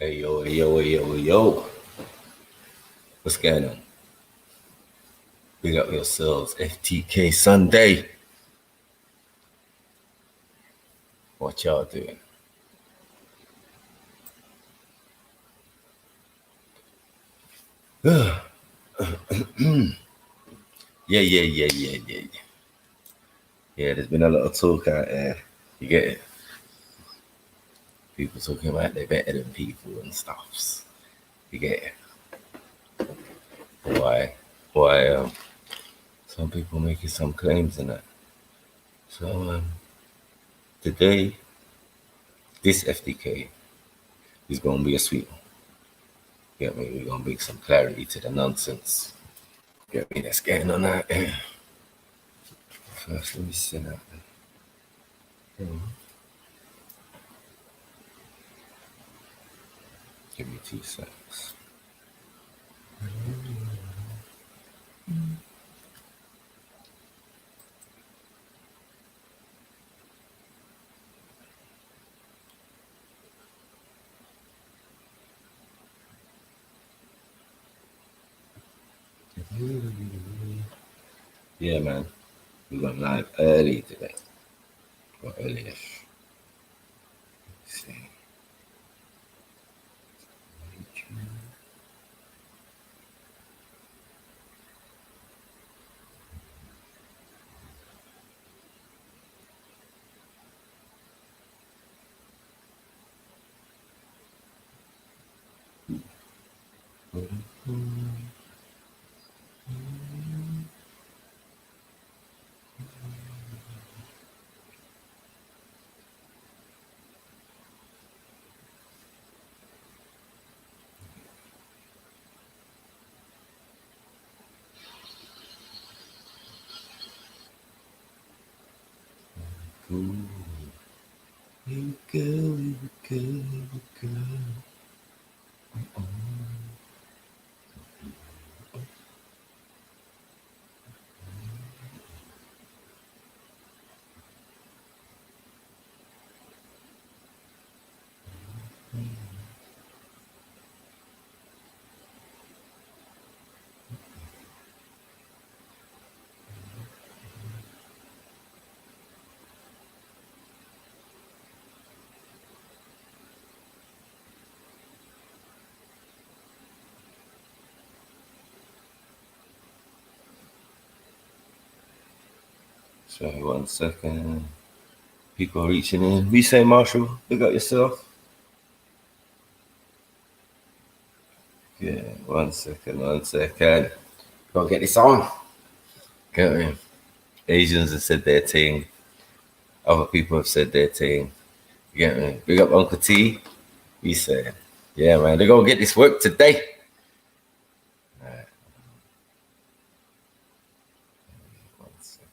Hey yo, hey yo, hey yo, hey yo. What's going on? Big up yourselves. FTK Sunday. What y'all doing? Yeah. Yeah, there's been a lot of talk out there. You get it? People talking about they're better than people and stuffs. You get it? Why? Why some people making some claims in that. So today, this FTK is gonna be a sweet one. Get me? We're gonna bring some clarity to the nonsense. Get me? That's getting on that. First, let me sit out there. Give me 2 seconds. Yeah, man. We went live early today. Or early-ish. Let's see. Ooh. You go. So 1 second. People reaching in. We say, Marshall, pick up yourself. Yeah, 1 second. Gotta get this on. Get me? Asians have said their thing. Other people have said their thing. You get me? Big up Uncle T. He said, yeah, man, they're gonna get this work today. All right. 1 second.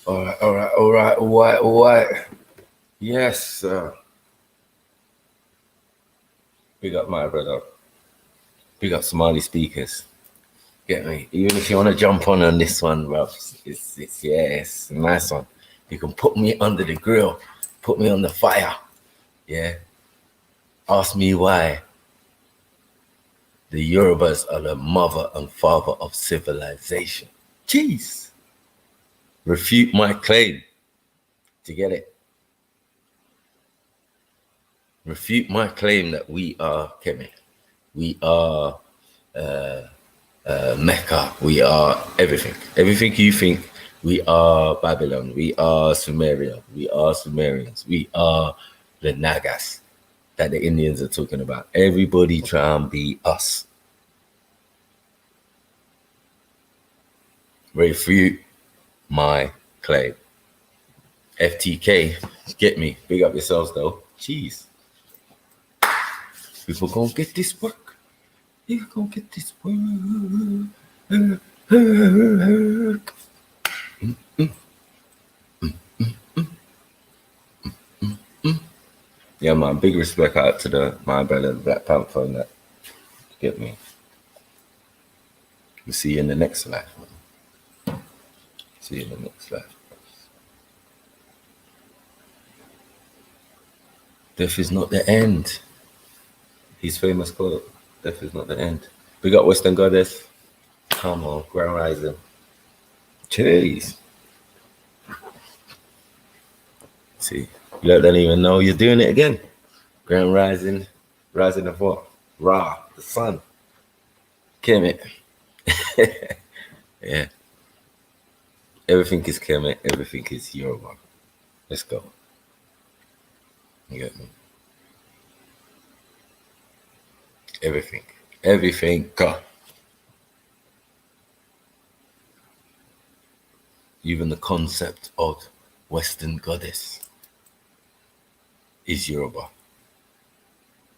All right. Yes, big up my brother. Big up Somali speakers. Get me? Even if you want to jump on this one, bro, it's a nice one. You can put me under the grill, put me on the fire. Yeah. Ask me why the Yorubas are the mother and father of civilization. Jeez. Refute my claim. To get it? Refute my claim that we are Kemet. We are Mecca. We are everything. Everything you think. We are Babylon. We are Sumeria. We are Sumerians. We are the Nagas that the Indians are talking about. Everybody try and be us. Refute my claim. FTK, get me. Big up yourselves though. Jeez. People gonna get this work. People gonna get this work. Yeah, man. Big respect out to my brother, Black Panther, and that. Get me. We'll see you in the next life, man. See you in the next life. Death is not the end. His famous quote. Death is not the end. Big up Western Goddess. Come on, Grand Rising. Jeez. See, you don't even know you're doing it again. Grand Rising. Rising of what? Ra, the sun. Kemet. Yeah. Everything is Kemet. Everything is Yoruba. Let's go. You get me? Everything. Everything. Go. Even the concept of Western Goddess is Yoruba.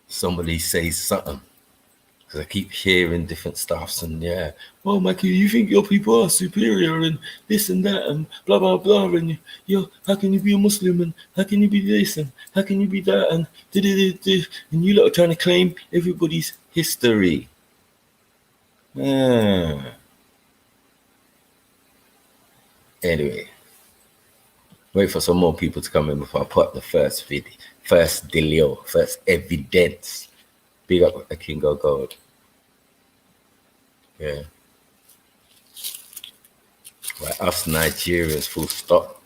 Somebody says something. Because I keep hearing different stuffs and yeah, well, Mikey, you think your people are superior and this and that and blah, blah, blah. And how can you be a Muslim and how can you be this and how can you be that and and you lot are trying to claim everybody's history. Anyway, wait for some more people to come in before I put the first video, first delio, first evidence. Big up a King of Gold. Yeah. Like us Nigerians, full stop.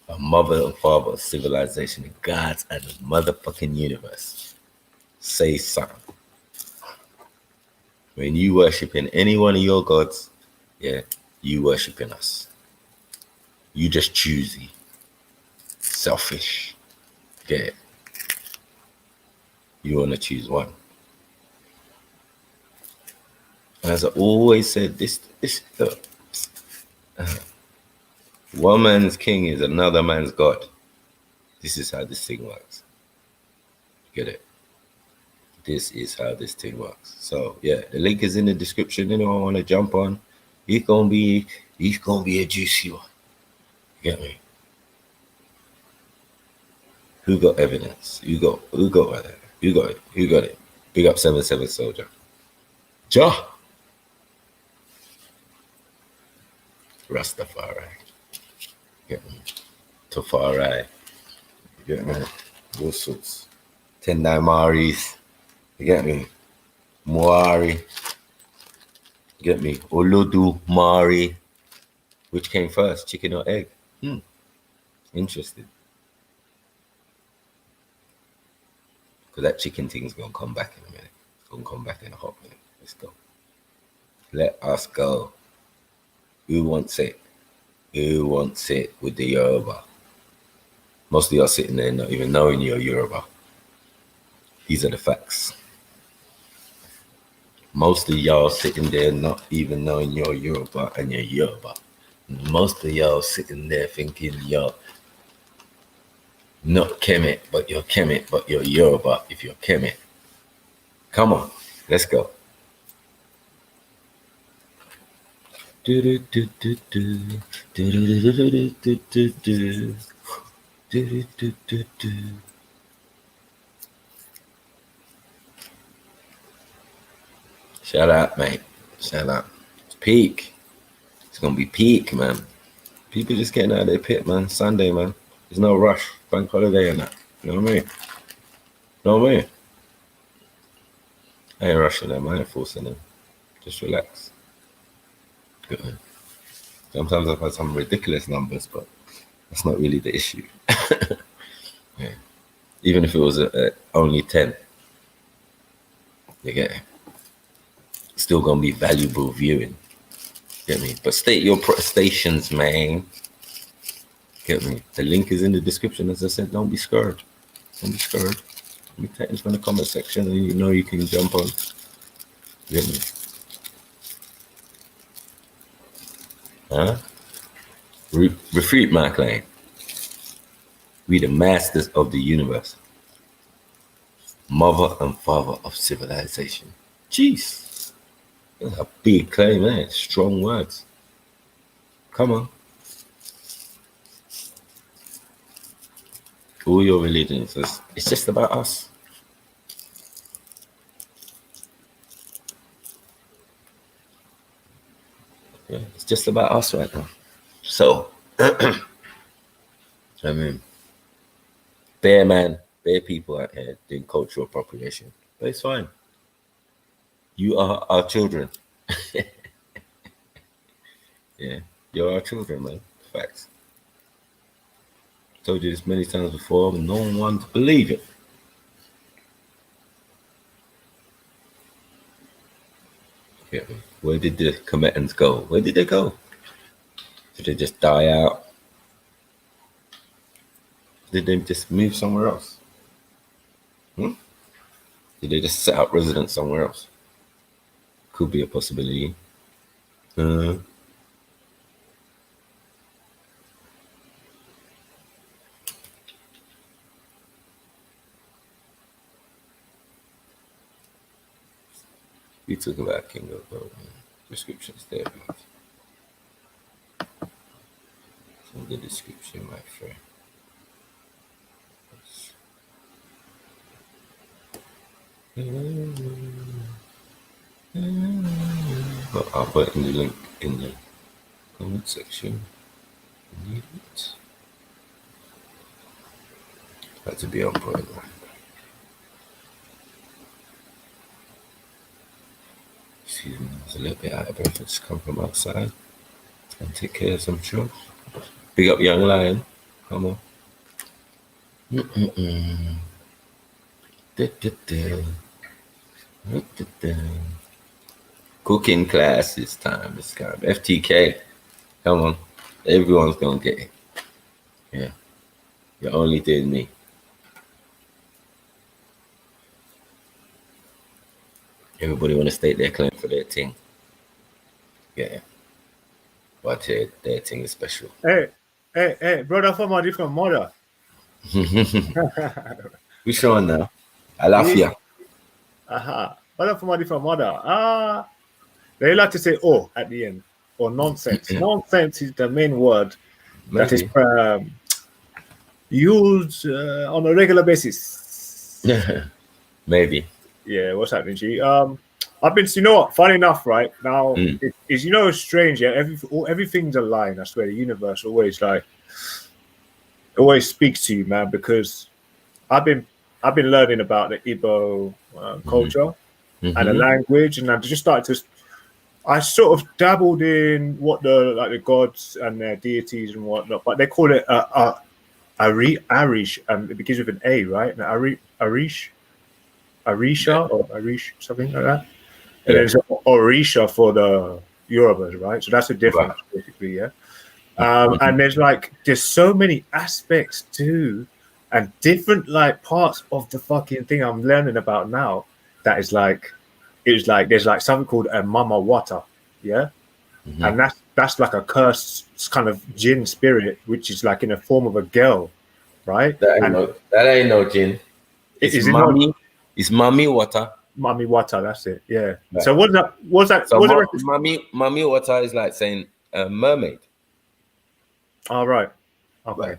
A mother and father of civilization, the gods and the motherfucking universe. Say something. When you worshiping any one of your gods, yeah, you worshiping us. You just choosy. Selfish. Get it? You want to choose one. As I always said, this one man's king is another man's god. This is how this thing works. Get it? This is how this thing works. So yeah, the link is in the description. Anyone want to jump on? He's gonna be a juicy one. You get me? Who got evidence? Who got it? Who got it? Big up 7-7 soldier. Ja. Rastafari. Get me? Tafari. You get me? All sorts. Tendai Maris. You get me? Moari. You get me? Olodu Mari. Which came first, chicken or egg? Interesting. Because that chicken thing's going to come back in a minute. It's going to come back in a hot minute. Let's go. Let us go. Who wants it? Who wants it with the Yoruba? Most of y'all sitting there not even knowing you're Yoruba. These are the facts. Most of y'all sitting there not even knowing you're Yoruba and you're Yoruba. Most of y'all sitting there thinking you're not Kemet, but you're Kemet, but you're Yoruba if you're Kemet. Come on, let's go. Shout out, mate. Shout out. It's peak. It's gonna be peak, man. People just getting out of their pit, man. Sunday, man. There's no rush. Bank holiday and that. You know what I mean? You know what I mean? I ain't rushing them. I ain't forcing them. Just relax. Good. Sometimes I've had some ridiculous numbers, but that's not really the issue. Yeah. Even if it was only 10, you get it. Still gonna be valuable viewing. Get me? But state your protestations, man. Get me? The link is in the description. As I said, don't be scared. Don't be scared. Me type it in the comment section and you know you can jump on. Get me? Huh? Refute my claim. We the masters of the universe. Mother and father of civilization. Jeez. That's a big claim, man. Strong words. Come on. All your religions, it's just about us. Yeah, it's just about us right now. So, I mean, bare people out here doing cultural appropriation. But it's fine. You are our children. Yeah, you're our children, man. Facts. Told you this many times before, but no one wanted to believe it. Yeah. Where did the combatants go? Where did they go? Did they just die out? Did they just move somewhere else? Did they just set up residence somewhere else? Could be a possibility. We talk about King of descriptions there. Some good description, my friend. I'll put in the link in the comment section. Need it. Had to be on point. Excuse me, I was a little bit out of breath. I just come from outside and take care of some chores. Big up Young Lion. Come on. Cooking class this time. It's kind of FTK. Come on. Everyone's gonna get it. Yeah. You're only doing me. Everybody want to state their claim for their thing. Yeah. But their thing is special. Hey, brother from a different mother. We showing now. I love you. Brother from a different mother. They like to say "oh" at the end, or nonsense. Nonsense is the main word that is used on a regular basis. Maybe. Yeah, what's happening, G? I've been, you know what? Funny enough, right now, it's it's strange. Yeah, everything's a line. I swear, the universe always speaks to you, man. Because I've been learning about the Igbo culture and the language, and I just started to. I sort of dabbled in what the gods and their deities and whatnot, but they call it Arish, and it begins with an A, right? Arish, or Arish, something like that. And there's Orisha for the Yorubas, right? So that's the difference, basically, yeah. And there's so many aspects too, and different parts of the fucking thing I'm learning about now. That is there's something called a mama wata, yeah, and that's like a cursed kind of jinn spirit, which is like in the form of a girl, right? That ain't no jinn. It's mommy. It's mommy water. Mommy water, that's it. Yeah. Right. So what's that? So mommy water is like saying mermaid. All right. Okay. Right.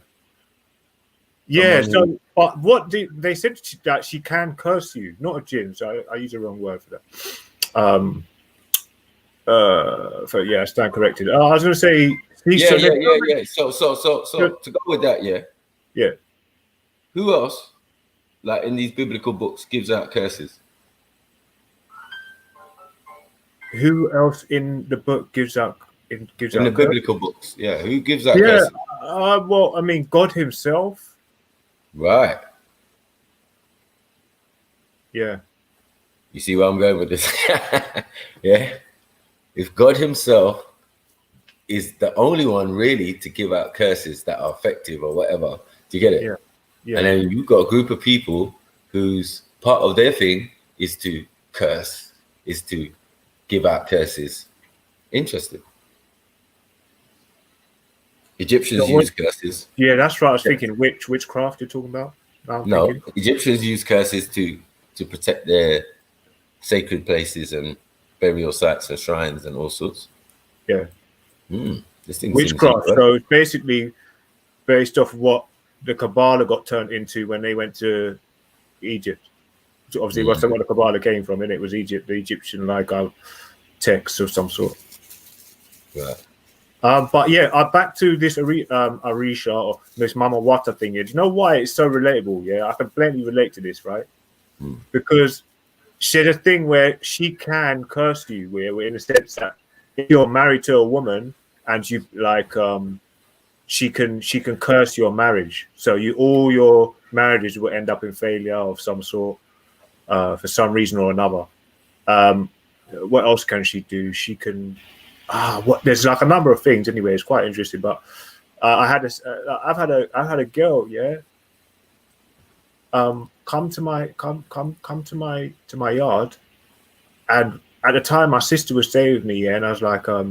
Yeah. So, but what they said that she can curse you, not a jinn. So I use the wrong word for that. So yeah, I stand corrected. I was going to say. Yeah. So to go with that, yeah. Who else, like in these biblical books, gives out curses? Who else in the book gives out in the biblical books? Yeah, who gives out? Yeah, well, I mean, God Himself. Right. Yeah. You see where I'm going with this? Yeah. If God Himself is the only one really to give out curses that are effective or whatever, do you get it? Yeah. Yeah. And then you've got a group of people whose part of their thing is to curse, is to give out curses. Interesting. Egyptians use curses. Yeah, that's right. I was thinking which craft you're talking about. No, Egyptians use curses to protect their sacred places and burial sites and shrines and all sorts. Yeah. This thing seems Witchcraft. deep, right? So it's basically based off what the Kabbalah got turned into when they went to Egypt. So obviously, what's where the Kabbalah came from, and it was Egypt, the Egyptian text of some sort. Right. But yeah, back to this Arisha or this Mama Wata thing. Do you know why it's so relatable? Yeah, I can blatantly relate to this, right? Because she had a thing where she can curse you, where in the sense that if you're married to a woman and you she can curse your marriage, so all your marriages will end up in failure of some sort for some reason or another. What else can she do? She can there's like a number of things. Anyway, it's quite interesting. But I've had a girl, yeah, come to my yard, and at the time my sister was staying with me, yeah, and I was like, I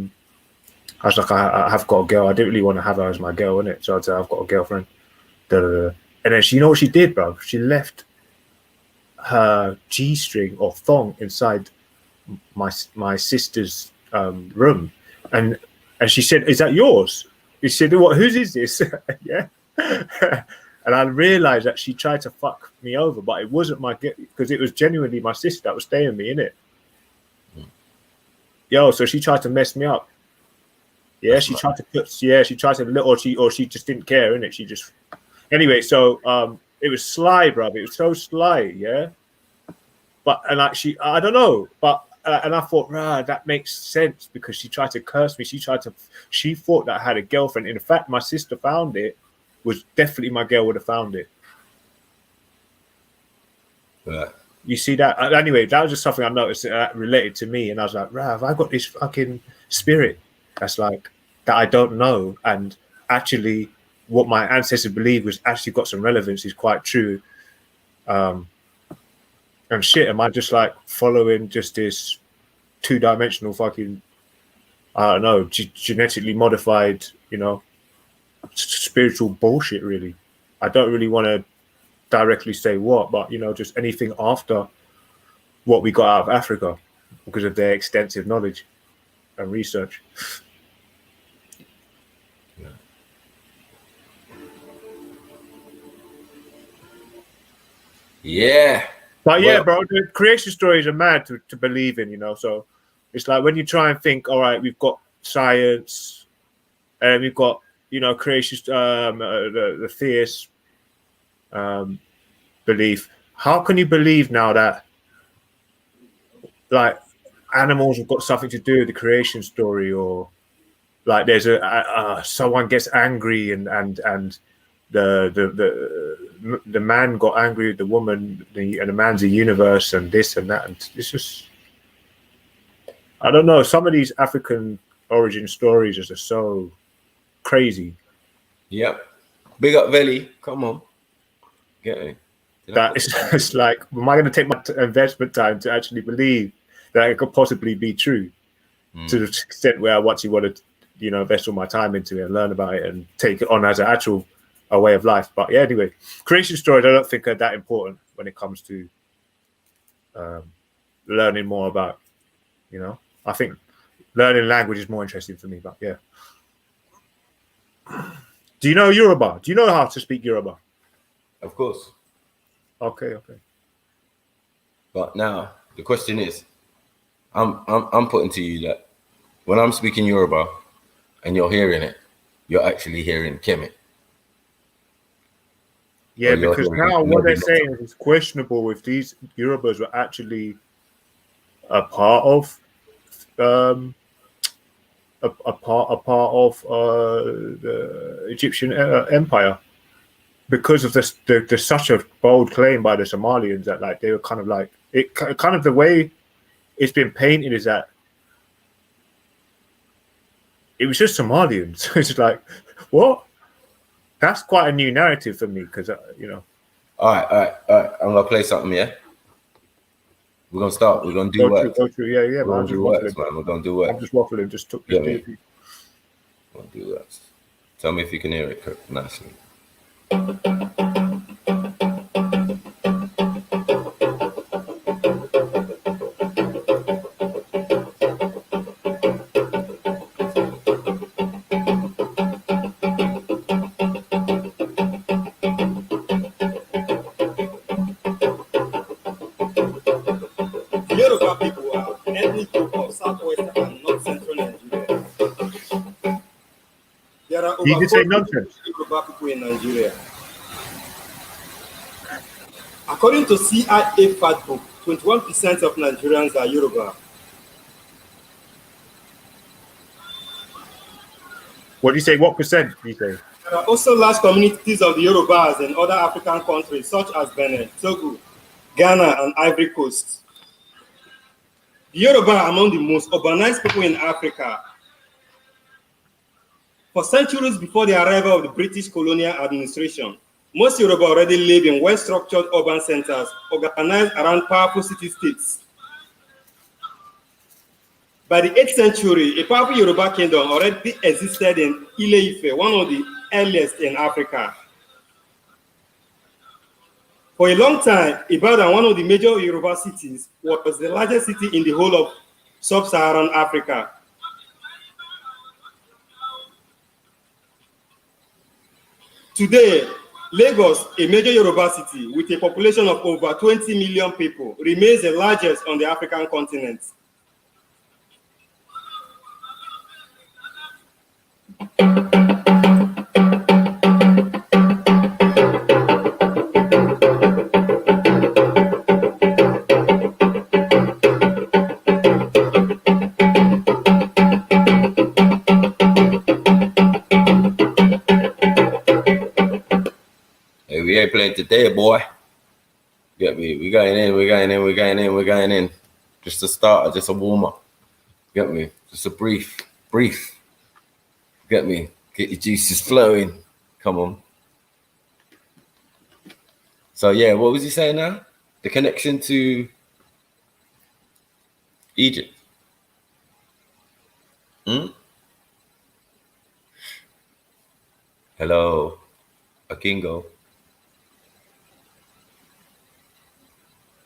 have got a girl. I didn't really want to have her as my girl, innit? So I'd say I've got a girlfriend. And then you know what she did, bro? She left her G-string or thong inside my sister's room, and she said, "Is that yours?" He said, "What? Whose is this?" Yeah. And I realized that she tried to fuck me over, but it wasn't because it was genuinely my sister that was staying with me, innit? Yo, so she tried to mess me up. Yeah, she tried to or she just didn't care, innit? She just anyway. So it was sly, bro. It was so sly, yeah. But and like I don't know, but and I thought, that makes sense because she tried to curse me. She thought that I had a girlfriend. In fact, my sister found it. Was definitely my girl would have found it. Yeah. You see that? Anyway, that was just something I noticed that related to me, and I was like, have I got this fucking spirit that's like that I don't know, and actually what my ancestors believed was actually got some relevance is quite true. And shit, am I just like following just this two-dimensional fucking, I don't know, genetically modified, spiritual bullshit, really? I don't really want to directly say what, but just anything after what we got out of Africa because of their extensive knowledge and research. Yeah. But yeah, bro, the creation stories are mad to believe in, so it's like when you try and think, all right, we've got science and we've got creation, the theist belief. How can you believe now that like animals have got something to do with the creation story, or like there's someone gets angry and the man got angry with the woman, and the man's a universe and this and that, and it's just, I don't know. Some of these African origin stories are just so crazy. Yep. Big up Veli. Come on. Get me. That it's like, am I going to take my investment time to actually believe that it could possibly be true to the extent where I actually want to, invest all my time into it and learn about it and take it on as an actual way of life? But yeah, anyway, creation stories I don't think are that important when it comes to learning more about, I think learning language is more interesting for me. But yeah. Do you know Yoruba? Do you know how to speak Yoruba? Of course. Okay. But now the question is, I'm putting to you that when I'm speaking Yoruba and you're hearing it, you're actually hearing Kemet. Yeah, because now what they're saying is questionable if these Yorubas were actually a part of the Egyptian empire, because of this. There's such a bold claim by the Somalians that like they were kind of like it. Kind of the way it's been painted is that it was just Somalians. It's like, what? That's quite a new narrative for me because All right. I'm gonna play something. Yeah. We're gonna start. We're gonna do work. Go through. Yeah. We're gonna do work. I'm just waffling. Just took this. We're gonna do work. Tell me if you can hear it nicely. Yoruba people are an ethnic group of southwestern and north central Nigeria. There are You over can say 40 nonsense. Yoruba people in Nigeria. According to CIA Fact Book, 21% of Nigerians are Yoruba. What do you say? What percent do you say? There are also large communities of the Yorubas in other African countries such as Benin, Togo, Ghana, and Ivory Coast. The Yoruba are among the most urbanized people in Africa. For centuries before the arrival of the British colonial administration, most Yoruba already live in well-structured urban centers organized around powerful city-states. By the 8th century, a powerful Yoruba kingdom already existed in Ile-Ife, one of the earliest in Africa. For a long time, Ibadan, one of the major Yoruba cities, was the largest city in the whole of sub-Saharan Africa. Today, Lagos, a major Yoruba city with a population of over 20 million people, remains the largest on the African continent. Hey, we ain't playing today, boy. Get me? We going in. Just a starter, just a warm up. Get me? Just a brief. Get me? Get your juices flowing. Come on. So yeah, what was he saying now? The connection to Egypt. Hello, Akingo.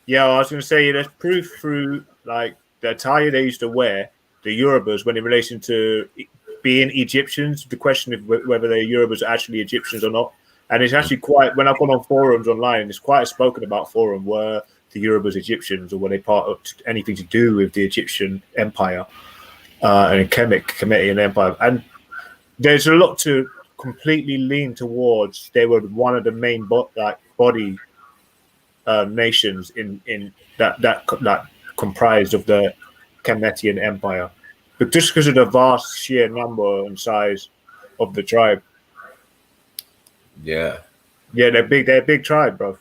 Yeah, I was going to say there's proof through like the attire they used to wear, the Yorubas, when in relation to being Egyptians. The question of whether the Yorubas are actually Egyptians or not, and it's actually quite. When I've gone on forums online, it's quite a spoken about forum where the Yorubas Egyptians or were they part of anything to do with the Egyptian Empire and Kemetic Empire, and there's a lot to completely lean towards. They were one of the main body. Nations in that comprised of the Kemetian Empire, but just because of the vast sheer number and size of the tribe. Yeah, they're big. They're a big tribe, bro.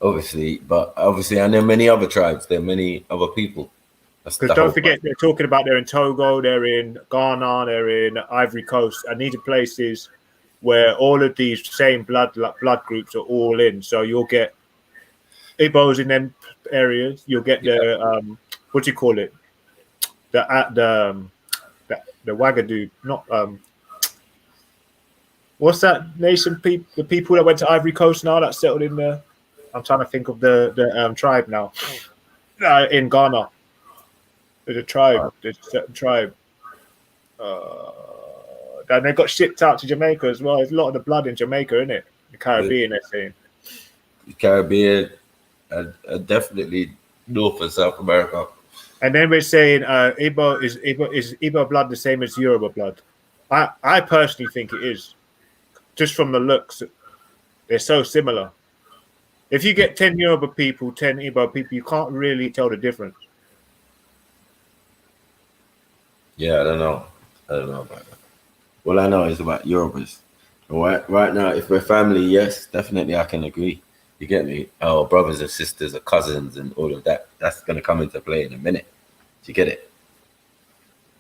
Obviously, and there are many other tribes. There are many other people. Because don't forget, they're talking about they're in Togo, they're in Ghana, they're in Ivory Coast, and these are places where all of these same blood groups are all in. So you'll get Igbos in them areas. You'll get the what do you call it? The Wagadu, not what's that nation? The people that went to Ivory Coast now that settled in the. I'm trying to think of the tribe now. In Ghana, there's a tribe. There's a certain tribe. And they got shipped out to Jamaica as well. There's a lot of the blood in Jamaica, isn't it? The Caribbean, they're saying. The Caribbean. Definitely North and South America. And then we're saying is Igbo blood the same as Yoruba blood? I personally think it is. Just from the looks, they're so similar. If you get 10 Yoruba people, 10 Igbo people, you can't really tell the difference. Yeah, I don't know about that. All I know is about Yorubas. Right now, if we're family, yes, definitely I can agree. You get me? Our brothers and sisters, or cousins, and all of that. That's going to come into play in a minute. Do you get it?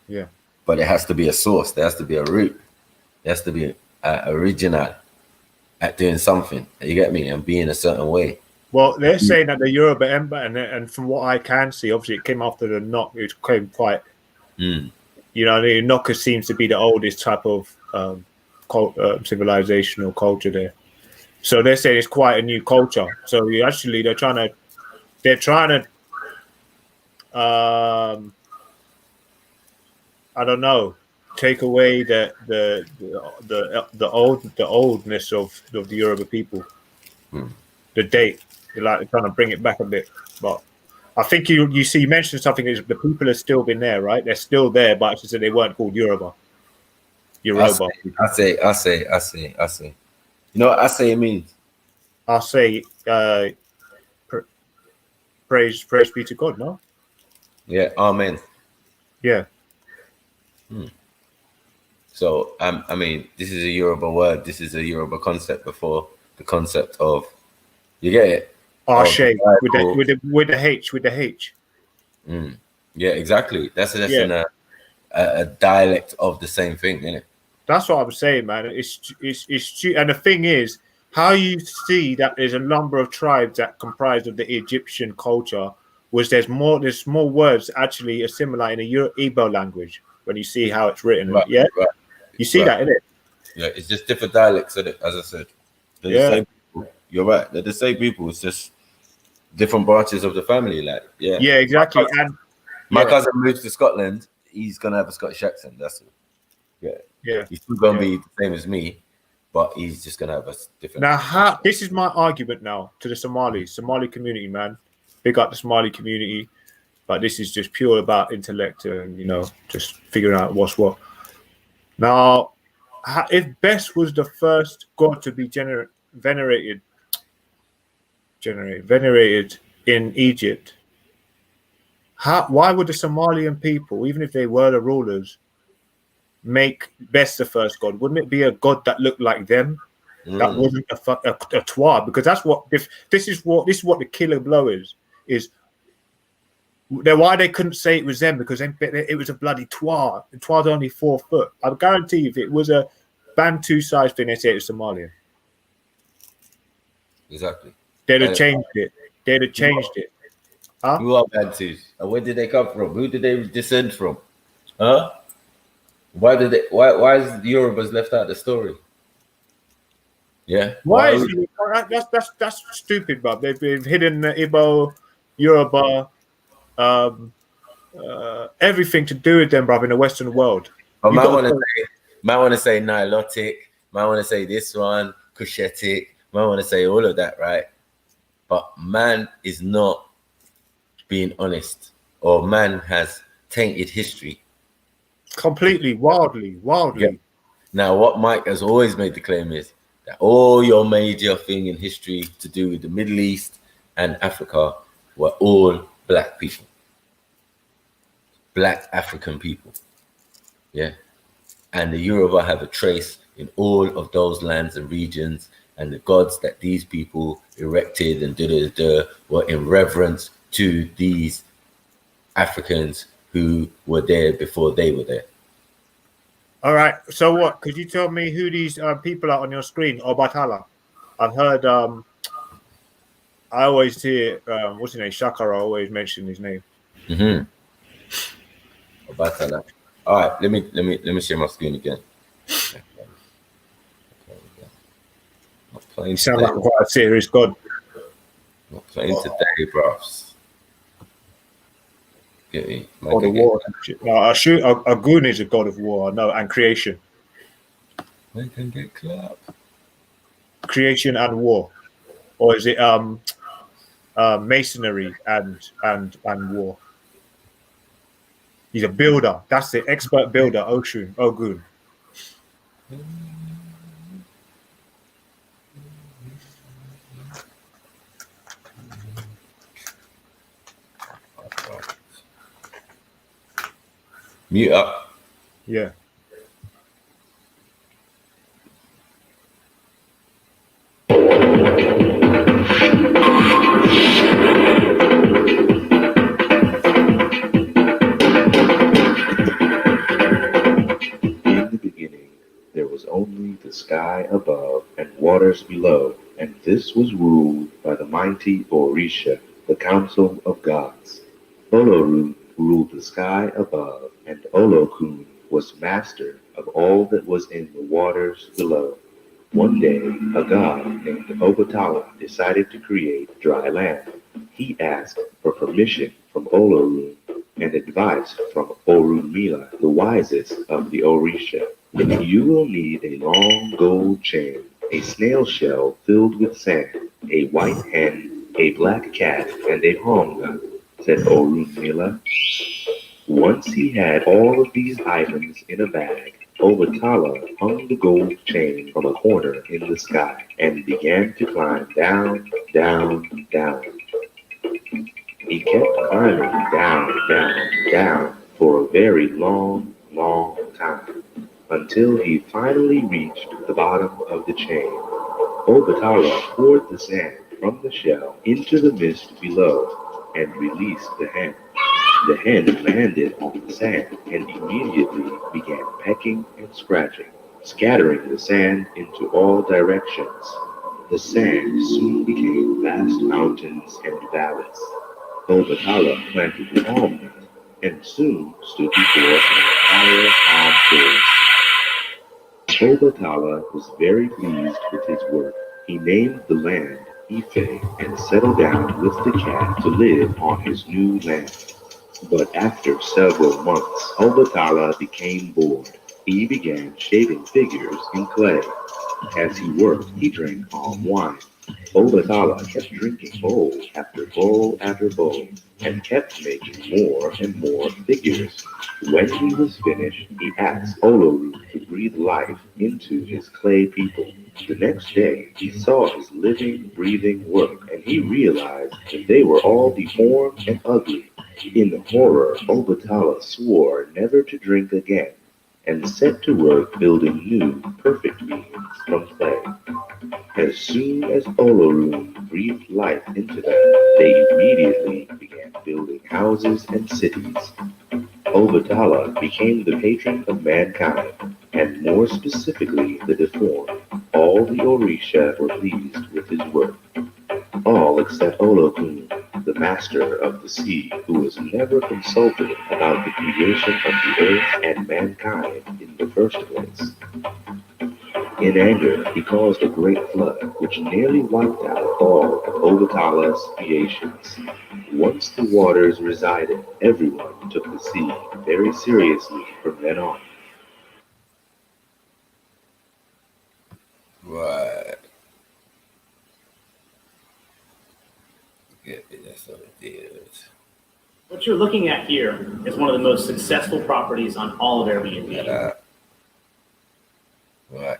Yeah. But it has to be a source. There has to be a root. There has to be original at doing something. You get me? And being a certain way. Well, they're saying that the Yoruba Empire, and from what I can see, obviously it came after the Nok. It came quite, you know, the Nok seems to be the oldest type of civilizational culture there. So they're saying it's quite a new culture. So they're trying to I don't know, take away the oldness of the Yoruba people. The date. They're trying to bring it back a bit. But I think you mentioned something that the people have still been there, right? They're still there, but it's just that they weren't called Yoruba. Yoruba. I say. You know what I say it means? I'll say praise be to God, no? Yeah, amen. Yeah. So I mean, this is a Yoruba word. This is a Yoruba concept before the concept of, you get it? Arshay with the H. Yeah, exactly. That's Yeah. a dialect of the same thing, isn't it? That's what I'm saying, man. It's and the thing is, how you see that there's a number of tribes that comprise of the Egyptian culture was there's more words actually assimilating in the Igbo language when you see how it's written. Right, Yeah, right, you see that, innit? Yeah, it's just different dialects, isn't it? As I said, they're the same people. You're right. They're the same people. It's just different branches of the family. Like, yeah, exactly. My cousin moves to Scotland. He's gonna have a Scottish accent. That's it. Yeah. He's still gonna be the same as me, but he's just gonna have a different. Now, this is my argument now to the Somali community, man. Big up the Somali community, but this is just pure about intellect and just figuring out what's what. Now, if Bes was the first god to be venerated in Egypt, why would the Somalian people, even if they were the rulers, make Bes the first god? Wouldn't it be a god that looked like them? That wasn't a Twa, because that's what this is what the killer blow is why they couldn't say it was them, because it was a bloody Twa. The Twa's only 4 foot. I guarantee you, if it was a Bantu size thing, they say it was Somalian. Exactly. They'd have changed it. Huh? Who are Bantus? And where did they come from? Who did they descend from? Huh? Why is the Yorubas left out of the story? Yeah. Why is that's stupid, bruv. They've been hidden Igbo, Yoruba, everything to do with them, bruv, in the Western world. But might want to say Nilotic, might want to say this one, Cushetic, might want to say all of that, right? But man is not being honest, or man has tainted history. Completely, wildly. Yeah. Now, what Mike has always made the claim is that all your major thing in history to do with the Middle East and Africa were all black people. Black African people. Yeah. And the Yoruba have a trace in all of those lands and regions, and the gods that these people erected and were in reverence to these Africans who were there before they were there. All right. So what? Could you tell me who these people are on your screen? Obatala. I've heard. I always hear. What's his name? Shakara always mention his name. Obatala. All right. Let me share my screen again. You sound like quite a serious god. Not playing today, bros. God of war. No, a goon is a god of war. No, and creation. We can get clapped. Creation and war, or is it masonry and war? He's a builder. That's the expert builder. Ogun. Mute up. Yeah. There was only the sky above and waters below, and this was ruled by the mighty Orisha, the council of gods. Oloru ruled the sky above, and Olokun was master of all that was in the waters below. One day, a god named Obatala decided to create dry land. He asked for permission from Olorun and advice from Orunmila, the wisest of the Orisha. You will need a long gold chain, a snail shell filled with sand, a white hen, a black cat, and a palm gun, said Orunmila. Once he had all of these items in a bag, Obatala hung the gold chain from a corner in the sky and began to climb down, down, down. He kept climbing down, down, down for a very long, long time until he finally reached the bottom of the chain. Obatala poured the sand from the shell into the mist below and released the hen. The hen landed on the sand and immediately began pecking and scratching, scattering the sand into all directions. The sand soon became vast mountains and valleys. Obatala planted the almond and soon stood before an entire palm forest. Obatala was very pleased with his work. He named the land Ife and settled down with the cat to live on his new land. But after several months, Obatala became bored. He began shaping figures in clay. As he worked, he drank palm wine. Obatala kept drinking bowl after bowl after bowl and kept making more and more figures. When he was finished, he asked Oloru to breathe life into his clay people. The next day, he saw his living, breathing work, and he realized that they were all deformed and ugly. In horror, Obatala swore never to drink again and set to work building new, perfect beings from clay. As soon as Olorun breathed life into them, they immediately began building houses and cities. Obatala became the patron of mankind, and more specifically the deformed. All the Orisha were pleased with his work. All except Olokun, the master of the sea, who was never consulted about the creation of the earth and mankind in the first place. In anger, he caused a great flood, which nearly wiped out all of Obatala's creations. Once the waters resided, everyone took the sea very seriously from then on. Right. Yeah, that's what it is. What you're looking at here is one of the most successful properties on all of Airbnb. Right.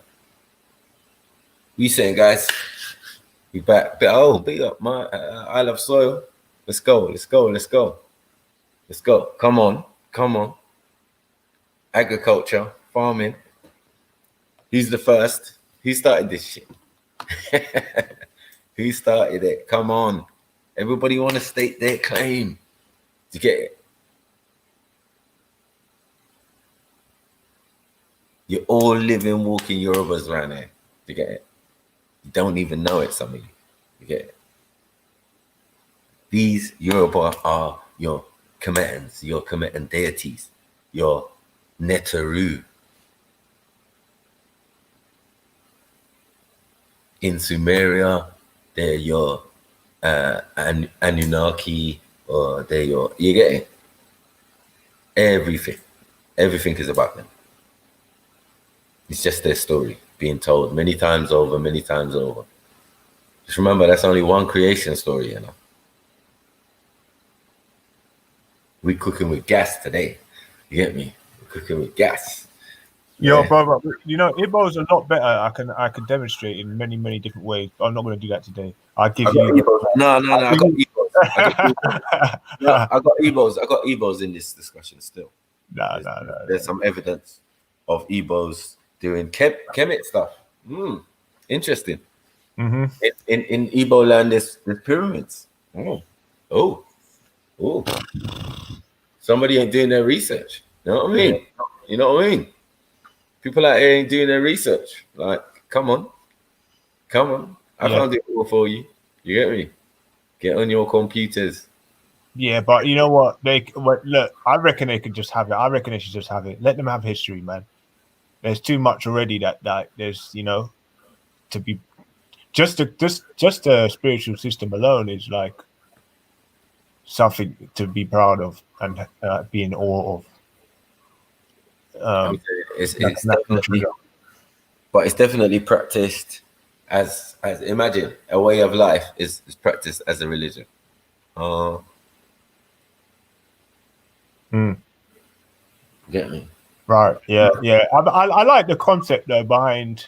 We saying, guys? We back. Oh, big up my I love soil. Let's go. Let's go. Let's go. Let's go. Come on. Come on. Agriculture, farming. He's the first. He started this shit. He started it. Come on. Everybody want to state their claim. You get it? You're all living, walking Yorubas around here. You get it? You don't even know it, some of you. You get it? These Yoruba are your Kemetans, your Kemetan deities, your Neteru. In Sumeria, they're your Anunnaki, or they're your, you get it? Everything. Everything is about them. It's just their story being told many times over, many times over. Just remember, that's only one creation story, you know. We're cooking with gas today. You get me? We're cooking with gas. Yo, brother, you know, Igbo's a lot better. I can demonstrate in many different ways, but I'm not going to do that today. I'll give you. No, I got Igbos. I got Igbos. I got Igbos in this discussion still. No. There's some evidence of Igbos doing Kemet stuff. Interesting. Mm-hmm. In Igbo land, there's pyramids. Oh. Somebody ain't doing their research. You know what I mean? You know what I mean? People out here ain't doing their research. Like, come on. I found it all for you. You get me? Get on your computers. Yeah, but you know what? Look. I reckon they could just have it. I reckon they should just have it. Let them have history, man. there's too much already that there's, you know, to be just a spiritual system alone is like something to be proud of and be in awe of. It's definitely, but it's definitely practiced as imagine a way of life is practiced as a religion. Get me? Right. Yeah. Yeah. I like the concept though behind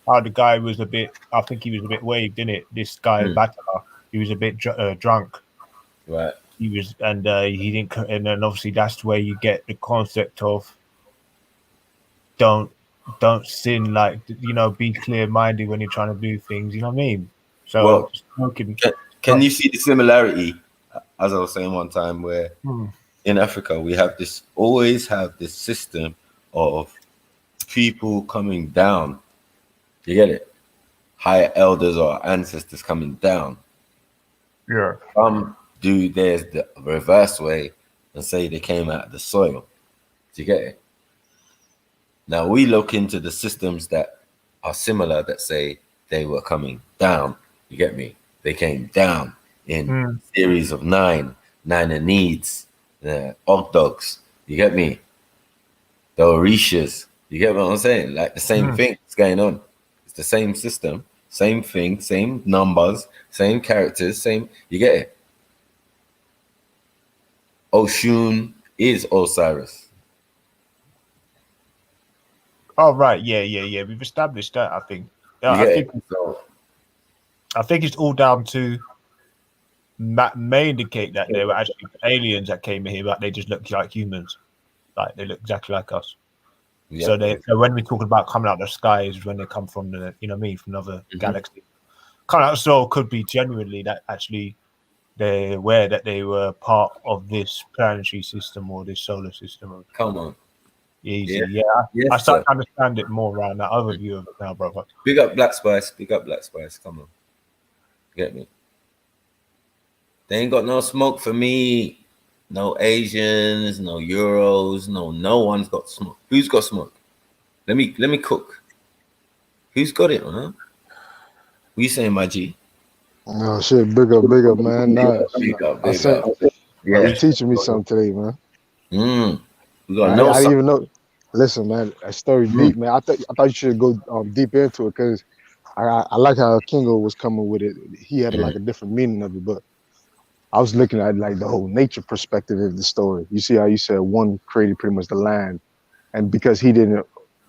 how the guy was a bit. I think he was a bit waved, didn't it? This guy Batala, he was a bit drunk. Right. He was, and he didn't. And then obviously that's where you get the concept of don't sin. Like, you know, be clear minded when you're trying to do things. You know what I mean? So Well, smoking. can you see the similarity? As I was saying one time, where in Africa we always have this system of people coming down. You get it? Higher elders or ancestors coming down. Yeah. There's the reverse way and say they came out of the soil. Do you get it? Now we look into the systems that are similar that say they were coming down. You get me? They came down in series of nine Anids, the Ogdogs. You get me? The Orishas. You get what I'm saying? Like the same thing is going on. It's the same system, same thing, same numbers, same characters, same. You get it? Oshun is Osiris. Oh right, yeah. We've established that. I think. I think it's all down to may indicate that they were actually aliens that came here, but they just looked like humans. Like they look exactly like us. Yep. So when we talk about coming out of the sky is when they come from the, you know what I mean, from another galaxy. Coming out of the soul could be genuinely that actually they're aware that they were part of this planetary system or this solar system. Come on. Easy. Yeah. I start to understand it more around that overview of it now, brother. Big up Black Spice. Come on. Get me? They ain't got no smoke for me. No Asians, no Euros, no one's got smoke. Who's got smoke? Let me cook. Who's got it, huh? What you saying, my G? Oh shit, big up, man. Big up. Yeah, you teaching me something today, man. We gotta know I something. didn't even know. Listen, man, that story deep, man. I thought you should go deep into it because I like how Kingo was coming with it. He had like a different meaning of it, but I was looking at like the whole nature perspective of the story. You see how you said one created pretty much the land, and because he didn't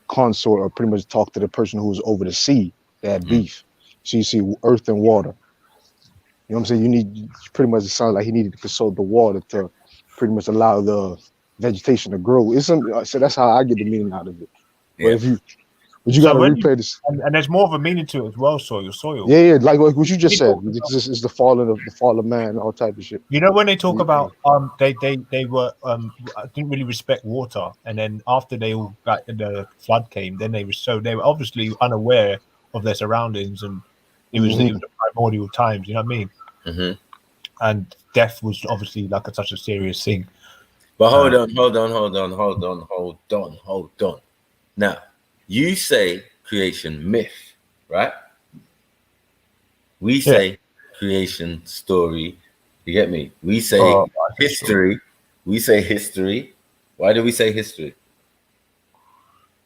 consort or pretty much talk to the person who was over the sea, they had beef. So you see earth and water. You know what I'm saying? You need pretty much, it sounds like he needed to consult the water to pretty much allow the vegetation to grow. So that's how I get the meaning out of it. But you got to replay this, and there's more of a meaning to it as well. Soil. Yeah, like what you just said. It's the fall of man, all type of shit. You know, when they talk about they were didn't really respect water, and then after they all got the flood came, then they were obviously unaware of their surroundings, and it was the primordial times. You know what I mean? And death was obviously like such a serious thing. But hold on. Now, you say creation myth, right? We say creation story. You get me? We say history. We say history. Why do we say history?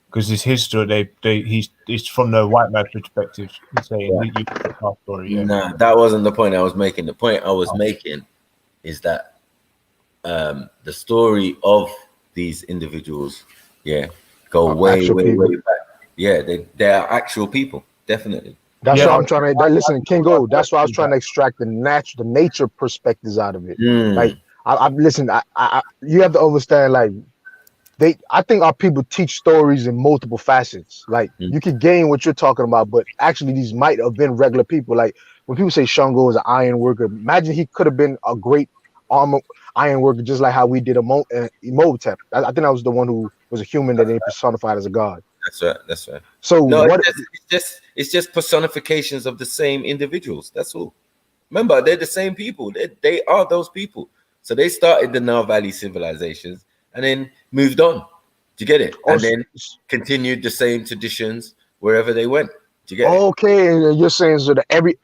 Because it's history. It's from the white man's perspective. Saying our story. Nah, that wasn't the point I was making. The point I was making is that the story of these individuals, go way back. Yeah, they are actual people, definitely. That's what I'm trying to. Listen, Kingo. That's why I was trying to extract the nature perspectives out of it. Like, you have to understand. Like, I think our people teach stories in multiple facets. Like, you can gain what you're talking about, but actually, these might have been regular people. Like, when people say Shango is an iron worker, imagine he could have been a great iron worker, just like how we did Imhotep. I think that was the one who was a human that they personified as a god. That's right. So no, it's just personifications of the same individuals. That's all. Remember, they're the same people. They are those people. So they started the Nile Valley civilizations and then moved on Do you get it? Oh, And then continued the same traditions wherever they went. Do you get it? okay, and you're saying so that every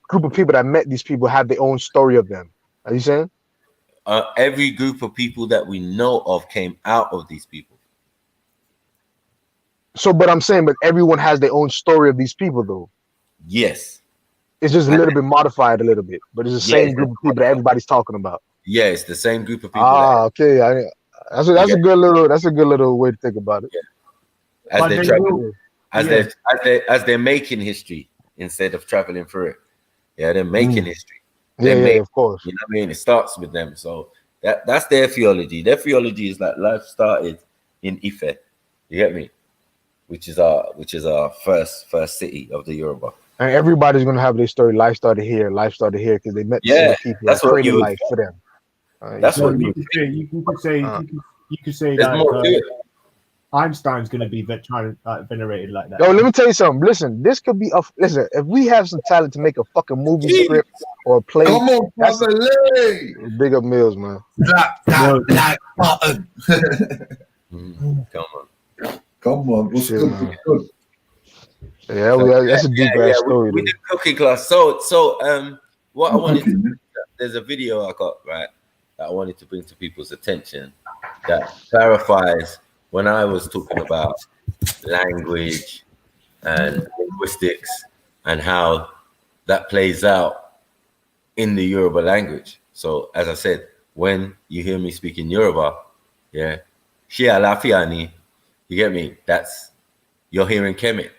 group of people that met these people have their own story of them. Are you saying? Every group of people that we know of came out of these people. So, but I'm saying, but everyone has their own story of these people, though. Yes. It's just a little bit modified, a little bit, but it's the same group of people that everybody's talking about. Yeah, it's the same group of people. Okay. That's a good little way to think about it. Yeah. As they're making history instead of traveling through it. Yeah, they're making history. Of course. You know what I mean? It starts with them. So that's their theology. Their theology is like life started in Ife. You get me? Which is our first city of the Yoruba. And everybody's gonna have their story. Life started here, because they met the same people that's that what created life for them. That's what you could say that Einstein's going to be venerated like that. Yo, let me tell you something. Listen, this could be listen. If we have some talent to make a fucking movie script or a play, come on, brother Lee. Big up Mills, man. Black button. Come on. What's good? Yeah, that's a deep ass story. We did cooking class. So what I wanted to do, there's a video I got, right, that I wanted to bring to people's attention that clarifies when I was talking about language and linguistics and how that plays out in the Yoruba language. So as I said, when you hear me speaking Yoruba, yeah, Shia Lafiani, you get me? You're hearing Kemet.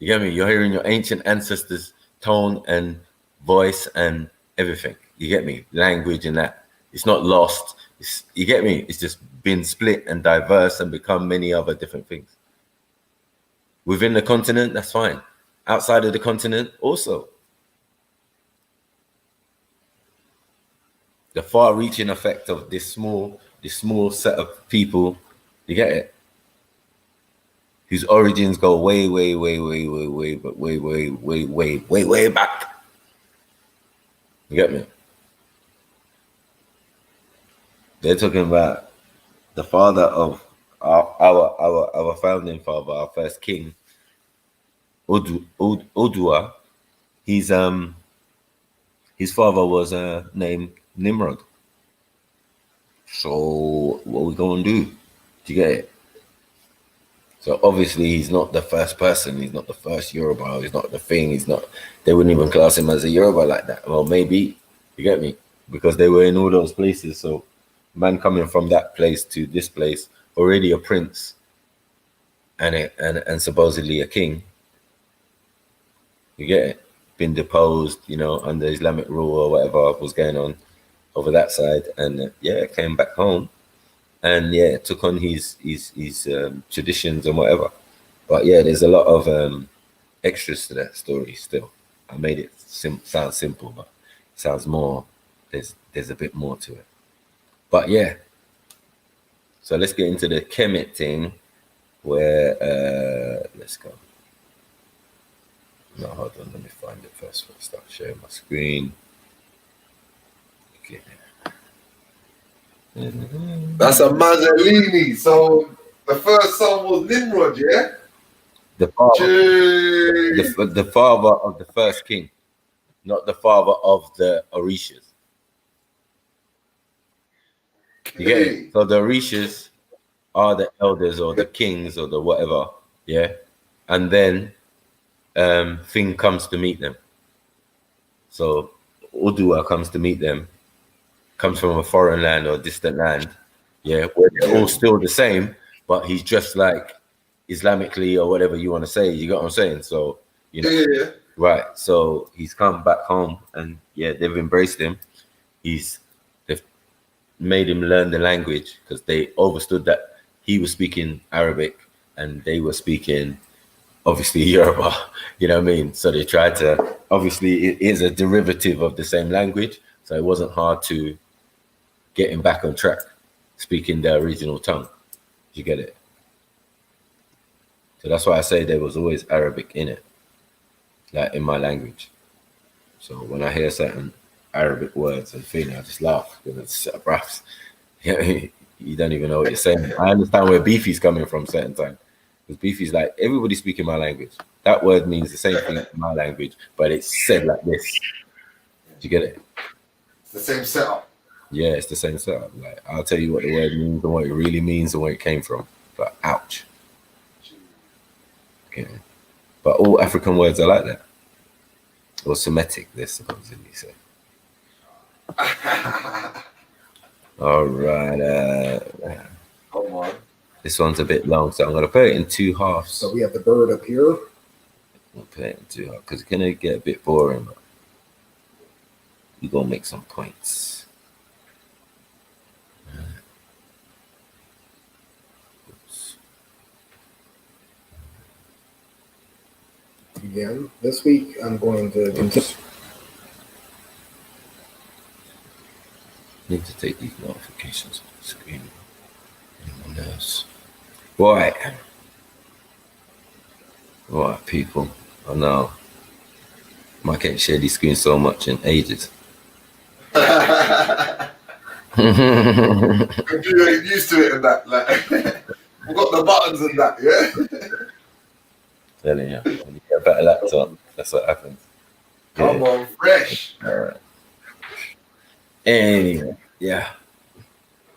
You get me? You're hearing your ancient ancestors' tone and voice and everything. You get me? Language and that. It's not lost. You get me? It's just been split and diverse and become many other different things. Within the continent, that's fine. Outside of the continent, also. The far-reaching effect of this small set of people, you get it? Whose origins go way back. You get me? They're talking about the father of our founding father, our first king, Odua. His father was named Nimrod. So what we gonna do? Do you get it? So obviously he's not the first person. He's not the first Yoruba. He's not the thing. He's not. They wouldn't even class him as a Yoruba like that. Well, maybe, you get me, because they were in all those places. So man coming from that place to this place, already a prince, and supposedly a king. You get it? Been deposed, under Islamic rule or whatever was going on over that side, and came back home. And took on his traditions and whatever. But there's a lot of extras to that story still. I made it sound simple, but it sounds more. There's a bit more to it. But so let's get into the Kemet thing, where let's go. No, hold on. Let me find it first. I'll start sharing my screen. Okay. That's a Mazzolini. So the first son was Nimrod, yeah? The father of the first king, not the father of the Orishas. You get it? So the Orishas are the elders or the kings or the whatever, and then Thing comes to meet them. So Udua comes to meet them. Comes from a foreign land or distant land, where they're all still the same, but he's just like Islamically or whatever you want to say. You got what I'm saying? So right. So he's come back home, and they've embraced him. They've made him learn the language because they understood that he was speaking Arabic and they were speaking obviously Yoruba. You know what I mean? So they tried to. Obviously, it is a derivative of the same language, so it wasn't hard to getting back on track, speaking their original tongue. You get it? So that's why I say there was always Arabic in it, like in my language. So when I hear certain Arabic words and feeling, I just laugh because it's brass. You you don't even know what you're saying. I understand where Beefy's coming from certain time. Because Beefy's like, everybody speaking my language. That word means the same thing in my language, but it's said like this. Do you get it? It's the same setup. Yeah, it's the same setup. Like, I'll tell you what the word means and what it really means and where it came from. But ouch. Okay. But all African words are like that. Or Semitic, they're supposedly say. All right. Come on. This one's a bit long, so I'm going to put it in 2 halves. So we have the bird up here. I'll put it in 2 halves because it's going to get a bit boring. But we're going to make some points. Again, this week I'm going to continue. Need to take these notifications off the screen. Anyone else? Right. Right, people. I know. I can't share these screens so much in ages. You ain't used to it and that. Like, we've got the buttons and that, yeah? Telling you, when you get a better laptop, that's what happens. Come on, fresh. All right. Anyway, yeah.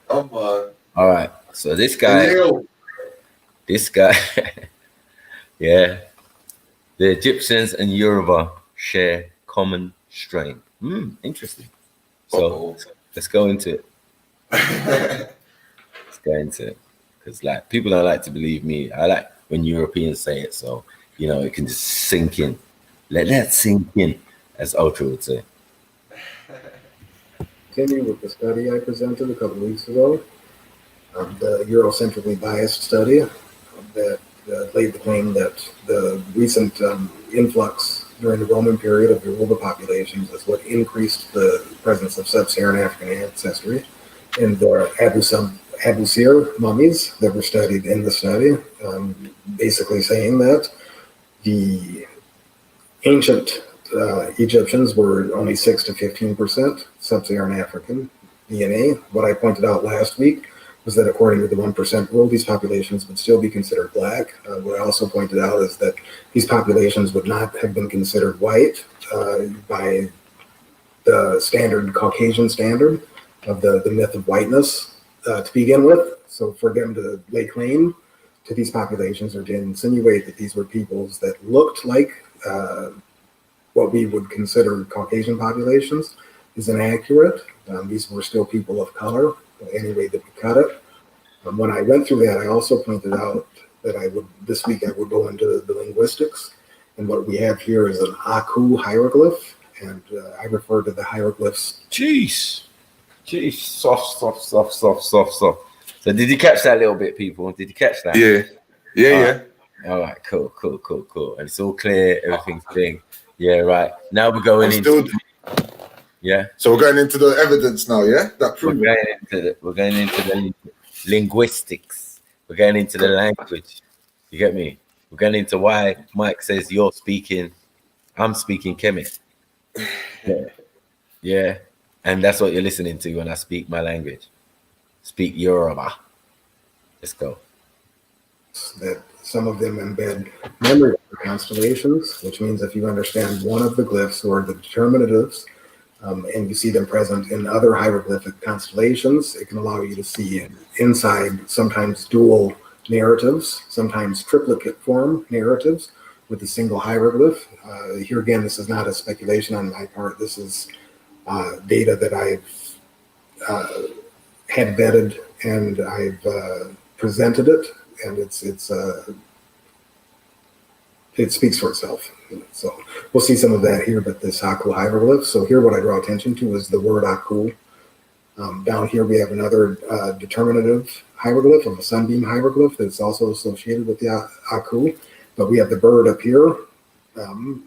Come on. All right. So this guy, yeah. The Egyptians and Yoruba share common strain. Interesting. So let's go into it. Let's go into it. Because like people don't like to believe me. I like when Europeans say it, so you know it can just sink in. Let that sink in, as Ultra would say. Continue with the study I presented a couple weeks ago, the Eurocentrically biased study that laid the claim that the recent influx during the Roman period of Yoruba populations is what increased the presence of sub-Saharan African ancestry in the Abu Sir mummies that were studied in the study, basically saying that the ancient Egyptians were only 6 to 15% sub-Saharan African DNA. What I pointed out last week was that according to the 1% rule, these populations would still be considered black. What I also pointed out is that these populations would not have been considered white by the standard Caucasian standard of the myth of whiteness to begin with. So for them to lay claim to these populations or to insinuate that these were peoples that looked like what we would consider Caucasian populations is inaccurate. These were still people of color, any way that we cut it. When I went through that, I also pointed out that this week I would go into the linguistics. And what we have here is an Aku hieroglyph. And I refer to the hieroglyphs. Jeez, soft. So did you catch that little bit, people? Did you catch that? Yeah. All right, cool. And it's all clear, everything's clean. Yeah, right. Now we're going into yeah. So we're going into the evidence now, yeah? That proves we're going into the linguistics. We're going into the language. You get me? We're going into why Mike says you're speaking, I'm speaking Kemet. Yeah. And that's what you're listening to when I speak my language. Speak Yoruba. Let's go. That some of them embed memory constellations, which means if you understand one of the glyphs or the determinatives, and you see them present in other hieroglyphic constellations, it can allow you to see inside sometimes dual narratives, sometimes triplicate form narratives with a single hieroglyph. Here again, this is not a speculation on my part. This is data that I've had vetted and I've presented it, and it speaks for itself. So we'll see some of that here, but this Aku hieroglyph. So here what I draw attention to is the word Aku. Down here we have another determinative hieroglyph of a sunbeam hieroglyph that's also associated with the Aku. But we have the bird up here. And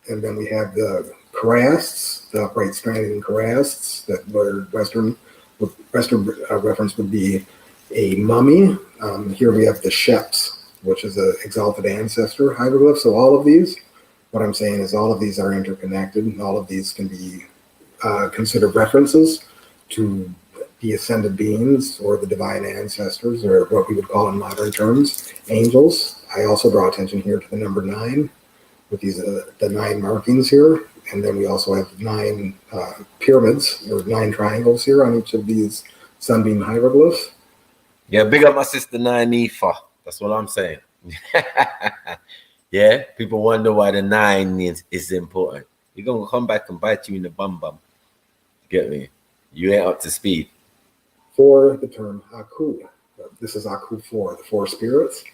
then we have the charasts, the upright stranding charasts, that were Western reference would be a mummy. Here we have the sheps, which is an exalted ancestor hieroglyph. So all of these, what I'm saying is all of these are interconnected, and all of these can be considered references to the ascended beings or the divine ancestors, or what we would call in modern terms angels. I also draw attention here to the number 9 with these the 9 markings here, and then we also have 9 pyramids or 9 triangles here on each of these sunbeam hieroglyphs. Yeah, big up my sister Nynefa. That's what I'm saying. Yeah, people wonder why the 9 is important. You're gonna come back and bite you in the bum. Get me? You ain't up to speed. For the term Aku. This is Aku 4, the 4 spirits.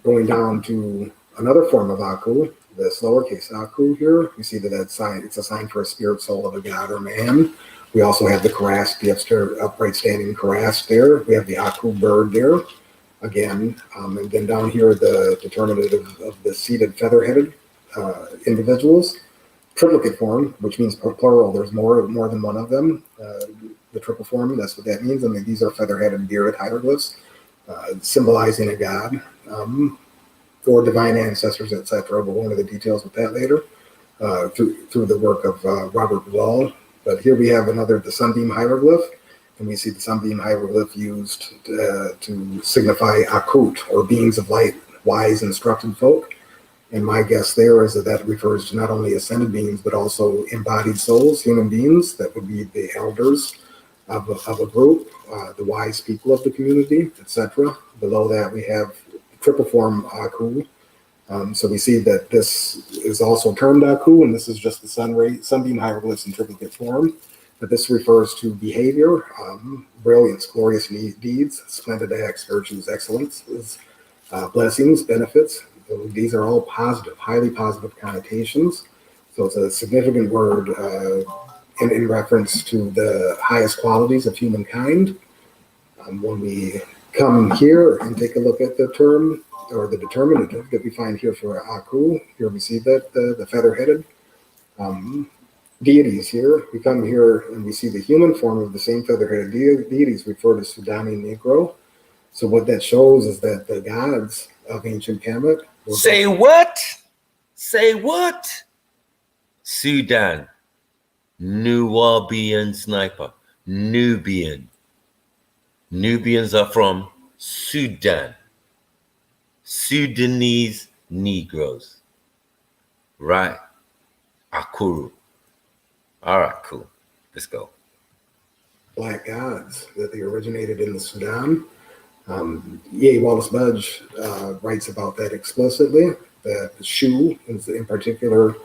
Going down to another form of Aku, this lowercase Aku here, you see that it's a sign for a spirit soul of a god or man. We also have the Karast, the upright standing Karast there. We have the Aku bird there again. And then down here, the determinative of the seated feather-headed individuals. Triplicate form, which means plural. There's more than one of them. The triple form, that's what that means. I mean, these are feather-headed bearded hieroglyphs, symbolizing a god or divine ancestors, etc. We'll go into the details with that later through the work of Robert Wall. But here we have the sunbeam hieroglyph, and we see the sunbeam hieroglyph used to signify Akut, or beings of light, wise, instructed folk. And my guess there is that refers to not only ascended beings, but also embodied souls, human beings. That would be the elders of a group, the wise people of the community, etc. Below that, we have triple form Aku. So we see that this is also termed Aku, and this is just the sunbeam hieroglyphs in triplicate form. But this refers to behavior, brilliance, glorious deeds, splendid acts, virtues, excellences, blessings, benefits. These are all positive, highly positive connotations. So it's a significant word in reference to the highest qualities of humankind. When we come here and take a look at the term or the determinative that we find here for Aku, here we see that the feather-headed deities here. We come here and we see the human form of the same feather-headed deities referred as Sudani Negro. So what that shows is that the gods of ancient Kemet. Say what? Say what? Sudan. Nubian sniper. Nubian. Nubians are from Sudan. Sudanese Negroes. Right. Akuru. All right, cool. Let's go. Black gods, that they originated in the Sudan. E.A. Wallace Budge writes about that explicitly, that Shu in particular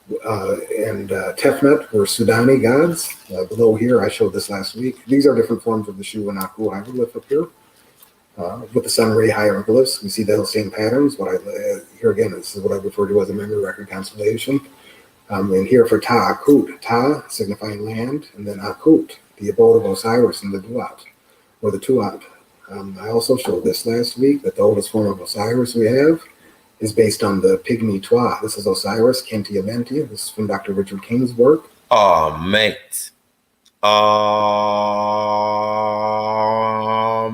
and Tefmet were Sudani gods. Below here, I showed this last week. These are different forms of the Shu and Aku hieroglyph up here. With the sun ray hieroglyphs, we see those same patterns. Here again, this is what I refer to as a memory record constellation. And here for Ta Akut, Ta signifying land, and then Akut, the abode of Osiris and the Duat, or the Tuat. I also showed this last week that the oldest form of Osiris we have is based on the Pygmy Twa. This is Osiris Kentiamenti. This is from Dr. Richard King's work. Oh, mate. Oh,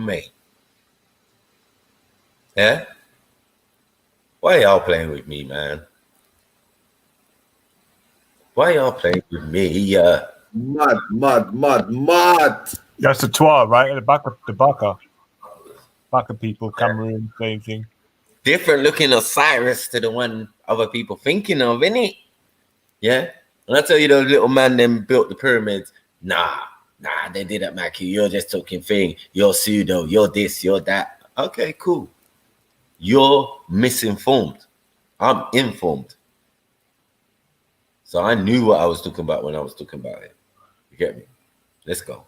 mate. Yeah? Why y'all playing with me, man? Why y'all playing with me? Mad. That's the Twa, right? The Baka people, Cameroon, same thing. Different looking Osiris to the one other people thinking of, innit? Yeah? And I tell you, those little man them built the pyramids. Nah, they did that, Mackie. You're just talking thing. You're pseudo. You're this, you're that. Okay, cool. You're misinformed. I'm informed. So I knew what I was talking about when I was talking about it. You get me? Let's go.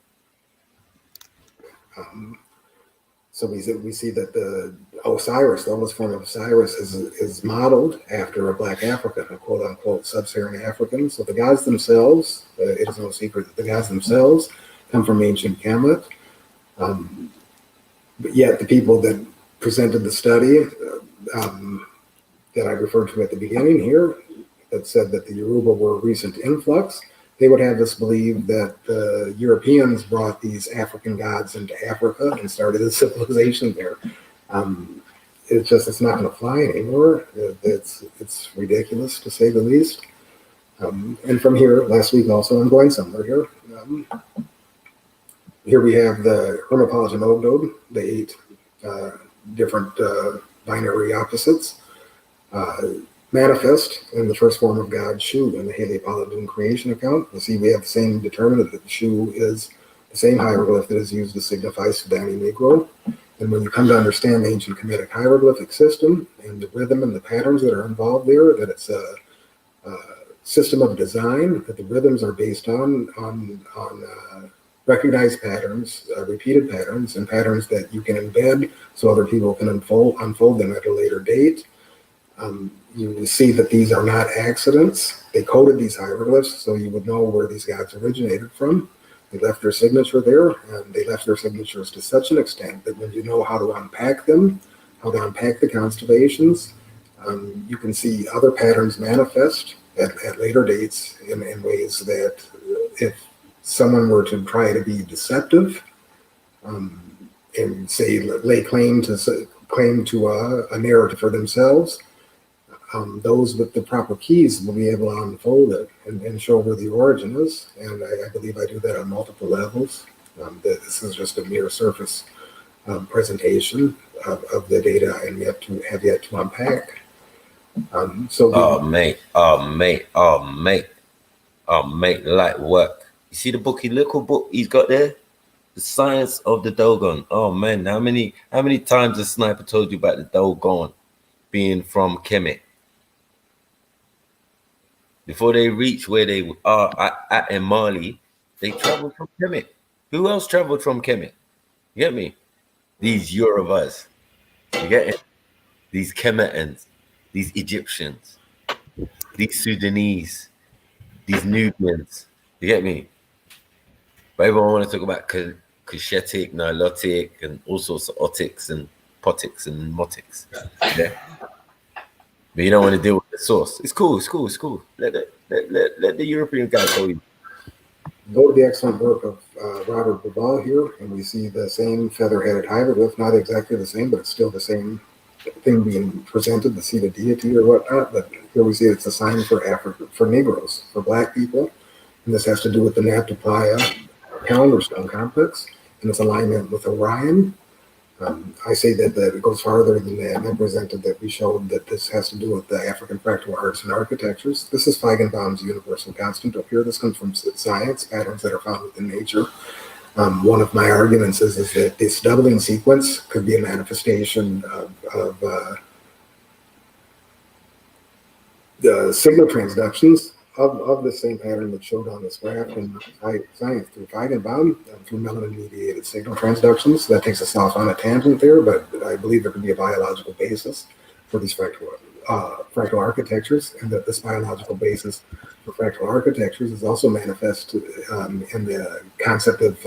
So we see that the Osiris, the oldest form of Osiris, is modeled after a Black African, a quote-unquote sub-Saharan African. So the gods themselves, it is no secret that the gods themselves come from ancient Kemet. But yet the people that presented the study that I referred to at the beginning here, that said that the Yoruba were a recent influx, they would have us believe that the Europeans brought these African gods into Africa and started a civilization there. It's not going to fly anymore. It's ridiculous, to say the least. And from here, last week also, I'm going somewhere here. Here we have the Hermopolitan Ogdode, the 8 different binary opposites. Manifest in the first form of God, Shu, in the Haleopolitan creation account. You see, we have the same determinant that Shu is the same hieroglyph that is used to signify Sudani Negro. And when you come to understand the ancient Kemetic hieroglyphic system and the rhythm and the patterns that are involved there, that it's a system of design, that the rhythms are based on recognized patterns, repeated patterns, and patterns that you can embed so other people can unfold them at a later date. You see that these are not accidents. They coded these hieroglyphs so you would know where these gods originated from. They left their signature there, and they left their signatures to such an extent that when you know how to unpack them, how to unpack the constellations, you can see other patterns manifest at later dates in ways that if someone were to try to be deceptive and say lay claim to a narrative for themselves, those with the proper keys will be able to unfold it and show where the origin is. And I believe I do that on multiple levels. This is just a mere surface presentation of the data I have yet to unpack. Mate, light work. You see the book, little book he's got there? The Science of the Dogon. Oh man, how many times has Sniper told you about the Dogon being from Kemet? Before they reach where they are at in Mali, they traveled from Kemet. Who else traveled from Kemet? You get me? These Yorubas. You get it? These Kemetans, these Egyptians, these Sudanese, these Nubians. You get me? But everyone want to talk about Cushitic, Nilotic, and all sorts of otics and potics and motics. Yeah. But you don't want to deal with the source. It's cool. Let the European guy tell you. Go to the excellent work of Robert Bubal here, and we see the same feather-headed hieroglyph, not exactly the same, but it's still the same thing being presented, the seat of deity or whatnot. But here we see it's a sign for Africa, for Negroes, for Black people, and this has to do with the Nabta calendar stone complex and its alignment with Orion. I say that it goes farther than that, and I presented that we showed that this has to do with the African fractal arts and architectures. This is Feigenbaum's universal constant up here. This comes from science, patterns that are found within nature. One of my arguments is that this doubling sequence could be a manifestation of the signal transductions of the same pattern that showed on this graph in science through Feigenbaum, through melanin-mediated signal transductions. That takes us off on a tangent there, but I believe there could be a biological basis for these fractal architectures, and that this biological basis for fractal architectures is also manifest in the concept of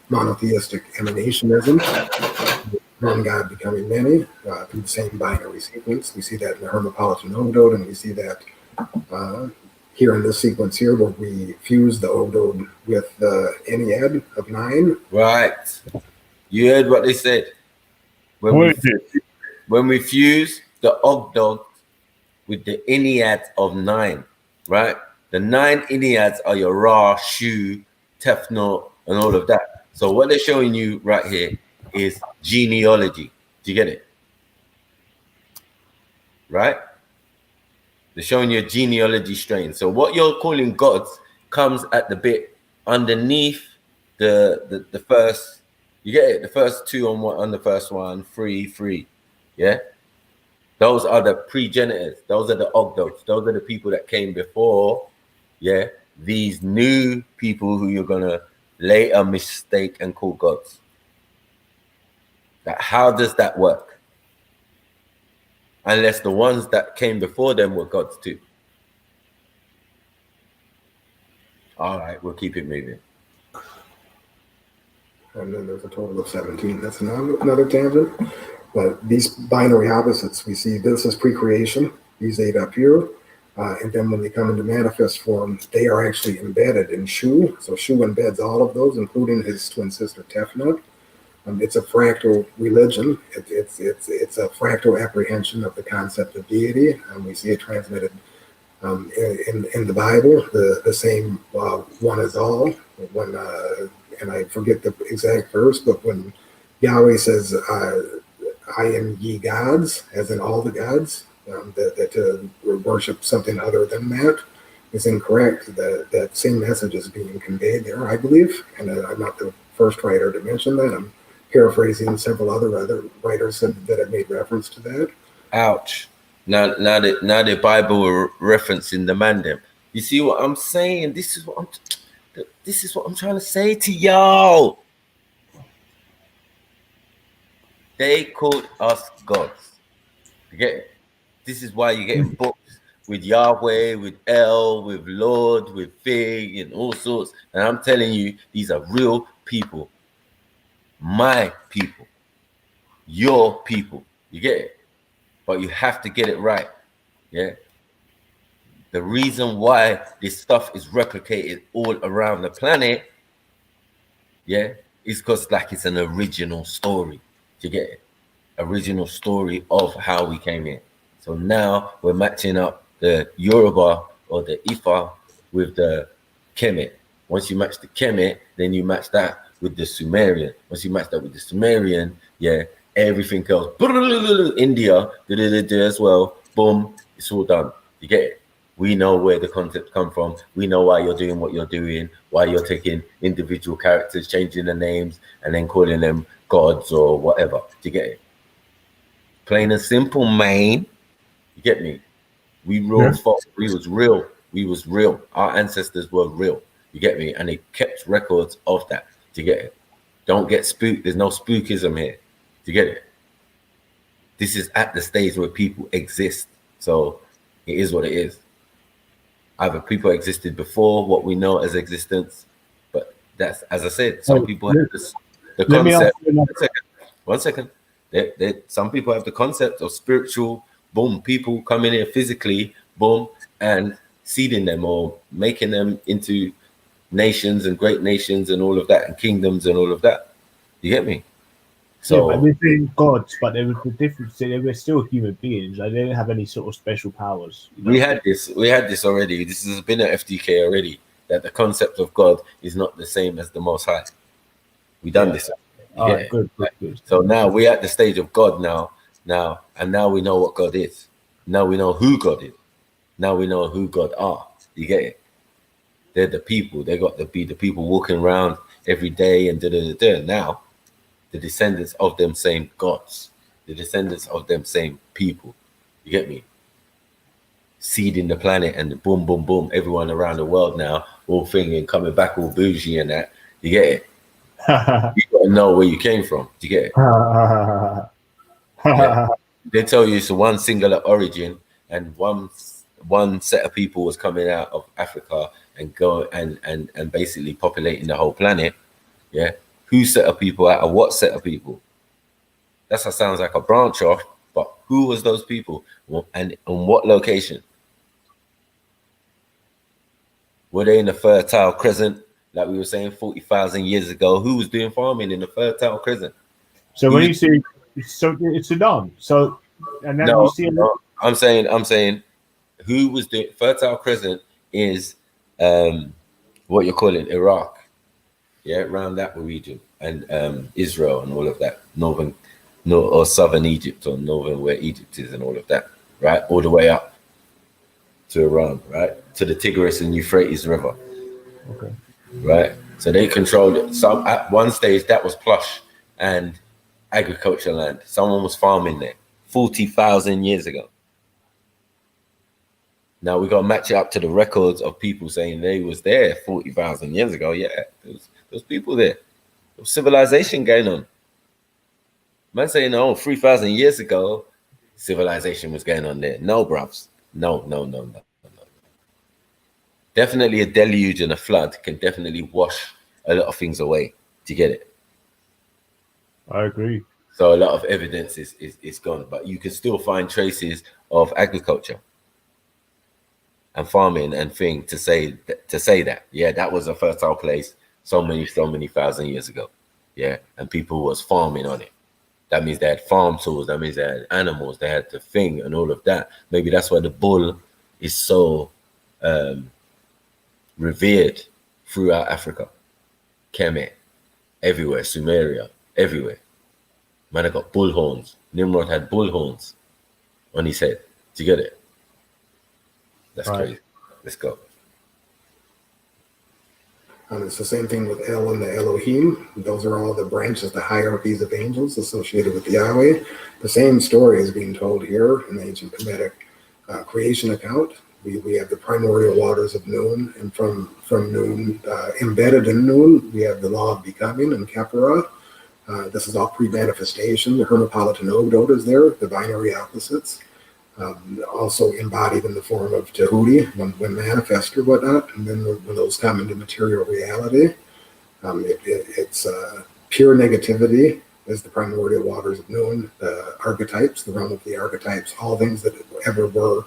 monotheistic emanationism, one God becoming many through the same binary sequence. We see that in the Hermopolitan Ogdode, and we see that here in this sequence here, where we fuse the Ogdode with the Ennead of 9. Right. You heard what they said. When we fuse the Ogdode with the Ennead of 9, right? The 9 Enneads are your Ra, Shu, Tefnut, and all of that. So what they're showing you right here is genealogy. Do you get it? Right? They're showing you a genealogy strain. So what you're calling gods comes at the bit underneath the first. You get it? The first 2 on the first one, 3. Yeah. Those are the progenitors. Those are the Ogdodes. Those are the people that came before. Yeah. These new people who you're gonna later mistake and call gods. How does that work? Unless the ones that came before them were gods too. All right, we'll keep it moving. And then there's a total of 17. That's another tangent. But these binary opposites, we see this is pre-creation, these 8 up here. And then when they come into manifest form, they are actually embedded in Shu. So Shu embeds all of those, including his twin sister Tefnut. It's a fractal religion. It's a fractal apprehension of the concept of deity, and we see it transmitted in the Bible, the same one as all. When and I forget the exact verse, but when Yahweh says, "I am ye gods," as in all the gods, that to worship something other than that is incorrect. That same message is being conveyed there, I believe, and I'm not the first writer to mention that. I'm paraphrasing several other writers that have made reference to that. Ouch. Now the Bible were referencing the mandem. You see what I'm saying? This is what I'm trying to say to y'all. They called us gods. You get it? This is why you're getting books with Yahweh, with El, with Lord, with Fig, and all sorts. And I'm telling you, these are real people. My people. Your people. You get it? But you have to get it right. Yeah. The reason why this stuff is replicated all around the planet, yeah, is because like it's an original story. Do you get it? Original story of how we came in. So now we're matching up the Yoruba or the Ifa with the Kemet. Once you match the Kemet, then you match that with the Sumerian. Once you match that with the Sumerian, yeah, everything else, India, as well, boom, it's all done. You get it? We know where the concepts come from. We know why you're doing what you're doing, why you're taking individual characters, changing the names, and then calling them gods or whatever. Do you get it? Plain and simple, man. You get me? We ruled, we was real. We was real. Our ancestors were real. You get me? And they kept records of that. Do you get it? Don't get spooked. There's no spookism here. Do you get it? This is at the stage where people exist. So it is what it is. Either people existed before what we know as existence, but that's, as I said, some people have this, the concept. One second. Some people have the concept of spiritual, boom, people coming in physically, boom, and seeding them or making them into nations and great nations and all of that, and kingdoms and all of that. You get me? So yeah, but we're saying gods, but there was the difference. They were still human beings. Like, they didn't have any sort of special powers. You know? We had this already. This has been at FDK already, that the concept of God is not the same as the Most High. We done this. Good. So now we're at the stage of God and now we know what God is. Now we know who God is. Now we know who God are. You get it? They're the people. They got to be the people walking around every day and Now, the descendants of them same gods, the descendants of them same people. You get me? Seeding the planet and boom, boom, boom. Everyone around the world now, all thinking, coming back all bougie and that. You get it? You got to know where you came from. Do you get it? Yeah. They tell you it's one singular origin, and one set of people was coming out of Africa and go and basically populating the whole planet. Yeah. Who set of people out of what set of people? That sounds like a branch off, but who was those people and on what location? Were they in the Fertile Crescent, like we were saying 40,000 years ago? Who was doing farming in the Fertile Crescent? So when you say it's Sudan, so and then you see I'm saying who was doing Fertile Crescent is what you're calling Iraq. Yeah, around that region, and Israel and all of that, or southern Egypt, or northern where Egypt is and all of that, right? All the way up to Iran, right? To the Tigris and Euphrates River. Okay. Right? So they controlled it. So at one stage that was plush and agriculture land. Someone was farming there 40,000 years ago. Now we got to match it up to the records of people saying they was there 40,000 years ago. Yeah, there's people there. There was civilization going on. Man saying, 3,000 years ago, civilization was going on there. No, bruvs. No. Definitely a deluge and a flood can definitely wash a lot of things away. Do you get it? I agree. So a lot of evidence is gone, but you can still find traces of agriculture and farming and thing to say that, yeah, that was a fertile place so many thousand years ago. Yeah, and people was farming on it. That means they had farm tools. That means they had animals. They had the thing and all of that. Maybe that's why the bull is so revered throughout Africa. Kemet, everywhere, Sumeria, everywhere. Man, I got bull horns. Nimrod had bull horns on his head. Do you get it? That's crazy. Let's go. It's the same thing with El and the Elohim. Those are all the branches, the hierarchies of angels associated with Yahweh. The same story is being told here in the ancient Kemetic creation account. We have the primordial waters of Nun, and from Nun, embedded in Nun, we have the law of becoming and Khepera. This is all pre-manifestation. The Hermopolitan Ogdot is there, the binary opposites. Also embodied in the form of Tahuti when manifest or whatnot, and then when those come into material reality, it's pure negativity is the primordial waters of Nun. The archetypes, the realm of the archetypes, all things that ever were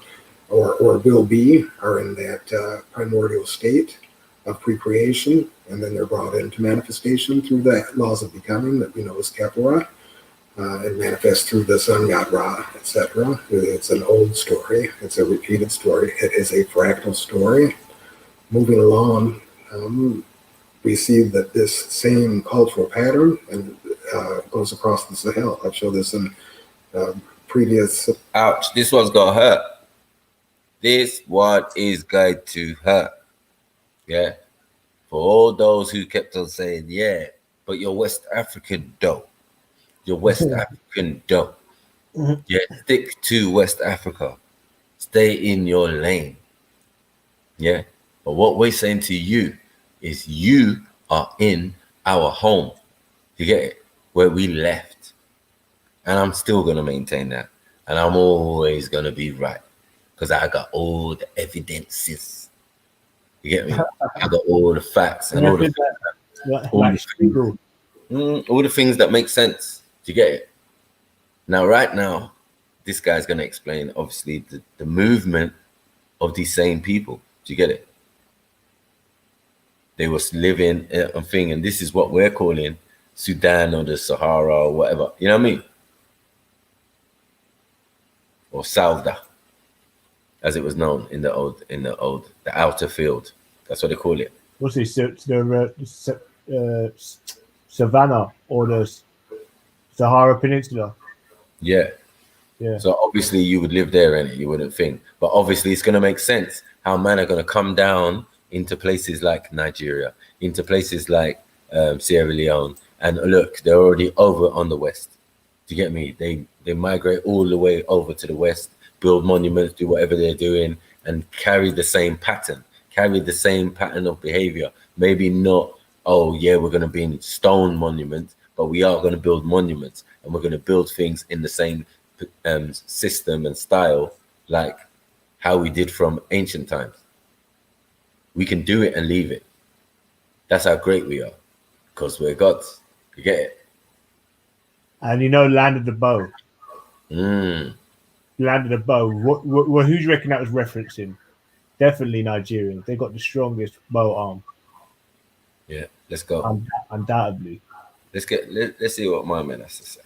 or will be are in that primordial state of pre-creation, and then they're brought into manifestation through the laws of becoming that we know as Khepera. And manifest through the sun god Ra, etc. It's an old story. It's a repeated story. It is a fractal story. Moving along, we see that this same cultural pattern and goes across the Sahel. I've showed this in previous. Ouch! This one's gonna hurt. This one is going to hurt. Yeah. For all those who kept on saying, "Yeah, but you're West African, though." You're West African, though. Yeah, stick to West Africa. Stay in your lane. Yeah. But what we're saying to you is you are in our home. You get it? Where we left. And I'm still going to maintain that. And I'm always going to be right. Because I got all the evidences. You get me? I got all the facts and all the things that make sense. Do you get it? Now, right now, this guy's going to explain, obviously, the movement of these same people. Do you get it? They was living a thing, and this is what we're calling Sudan or the Sahara or whatever. You know what I mean? Or Salda, as it was known in the outer field. That's what they call it. What's this? The Savannah or the Sahara Peninsula. Yeah. Yeah. So obviously you would live there, and you wouldn't think. But obviously it's going to make sense how men are going to come down into places like Nigeria, into places like Sierra Leone, and look, they're already over on the west. Do you get me? They migrate all the way over to the west, build monuments, do whatever they're doing, and carry the same pattern of behavior. Maybe not, oh yeah, we're going to be in stone monuments, but we are going to build monuments, and we're going to build things in the same system and style like how we did from ancient times. We can do it and leave it. That's how great we are, because we're gods. You get it? And Land of the Bow. Land of the Bow. What who do you reckon that was referencing? Definitely Nigerians. They got the strongest bow arm. Yeah, let's go. Undoubtedly. Let's see what my man has to say.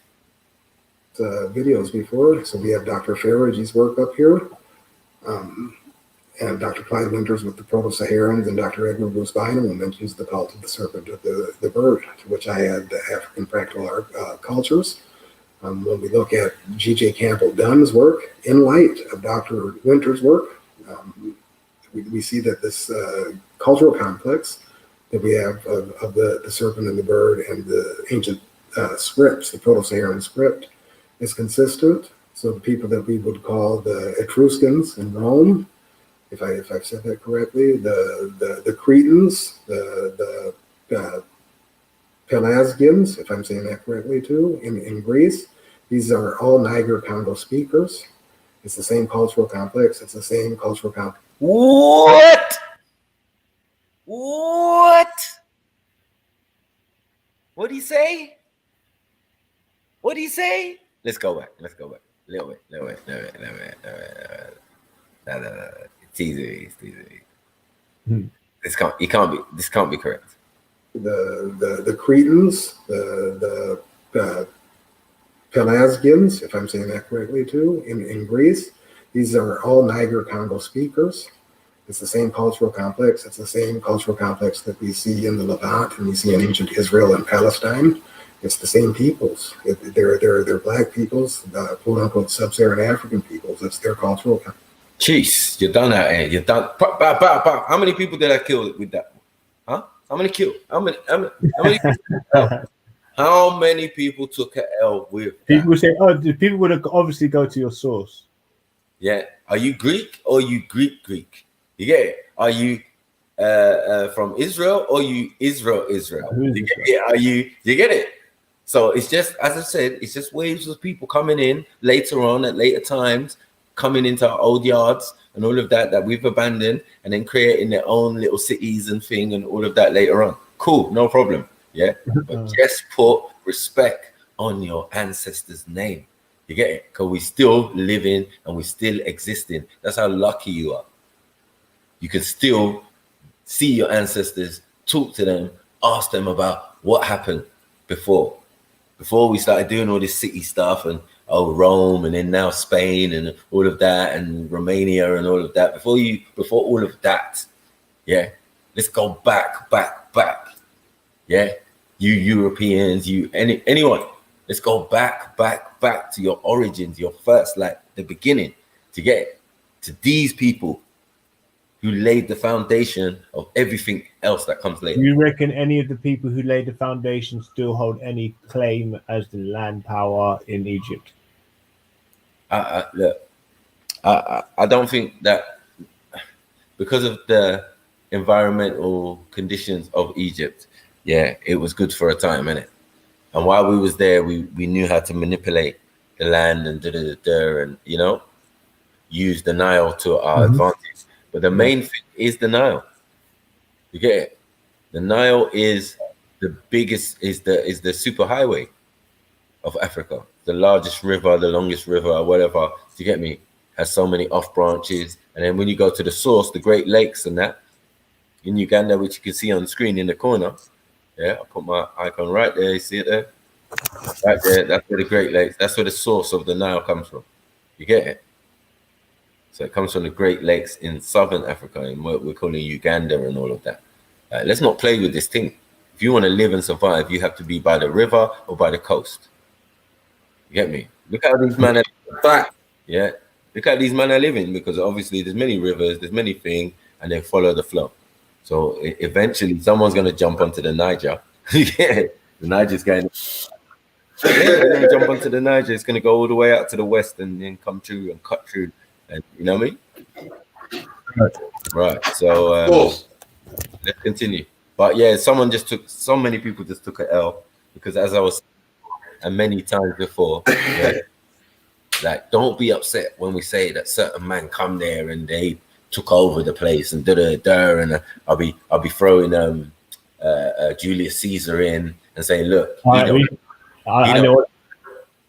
Videos before, so we have Dr. Farage's work up here, and Dr. Clyde Winters with the Proto-Saharans, and Dr. Edward Bruce Bynum, who mentions the cult of the serpent of the bird, to which I add the African fractal art cultures. When we look at G.J. Campbell Dunn's work, in light of Dr. Winters' work, we see that this cultural complex that we have of the serpent and the bird and the ancient scripts, the Proto-Saharan script, is consistent. So the people that we would call the Etruscans in Rome, if I've said that correctly, the Cretans, the Pelasgians, if I'm saying that correctly too, in Greece, these are all Niger-Congo speakers. It's the same cultural complex. It's the same cultural complex. What? What'd he say? Let's go back. Little bit. No. It's easy. This can't be correct. The Cretans, the Pelasgians, if I'm saying that correctly too, in Greece, These are all Niger-Congo speakers. It's the same cultural complex. It's the same cultural complex that we see in the Levant and we see in ancient Israel and Palestine. It's the same peoples. They're black peoples, quote unquote sub-Saharan African peoples. It's their cultural complex. Jeez, you're done out here. You're done. How many people did I kill with that? Huh? How many killed? How many how many people took an L with people say, oh, the people would obviously go to your source. Yeah. Are you Greek or you Greek? You get it? Are you from Israel or you Israel? You get it? You get it? So it's just, as I said, it's just waves of people coming in later on at later times, coming into our old yards and all of that we've abandoned, and then creating their own little cities and thing and all of that later on. Cool, no problem. Yeah. But just put respect on your ancestors' name. You get it? Because we still living and we still existing. That's how lucky you are. You can still see your ancestors, talk to them, ask them about what happened before we started doing all this city stuff and Rome and then now Spain and all of that and Romania and all of that. Before all of that, yeah, let's go back. Yeah, you Europeans, anyone, let's go back to your origins, your first, like the beginning, to get to these people who laid the foundation of everything else that comes later. Do you reckon any of the people who laid the foundation still hold any claim as the land power in Egypt? Look, I don't think that, because of the environmental conditions of Egypt, yeah, it was good for a time, innit? And while we was there, we knew how to manipulate the land and and use the Nile to our advantage. But the main thing is the Nile. You get it? The Nile is the biggest, is the superhighway of Africa. The largest river, the longest river, or whatever. Do you get me? Has so many off branches. And then when you go to the source, the Great Lakes and that, in Uganda, which you can see on the screen in the corner. Yeah, I'll put my icon right there. You see it there? Right there. That's where the Great Lakes, that's where the source of the Nile comes from. You get it? So it comes from the Great Lakes in southern Africa, and what we're calling Uganda and all of that. Let's not play with this thing. If you want to live and survive, you have to be by the river or by the coast. You get me? Look how these men are. Yeah. Look how these men are living, because obviously there's many rivers, there's many things, and they follow the flow. So eventually someone's going to jump onto the Niger. Yeah. The Niger's going to... Yeah, they're going to jump onto the Niger. It's going to go all the way out to the west and then come through and cut through. And you know what I mean? Right. So let's continue. But yeah, so many people just took an L, because as I was, and many times before, yeah, like, don't be upset when we say that certain man come there and they took over the place and and I'll be throwing Julius Caesar in and saying, look,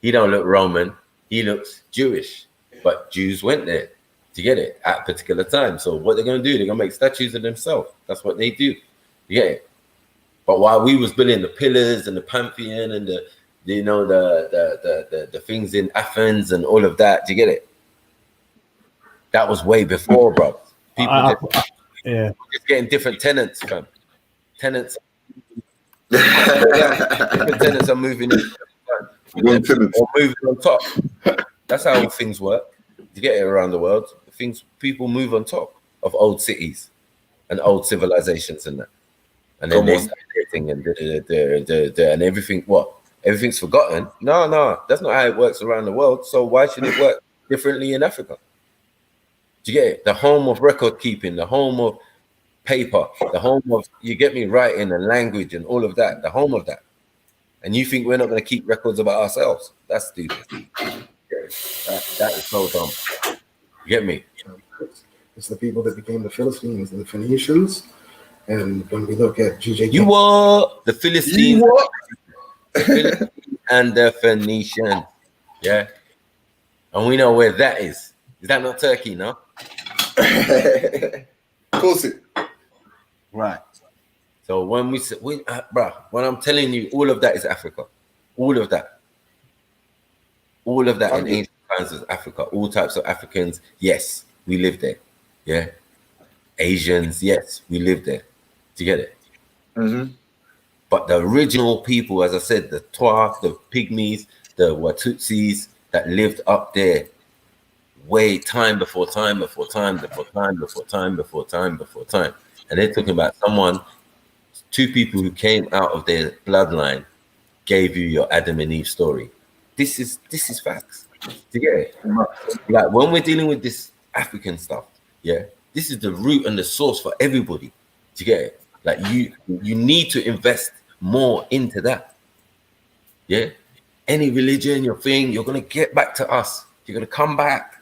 he don't look Roman, he looks Jewish. But Jews went there to get it at a particular time. So what they're going to do, they're going to make statues of themselves. That's what they do. You get it? But while we was building the pillars and the Pantheon and the things in Athens and all of that, do you get it? That was way before, bro. People just getting different tenants, fam. Different tenants are moving in. Or moving on top. That's how things work. You get it around the world. People move on top of old cities and old civilizations and that. And then they start dating and everything. What? Everything's forgotten? No, that's not how it works around the world. So why should it work differently in Africa? Do you get it? The home of record keeping, the home of paper, the home of, you get me, writing and language and all of that, the home of that. And you think we're not going to keep records about ourselves? That's stupid. That is so dumb. You get me? It's the people that became the Philistines and the Phoenicians. And when we look at GJ, you what? The Philistines, the Philistines and the Phoenicians. Yeah. And we know where that is. Is that not Turkey, no? Of course it. Right. So when when I'm telling you, all of that is Africa. All of that in ancient kinds of Africa, all types of Africans. Yes, we live there. Yeah. Asians, yes, we live there. Do you get it? Mm-hmm. But the original people, as I said, the Twa, the Pygmies, the Watutsis that lived up there, way time before time before time before time before time before time before time. And they're talking about two people who came out of their bloodline gave you your Adam and Eve story. This is facts. Do you get it? Like when we're dealing with this African stuff, yeah, this is the root and the source for everybody. Do you get it? Like you need to invest more into that. Yeah. Any religion, your thing, you're gonna get back to us. You're gonna come back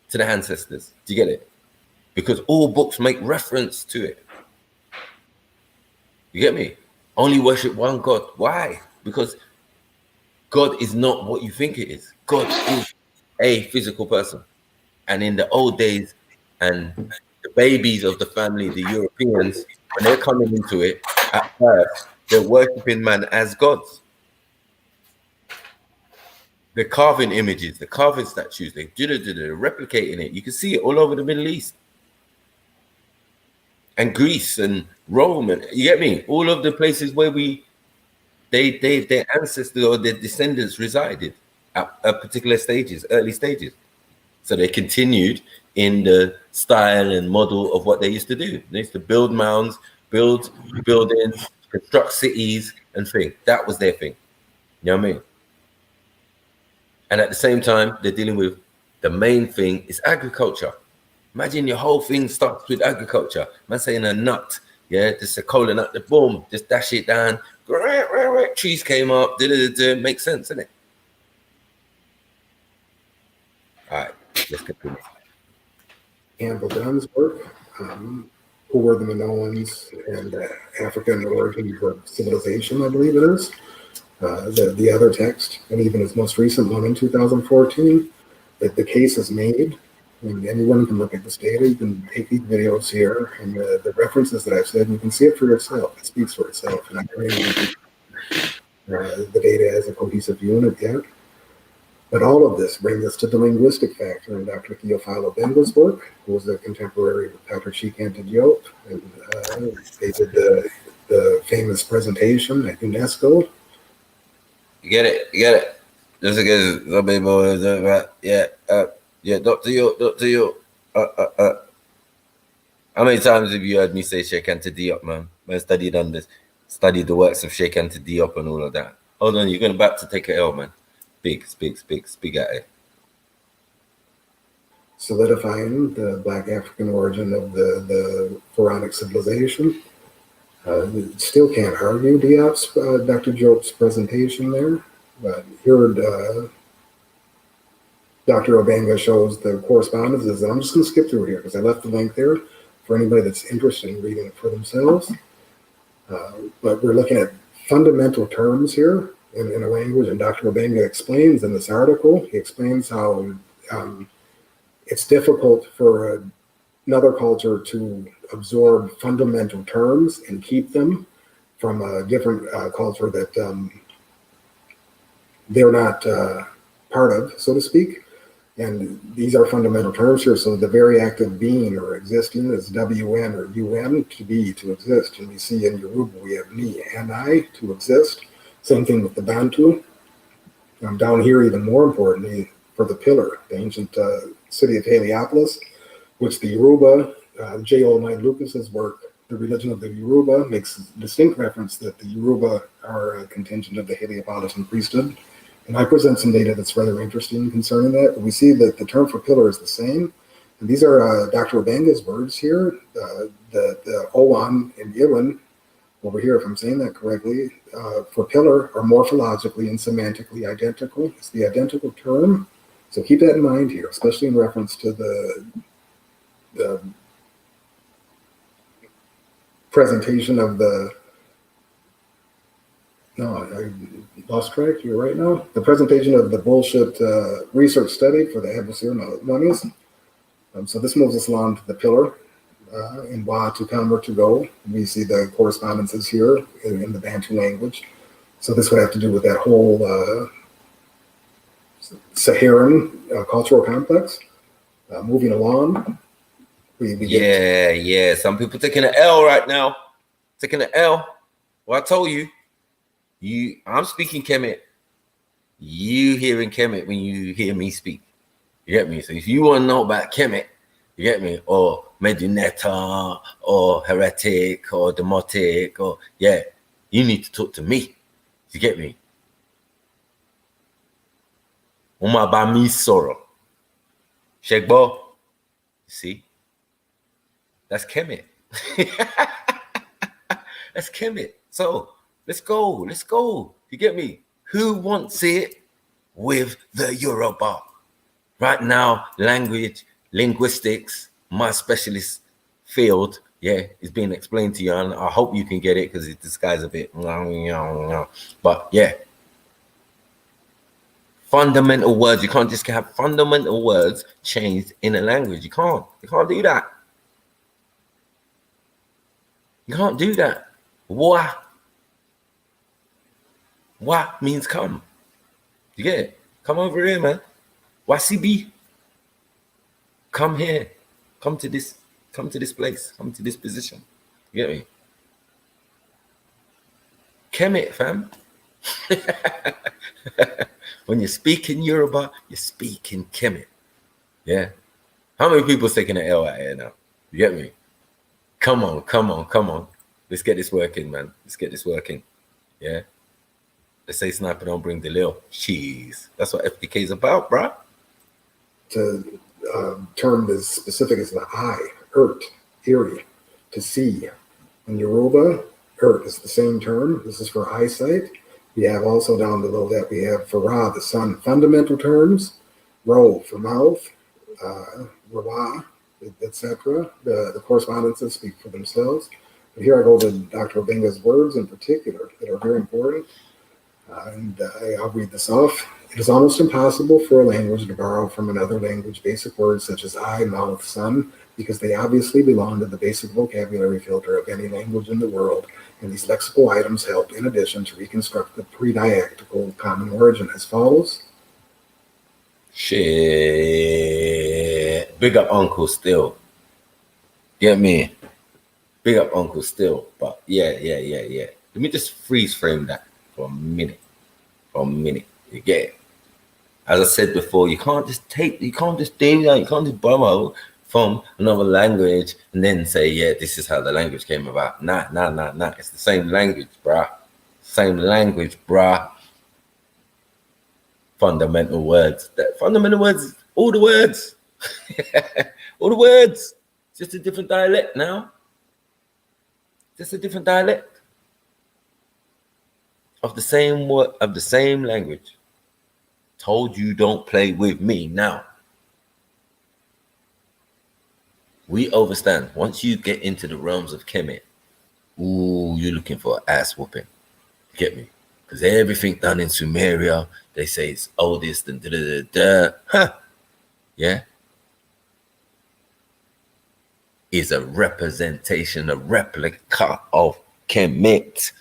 to the ancestors. Do you get it? Because all books make reference to it. You get me? Only worship one God. Why? Because God is not what you think it is. God is a physical person. And in the old days, and the babies of the family, the Europeans, when they're coming into it, at first, they're worshiping man as gods. They're carving images, they're carving statues, they're replicating it. You can see it all over the Middle East. And Greece and Rome, and you get me? All of the places where their ancestors or their descendants resided at particular stages, early stages. So they continued in the style and model of what they used to do. They used to build mounds, build buildings, construct cities and things. That was their thing. You know what I mean? And at the same time, they're dealing with the main thing is agriculture. Imagine your whole thing starts with agriculture. Man saying a nut, yeah, just a cola nut, boom, just dash it down. Trees came up, makes sense, doesn't it? All right, let's continue. Campbell Dunn's work, Who Were the Minoans and African Origins of Civilization, I believe it is. The other text, and even his most recent one in 2014, that the case is made, and anyone can look at this data. You can take these videos here, and the references that I've said, you can see it for yourself. It speaks for itself, and I'm not really the data as a cohesive unit yet. But all of this brings us to the linguistic factor in Dr. Theophilo Benga's work, who was a contemporary with Dr. Cheikh Diop, and they did the famous presentation at UNESCO. You get it. Just because some people, Dr. York. How many times have you heard me say Cheikh Diop, man? I studied the works of Cheikh Diop and all of that. Hold on, you're about to take an L, man. Speak at it. Solidifying the Black African origin of the pharaonic civilization. Still can't argue Diop's, Dr. Diop's presentation there, but here Dr. Obenga shows the correspondences, and I'm just going to skip through here because I left the link there for anybody that's interested in reading it for themselves. But we're looking at fundamental terms here in a language, and Dr. Obenga explains in this article, he explains how it's difficult for another culture to absorb fundamental terms and keep them from a different culture that they're not part of, so to speak. And these are fundamental terms here. So the very act of being or existing is WN or UN, to be, to exist. And we see in Yoruba, we have ni and I, to exist. Same thing with the Bantu. Down here, even more importantly, for the pillar, the ancient city of Heliopolis, which the Yoruba, J. Olmide Lucas's work, The Religion of the Yoruba, makes distinct reference that the Yoruba are a contingent of the Heliopolitan priesthood. And I present some data that's rather interesting concerning that. But we see that the term for pillar is the same. And these are Dr. Obenga's words here. The Owan and Iwan, over here, if I'm saying that correctly, for pillar are morphologically and semantically identical. It's the identical term. So keep that in mind here, especially in reference to the presentation of the, no, I lost track. You're right now. The presentation of the bullshit research study for the adversarial mummies. So this moves us along to the pillar in Wa, to come, or to go. We see the correspondences here in the Bantu language. So this would have to do with that whole Saharan cultural complex. Moving along, we get Yeah. Some people taking an L right now. Taking an L. Well, I told you. I'm speaking Kemet. You hearing Kemet when you hear me speak. You get me? So if you want to know about Kemet, you get me? Or Meduneta, or Heretic, or Demotic, or you need to talk to me. You get me? Uma ba mi soro. Shegbo. See? That's Kemet. That's Kemet. So let's go. You get me? Who wants it with the Yoruba? Right now, linguistics, my specialist field, is being explained to you, and I hope you can get it because this guy's a bit, but fundamental words. You can't just have fundamental words changed in a language. You can't do that. You can't do that. Wa means come. You get it? Come over here, man. Wasibi. Come here. Come to this place. Come to this position. You get me? Kemet, fam. When you speak in Yoruba, you speak in Kemet. Yeah. How many people taking an L out here now? You get me? Come on. Let's get this working, man. Let's get this working. Yeah. Let's say sniper don't bring the lil. Jeez. That's what FPK is about, bruh. To term as specific as the eye, ert, iri, to see. In Yoruba, ert is the same term. This is for eyesight. We have also down below that we have for Ra, the sun, fundamental terms, Ro for mouth, Rawa, etc. The correspondences speak for themselves. But here I go to Dr. Obenga's words in particular that are very important. I'll read this off. It is almost impossible for a language to borrow from another language basic words such as eye, mouth, sun, because they obviously belong to the basic vocabulary filter of any language in the world, and these lexical items help, in addition, to reconstruct the pre-dialectical common origin as follows. Shit. Big up Uncle still. Get me? Big up Uncle still. But yeah. Let me just freeze frame that for a minute. You get it? As I said before, you can't just do that. You can't just borrow from another language and then say, this is how the language came about. Nah. It's the same language, bruh. Fundamental words. Fundamental words, all the words. All the words. Just a different dialect now. Just a different dialect of the same word, of the same language. Told you don't play with me now. We overstand. Once you get into the realms of Kemet, you're looking for an ass whooping. Get me? Because everything done in Sumeria, they say it's oldest and yeah, is a representation, a replica of Kemet.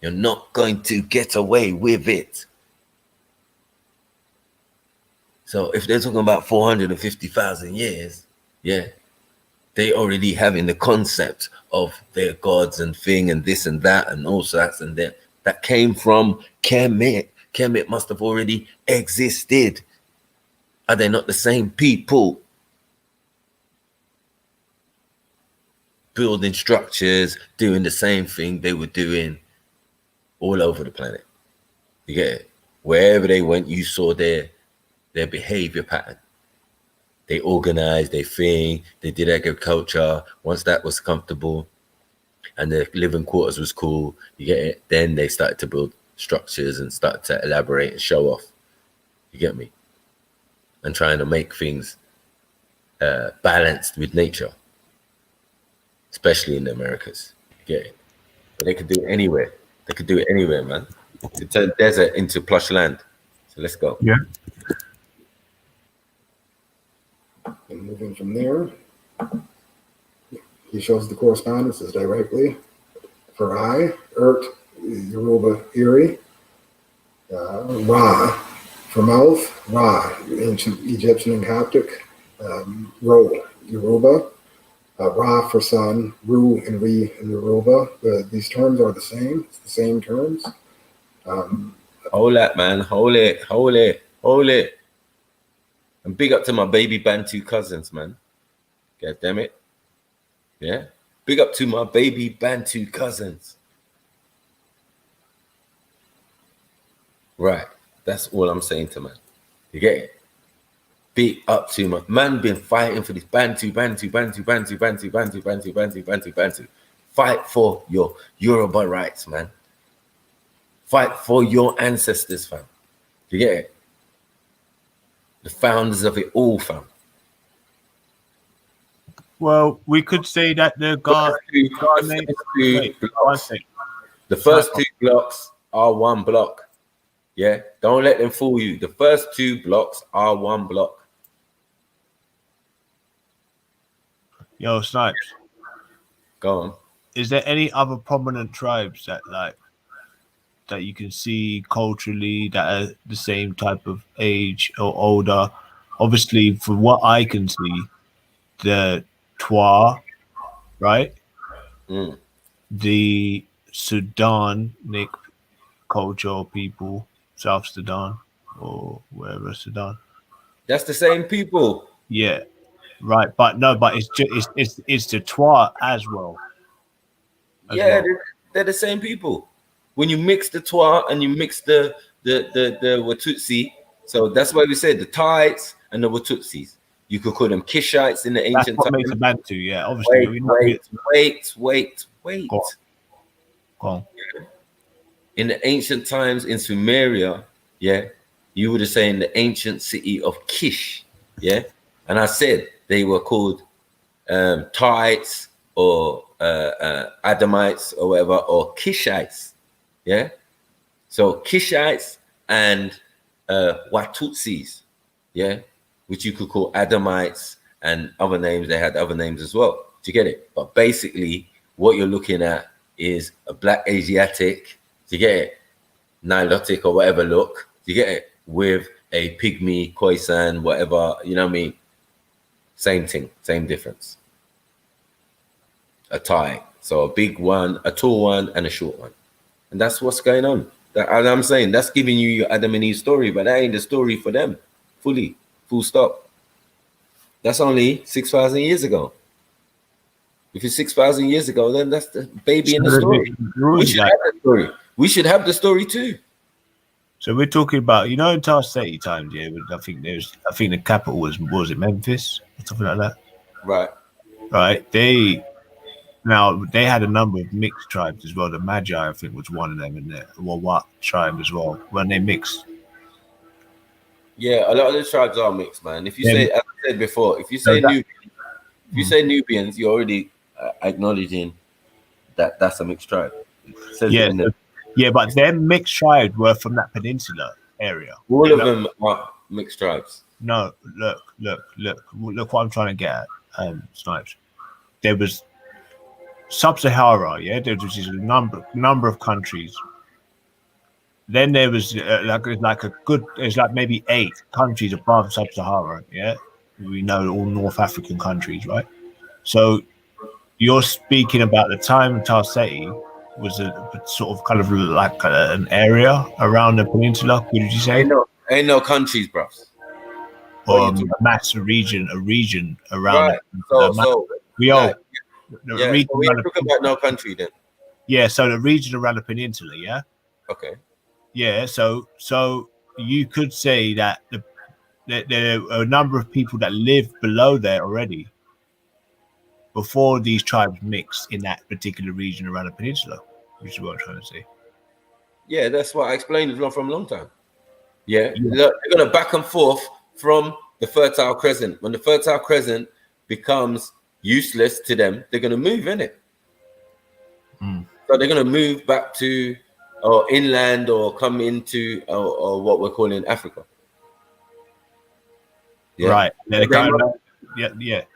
You're not going to get away with it. So if they're talking about 450,000 years, they already having the concept of their gods and thing and this and that and all sorts and that came from Kemet. Kemet must have already existed. Are they not the same people? Building structures, doing the same thing they were doing all over the planet. You get it? Wherever they went, you saw their behavior pattern. They organized their thing, they did agriculture. Once that was comfortable and the living quarters was cool, you get it? Then they started to build structures and start to elaborate and show off. You get me? And trying to make things balanced with nature, especially in the Americas. You get it? But they could do it anywhere. They could do it anywhere, man. To turn desert into plush land. So let's go. Yeah. And moving from there, he shows the correspondences directly. For I, Ert, Yoruba, Iri, Ra, For mouth, Ra, ancient Egyptian and Coptic. Ro, Yoruba. Ra for sun, Ru and Re in Yoruba. These terms are the same. It's the same terms. Hold that, man. Hold it. And big up to my baby Bantu cousins, man. God damn it. Yeah. Big up to my baby Bantu cousins. Right. That's all I'm saying to man. You get it? Big up to my man been fighting for this Bantu. Fight for your Yoruba rights, man. Fight for your ancestors, fam. You get it? The founders of it all, fam. Well, we could say that the first two blocks are one block. Yeah, don't let them fool you. The first two blocks are one block. Yo, Snipes. Go on. Is there any other prominent tribes that you can see culturally that are the same type of age or older? Obviously, from what I can see, the Twa, right? The Sudanic culture or people, South Sudan or wherever Sudan. That's the same people. Yeah, right. But it's the Twa as well. They're the same people. When you mix the Twa and you mix the Watutsi, so that's why we said the Tides and the Watutsis. You could call them Kishites in the ancient times. Makes a Bantu, yeah. Obviously, wait. Go on. In the ancient times in Sumeria, yeah, you would have said in the ancient city of Kish, yeah, and I said they were called Tides or Adamites or whatever, or Kishites, yeah. So Kishites and Watutsis, yeah, which you could call Adamites and other names. They had other names as well. Do you get it? But basically, what you're looking at is a black Asiatic. Do you get it? Nilotic or whatever look. Do you get it? With a pygmy, Khoisan, whatever. You know what I mean? Same thing, same difference. A tie. So a big one, a tall one, and a short one. And that's what's going on. As I'm saying, that's giving you your Adam and Eve story, but that ain't the story for them. Fully. Full stop. That's only 6,000 years ago. If it's 6,000 years ago, then that's the baby in the story. We should have the story. We should have the story too. So we're talking about, in Tar-City times, yeah. I think the capital was it Memphis or something like that. Right. They had a number of mixed tribes as well. The Magi, I think, was one of them, in the Wawat tribe as well. When they mixed. Yeah, a lot of the tribes are mixed, man. If you say, as I said before, if you say Nubians, you're already acknowledging that that's a mixed tribe. But their mixed tribes were from that peninsula area. All of them are mixed tribes. No, look what I'm trying to get at, Snipes. There was Sub-Sahara, yeah. There was a number of countries. Then there was like maybe 8 countries above Sub-Sahara, yeah. We know all North African countries, right? So you're speaking about the time of Tar-City was a sort of kind of like an area around the peninsula. What did you say? Ain't no countries, bro. Or a region around. Right. We're talking about no country then. Yeah, so the region around the peninsula, yeah. Okay. Yeah, so you could say that there are a number of people that live below there already before these tribes mixed in that particular region around the peninsula, which is what I'm trying to say. Yeah, that's what I explained from a long time. Yeah. Look, they're going to back and forth from the Fertile Crescent. When the Fertile Crescent becomes useless to them, they're going to move, innit? So they're going to move back to or inland or come into or what we're calling Africa. Yeah. Right. Go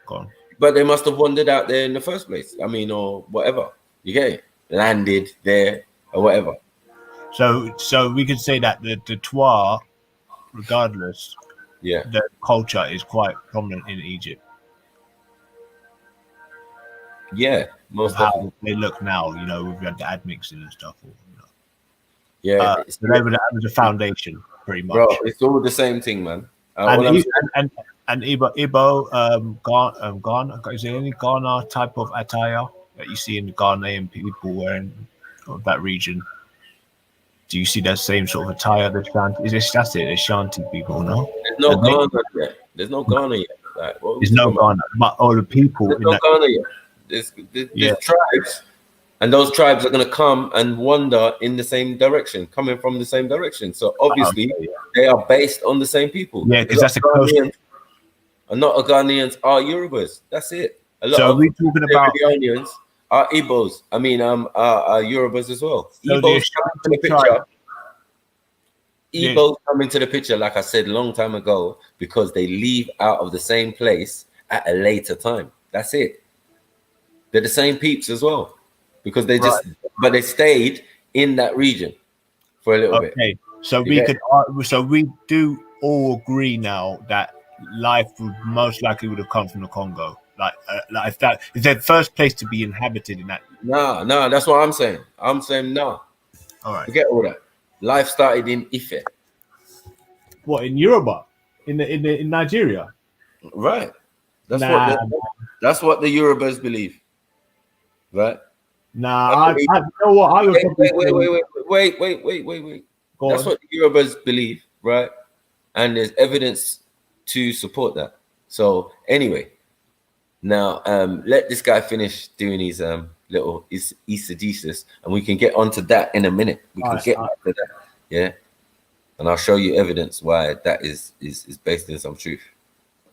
on. But they must have wandered out there in the first place. I mean, or whatever. You get it? Landed there or whatever. So we could say that the Twa regardless, Yeah. the culture is quite prominent in Egypt. Yeah, most Of how definitely. they look now, you know, we've had the admixing and stuff. Yeah, So that was a foundation, pretty much. bro, it's all the same thing, man. And All I'm saying, and Igbo, Ghana, is there any Ghana type of attire that you see in the Ghanaian people wearing of that region? Do you see that same sort of attire? That's it? The Shanti people, no? there's no And they- Ghana yet. There's no Ghana yet. Like, what are we There's no talking about? Ghana, but all the people There's in no that. Ghana yet. There's tribes, and those tribes are going to come and wander in the same direction, coming from the same direction. So obviously, they are based on the same people. Yeah, because that's a Ghanaians. A lot of Ghanaians are Yorubas. That's it. A lot So of we talking about Sierra are Igbos. I mean, are Yorubas as well. So Igbos come into the picture. tribe. Igbos come into the picture, like I said a long time ago, because they leave out of the same place at a later time. That's it. They're the same peeps as well, because they just, but they stayed in that region for a little bit. Okay, so we do all agree now that life would most likely would have come from the Congo. Like if the first place to be inhabited in that. Nah, that's what I'm saying. I'm saying no. All right. Forget all that. Life started in Ife. What, in Yoruba, in Nigeria? Right. That's what the Yorubas believe. Right. Nah, you know what? I was wait. That's what the Yorubas believe, right? And there's evidence to support that. So anyway, now let this guy finish doing his little exegesis, and we can get onto that in a minute. We can get back to that, yeah. And I'll show you evidence why that is based in some truth.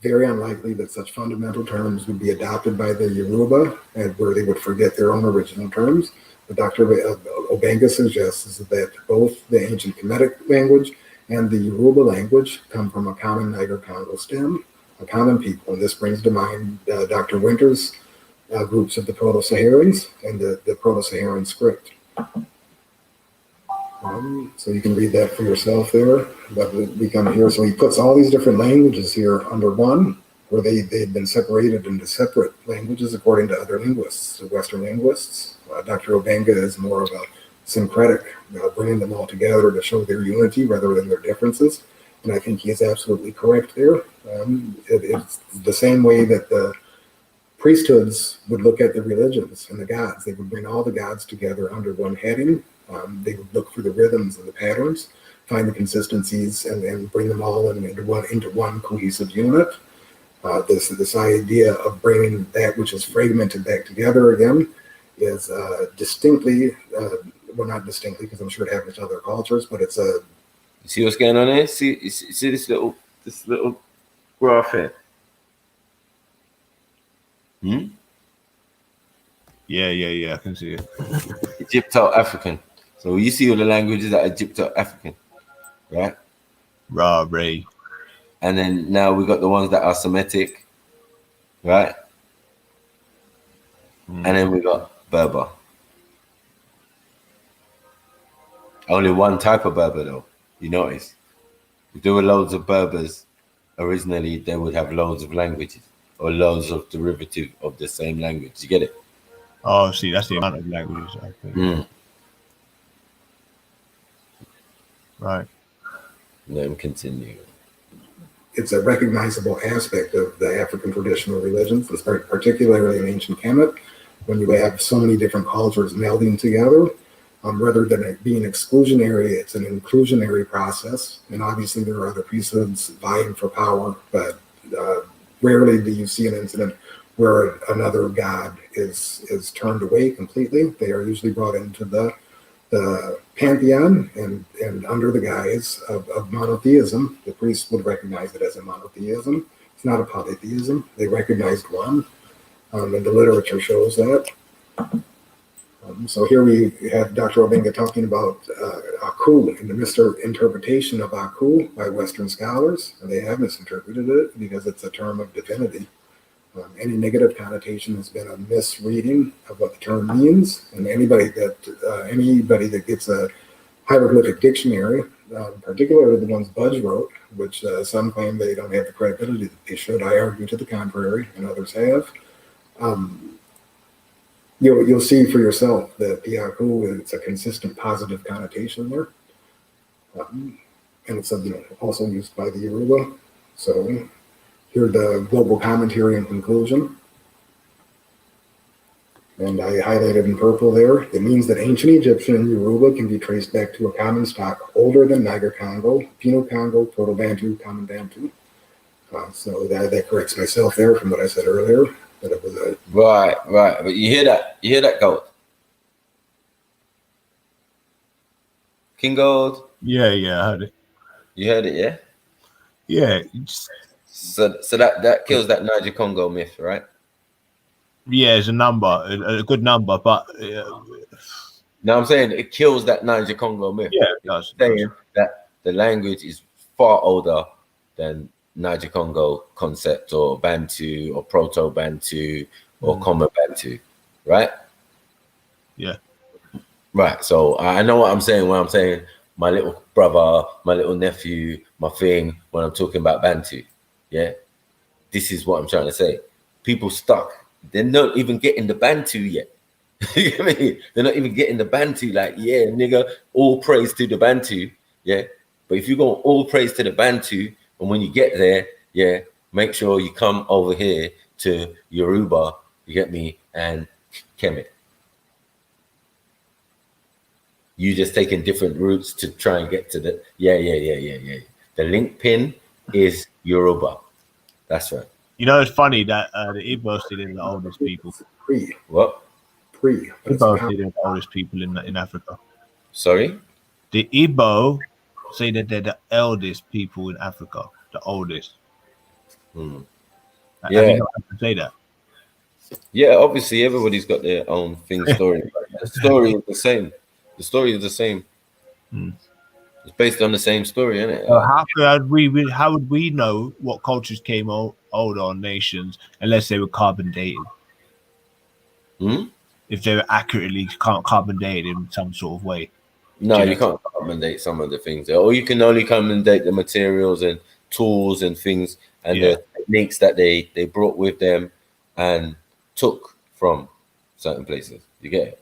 Very unlikely that such fundamental terms would be adopted by the Yoruba, and where they would forget their own original terms. But Dr. Obenga suggests that both the ancient Kemetic language and the Yoruba language come from a common Niger-Congo stem, a common people. And this brings to mind Dr. Winter's groups of the Proto-Saharans and the Proto-Saharan script. So you can read that for yourself there. But we come here, so he puts all these different languages here under one, where they've been separated into separate languages according to other linguists, the Western linguists. Dr. Obenga is more of a syncretic, bringing them all together to show their unity rather than their differences. And I think he is absolutely correct there. It's the same way that the priesthoods would look at the religions and the gods. They would bring all the gods together under one heading. They would look for the rhythms and the patterns, find the consistencies, and bring them all into one cohesive unit. This idea of bringing that which is fragmented back together again is distinctly, well, not distinctly, because I'm sure it happens to other cultures, but it's a. You see what's going on here? See this little graph here. Yeah, I can see it. Egypto-African. So you see all the languages that are Egypto-African, right? Ray. And then now we got the ones that are Semitic, right? And then we got Berber. Only one type of Berber though, you notice. If there were loads of Berbers, originally they would have loads of languages or loads of derivative of the same language. You get it? Oh, see, that's the amount of languages, I think. Right. Let him continue. It's a recognizable aspect of the African traditional religions, particularly in ancient Kemet, when you have so many different cultures melding together. Rather than it being exclusionary, it's an inclusionary process. And obviously there are other priesthoods vying for power, but rarely do you see an incident where another god is turned away completely. They are usually brought into the pantheon and under the guise of monotheism. The priests would recognize it as a monotheism. It's not a polytheism. They recognized one, and the literature shows that. So here we have Dr. Obenga talking about Aku and the misinterpretation of Aku by Western scholars. And they have misinterpreted it because it's a term of divinity. Any negative connotation has been a misreading of what the term means, and anybody that gets a hieroglyphic dictionary, particularly the ones Budge wrote, which some claim they don't have the credibility that they should. I argue to the contrary, and others have. You'll see for yourself that Piaku, it's a consistent positive connotation there. And it's also used by the Yoruba. So here the global commentary and conclusion. And I highlighted in purple there. It means that ancient Egyptian and Yoruba can be traced back to a common stock older than Niger-Congo, Pino-Congo, Proto-Bantu, Common Bantu. So that corrects myself there from what I said earlier. That it was a Right. But you hear that, Gold? King Gold? Yeah, I heard it. You heard it, yeah? Yeah. So that kills that Niger-Congo myth, right? Yeah, it's a number, a good number, but No, I'm saying it kills that Niger-Congo myth. Yeah, it does. Saying that the language is far older than Niger-Congo concept or Bantu or Proto-Bantu or Common Bantu, right? Yeah. Right. So I know what I'm saying when I'm saying my little brother, my little nephew, my thing, when I'm talking about Bantu. Yeah. This is what I'm trying to say. People stuck. They're not even getting the Bantu yet. You get me? They're not even getting the Bantu. Like, yeah, nigga, all praise to the Bantu. Yeah. But if you go all praise to the Bantu, and when you get there, yeah, make sure you come over here to Yoruba, you get me, and Kemet. You just taking different routes to try and get to the yeah. The link pin is Yoruba. That's right. You know, it's funny that the Igbo still the oldest people. What? Igbo still the oldest people in Africa. Sorry? The Igbo say that they're the eldest people in Africa, the oldest. Yeah. Have you not had to say that? Yeah, obviously everybody's got their own thing story. The story is the same. The story is the same. It's based on the same story, isn't it? How would we know what cultures came old on nations unless they were carbon dated? If they were accurately carbon dated in some sort of way. No, you can't carbon date some of the things. Or you can only carbon date the materials and tools and things and the techniques that they brought with them and took from certain places. You get it?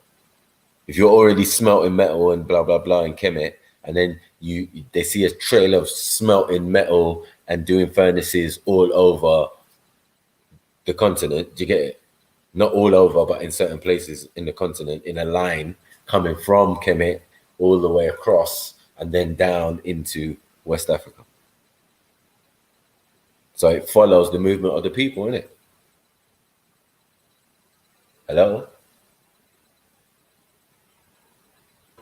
If you're already smelting metal and blah, blah, blah in Kemet, and then they see a trail of smelting metal and doing furnaces all over the continent, do you get it? Not all over, but in certain places in the continent, in a line coming from Kemet all the way across and then down into West Africa. So it follows the movement of the people, innit? Hello?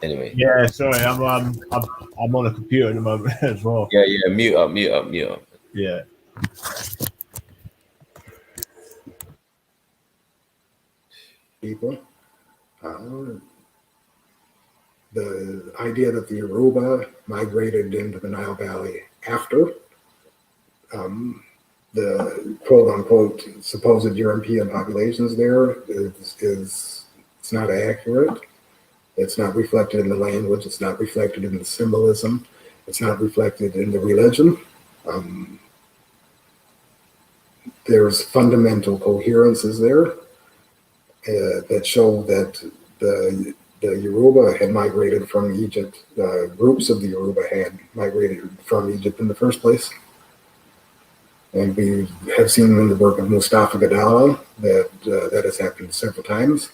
Anyway. Yeah, sorry, I'm on a computer at the moment as well. Yeah, mute up. Yeah. People. The idea that the Yoruba migrated into the Nile Valley after the quote-unquote supposed European populations there is it's not accurate. It's not reflected in the language. It's not reflected in the symbolism. It's not reflected in the religion. There's fundamental coherences there that show that the Yoruba had migrated from Egypt. Groups of the Yoruba had migrated from Egypt in the first place. And we have seen in the work of Mustafa Gadala that has happened several times.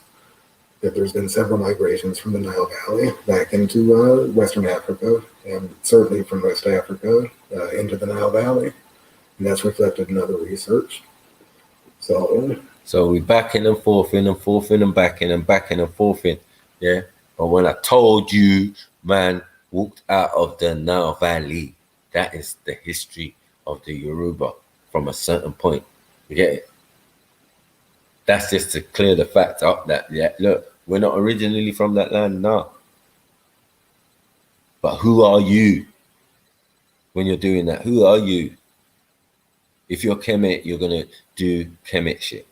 That there's been several migrations from the Nile Valley back into Western Africa, and certainly from West Africa into the Nile Valley. And that's reflected in other research. So we backing and forthing and backing and forthing. Yeah. But when I told you, man, walked out of the Nile Valley, that is the history of the Yoruba from a certain point. You get it? That's just to clear the fact up that, look, we're not originally from that land now. But who are you when you're doing that? Who are you? If you're Kemet, you're going to do Kemet shit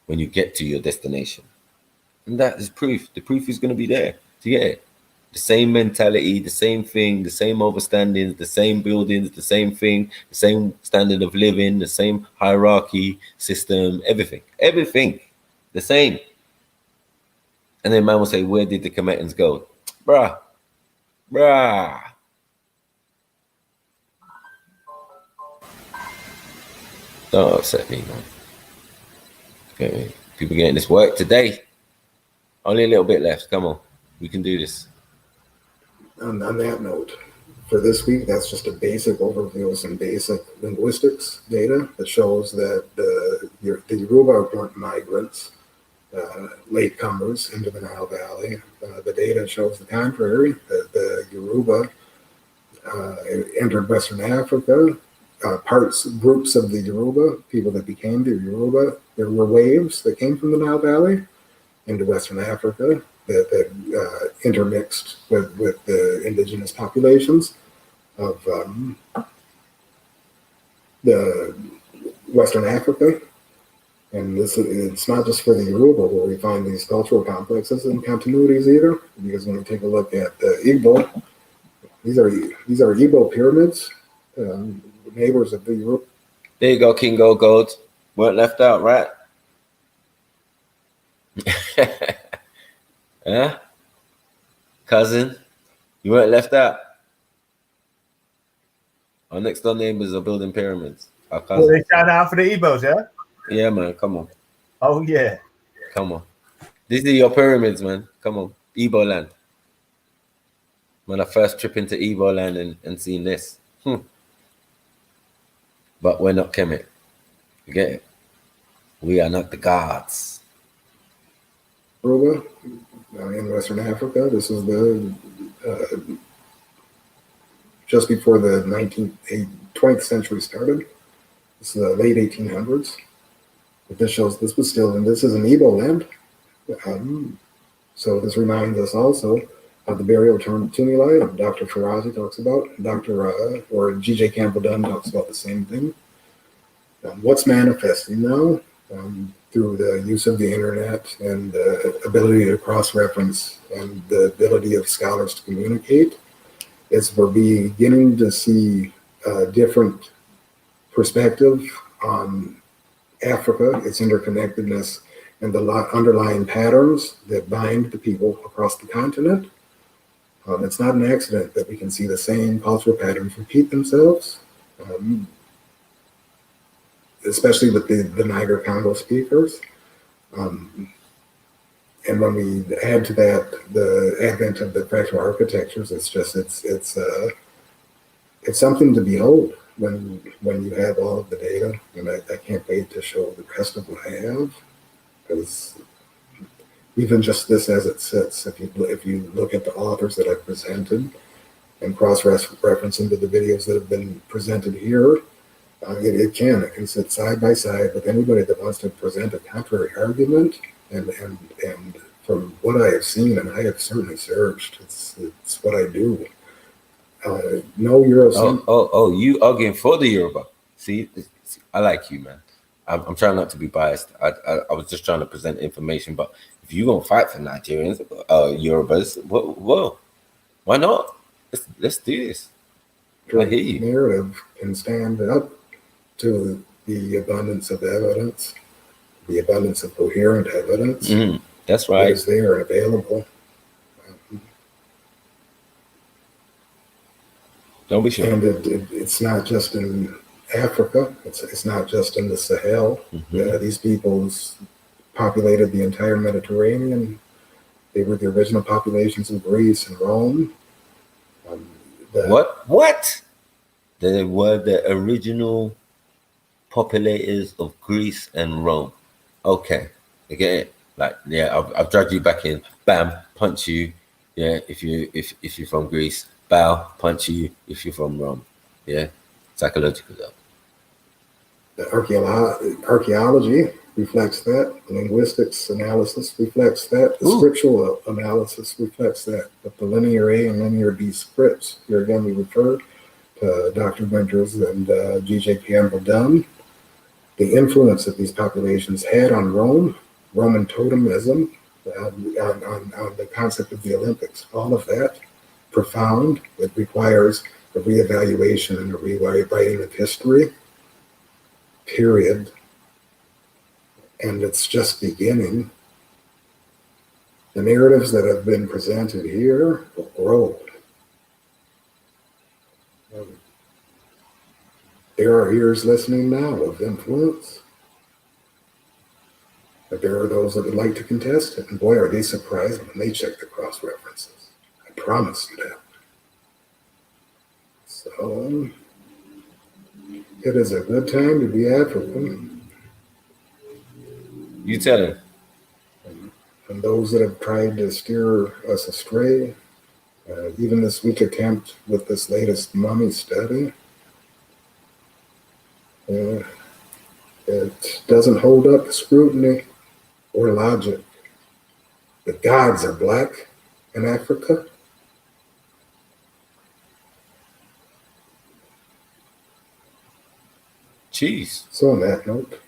when you get to your destination. And that is proof. The proof is going to be there. Do you get it? The same mentality, the same thing, the same overstandings, the same buildings, the same thing, the same standard of living, the same hierarchy system, everything, the same. And then man will say, where did the Kemetans go? Bruh. Don't upset me, man. Okay. People getting this work today. Only a little bit left. Come on. We can do this. On that note, for this week, that's just a basic overview of some basic linguistics data that shows that the Yoruba weren't migrants, latecomers into the Nile Valley. The data shows the contrary, that the Yoruba entered Western Africa. Groups of the Yoruba, people that became the Yoruba, there were waves that came from the Nile Valley into Western Africa that intermixed with the indigenous populations of the Western Africa. And it's not just for the Yoruba where we find these cultural complexes and continuities either, because when we take a look at the Igbo, these are Igbo pyramids, neighbors of the Yoruba. There you go, Kingo Gold. Weren't left out, right? Yeah, cousin, you weren't left out. Our next door neighbors are building pyramids. Our cousin. Well, they shout out for the Igbos, yeah? Yeah, man, come on. Oh, yeah. Come on. These are your pyramids, man. Come on. Igbo land. When I first trip into Igbo land and seen this. But we're not Kemet. You get it? We are not the gods. Yoruba in Western Africa. This is the just before the 20th century started. This is the late 1800s. But this shows this was still, and this is an Igbo land. So this reminds us also of the burial tumuli Dr. Farazi talks about. Or G.J. Campbell Dunn talks about the same thing. What's manifesting now through the use of the internet and the ability to cross-reference and the ability of scholars to communicate is we're beginning to see a different perspective on Africa, its interconnectedness, and the underlying patterns that bind the people across the continent. It's not an accident that we can see the same cultural patterns repeat themselves, especially with the Niger-Congo speakers. And when we add to that the advent of the fractal architectures, it's something to behold when you have all of the data. And I can't wait to show the rest of what I have, because even just this as it sits, if you look at the authors that I've presented and cross-reference into the videos that have been presented here, it can sit side by side with anybody that wants to present a contrary argument. And from what I have seen, and I have certainly searched, it's what I do. No Eurocentrism. Oh, you arguing for the Yoruba? See, I like you, man. I'm trying not to be biased. I was just trying to present information, but if you gonna fight for Nigerians, Yorubas, whoa, why not? Let's do this. I hear you. Narrative can stand up to the abundance of evidence, the abundance of coherent evidence. That's right. That is there and available. Don't be sure. And it's not just in Africa. It's not just in the Sahel. These peoples populated the entire Mediterranean. They were the original populations of Greece and Rome. What? They were the original populators of Greece and Rome. Okay, I get it. Like, yeah, I've dragged you back in. Bam, punch you. Yeah, if you're from Greece. Bow, punch you if you're from Rome. Yeah, psychological though. The archaeology reflects that. Linguistics analysis reflects that. The scriptural analysis reflects that. But the linear A and linear B scripts, here again we refer to Dr. Winters and G.J. Campbell Dunn. The influence that these populations had on Rome, Roman totemism, on the concept of the Olympics, all of that profound. It requires a reevaluation and a rewriting of history, period. And it's just beginning. The narratives that have been presented here will grow. There are ears listening now of influence, but there are those that would like to contest it. And boy, are they surprised when they check the cross references. I promise you that. So, it is a good time to be African. You tell him. And those that have tried to steer us astray, even this weak attempt with this latest mummy study, it doesn't hold up to scrutiny or logic. The gods are black in Africa. Jeez. So on that note,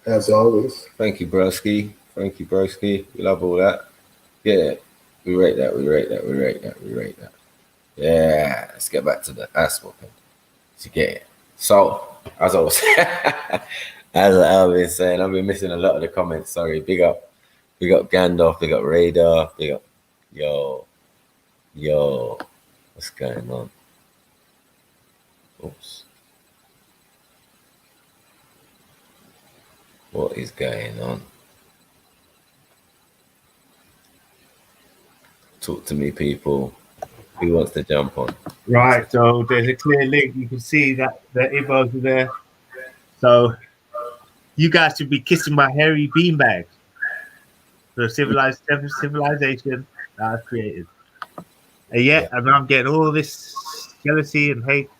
as always. Thank you, broski. Thank you, broski. We love all that. Yeah. We rate that. We rate that. We rate that. We rate that. Yeah. Let's get back to the ass whooping. To get it. So, as I was as I've been saying, I've been missing a lot of the comments. Sorry. Big up Gandalf. Big up Radar. Big up. Yo. What's going on? Oops. What is going on? Talk to me, people. Who wants to jump on? Right, so there's a clear link. You can see that the Igbos are there. So you guys should be kissing my hairy beanbag. The civilization that I've created. And yet, and I'm getting all this jealousy and hate.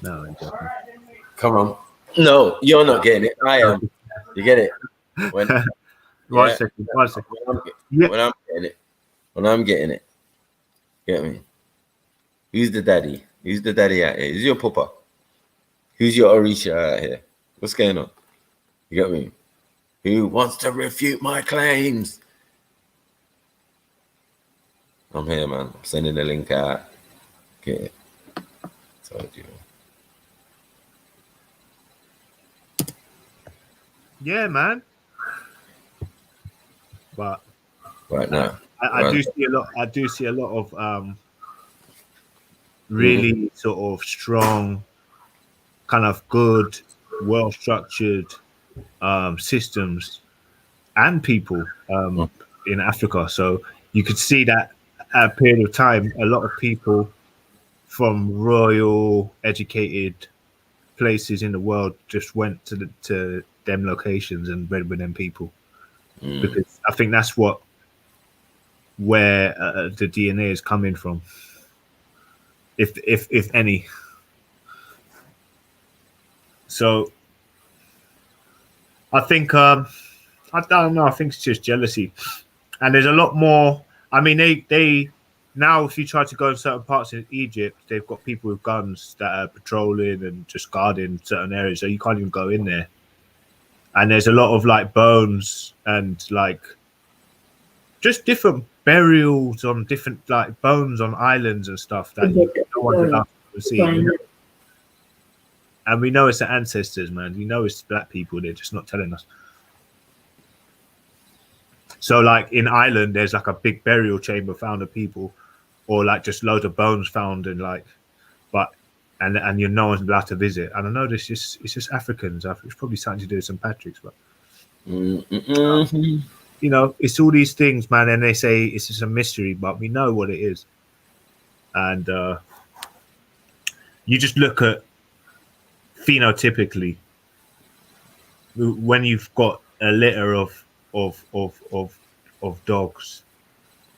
No, I'm joking. Come on. No, you're not getting it. I am. You get it? One second. When I'm getting it. Get me? Who's the daddy? Who's the daddy out here? Who's your papa? Who's your Orisha out here? What's going on? You got me? Who wants to refute my claims? I'm here, man. I'm sending the link out. Get it. Told you. Yeah, man. But right now, I do see a lot of really sort of strong, kind of good, well-structured systems and people in Africa. So you could see that at a period of time, a lot of people from royal, educated places in the world just went to them locations and read with them people, because I think that's where the DNA is coming from, if any. So I think I don't know. I think it's just jealousy, and there's a lot more. I mean, they now, if you try to go in certain parts of Egypt, they've got people with guns that are patrolling and just guarding certain areas, so you can't even go in there. And there's a lot of like bones and like just different burials on different like bones on islands and stuff that no one's allowed to see. And we know it's the ancestors, man. We know it's black people. They're just not telling us. So like in Ireland, there's like a big burial chamber found of people, or like just loads of bones found and like, but and no one's allowed to visit. And I know it's just Africans. It's probably something to do with St. Patrick's, but you know, it's all these things, man. And they say it's just a mystery, but we know what it is. And you just look at phenotypically when you've got a litter of dogs,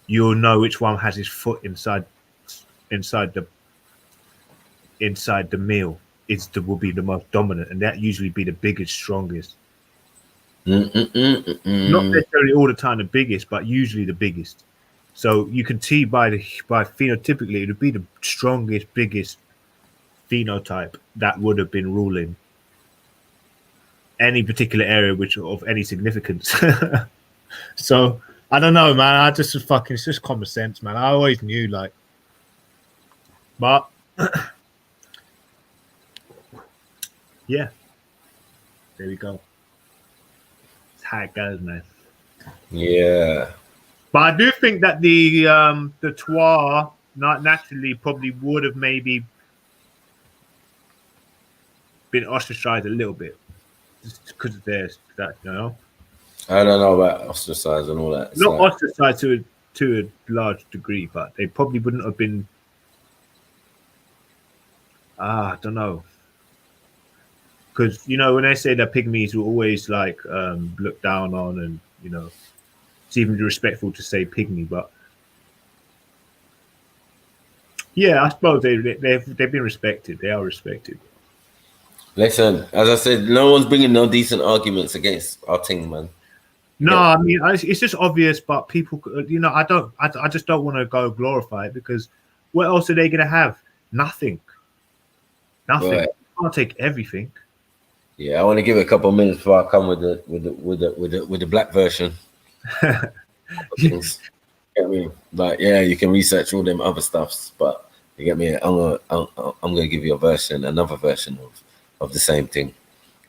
you'll know which one has his foot inside the meal. Will be the most dominant, and that usually be the biggest, strongest. Not necessarily all the time the biggest, but usually the biggest. So you can see by phenotypically, it would be the strongest, biggest phenotype that would have been ruling any particular area which of any significance. So I don't know, man. I just fucking, it's just common sense, man. I always knew, like, but yeah, there we go. That's how it goes, man. Yeah. But I do think that the Twa not naturally probably would have maybe been ostracized a little bit just because of theirs, that, you know. I don't know about ostracized and all that. It's Not like, ostracized to a large degree, but they probably wouldn't have been. I don't know, because you know when they say that pygmies were always like looked down on, and you know it's even respectful to say pygmy, but yeah, I suppose they've been respected. They are respected. listen, as I said, no one's bringing no decent arguments against our thing, man. No, Yeah. I mean it's just obvious, but people, you know, I just don't want to go glorify it because what else are they gonna have? Nothing. Nothing. Right. You can't take everything. Yeah, I want to give it a couple of minutes before I come with the black version. Things. Get me? Like, yeah, you can research all them other stuffs, but you get me? I'm gonna give you another version of the same thing.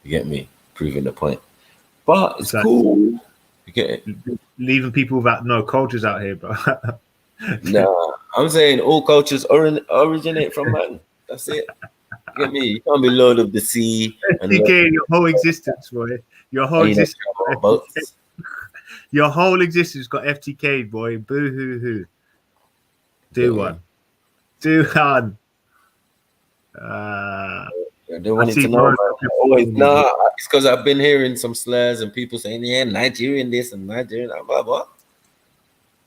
You get me? Proving the point. But it's cool. You get it? Leaving people without no cultures out here, bro. Nah, I'm saying all cultures originate from man. That's it. You get me? You can't be Lord of the Sea and FTK, your whole existence, boy. Your whole existence. Your whole existence got FTK, boy. Boo hoo hoo. Do one. Do one. They wanted to know. Always, nah, it's because I've been hearing some slurs and people saying, "Yeah, Nigerian this and Nigerian that." Blah, blah.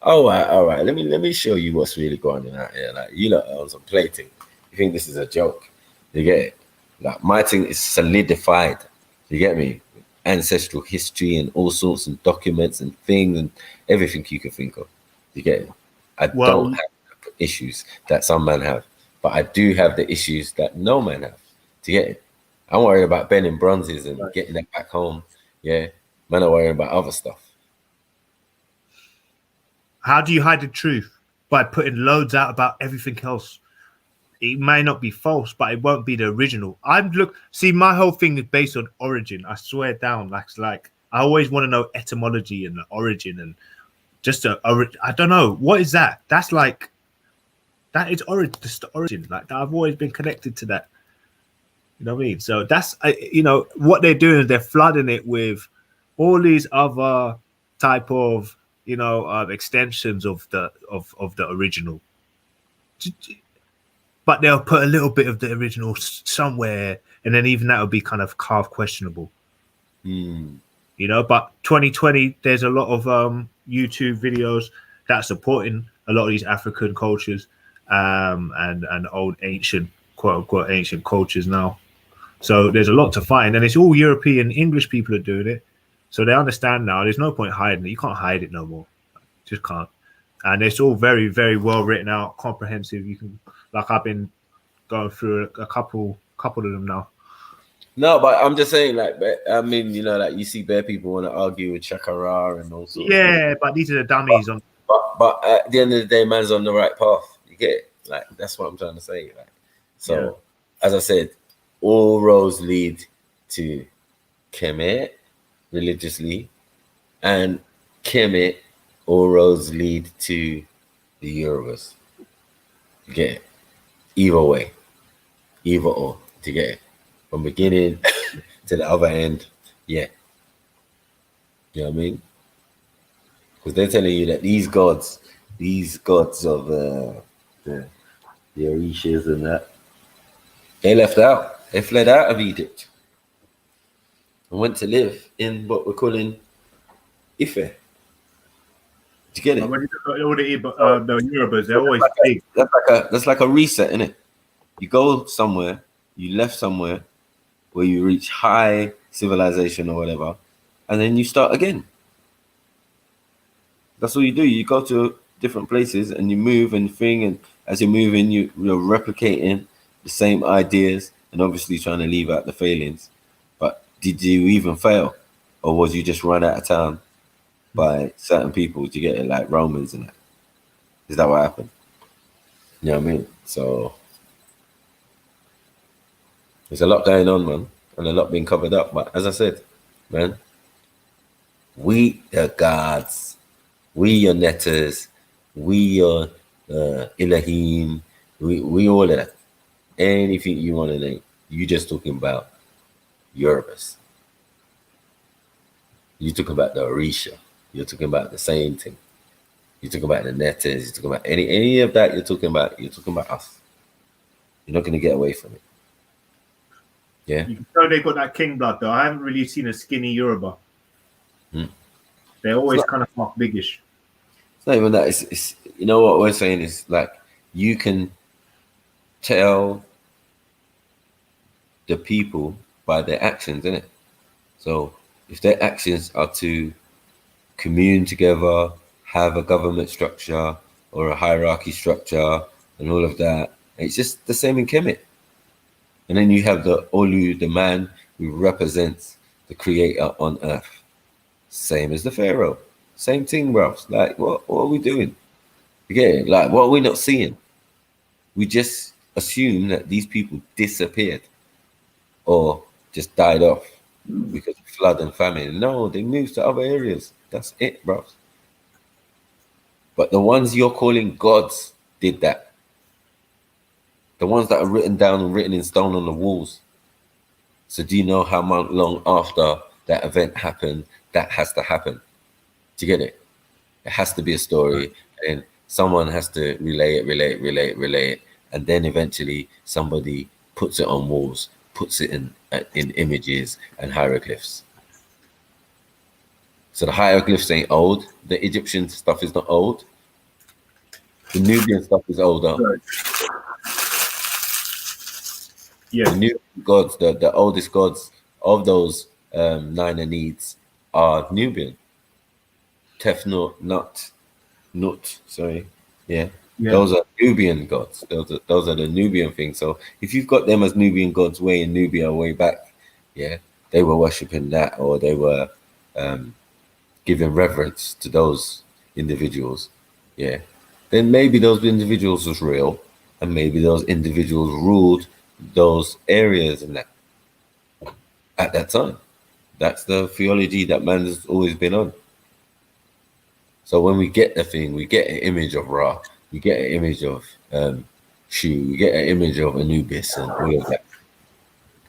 All right. Let me show you what's really going on out here. Like, you lot are on some plating. You think this is a joke? You get it? Like, my thing is solidified. You get me? Ancestral history and all sorts of documents and things and everything you can think of. You get it? I don't have issues that some men have, but I do have the issues that no man have. To get it, I'm worried about bending bronzes and getting them back home. Yeah, men are worried about other stuff. How do you hide the truth? By putting loads out about everything else. It may not be false, but it won't be the original. See, my whole thing is based on origin. I swear down, like I always want to know etymology and the origin and just I don't know what is that. That's like that is origin, just the origin. Like I've always been connected to that. You know what I mean? So that's you know what they're doing is they're flooding it with all these other type of extensions of the original. But they'll put a little bit of the original somewhere, and then even that will be kind of half questionable. You know, but 2020, there's a lot of YouTube videos that are supporting a lot of these African cultures and old ancient, quote unquote, ancient cultures now. So there's a lot to find, and it's all European English people are doing it. So they understand now. There's no point hiding it. You can't hide it no more. Just can't. And it's all very, very well written out, comprehensive. You can. Like I've been going through a couple of them now. No, but I'm just saying, like, I mean, you know, like you see bare people want to argue with Chakara and all sorts. Yeah, but these are the dummies on. But at the end of the day, man's on the right path. You get it? Like that's what I'm trying to say. Like, so as I said, all roads lead to Kemet religiously, and Kemet, all roads lead to the Yorubas. You get it? Either way, either or, to get it from beginning to the other end, yeah. You know what I mean? Because they're telling you that these gods of the Orishas and that, they left out. They fled out of Egypt and went to live in what we're calling Ife. Did you get it? When you look at all the Yorubas, they're always big. That's like a reset, isn't it? You go somewhere, you left somewhere where you reach high civilization or whatever, and then you start again. That's what you do. You go to different places and you move and thing, and as you're moving, you're replicating the same ideas and obviously trying to leave out the failings. But did you even fail, or was you just run out of town? by certain people. Do you get it? Like Romans and that. Is that what happened? You know what I mean? So there's a lot going on, man, and a lot being covered up. But as I said, man, we the gods, we your netters, we your Elohim, we all of that. Anything you want to name, you just talking about Yorubas. You talking about the Orisha. You're talking about the same thing. You're talking about the netters. You're talking about any of that. You're talking about us. You're not going to get away from it. Yeah. You know they got that king blood though. I haven't really seen a skinny Yoruba. They're always kind of half biggish. It's not even that. It's you know what we're saying is like you can tell the people by their actions, innit? So if their actions are to commune together, have a government structure or a hierarchy structure and all of that, it's just the same in Kemet. And then you have the Olu, the man who represents the creator on earth. Same as the Pharaoh. Same thing, bro. Like, what are we doing? You get it? Like, what are we not seeing? We just assume that these people disappeared or just died off because of flood and famine. No, they moved to other areas. That's it, bro. But the ones you're calling gods did that. The ones that are written down and written in stone on the walls. So do you know how long after that event happened that has to happen? Do you get it? It has to be a story, and someone has to relay it, and then eventually somebody puts it on walls, puts it in images and hieroglyphs. So the hieroglyphs ain't old. The Egyptian stuff is not old. The Nubian stuff is older. Yeah. The Nubian gods, the oldest gods of those 9 Anids are Nubian. Tefnut, Nut, sorry. Yeah. Those are Nubian gods. Those are the Nubian things. So if you've got them as Nubian gods way in Nubia way back, yeah, they were worshipping that, or they were giving reverence to those individuals, yeah, then maybe those individuals was real, and maybe those individuals ruled those areas and that at that time. That's the theology that man has always been on. So when we get the thing, we get an image of Ra, we get an image of Shu, we get an image of Anubis and all of that.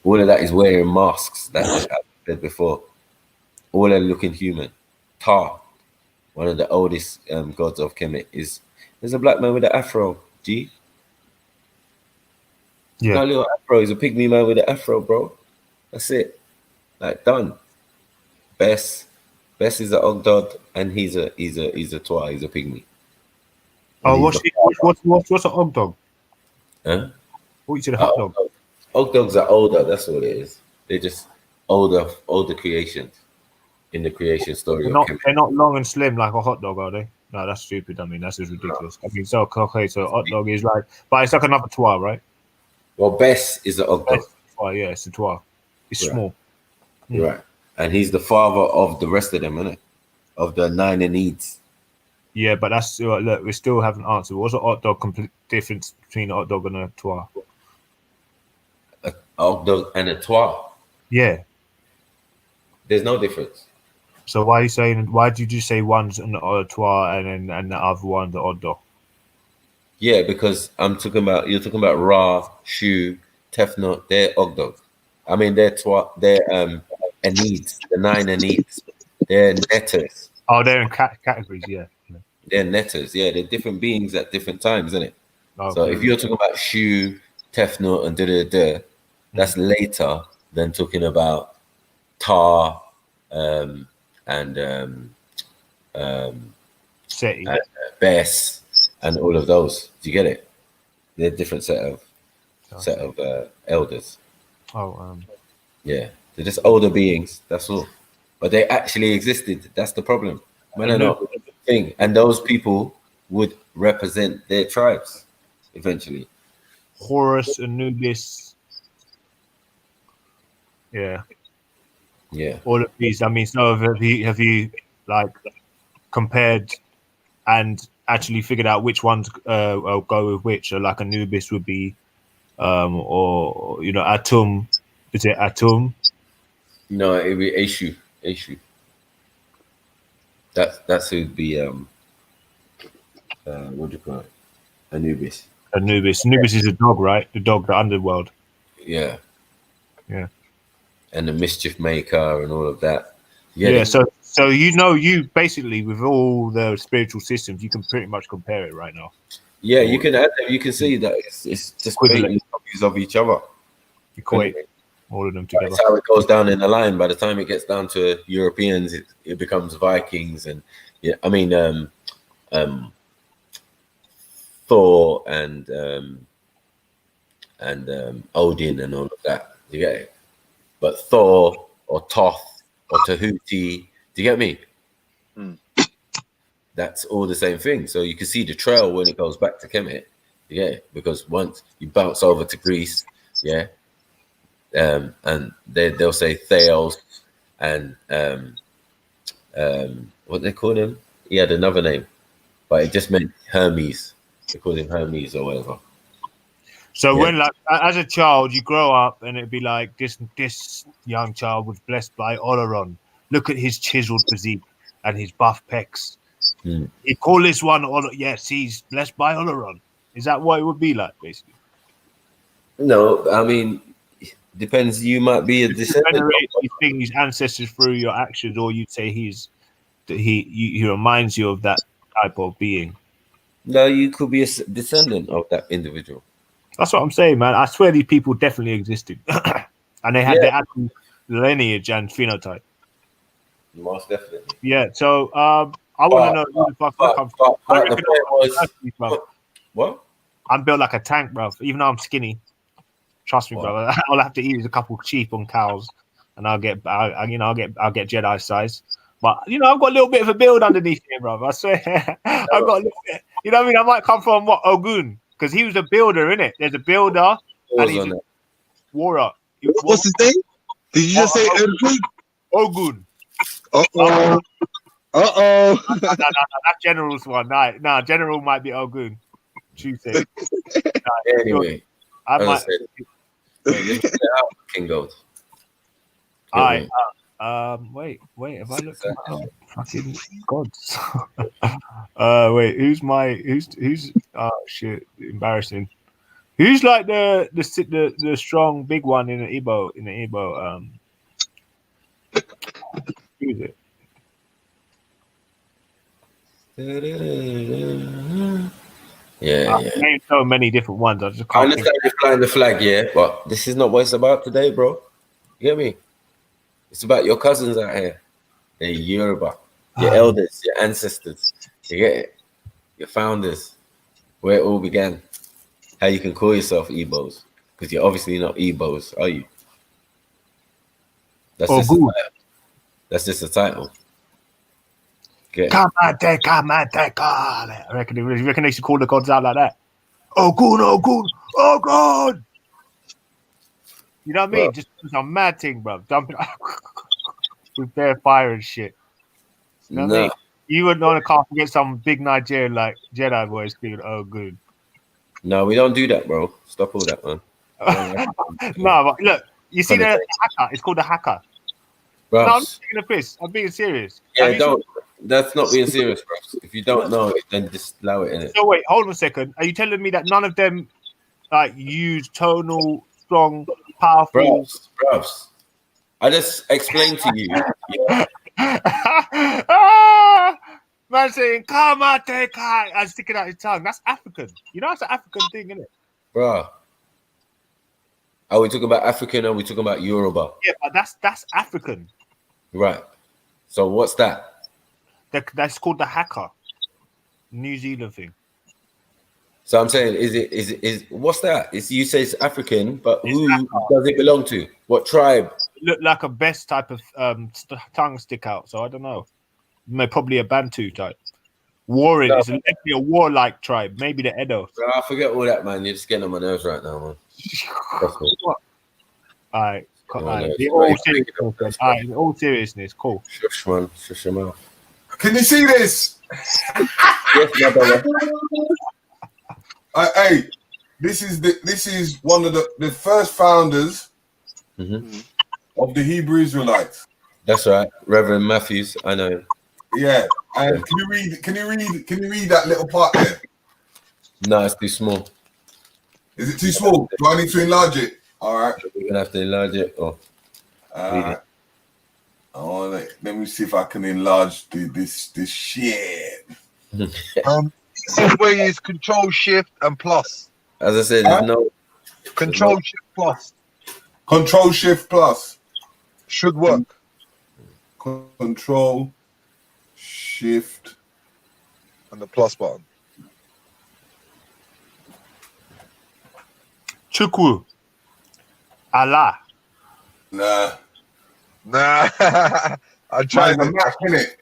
All of that is wearing masks, that as I said before. All are looking human. Ta, one of the oldest gods of Kemet, there's a black man with an afro, G. Yeah. Got a little afro, he's a pygmy man with an afro, bro. That's it. Like, done. Bess is an Ogdod, and he's a Twa, he's a pygmy. Oh, what's an og dog? Huh? What you said, a hot dog? Ogdogs are older, that's what it is. They're just older creations in the creation story. They're not long and slim like a hot dog, are they? No, that's stupid. I mean, that's just ridiculous. I mean, so okay, so hot dog is like, but it's like another Twa, right? Well, Bess is an Ogdog. Yeah, it's a Twa. It's small. Right. And he's the father of the rest of them, isn't it? Of the 9 Anids. Yeah, but that's look, we still haven't answered. What's a hot dog complete difference between a hot dog and a Twa? A hot dog and a Twa. Yeah. There's no difference. So why did you say one's an Twa and the other one's the odd dog? Yeah, because you're talking about Ra, Shu, Tefnut, they're Ogdog. I mean they're Anids, the 9 Anids. They're netters. Oh, they're in categories, yeah. They're netters, yeah. They're different beings at different times, isn't it? Oh, so if you're talking about Shu, Tefnut, and that's later than talking about Ta and Seti, Bess, and all of those. Do you get it? They're different set of elders. Yeah, they're just older beings. That's all. But they actually existed. That's the problem. No. Thing. And those people would represent their tribes eventually. Horus, Anubis. Yeah. Yeah. All of these. I mean, so have you like compared and actually figured out which ones will go with which. So like Anubis would be, or Atum. Is it Atum? No, it'd be Eshu. Eshu. That's who'd be what do you call it? Anubis. Anubis. Anubis is a dog, right? The dog, the underworld. Yeah. Yeah. And the mischief maker and all of that. Yeah. So you basically with all the spiritual systems, you can pretty much compare it right now. Yeah, you can add them. You can see that it's just basically copies of each other. Equate all of them together. That's how it goes down in the line. By the time it gets down to Europeans, it becomes Vikings and Thor and Odin and all of that. You get it? But Thor or Thoth or Tahuti, do you get me? That's all the same thing. So you can see the trail when it goes back to Kemet. Yeah, because once you bounce over to Greece, yeah, and they'll say Theos and what they call him? He had another name, but it just meant Hermes. They called him Hermes or whatever. So when, like, as a child, you grow up and it'd be like this young child was blessed by Oleron. Look at his chiseled physique and his buff pecs. You call this one yes, he's blessed by Oleron. Is that what it would be like, basically? No, I mean, depends. You might be a descendant. You think his ancestors through your actions, or you'd say he reminds you of that type of being. No, you could be a descendant of that individual. That's what I'm saying, man. I swear these people definitely existed, and they had their actual lineage and phenotype. Most definitely. Yeah. So I want to know who the fuck I'm from. What? I'm built like a tank, bro. Even though I'm skinny, trust me, brother. All I have to eat is a couple of sheep and cows, and I'll get Jedi size. But I've got a little bit of a build underneath here, bro. I swear, I've got a little bit. You know what I mean? I might come from Ogun, because he was a builder, innit? There's a builder and he's a warrior. What's his name? Did you just say Ogun? Ogun. No, that General's one. Nah, General might be Ogun. Tuesday. Anyway, I might. King Gold. Alright. Wait. Have I looked at my fucking gods? Who's shit, embarrassing. Who's like the strong big one in the Igbo? Who is it? Yeah. Named so many different ones. I just can't. I understand you're flying the flag, yeah, but this is not what it's about today, bro. You get me? It's about your cousins out here. They're Yoruba, your elders, your ancestors. You get it? Your founders. Where it all began. How you can call yourself Igbos. Because you're obviously not Igbos, are you? That's just a title. Come on, I reckon they should call the gods out like that. Ogun. You know what I mean? Just some mad thing, bro. Dumping with their fire and shit. You know what I mean? You wouldn't want to come get some big Nigerian like Jedi boys screaming, "Oh, good." No, we don't do that, bro. Stop all that, man. No, but look, you see the hacker? It's called the hacker. Bro. No, I'm not taking a piss. I'm being serious. Yeah, don't. That's not being serious, bro. If you don't know it, then just allow it in it. So wait, hold on a second. Are you telling me that none of them like use tonal, strong, powerful? Bros. I just explained to you. Man saying, "Come on, take it," and sticking out his tongue. That's African. You know, that's an African thing, isn't it? Bro. Are we talking about African or are we talking about Yoruba? Yeah, but that's African. Right. So what's that? That's called the hacker. New Zealand thing. So I'm saying, is what's that? You say it's African, but who does it belong to? What tribe? It looked like a best type of tongue stick out. So I don't know. Probably a Bantu type. Warring is definitely a warlike tribe. Maybe the Edo. I forget all that, man. You're just getting on my nerves right now, man. All right. In all seriousness, cool. Shush, man. Shush your mouth. Can you see this? Yes, my brother. Hey, this is one of the first founders of the Hebrew Israelites. That's right, Reverend Matthews. I know him. Yeah, and can you read that little part there? No, it's too small. Is it too small? Do I need to enlarge it? All right. We're gonna have to enlarge it. All right. Let me see if I can enlarge this shit. This is where you use Control Shift and Plus. As I said, there's no Control Shift Plus Control Shift Plus should work. Control Shift And the plus button. Chukwu. Allah. Nah. I tried Mine's a Mac, innit?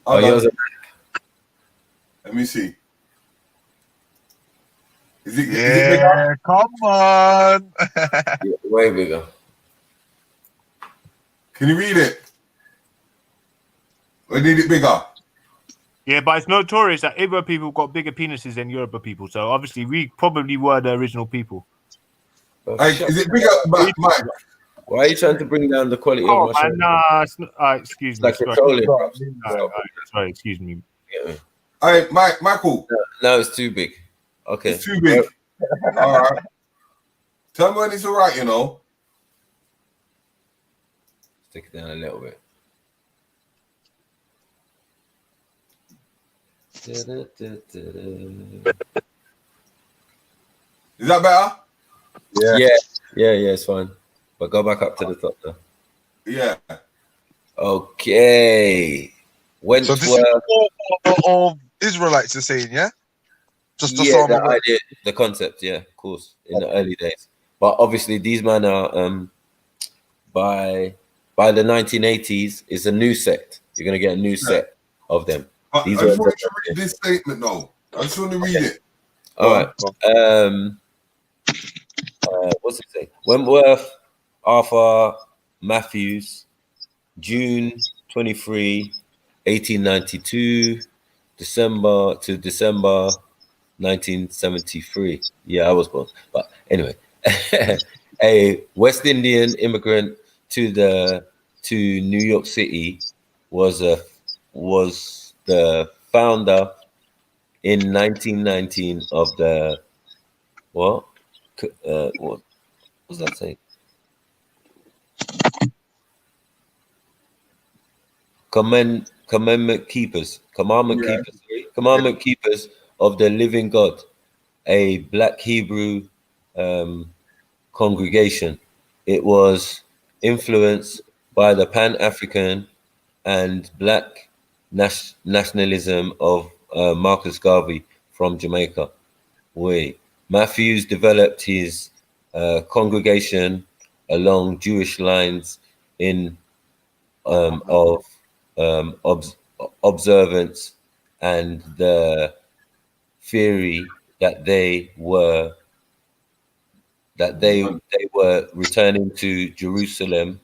Oh, yours. Let me see. Is it Yeah, bigger? come on. Yeah, way bigger. Can you read it? Or need it bigger? Yeah, but it's notorious that Igbo people got bigger penises than Yoruba people. So obviously, we probably were the original people. Oh, Hey, is it bigger, Mike? Why are you trying to bring down the quality of my show? Nah, excuse me. Like controlling. Sorry, excuse me. Yeah. Hey, Michael. No, it's too big. Okay. It's too big. All right. Tell me when it's all right, you know. Stick it down a little bit. Is that better? Yeah, it's fine. But go back up to the top now. Yeah. Okay. So this is what of Israelites are saying, yeah? Just so I'm the aware. idea, the concept, yeah, of course, in the early days. But obviously, these men are by the 1980s, it's a new sect. You're gonna get a new set of them. I These just are want to read this statement, though. I just want to read it. all right. What's it say? Wentworth, Arthur Matthews, June 23, 1892, December 1973. Yeah, I was born. But anyway, a West Indian immigrant to New York City was the founder in 1919 of the what was that saying? Commandment keepers of the living God, a Black Hebrew congregation. It was influenced by the Pan-African and Black nationalism of Marcus Garvey from Jamaica. Matthews developed his congregation along Jewish lines in of observance and the theory that they were returning to Jerusalem.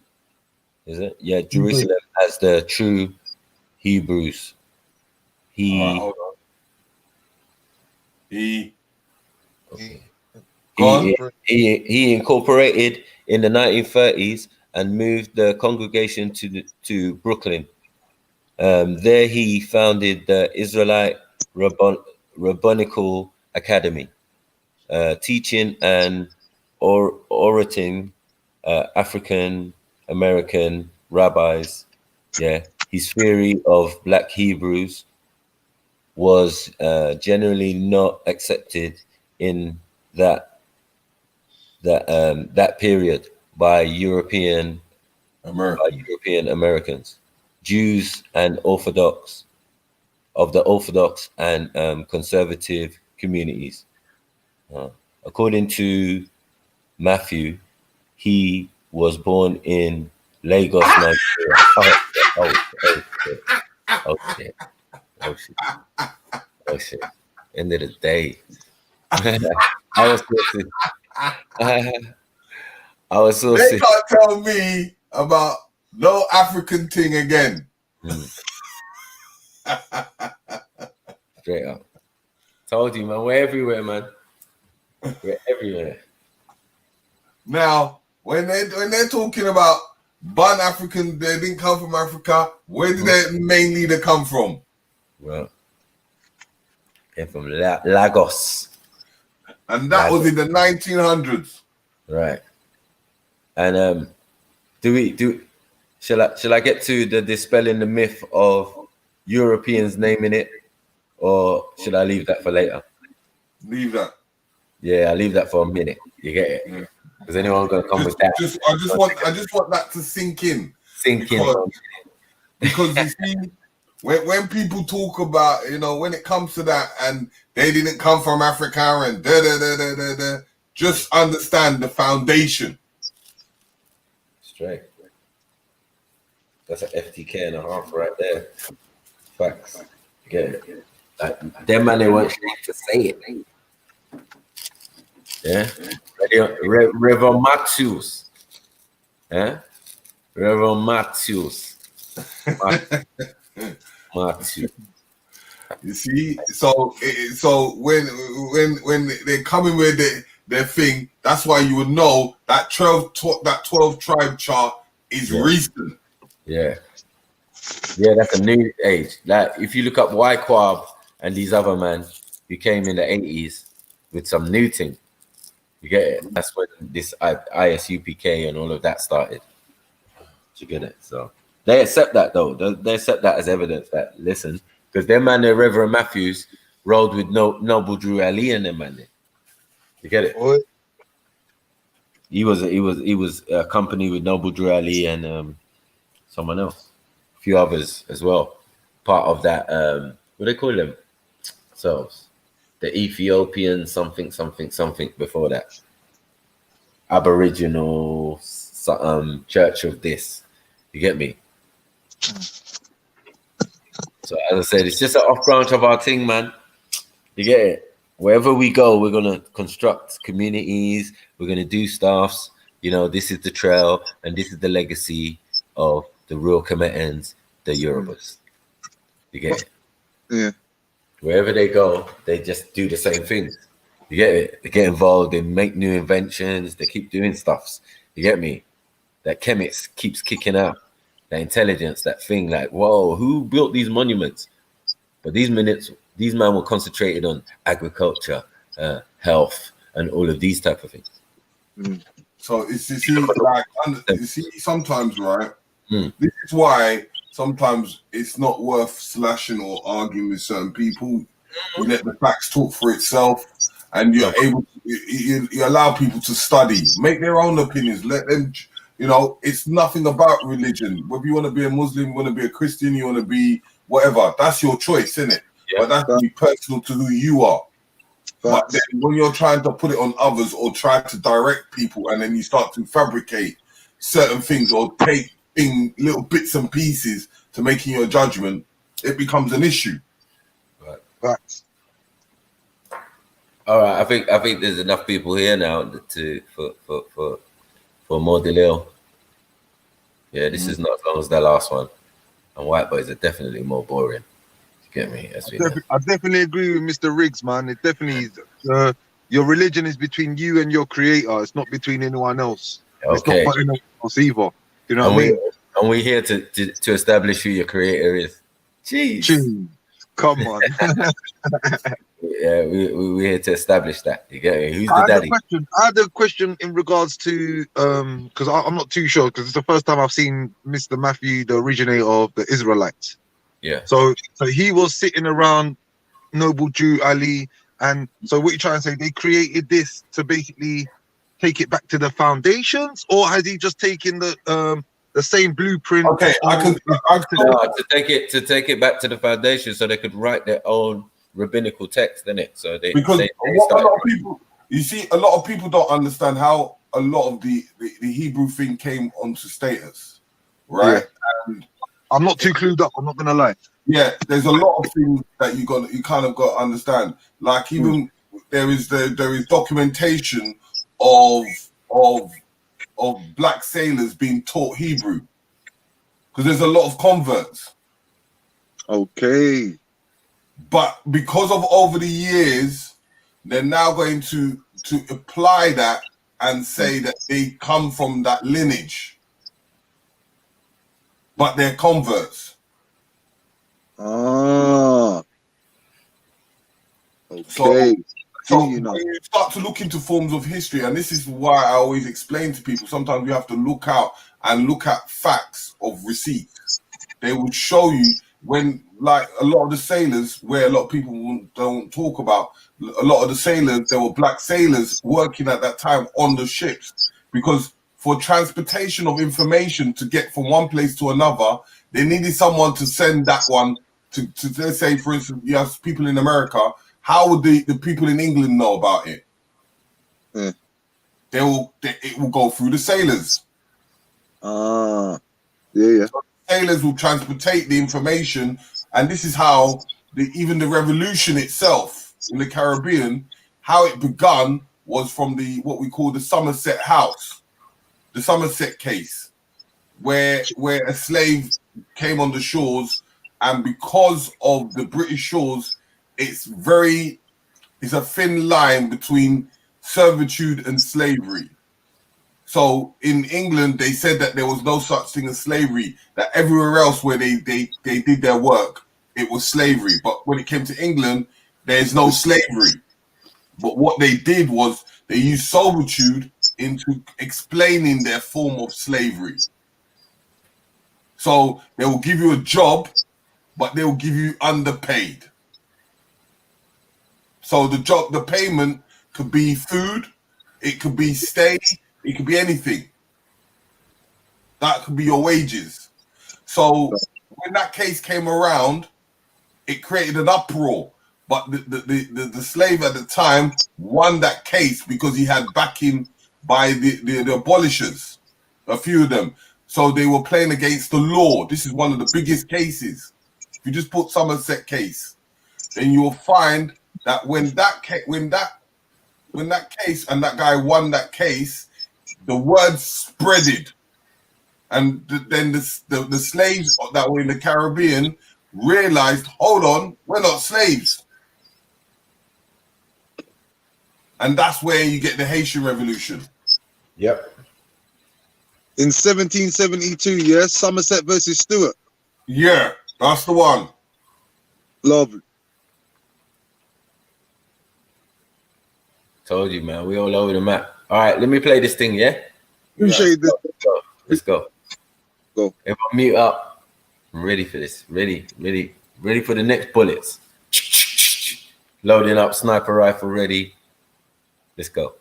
Is it? Yeah, Jerusalem as the true Hebrews. He incorporated in the 1930s and moved the congregation to Brooklyn. There he founded the Israelite Rabbinical Academy, teaching and orating African American rabbis. Yeah, his theory of Black Hebrews was generally not accepted in that period by European Americans, Jews, and Orthodox and conservative communities. According to Matthew, he was born in Lagos, Nigeria. Oh shit. End of the day. I was so They sick. can't tell me about no African thing again. Straight up. Told you, man. We're everywhere, man. We're everywhere. Now, when they're talking about Bun African, they didn't come from Africa. Where did their main leader come from? Well, came from Lagos. And that was in the 1900s. Right. And shall I get to the dispelling the myth of Europeans naming it, or should I leave that for later? Leave that. Yeah, I'll leave that for a minute. You get it? Is anyone gonna come with that? I just want that to sink in. Because you see, when people talk about, when it comes to that, and they didn't come from Africa and just understand the foundation. Straight. That's an FTK and a half right there. Facts. You get it? Like, them man, they weren't ashamed to say it. Yeah. Reverend Matthews. Yeah. Reverend Matthews. Matthew. You see, so when they're coming with their thing, that's why you would know that 12 tribe chart is recent. Yeah. Yeah, that's a new age. Like if you look up Wyquab and these other men who came in the 80s with some new thing, you get it. That's when this ISUPK and all of that started. You get it? So they accept that though. They accept that as evidence that listen, because their man, their Reverend Matthews, rode with Noble Drew Ali and them man. There. You get it? What? He was accompanied with Noble Drew Ali and someone else, a few others as well. Part of that what do they call them? So the Ethiopian something before that. Aboriginal church of this. You get me? So as I said, it's just an off branch of our thing, man. You get it? Wherever we go, we're gonna construct communities, we're gonna do stuffs. This is the trail and this is the legacy of the real Kemetans, the Yorubas. You get it? Yeah. Wherever they go, they just do the same things. You get it? They get involved, they make new inventions, they keep doing stuffs. You get me? That chemist keeps kicking out. That intelligence, that thing, like, whoa, who built these monuments? But these men were concentrated on agriculture, health, and all of these type of things. So you see, sometimes, right? This is why sometimes it's not worth slashing or arguing with certain people. You let the facts talk for itself, and you're able to, you allow people to study, make their own opinions, let them. It's nothing about religion. Whether you want to be a Muslim, you want to be a Christian, you want to be whatever, that's your choice, isn't it? Yeah. But that's be personal to who you are. But then when you're trying to put it on others or try to direct people, and then you start to fabricate certain things or take little bits and pieces to making your judgment, it becomes an issue. Right. All right, I think there's enough people here now for more delay. Yeah, this is not as long as the last one. And white boys are definitely more boring. You get me? I definitely agree with Mr. Riggs, man. It definitely is. Your religion is between you and your creator. It's not between anyone else. Okay. It's not for anyone else either. You know what I mean? And we're here to establish who your creator is. Jeez. Come on. Yeah, we're here to establish that. You get me? Who's the daddy? I had a question in regards to because I'm not too sure, because it's the first time I've seen Mr. Matthew, the originator of the Israelites. Yeah. So he was sitting around Noble Drew Ali, and so what you trying to say? They created this to basically take it back to the foundations, or has he just taken the same blueprint? Okay, to take it back to the foundation, so they could write their own rabbinical text, didn't it? So a lot of people don't understand how a lot of the Hebrew thing came onto status, right? Yeah. And I'm not too clued up. I'm not gonna lie. Yeah, there's a lot of things that you kind of got to understand. Like even there is documentation of black sailors being taught Hebrew, because there's a lot of converts. Okay. But because of over the years, they're now going to apply that and say that they come from that lineage, but they're converts. Ah. So, Okay. so You know. when you start to look into forms of history, and this is why I always explain to people, sometimes you have to look out and look at facts of receipts. They will show you when, like a lot of the sailors, where a lot of people don't talk about, a lot of the sailors, there were black sailors working at that time on the ships, because for transportation of information to get from one place to another, they needed someone to send that one to let's say, for instance, you have people in America. How would the people in England know about it? Yeah. It will go through the sailors. Ah. Yeah. So sailors will transportate the information, and this is how even the revolution itself in the Caribbean, how it begun was from what we call the Somerset House, the Somerset case, where a slave came on the shores, and because of the British shores, it's a thin line between servitude and slavery. So in England, they said that there was no such thing as slavery, that everywhere else where they did their work, it was slavery. But when it came to England, there's no slavery. But what they did was they used servitude into explaining their form of slavery. So they will give you a job, but they will give you underpaid. So the payment could be food, it could be stay, it could be anything. That could be your wages. So when that case came around, it created an uproar. But the slave at the time won that case because he had backing by the abolishers, a few of them. So they were playing against the law. This is one of the biggest cases. If you just put Somerset case, then you'll find that when that case and that guy won that case, the word spreaded. And then the slaves that were in the Caribbean realized, hold on, we're not slaves. And that's where you get the Haitian Revolution. Yep. In 1772, yes, Somerset versus Stuart. Yeah, that's the one. Lovely. Told you, man. We all over the map. All right, let me play this thing, yeah? Appreciate this. Let's go. Go. If I mute up, I'm ready for this. Ready for the next bullets. Loading up, sniper rifle ready. Let's go.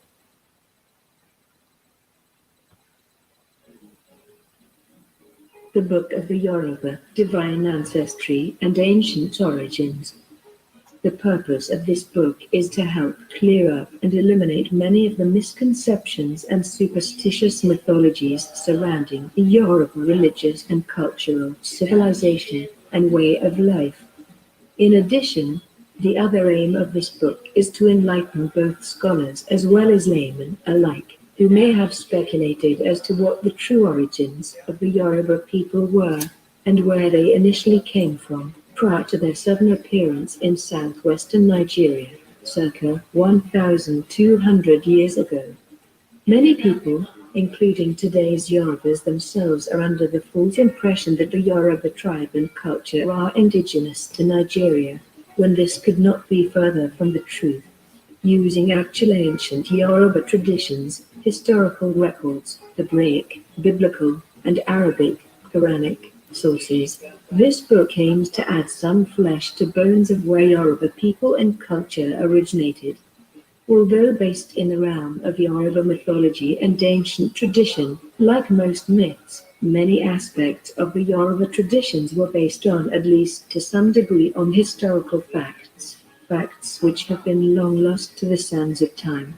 The Book of the Yoruba, Divine Ancestry and Ancient Origins. The purpose of this book is to help clear up and eliminate many of the misconceptions and superstitious mythologies surrounding the Yoruba religious and cultural civilization and way of life. In addition, the other aim of this book is to enlighten both scholars as well as laymen alike, who may have speculated as to what the true origins of the Yoruba people were and where they initially came from prior to their sudden appearance in southwestern Nigeria, circa 1,200 years ago. Many people, including today's Yorubas themselves, are under the false impression that the Yoruba tribe and culture are indigenous to Nigeria, when this could not be further from the truth. Using actual ancient Yoruba traditions, historical records, Hebraic, Biblical, and Arabic, Quranic sources, this book aims to add some flesh to bones of where Yoruba people and culture originated. Although based in the realm of Yoruba mythology and ancient tradition, like most myths, many aspects of the Yoruba traditions were based on, at least to some degree, on historical facts which have been long lost to the sands of time.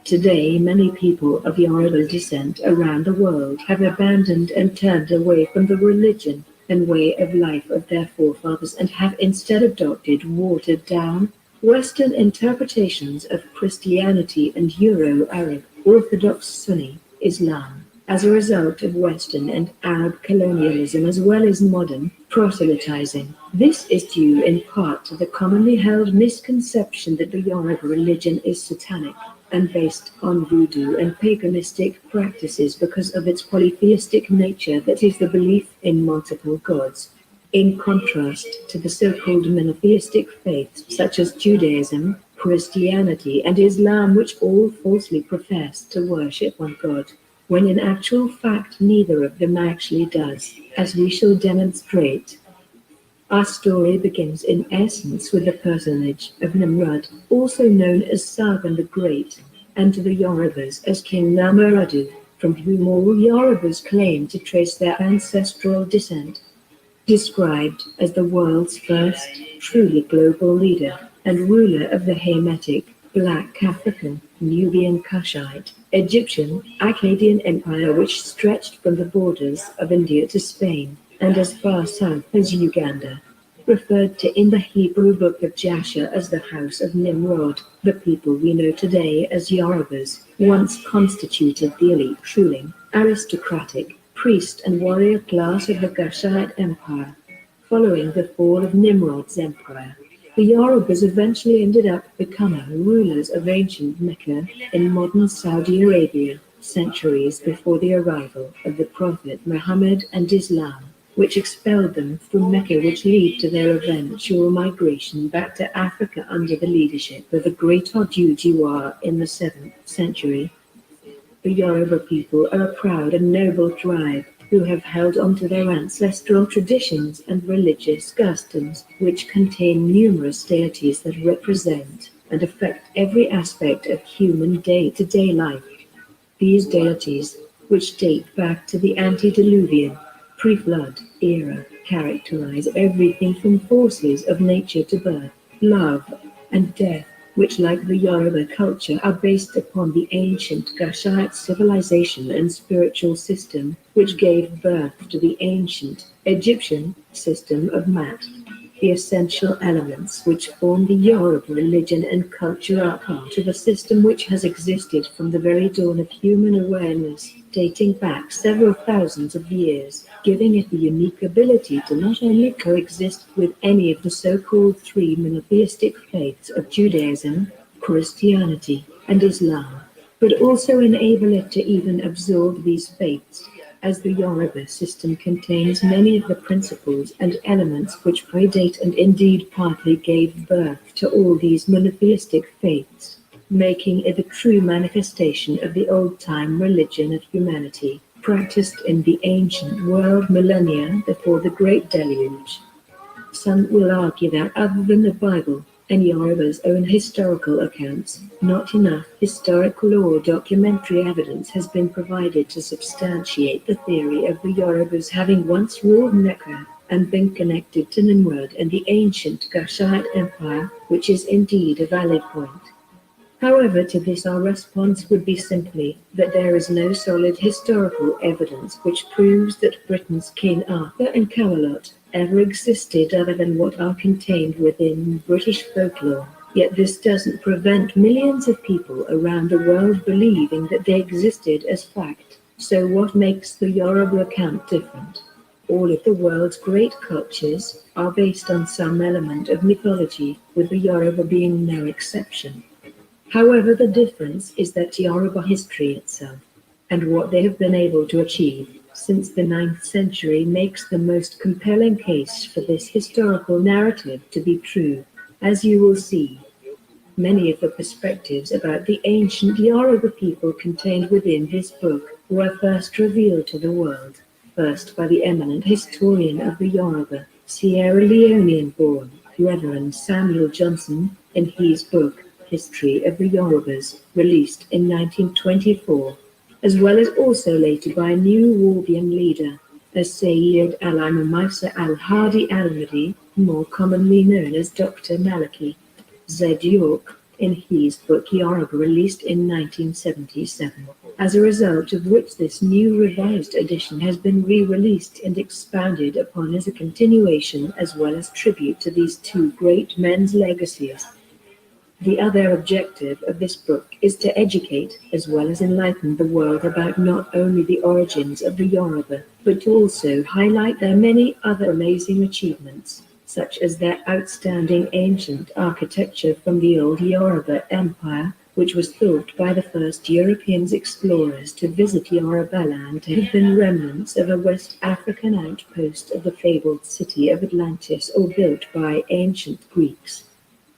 Today, many people of Yoruba descent around the world have abandoned and turned away from the religion and way of life of their forefathers and have instead adopted watered-down Western interpretations of Christianity and Euro-Arab Orthodox Sunni Islam. as a result of Western and Arab colonialism as well as modern proselytizing. This is due in part to the commonly held misconception that the Yoruba religion is satanic and based on voodoo and paganistic practices because of its polytheistic nature, that is, the belief in multiple gods. In contrast to the so-called monotheistic faiths such as Judaism, Christianity, and Islam, which all falsely profess to worship one God, when in actual fact neither of them actually does, as we shall demonstrate. Our story begins in essence with the personage of Nimrod, also known as Sargon the Great, and to the Yorubas as King Namuradu, from whom all Yorubas claim to trace their ancestral descent. Described as the world's first truly global leader and ruler of the Hamitic, Black African, Nubian, Kushite, Egyptian, Akkadian Empire, which stretched from the borders of India to Spain and as far south as Uganda. Referred to in the Hebrew book of Jasher as the house of Nimrod, the people we know today as Yorubas once constituted the elite ruling, aristocratic, priest and warrior class of the Kushite Empire. Following the fall of Nimrod's empire, the Yorubas eventually ended up becoming rulers of ancient Mecca in modern Saudi Arabia, centuries before the arrival of the Prophet Muhammad and Islam, which expelled them from Mecca, which led to their eventual migration back to Africa under the leadership of the great Oduduwa in the 7th century. The Yoruba people are a proud and noble tribe who have held on to their ancestral traditions and religious customs, which contain numerous deities that represent and affect every aspect of human day-to-day life. These deities, which date back to the antediluvian, pre-flood era, characterize everything from forces of nature to birth, love, and death, which, like the Yoruba culture, are based upon the ancient Kushite civilization and spiritual system, which gave birth to the ancient Egyptian system of Mat. The essential elements which form the Yoruba religion and culture are part of a system which has existed from the very dawn of human awareness, dating back several thousands of years, giving it the unique ability to not only coexist with any of the so-called three monotheistic faiths of Judaism, Christianity, and Islam, but also enable it to even absorb these faiths, as the Yoruba system contains many of the principles and elements which predate and indeed partly gave birth to all these monotheistic faiths, making it the true manifestation of the old-time religion of humanity, practiced in the ancient world millennia before the Great Deluge. Some will argue that other than the Bible and Yoruba's own historical accounts, not enough historical or documentary evidence has been provided to substantiate the theory of the Yorubas having once ruled Mecca and been connected to Nimrod and the ancient Kushite Empire, which is indeed a valid point. However, to this our response would be simply that there is no solid historical evidence which proves that Britain's King Arthur and Camelot ever existed other than what are contained within British folklore. Yet this doesn't prevent millions of people around the world believing that they existed as fact. So what makes the Yoruba account different? All of the world's great cultures are based on some element of mythology, with the Yoruba being no exception. However, the difference is that Yoruba history itself, and what they have been able to achieve since the 9th century, makes the most compelling case for this historical narrative to be true. As you will see, many of the perspectives about the ancient Yoruba people contained within this book were first revealed to the world, first by the eminent historian of the Yoruba, Sierra Leonean-born Reverend Samuel Johnson, in his book, History of the Yorubas, released in 1924, as well as also later by a new Nubian leader, as Sayyid Al-Imam Al-Hadi Al-Mahdi, more commonly known as Dr. Maliki Z. York, in his book Yoruba, released in 1977, as a result of which this new revised edition has been re-released and expounded upon as a continuation as well as tribute to these two great men's legacies. The other objective of this book is to educate as well as enlighten the world about not only the origins of the Yoruba, but to also highlight their many other amazing achievements, such as their outstanding ancient architecture from the old Yoruba Empire, which was thought by the first Europeans explorers to visit Yoruba land to have been remnants of a West African outpost of the fabled city of Atlantis or built by ancient Greeks.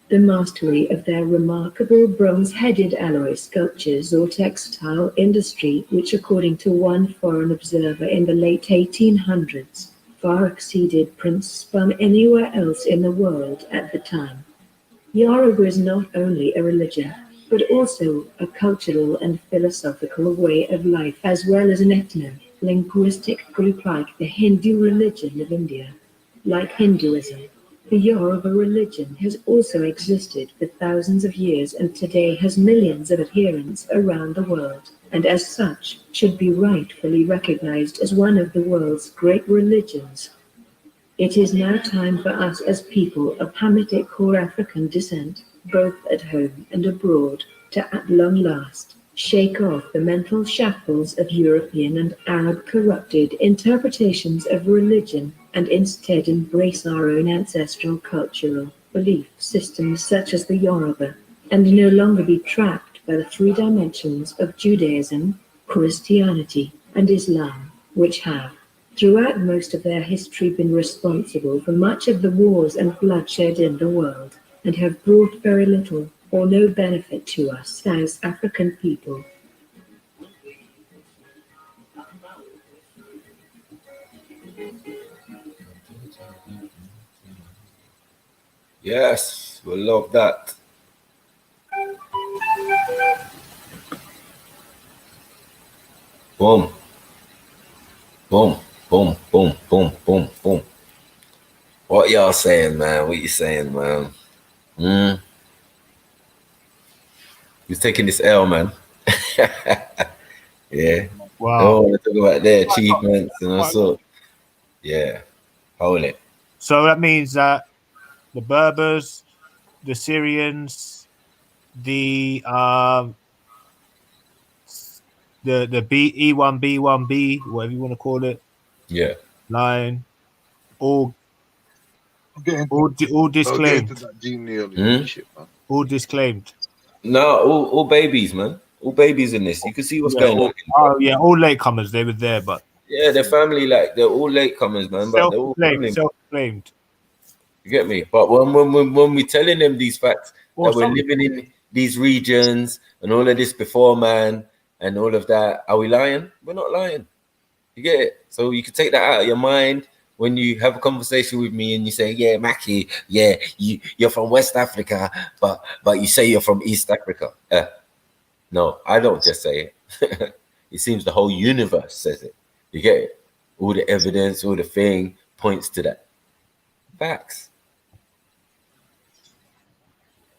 The mastery of their remarkable bronze-headed alloy sculptures or textile industry, which according to one foreign observer in the late 1800s, far exceeded prints spun anywhere else in the world at the time. Yoruba is not only a religion, but also a cultural and philosophical way of life, as well as an ethno-linguistic group like the Hindu religion of India. Like Hinduism, the Yoruba religion has also existed for thousands of years and today has millions of adherents around the world, and as such should be rightfully recognized as one of the world's great religions. It is now time for us as people of Hamitic or African descent, both at home and abroad, to at long last shake off the mental shackles of European and Arab corrupted interpretations of religion and instead embrace our own ancestral cultural belief systems such as the Yoruba, and no longer be trapped by the three dimensions of Judaism, Christianity, and Islam, which have, throughout most of their history, been responsible for much of the wars and bloodshed in the world, and have brought very little or no benefit to us as African people. Yes, we love that. Boom. Boom, boom, boom, boom, boom, boom. What y'all saying, man? What you saying, man? Who's taking this L, man? Yeah. Wow. They all want to talk about their achievements and all sorts. Yeah. Hold it. So that means that the Berbers, the Syrians, the E1 B1B, whatever you want to call it, yeah, line, all disclaimed. That genealogy shit, man. All disclaimed. No, all babies, man. All babies in this. You can see what's going on. Oh yeah, all latecomers. They were there, but yeah, their family, like they're all latecomers, man. But they're all family. Self-claimed. You get me? But when we're telling them these facts, that we're living in these regions and all of this before man and all of that, are we lying? We're not lying. You get it? So you can take that out of your mind when you have a conversation with me and you say, yeah, Mackie, yeah, you're from West Africa, but you say you're from East Africa. No, I don't just say it. It seems the whole universe says it. You get it? All the evidence, all the thing points to that. Facts.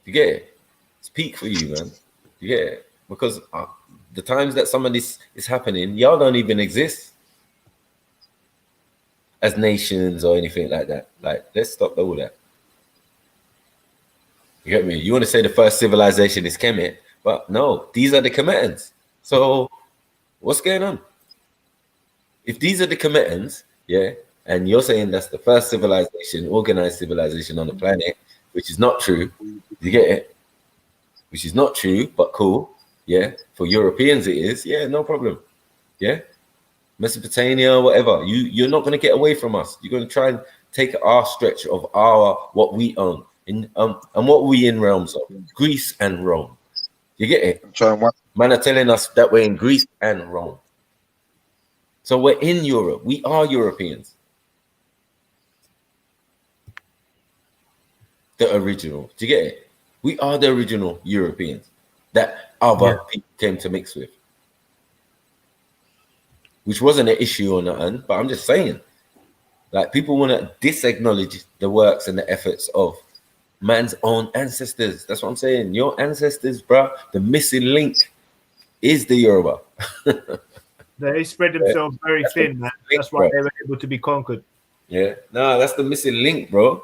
You get it? It's peak for you, man. You get it? Because the times that some of this is happening, y'all don't even exist as nations or anything like that. Like, let's stop all that. You get me? You want to say the first civilization is Kemet, but no, these are the Kemetans. So what's going on? If these are the Kemetans, yeah, and you're saying that's the first civilization, organized civilization on the planet, which is not true. You get it? Which is not true, but cool. Yeah. For Europeans, it is. Yeah, no problem. Yeah. Mesopotamia, whatever. You're not going to get away from us. You're going to try and take our stretch of what we own and what we in realms of Greece and Rome. You get it? Man are telling us that we're in Greece and Rome. So we're in Europe. We are Europeans. The original. Do you get it? We are the original Europeans that other people came to mix with. Which wasn't an issue or nothing, but I'm just saying. Like, people want to disacknowledge the works and the efforts of man's own ancestors. That's what I'm saying. Your ancestors, bro, the missing link is the Yoruba. They spread themselves very thin, man. That's why they were able to be conquered. Yeah. No, that's the missing link, bro.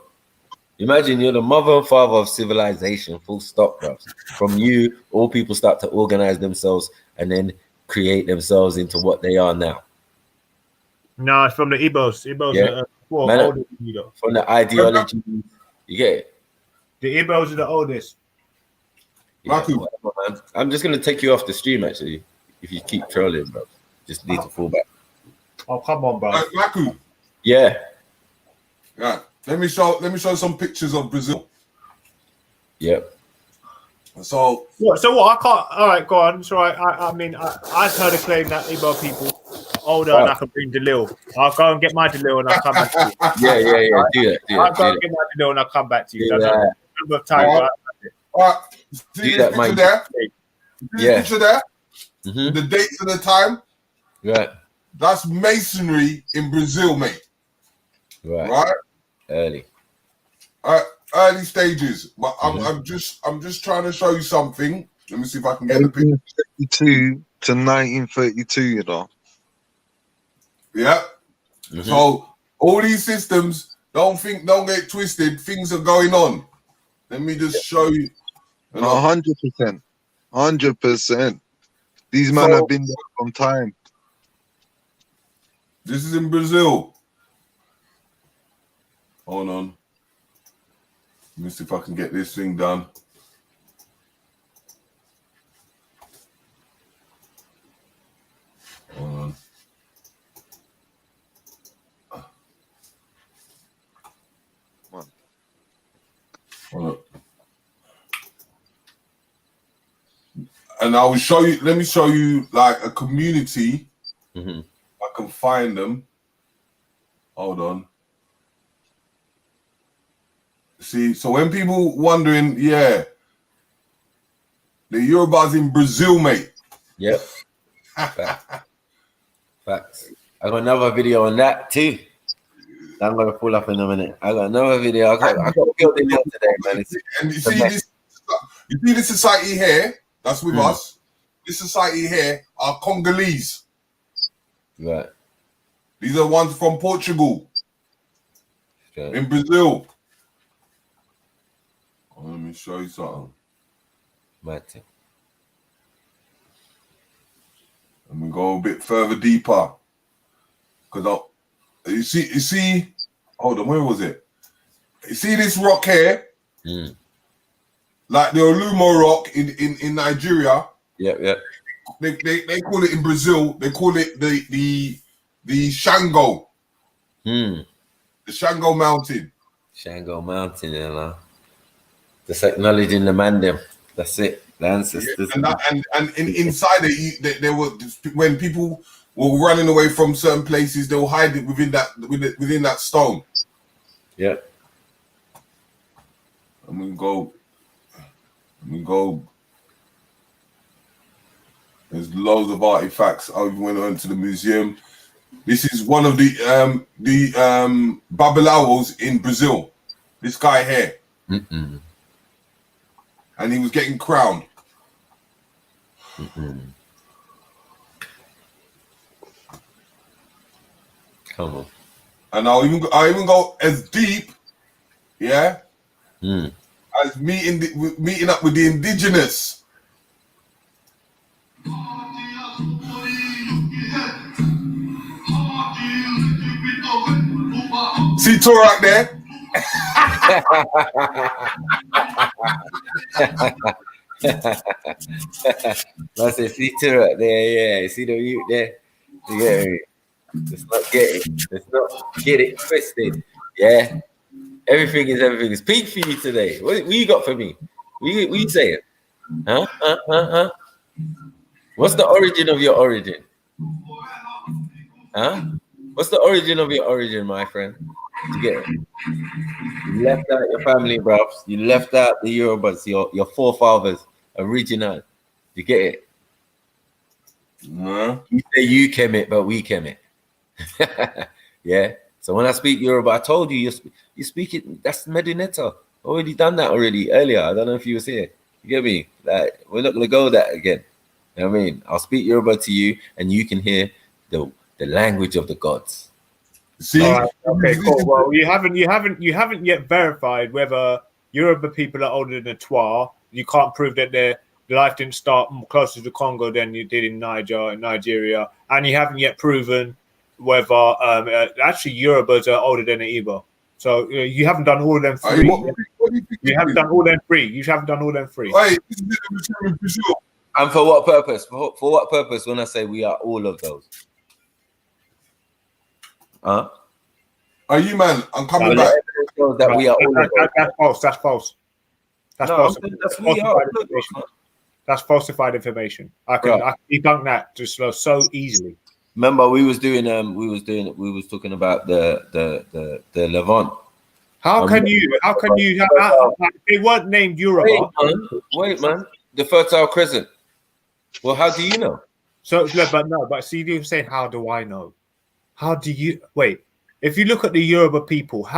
Imagine you're the mother and father of civilization, full stop, bro. From you, all people start to organize themselves and then create themselves into what they are now. No, it's from the Igbos. Igbos Yeah. are older than you though. From the ideology, you get it? The Igbos are the oldest. Yeah, whatever, man. I'm just gonna take you off the stream actually. If you keep trolling, bro. Just need to fall back. Oh, come on, bro. Maku. Yeah. Yeah. Let me show some pictures of Brazil. Yep. So what? I can't. All right, go on. So I mean, I've heard a claim that Igbo people are older and I can bring Delil. I'll go and get my Delil and I'll come back to you. Yeah. Do that. I'll go and get my Delil and I'll come back to you. That's Yeah. a time. All right. See this picture there? Yeah. Picture there? The dates and the time? Right. That's masonry in Brazil, mate. Right. Early. Early stages. But I'm just trying to show you something. Let me see if I can get the picture. 1932 to 1932, you know. Yeah. So all these systems, don't get twisted. Things are going on. Let me just show you. 100%. 100%. These men have been there from time. This is in Brazil. Hold on. Let me see if I can get this thing done. Hold on. Hold on. And I will show you, let me show you like a community. I can find them. Hold on. See, so when people wondering, the Yorubas in Brazil, mate. Yep. Facts. I got another video on that too. I'm gonna pull up in a minute. I got another video. I got building up today, man. And you see this society here that's with us. This society here are Congolese. Right. These are ones from Portugal. Okay. In Brazil. Let me show you something. Matty. Let me go a bit further deeper. Because you see, hold on, where was it? You see this rock here? Like the Olumo rock in Nigeria. Yeah. They call it in Brazil, they call it the Shango. The Shango Mountain. Shango Mountain, you know. Just acknowledging the mandem. That's it. The ancestors. Yeah, and inside it, they were, when people were running away from certain places, they will hide it within that stone. Yeah. Let me go. There's loads of artifacts. I went on to the museum. This is one of the Babalawos in Brazil. This guy here. And he was getting crowned. Come on. And I'll even go as deep, as meeting up with the indigenous. See Turak there? That's a see Turak there, yeah. See the mute there? You get me? Let's not get it twisted. Yeah. Everything is peak for you today. What you got for me? What you saying? Huh? What's the origin of your origin? Huh? What's the origin of your origin, my friend? You get it? You left out your family, bros. You left out the Yorubas, your forefathers, original. You get it? You say you came it, but we came it. Yeah. So when I speak Yoruba, I told you you speak it. That's Medineta. Already done that already earlier. I don't know if you was here. You get me? Like, we're not gonna go that again. You know what I mean? I'll speak Yoruba to you, and you can hear the language of the gods. See, All right. Okay, cool. Well, you haven't yet verified whether Yoruba people are older than the Twa. You can't prove that their life didn't start closer to Congo than you did in Nigeria, and you haven't yet proven whether actually Yorubas are older than the Igbo. So you haven't done all of them three. what do you think You haven't done all them three. You haven't done all them three. Hey, this is it for sure. And for what purpose? For what purpose when I say we are all of those? Huh? Are you, man? I'm coming So back. that we are all of those. That's false. That's false. That's No, false. that's we are. That's falsified information. I can debunk that just so easily. Remember, we was talking about the Levant. How can you they weren't named Yoruba? Wait, man. The Fertile Crescent. Well, how do you know? So, but see, you're saying, how do I know? How do you wait? If you look at the Yoruba people,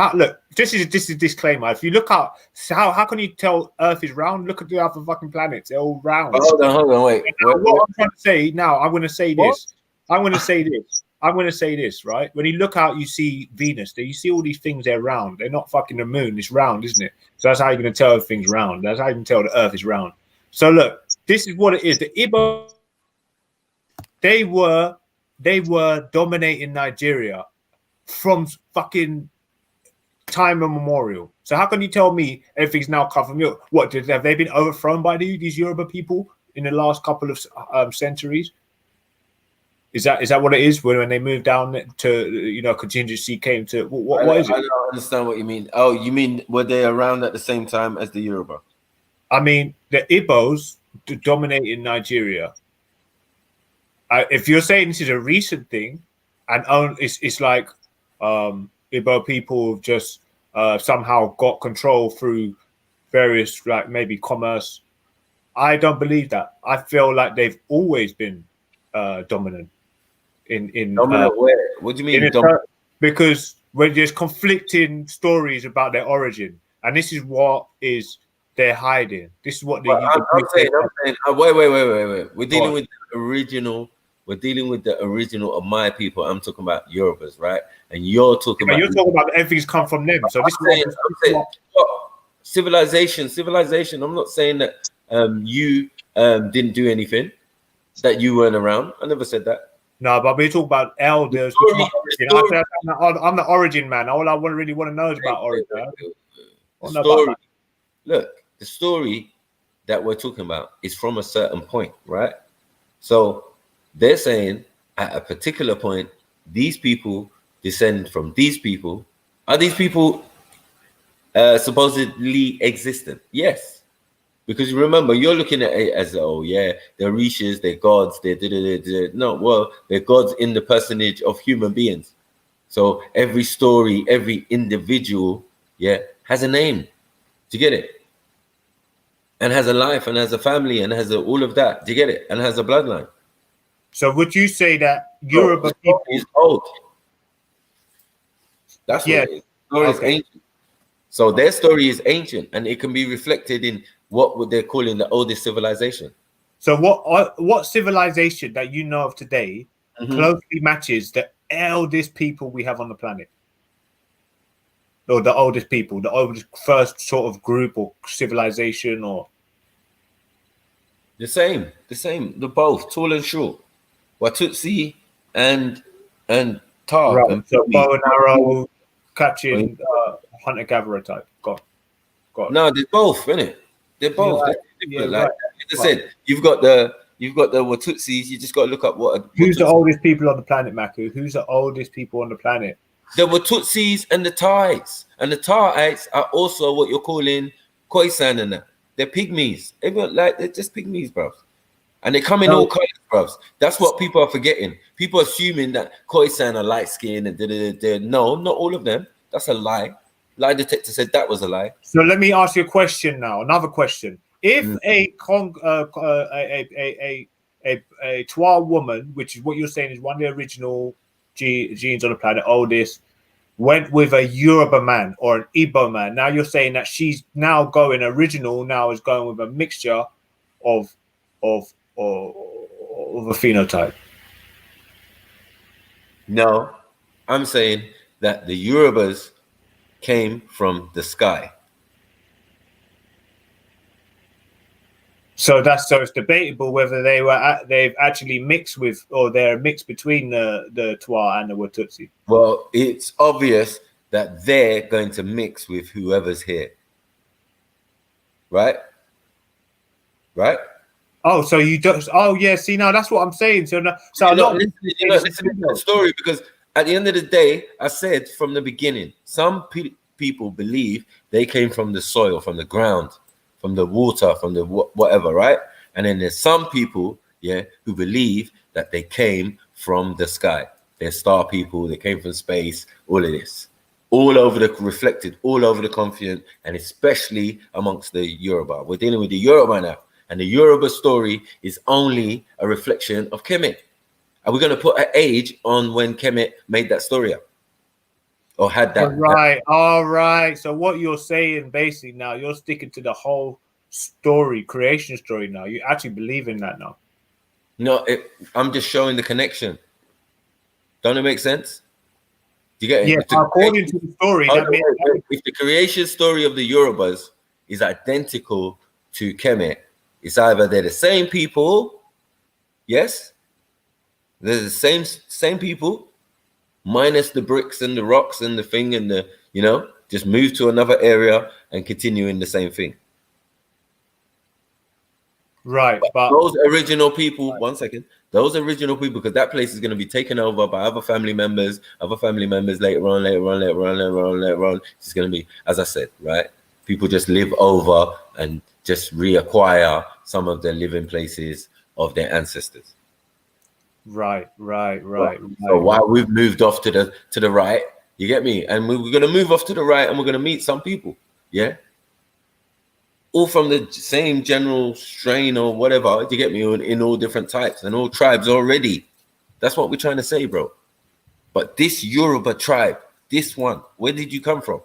this is a disclaimer. If you look at how can you tell Earth is round? Look at the other fucking planets; they're all round. Hold on, wait. What I'm trying to say now, I'm going to say this. I'm going to say this, right? When you look out, you see Venus. You see all these things. They're round. They're not fucking the moon. It's round, isn't it? So that's how you're going to tell everything's round. That's how you can tell the Earth is round. So look, this is what it is. The Igbo, they were dominating Nigeria from fucking time immemorial. So how can you tell me everything's now come from Europe? What have they been overthrown by these Yoruba people in the last couple of centuries? Is that what it is when they moved down to contingency came to what is it? I don't understand what you mean. Oh, you mean were they around at the same time as the Yoruba? I mean the Igbos dominated Nigeria. If you're saying this is a recent thing, and it's like Igbo people just somehow got control through various maybe commerce, I don't believe that. I feel like they've always been dominant. Dominant where? What do you mean? Because when there's conflicting stories about their origin, and this is what they're hiding. This is what they. I'm saying. Wait. We're dealing with the original. We're dealing with the original of my people. I'm talking about Yorubas, right? And you're talking about. You're talking about everything's come from them. So I'm saying, civilization. I'm not saying that you didn't do anything, that you weren't around. I never said that. No, but we talk about elders. I'm the origin man. All I really want to know is about origin. Look, the story that we're talking about is from a certain point, right? So they're saying at a particular point, these people descend from these people. Are these people supposedly existent? Yes. Because remember, you're looking at it as, they're rishis, they're gods, no, well, they're gods in the personage of human beings. So every story, every individual, has a name. Do you get it? And has a life, and has a family, and has all of that. Do you get it? And has a bloodline. So would you say that Yoruba people is old? That's what it is. Story is ancient. So their story is ancient, and it can be reflected in what they're calling the oldest civilization. So what civilization that you know of today closely matches the eldest people we have on the planet? Or the oldest people, the oldest first sort of group or civilization, or the same, they're both tall and short. Watutsi and Tar. Right. So bow and arrow, catching, hunter-gatherer type. Got. No, they're both, innit? They're both. Yeah, like I said, you've got the Watutsis. You just got to look up who's the oldest people on the planet, Maku? Who's the oldest people on the planet? The Watutsis and the Thais. And the Thais are also what you're calling Khoisan and that. They're pygmies. They're just pygmies, bro. And they come in all colors, bro. That's what people are forgetting. People assuming that Khoisan are light skinned and no, not all of them. That's a lie. Lie detector said that was a lie. So let me ask you a question now. Another question. If a Twa woman, which is what you're saying is one of the original genes on the planet, oldest, went with a Yoruba man or an Igbo man, now you're saying that she's now going is going with a mixture of a phenotype. No, I'm saying that the Yorubas came from the sky. So it's debatable whether they've actually mixed with, or they're a mix between the Twa and the Watutsi. Well, it's obvious that they're going to mix with whoever's here. Right? Right? Oh, so you don't? Oh, yeah. See, now that's what I'm saying. So, you're not listening to the story, because at the end of the day, I said from the beginning, some people believe they came from the soil, from the ground, from the water, from the whatever, right? And then there's some people, who believe that they came from the sky. They're star people. They came from space. All of this, all over reflected all over the continent, and especially amongst the Yoruba. We're dealing with the Yoruba now. And the Yoruba story is only a reflection of Kemet. Are we going to put an age on when Kemet made that story up? Or had that? All right. So what you're saying, basically, now you're sticking to the whole story, creation story now. You actually believe in that now? No, I'm just showing the connection. Don't it make sense? Do you get it? Yeah, according to the story, if the creation story of the Yorubas is identical to Kemet, it's either they're the same people, yes, they're the same people, minus the bricks and the rocks and the thing and the, just move to another area and continue in the same thing. Right, but those original people, one second, those original people, because that place is going to be taken over by other family members later on. It's going to be, as I said, right? People just live over and just reacquire some of the living places of their ancestors. Right. So while we've moved off to the right, you get me? And we're going to move off to the right, and we're going to meet some people, all from the same general strain or whatever, you get me, in all different types and all tribes already. That's what we're trying to say, bro. But this Yoruba tribe, this one, where did you come from?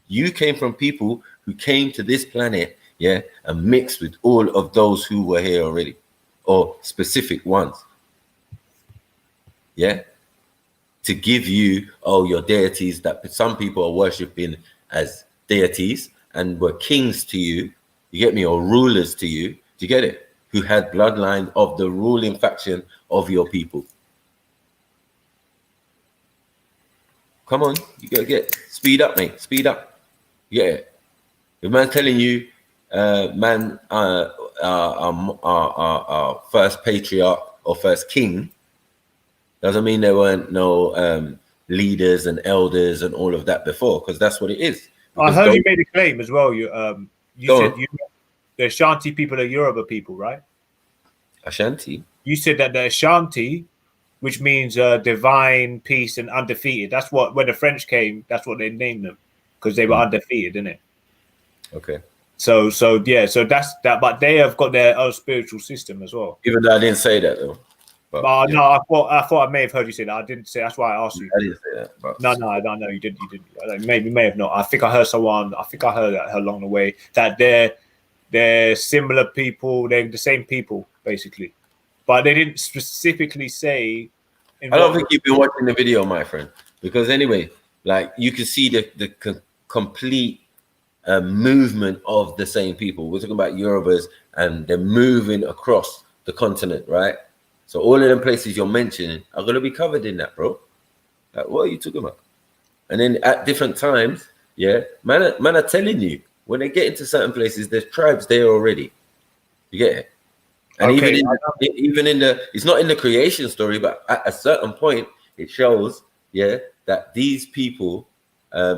You came from people who came to this planet, and mixed with all of those who were here already, or specific ones. To give you, your deities that some people are worshipping as deities and were kings to you, you get me, or rulers to you, do you get it? Who had bloodline of the ruling faction of your people. Come on, you gotta speed up, mate, speed up. If man's telling you, first patriarch or first king, doesn't mean there weren't no leaders and elders and all of that before, because that's what it is. I heard you made a claim as well. You said the Ashanti people are Yoruba people, right? Ashanti? You said that the Ashanti, which means divine, peace, and undefeated. That's what, when the French came, that's what they named them, because they were undefeated, didn't it? Okay. So that's that, but they have got their own spiritual system as well. Even though I didn't say that though. But no, I thought I may have heard you say that. I didn't say. That's why I asked you. I didn't say that. But... No, you didn't. May have not. I think I heard someone. I think I heard that along the way that they're similar people. They're the same people basically, but they didn't specifically say. I don't think you've been watching the video, my friend, because anyway, like you can see the complete movement of the same people. We're talking about Yorubas, and they're moving across the continent, right? So all of them places you're mentioning are going to be covered in that, bro. Like, what are you talking about? And then at different times, man are telling you, when they get into certain places, there's tribes there already. You get it? And even in the, it's not in the creation story, but at a certain point, it shows, that these people,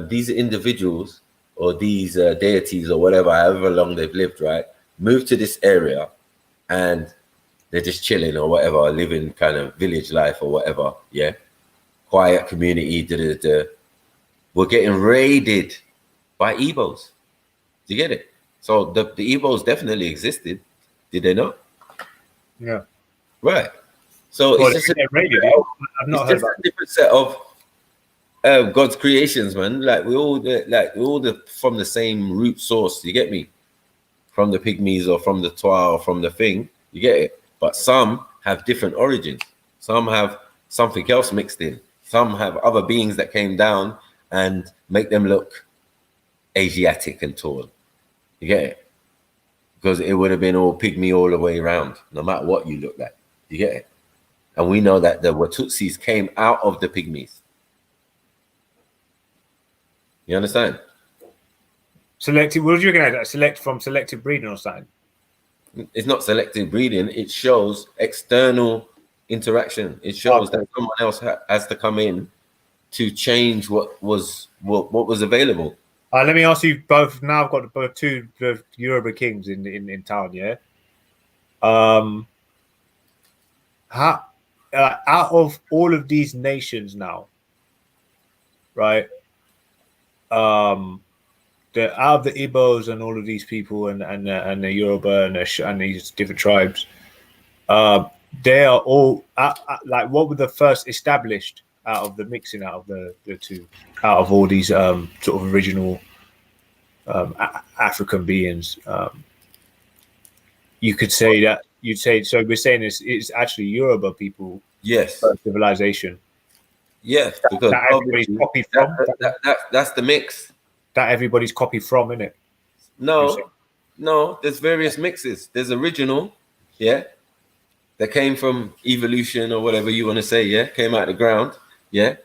these individuals, or these deities or whatever, however long they've lived, right, move to this area, and they're just chilling or whatever, living kind of village life or whatever, quiet community, We're getting raided by Igbos. Do you get it? So the Igbos definitely existed. Did they not? Yeah. Right. So it's just a different set of God's creations, man. Like we're all from the same root source. You get me? From the pygmies or from the Twa or from the thing. You get it? But some have different origins. Some have something else mixed in. Some have other beings that came down and make them look Asiatic and tall. You get it? Because it would have been all pygmy all the way around, no matter what you look like. You get it? And we know that the Watutsis came out of the pygmies. You understand? Selective. What are you going to select from selective breeding or something? It's not selective breeding. It shows external interaction. It shows that someone else has to come in to change what was available. Let me ask you both. Now I've got the two Yoruba kings in town. Yeah. How out of all of these nations now, right? Out of the Igbos and all of these people and the Yoruba and these different tribes, they are all like, what were the first established out of the mixing out of the two, out of all these sort of original African beings? You could say that you'd say, so we're saying it's actually Yoruba people. Yes. First civilization. Yes, because that everybody's copied from. That's the mix. That everybody's copied from, isn't it? No, there's various mixes. There's original, yeah, that came from evolution or whatever you want to say, yeah, came out of the ground, yeah,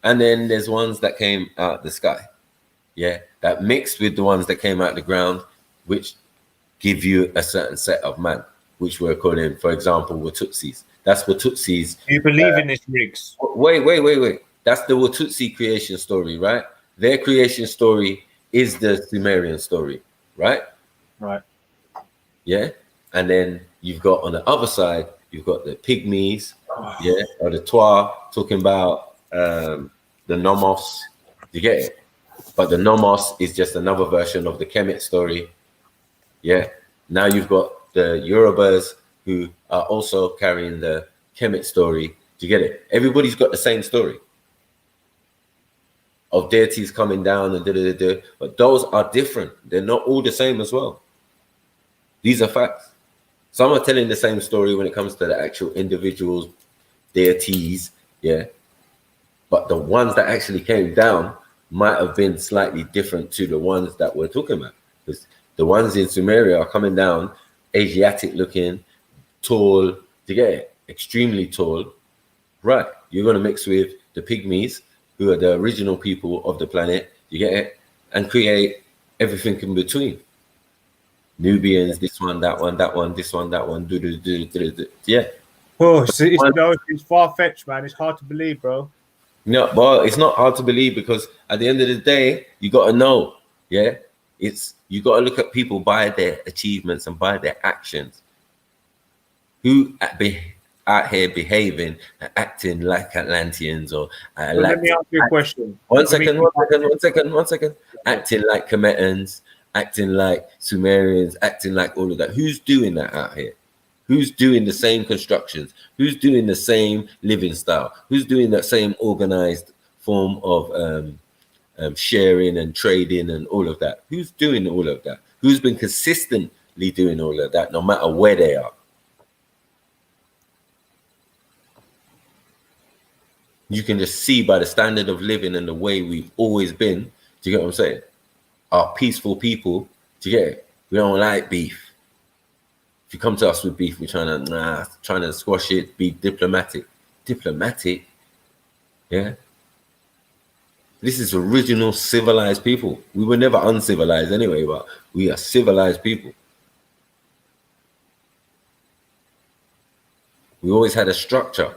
and then there's ones that came out of the sky, yeah, that mixed with the ones that came out of the ground, which give you a certain set of man, which we're calling, for example, Watutsis. That's Watutsis. Do you believe in this, Riggs? Wait. That's the Watutsi creation story, right? Their creation story is the Sumerian story, right? Right. Yeah. And then you've got on the other side, you've got the Pygmies, yeah, or the Twa, talking about the Nomos. You get it? But the Nomos is just another version of the Kemet story. Yeah. Now you've got the Yorubas who are also carrying the Kemet story. Do you get it? Everybody's got the same story of deities coming down and but those are different. They're not all the same as well. These are facts. Some are telling the same story when it comes to the actual individuals, deities, yeah. But the ones that actually came down might have been slightly different to the ones that we're talking about. Because the ones in Sumeria are coming down, Asiatic looking, tall, to get it, extremely tall. Right, you're going to mix with the Pygmies, who are the original people of the planet, you get it, and create everything in between. Nubians, this one, that one, this one, that one, yeah. Oh, it's far-fetched, man. It's hard to believe, bro. No, but it's not hard to believe, because at the end of the day, you got to know, yeah? You got to look at people by their achievements and by their actions. Who out here behaving and acting like Atlanteans or let me ask you a question. One second. Acting like Kemetans, acting like Sumerians, acting like all of that. Who's doing that out here? Who's doing the same constructions? Who's doing the same living style? Who's doing that same organized form of sharing and trading and all of that? Who's doing all of that? Who's been consistently doing all of that, no matter where they are? You can just see by the standard of living and the way we've always been. Do you get what I'm saying? Are peaceful people. Do you get it? We don't like beef. If you come to us with beef, we're trying to squash it, be diplomatic. Diplomatic? Yeah. This is original civilized people. We were never uncivilized anyway, but we are civilized people. We always had a structure.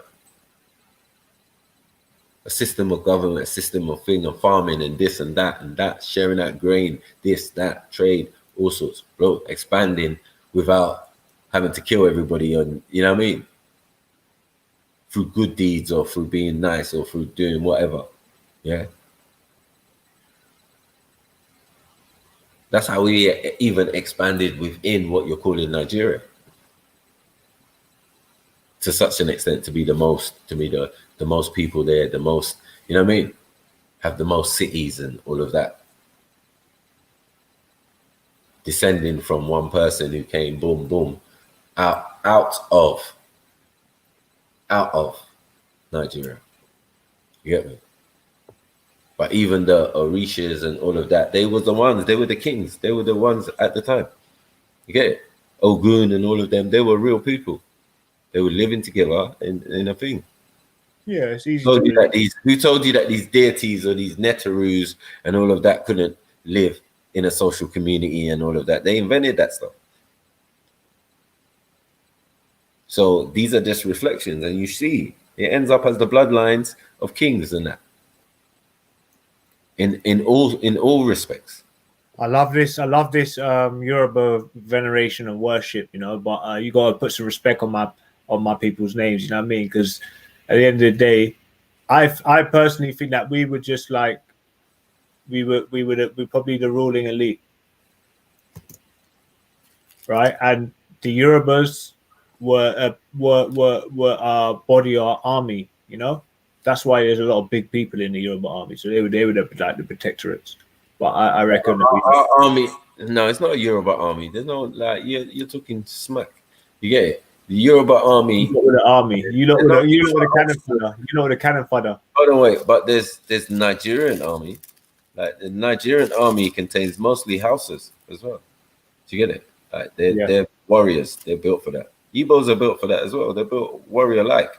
A system of government, a system of thing of farming and this and that, sharing out grain, this, that, trade, all sorts, bro, expanding without having to kill everybody on, you know what I mean? Through good deeds or through being nice or through doing whatever, yeah? That's how we even expanded within what you're calling Nigeria. To such an extent to be the most people there, the most, you know what I mean? Have the most cities and all of that. Descending from one person who came, boom, boom, out of Nigeria. You get me? But even the Orishas and all of that, they were the ones, they were the kings. They were the ones at the time. You get it? Ogun and all of them, they were real people. They were living together in a thing. Yeah, it's easy Who told to you that who told you that these deities or these netarus and all of that couldn't live in a social community and all of that? They invented that stuff. So these are just reflections, and you see it ends up as the bloodlines of kings and that. In all respects. I love this Yoruba veneration and worship, you know, but you gotta put some respect on my people's names, you know what I mean? Because at the end of the day, I personally think that we were just like we're probably the ruling elite, right? And the Yorubas were our body, our army, you know. That's why there's a lot of big people in the Yoruba army. So they would have like the protectorates. But I reckon that our army. No, it's not a Yoruba army. There's no like you're talking smack. You get it? The Yoruba army. You know the army. You know the cannon fodder. You know the cannon fodder. Oh no, wait, but there's Nigerian army. Like the Nigerian army contains mostly houses as well. Do you get it? Like they're warriors. They're built for that. Igbos are built for that as well. They're built warrior-like.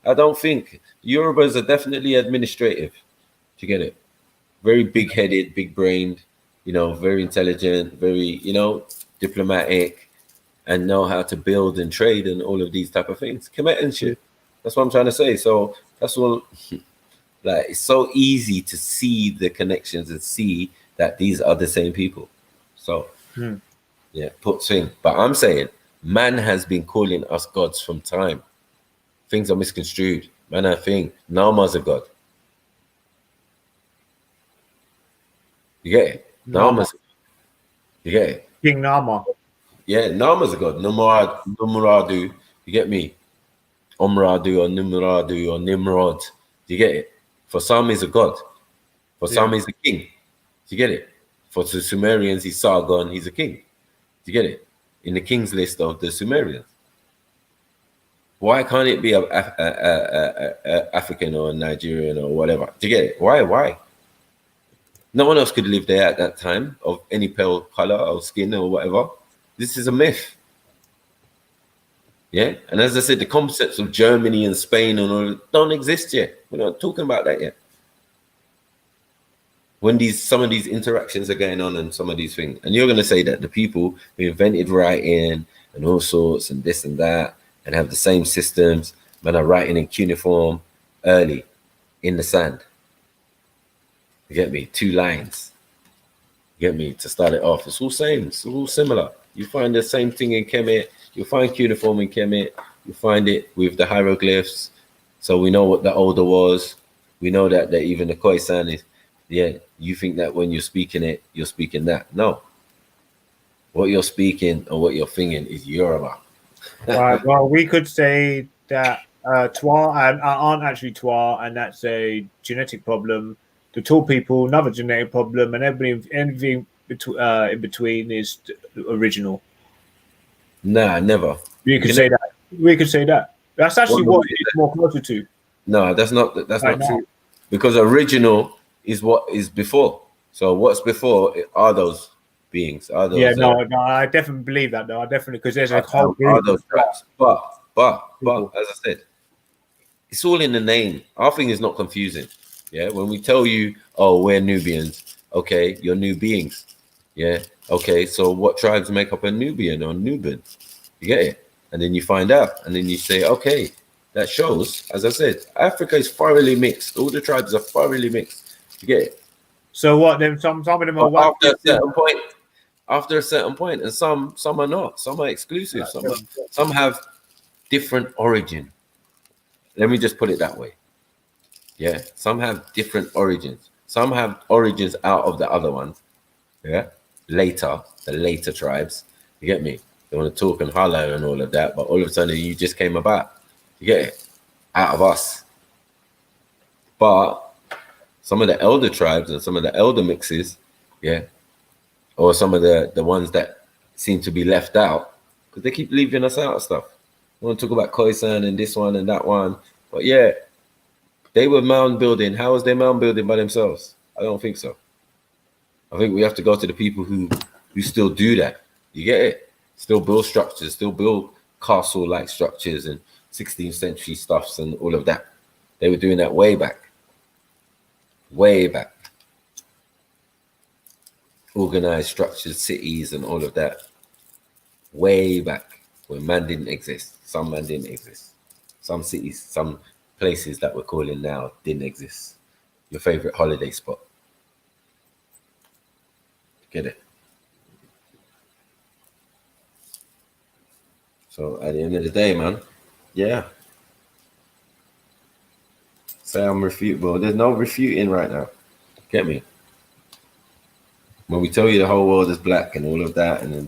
I don't think Yorubas are definitely administrative. Do you get it? Very big-headed, big-brained, you know, very intelligent, very, you know, diplomatic, and know how to build and trade and all of these type of things. Kemet and shit. That's what I'm trying to say. So that's what, like, it's so easy to see the connections and see that these are the same people. So, yeah, put thing. But I'm saying, man has been calling us gods from time. Things are misconstrued. Man, I think Nama's a god. You get it? Nama's. You get it? King Nama. Yeah, Nama's a god. Numuradu. You get me? Omradu or Numuradu or Nimrod. You get it? For some, he's a god. For some, he's a king. You get it? For the Sumerians, he's Sargon. He's a king. You get it? In the king's list of the Sumerians. Why can't it be a African or a Nigerian or whatever? Do you get it? Why? No one else could live there at that time of any pale color or skin or whatever. This is a myth. Yeah, and as I said, the concepts of Germany and Spain and all don't exist yet. We're not talking about that yet. When some of these interactions are going on and some of these things, and you're going to say that the people who invented writing and all sorts and this and that and have the same systems, men are writing in cuneiform early in the sand. You get me? 2 lines. You get me? To start it off. It's all same. It's all similar. You find the same thing in Kemet. You'll find cuneiform in Kemet. You find it with the hieroglyphs. So we know what the older was. We know that even the Khoisan is, you think that when you're speaking it, you're speaking that. No. What you're speaking or what you're thinking is Yoruba. Right. Well, we could say that Twa and aren't actually Twa, and that's a genetic problem. The tall people, another genetic problem, and anything in between is original. Nah, never. We could say that. We could say that. That's actually what it's more closer to. No, that's not true. Because original is what is before. So what's before are those beings? Are those? No, I definitely believe that. though. I definitely, because there's a whole group. Are those tribes? But as I said, it's all in the name. Our thing is not confusing. Yeah, when we tell you, oh, we're Nubians, okay, you're new beings. Yeah, okay, so what tribes make up a Nubian or Nubian? You get it? And then you find out, and then you say, okay, that shows, as I said, Africa is thoroughly mixed. All the tribes are thoroughly mixed. You get it? So what? Then some of them are after a certain point, and some are not. Some are exclusive. Some have different origin. Let me just put it that way. Yeah, some have different origins. Some have origins out of the other ones. Yeah, the later tribes. You get me? They want to talk and holler and all of that, but all of a sudden you just came about. You get it? Out of us. But some of the elder tribes and some of the elder mixes, yeah, or some of the ones that seem to be left out, because they keep leaving us out of stuff. We want to talk about Khoisan and this one and that one, but yeah, They were mound building. How was they mound building by themselves? I don't think so. I think we have to go to the people who still do that. You get it? Still build structures, still build castle-like structures and 16th century stuffs and all of that. They were doing that way back. Way back. Organized structures, cities and all of that. Way back when man didn't exist. Some man didn't exist. Some cities, some places that we're calling now didn't exist. Your favorite holiday spot. Get it? So at the end of the day, man, yeah. Say I'm refutable. There's no refuting right now. Get me? When we tell you the whole world is black and all of that, and then,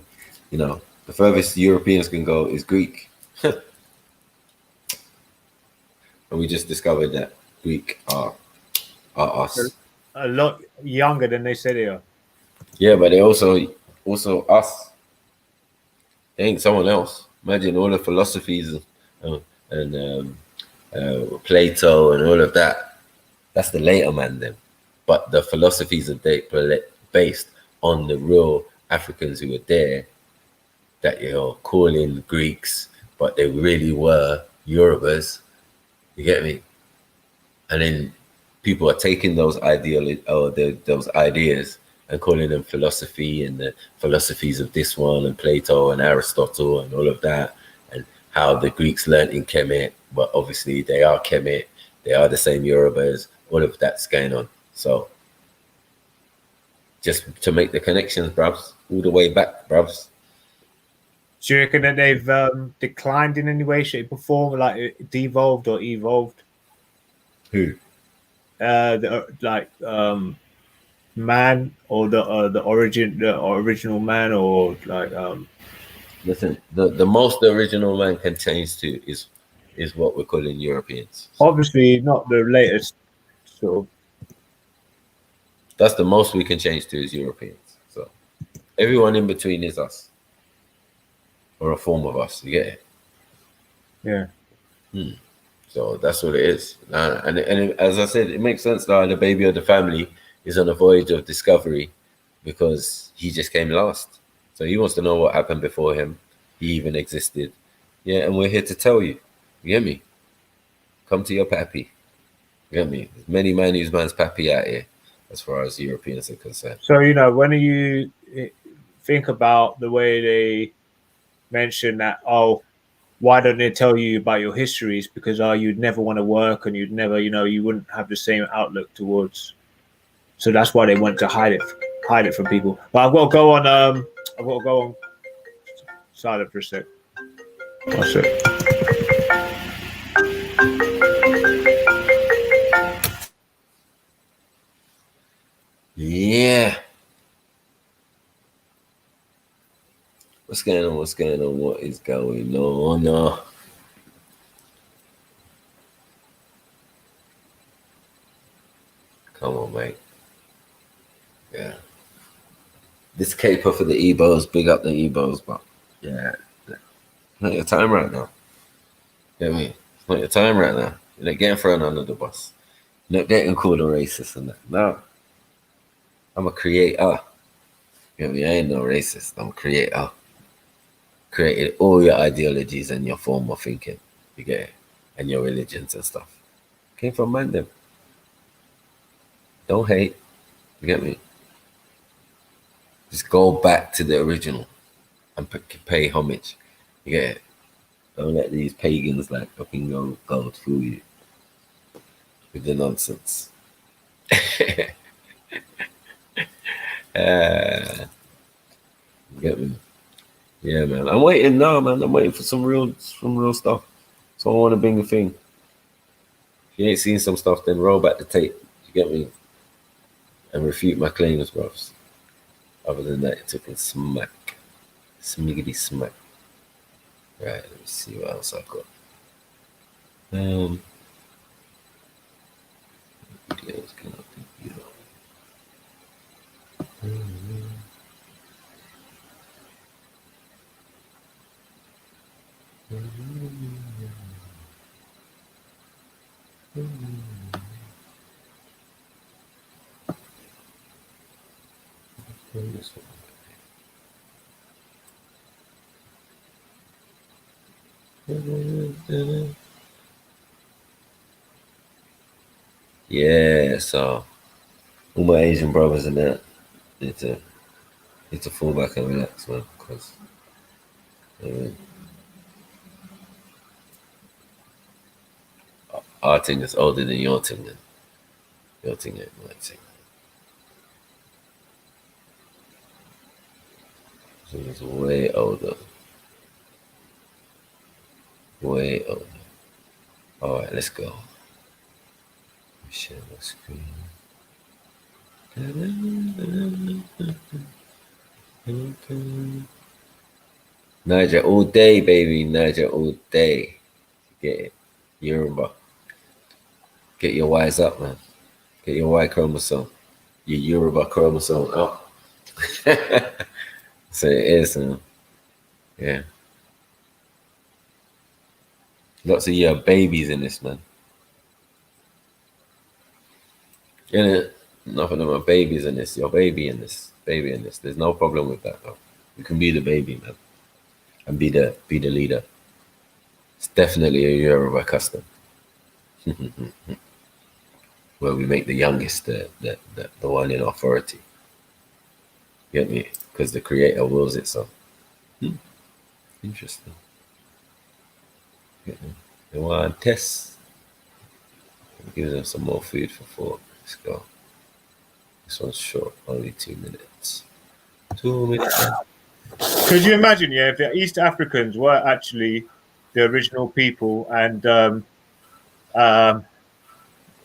you know, the furthest Europeans can go is Greek. And we just discovered that Greek are us. A lot younger than they say they are. Yeah, but they also us. They ain't someone else. Imagine all the philosophies and Plato and all of that. That's the later man then. But the philosophies are based on the real Africans who were there that you're calling Greeks, but they really were Yorubas. You get me? And then people are taking those those ideas and calling them philosophy and the philosophies of this one and Plato and Aristotle and all of that, and how the Greeks learned in Kemet, but obviously they are Kemet, they are the same Yorubas, all of that's going on. So just to make the connections, bruvs, all the way back, bruvs. Do you reckon that they've declined in any way, shape, or form, like devolved or evolved? Who? Man, or the original man, or like Listen, the most the original man can change to is what we're calling Europeans. Obviously not the latest sort of. That's the most we can change to is Europeans. So everyone in between is us, or a form of us. You get it? Yeah. So that's what it is. And as I said, it makes sense now. The baby of the family is on a voyage of discovery because he just came last. So he wants to know what happened before him. He even existed. Yeah, and we're here to tell you. You get me? Come to your pappy. You get me? There's many man whose man's pappy out here as far as Europeans are concerned. So, you know, when you think about the way they mention that, oh, why don't they tell you about your histories? Because you'd never want to work and you'd never, you wouldn't have the same outlook towards. So that's why they want to hide it from people. But I've got to go on silent for a sec. That's it. Yeah. What's going on? What's going on? What is going on? Come on, mate. Yeah. This caper for the Ebos, big up the Ebos, but yeah. Not your time right now. You know what I mean? It's not your time right now. You're not getting thrown under the bus. You're not getting called a racist and that. No. I'm a creator. You know what I mean? I ain't no racist. I'm a creator. Created all your ideologies and your form of thinking. You get it? And your religions and stuff. Came from man them. Don't hate. You get me? Just go back to the original and pay homage. You get it? Don't let these pagans like fucking go fool you with the nonsense. You get me? Yeah, man. I'm waiting now, man. I'm waiting for some real stuff. So I want to bring a thing. If you ain't seen some stuff, then roll back the tape. You get me? And refute my claims, bros. Other than that, it took a smack. Smiggity smack. Right, let me see what else I've got. Videos cannot be viewed. Yeah, so all my Asian brothers and that need to fall back and relax, man, because our thing is older than your thing, and your thing ain't my thing. So it's way older. Way older. Alright, let's go. Share my screen. Niger all day, baby. Niger all day. Get it. Yoruba. Get your Y's up, man. Get your Y chromosome. Your Yoruba chromosome up. So it is, man. Yeah. Lots of your babies in this, man. Yeah, enough of them are babies in this. Your baby in this. Baby in this. There's no problem with that, though. You can be the baby, man. And be the leader. It's definitely a Yoruba custom. Where we make the youngest the one in authority. Get me? Because the creator wills it so. Interesting. Get me? They want to test. Give them some more food for thought. Let's go. This one's short, only 2 minutes. 2 minutes. Could you imagine, yeah, if the East Africans were actually the original people and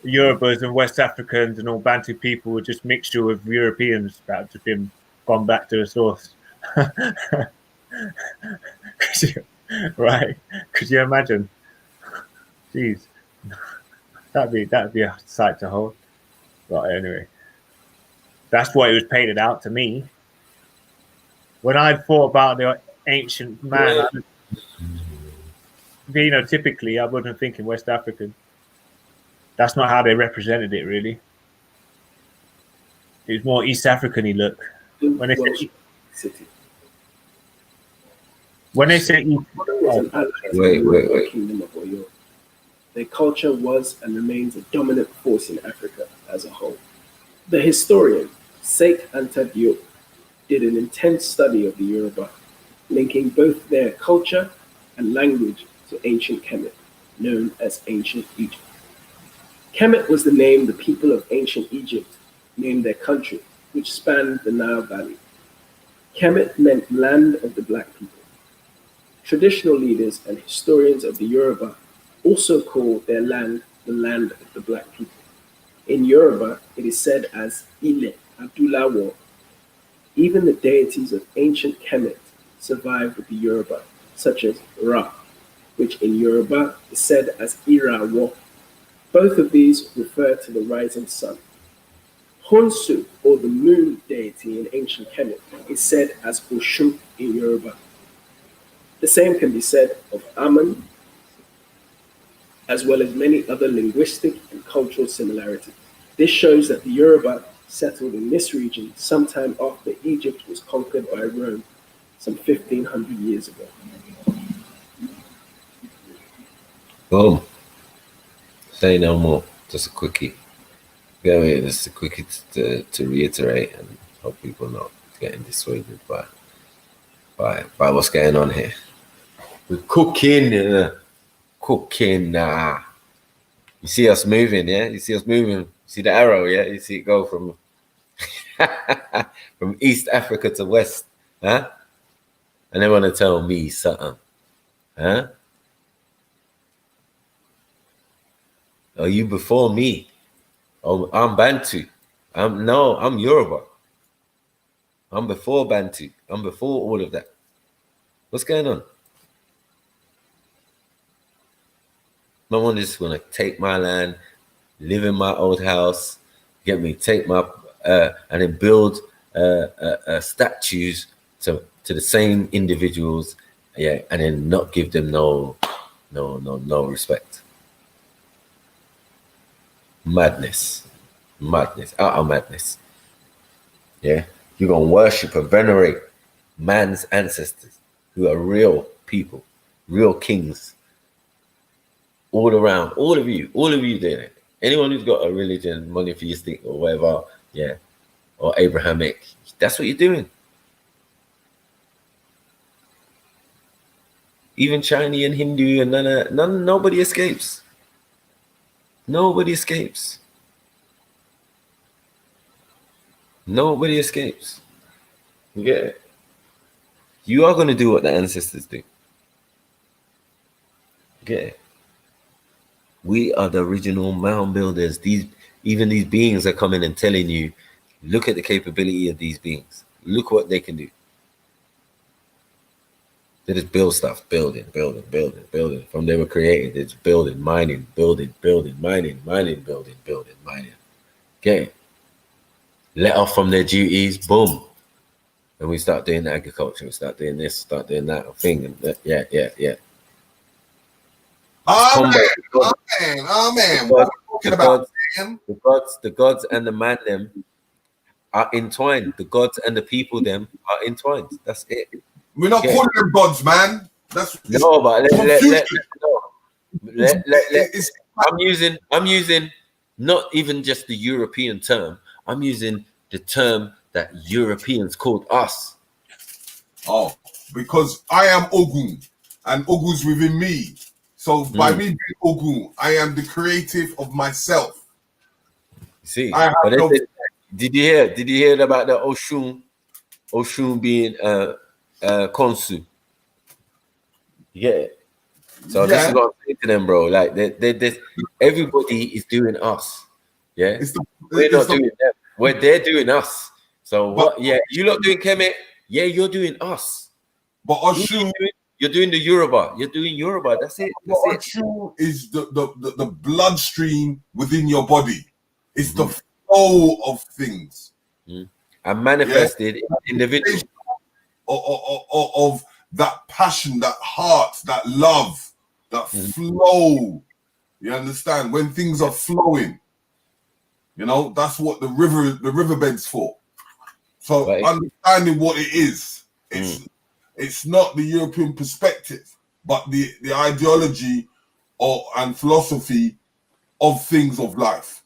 Yorubas and West Africans and all Bantu people were just mixture with Europeans that have just been gone back to the source? Right? Could you imagine? Jeez, that'd be a sight to hold. Right, anyway, that's what it was painted out to me. When I thought about the ancient man, typically I wasn't thinking West African. That's not how they represented it, really. It was more East African-y look. When they say wait. Kingdom of Oyo. Their culture was and remains a dominant force in Africa as a whole. The historian Seik Anta Diop did an intense study of the Yoruba, linking both their culture and language to ancient Kemet, known as ancient Egypt. Kemet was the name the people of ancient Egypt named their country, which spanned the Nile Valley. Kemet meant land of the black people. Traditional leaders and historians of the Yoruba also call their land the land of the black people. In Yoruba, it is said as Ile Adulawo. Even the deities of ancient Kemet survive with the Yoruba, such as Ra, which in Yoruba is said as Irawo. Both of these refer to the rising sun. Honsu, or the moon deity in ancient Kemet, is said as Oshun in Yoruba. The same can be said of Amun, as well as many other linguistic and cultural similarities. This shows that the Yoruba settled in this region sometime after Egypt was conquered by Rome, some 1,500 years ago. Boom. Say no more. Just a quickie. Yeah, just a quickie to reiterate and hope people not getting dissuaded by what's going on here. We're cooking. You see us moving, yeah? You see us moving. See the arrow, yeah? You see it go from from East Africa to West, huh? And they want to tell me something, huh? Are you before me? Oh, I'm Bantu. I'm Yoruba. I'm before Bantu. I'm before all of that. What's going on? No one just want to take my land, live in my old house, get me, take my and then build statues to the same individuals, yeah, and then not give them no respect. Madness, utter madness. Yeah, You're going to worship and venerate man's ancestors who are real people, real kings. All around, all of you doing it. Anyone who's got a religion, monotheistic or whatever, yeah, or Abrahamic, that's what you're doing. Even Chinese and Hindu and nobody escapes. Nobody escapes. Nobody escapes. You get it? You are going to do what the ancestors do. You get it? We are the original mound builders. Even these beings are coming and telling you, look at the capability of these beings. Look what they can do. They just build stuff, building. From they were created, it's building, mining, building, mining, building, mining. Okay. Let off from their duties, boom. And we start doing agriculture, we start doing this, start doing that thing. And that, yeah. Amen. What are you talking about, man? The gods and the man them are entwined. The gods and the people them are entwined. That's it. We're not calling them gods, man. I'm using not even just the European term. I'm using the term that Europeans called us. Oh, because I am Ogun, and Ogun's within me. So by me being Ogun, I am the creative of myself. See, did you hear about the Oshun being Konsu? Yeah. So this is what I'm saying to them, bro. Like everybody is doing us. Yeah. We're not doing them. They're doing us. So what? Yeah, you lot doing Kemet. Yeah, you're doing us. But Oshun, you're doing the Yoruba. You're doing Yoruba. That's it. Oshun is the bloodstream within your body. It's the flow of things. And manifested in individual. Of that passion, that heart, that love, that flow. You understand? When things are flowing, you know, that's what the riverbed's for. So understanding what it is, it's not the European perspective, but the ideology and philosophy of things of life.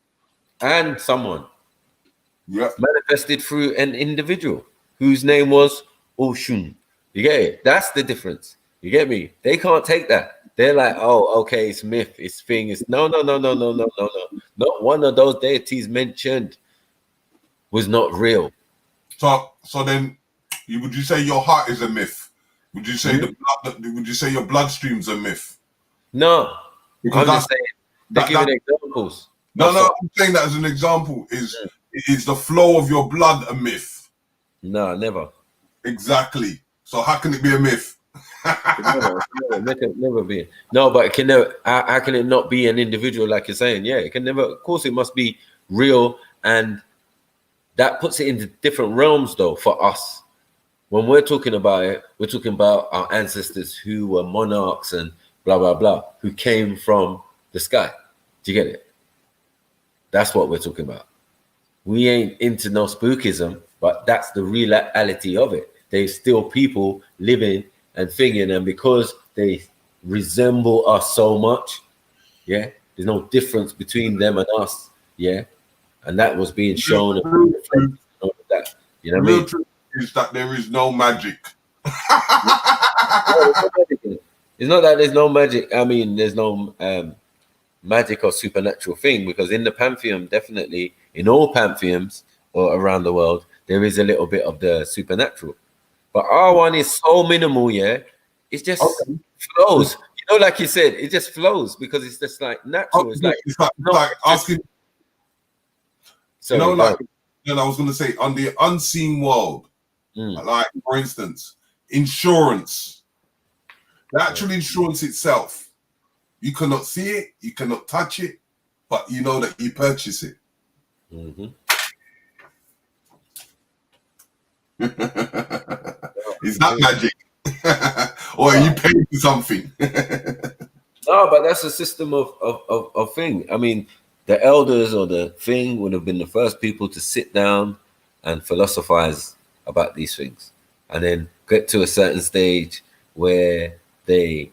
And someone manifested through an individual whose name was Oshun. You get it? That's the difference. You get me? They can't take that. They're like, oh, okay, it's myth, it's thing, it's no. Not one of those deities mentioned was not real. So then, would you say your heart is a myth? Would you say would you say your bloodstream's a myth? No, because I'm just saying they're giving examples. No, I'm saying that as an example. Is the flow of your blood a myth? No, never. Exactly. So how can it be a myth? never be. No, but it can never. How can it not be an individual? Like you're saying, yeah, it can never. Of course, it must be real, and that puts it into different realms, though. For us, when we're talking about it, we're talking about our ancestors who were monarchs and blah blah blah, who came from the sky. Do you get it? That's what we're talking about. We ain't into no spookism, but that's the reality of it. There's still people living and thinking, and because they resemble us so much, yeah, there's no difference between them and us, yeah, and that was being shown. And all of that, you know what I mean? Truth is that there is no magic. It's not that there's no magic. I mean, there's no magic or supernatural thing, because in the pantheon, definitely in all pantheons or around the world, there is a little bit of the supernatural. But our one is so minimal, yeah. It just flows. You know, like you said, it just flows because it's just like natural. It's like asking. Sorry, you know, like I was going to say, on the unseen world, like for instance, insurance, the actual insurance itself, you cannot see it, you cannot touch it, but you know that you purchase it. Is that magic? Or are you paying for something? No, but that's a system of thing. I mean, the elders or the thing would have been the first people to sit down and philosophize about these things, and then get to a certain stage where they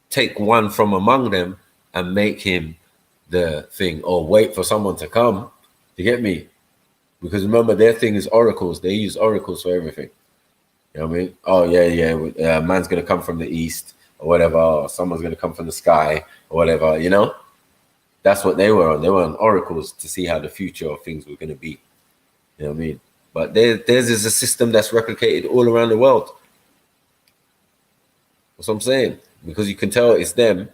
take one from among them and make him the thing, or wait for someone to come. You get me? Because remember, their thing is oracles. They use oracles for everything. You know what I mean? Oh, yeah. Man's going to come from the east or whatever. Or someone's going to come from the sky or whatever, you know? That's what they were on. They were on oracles to see how the future of things were going to be. You know what I mean? But theirs is a system that's replicated all around the world. That's what I'm saying. Because you can tell it's them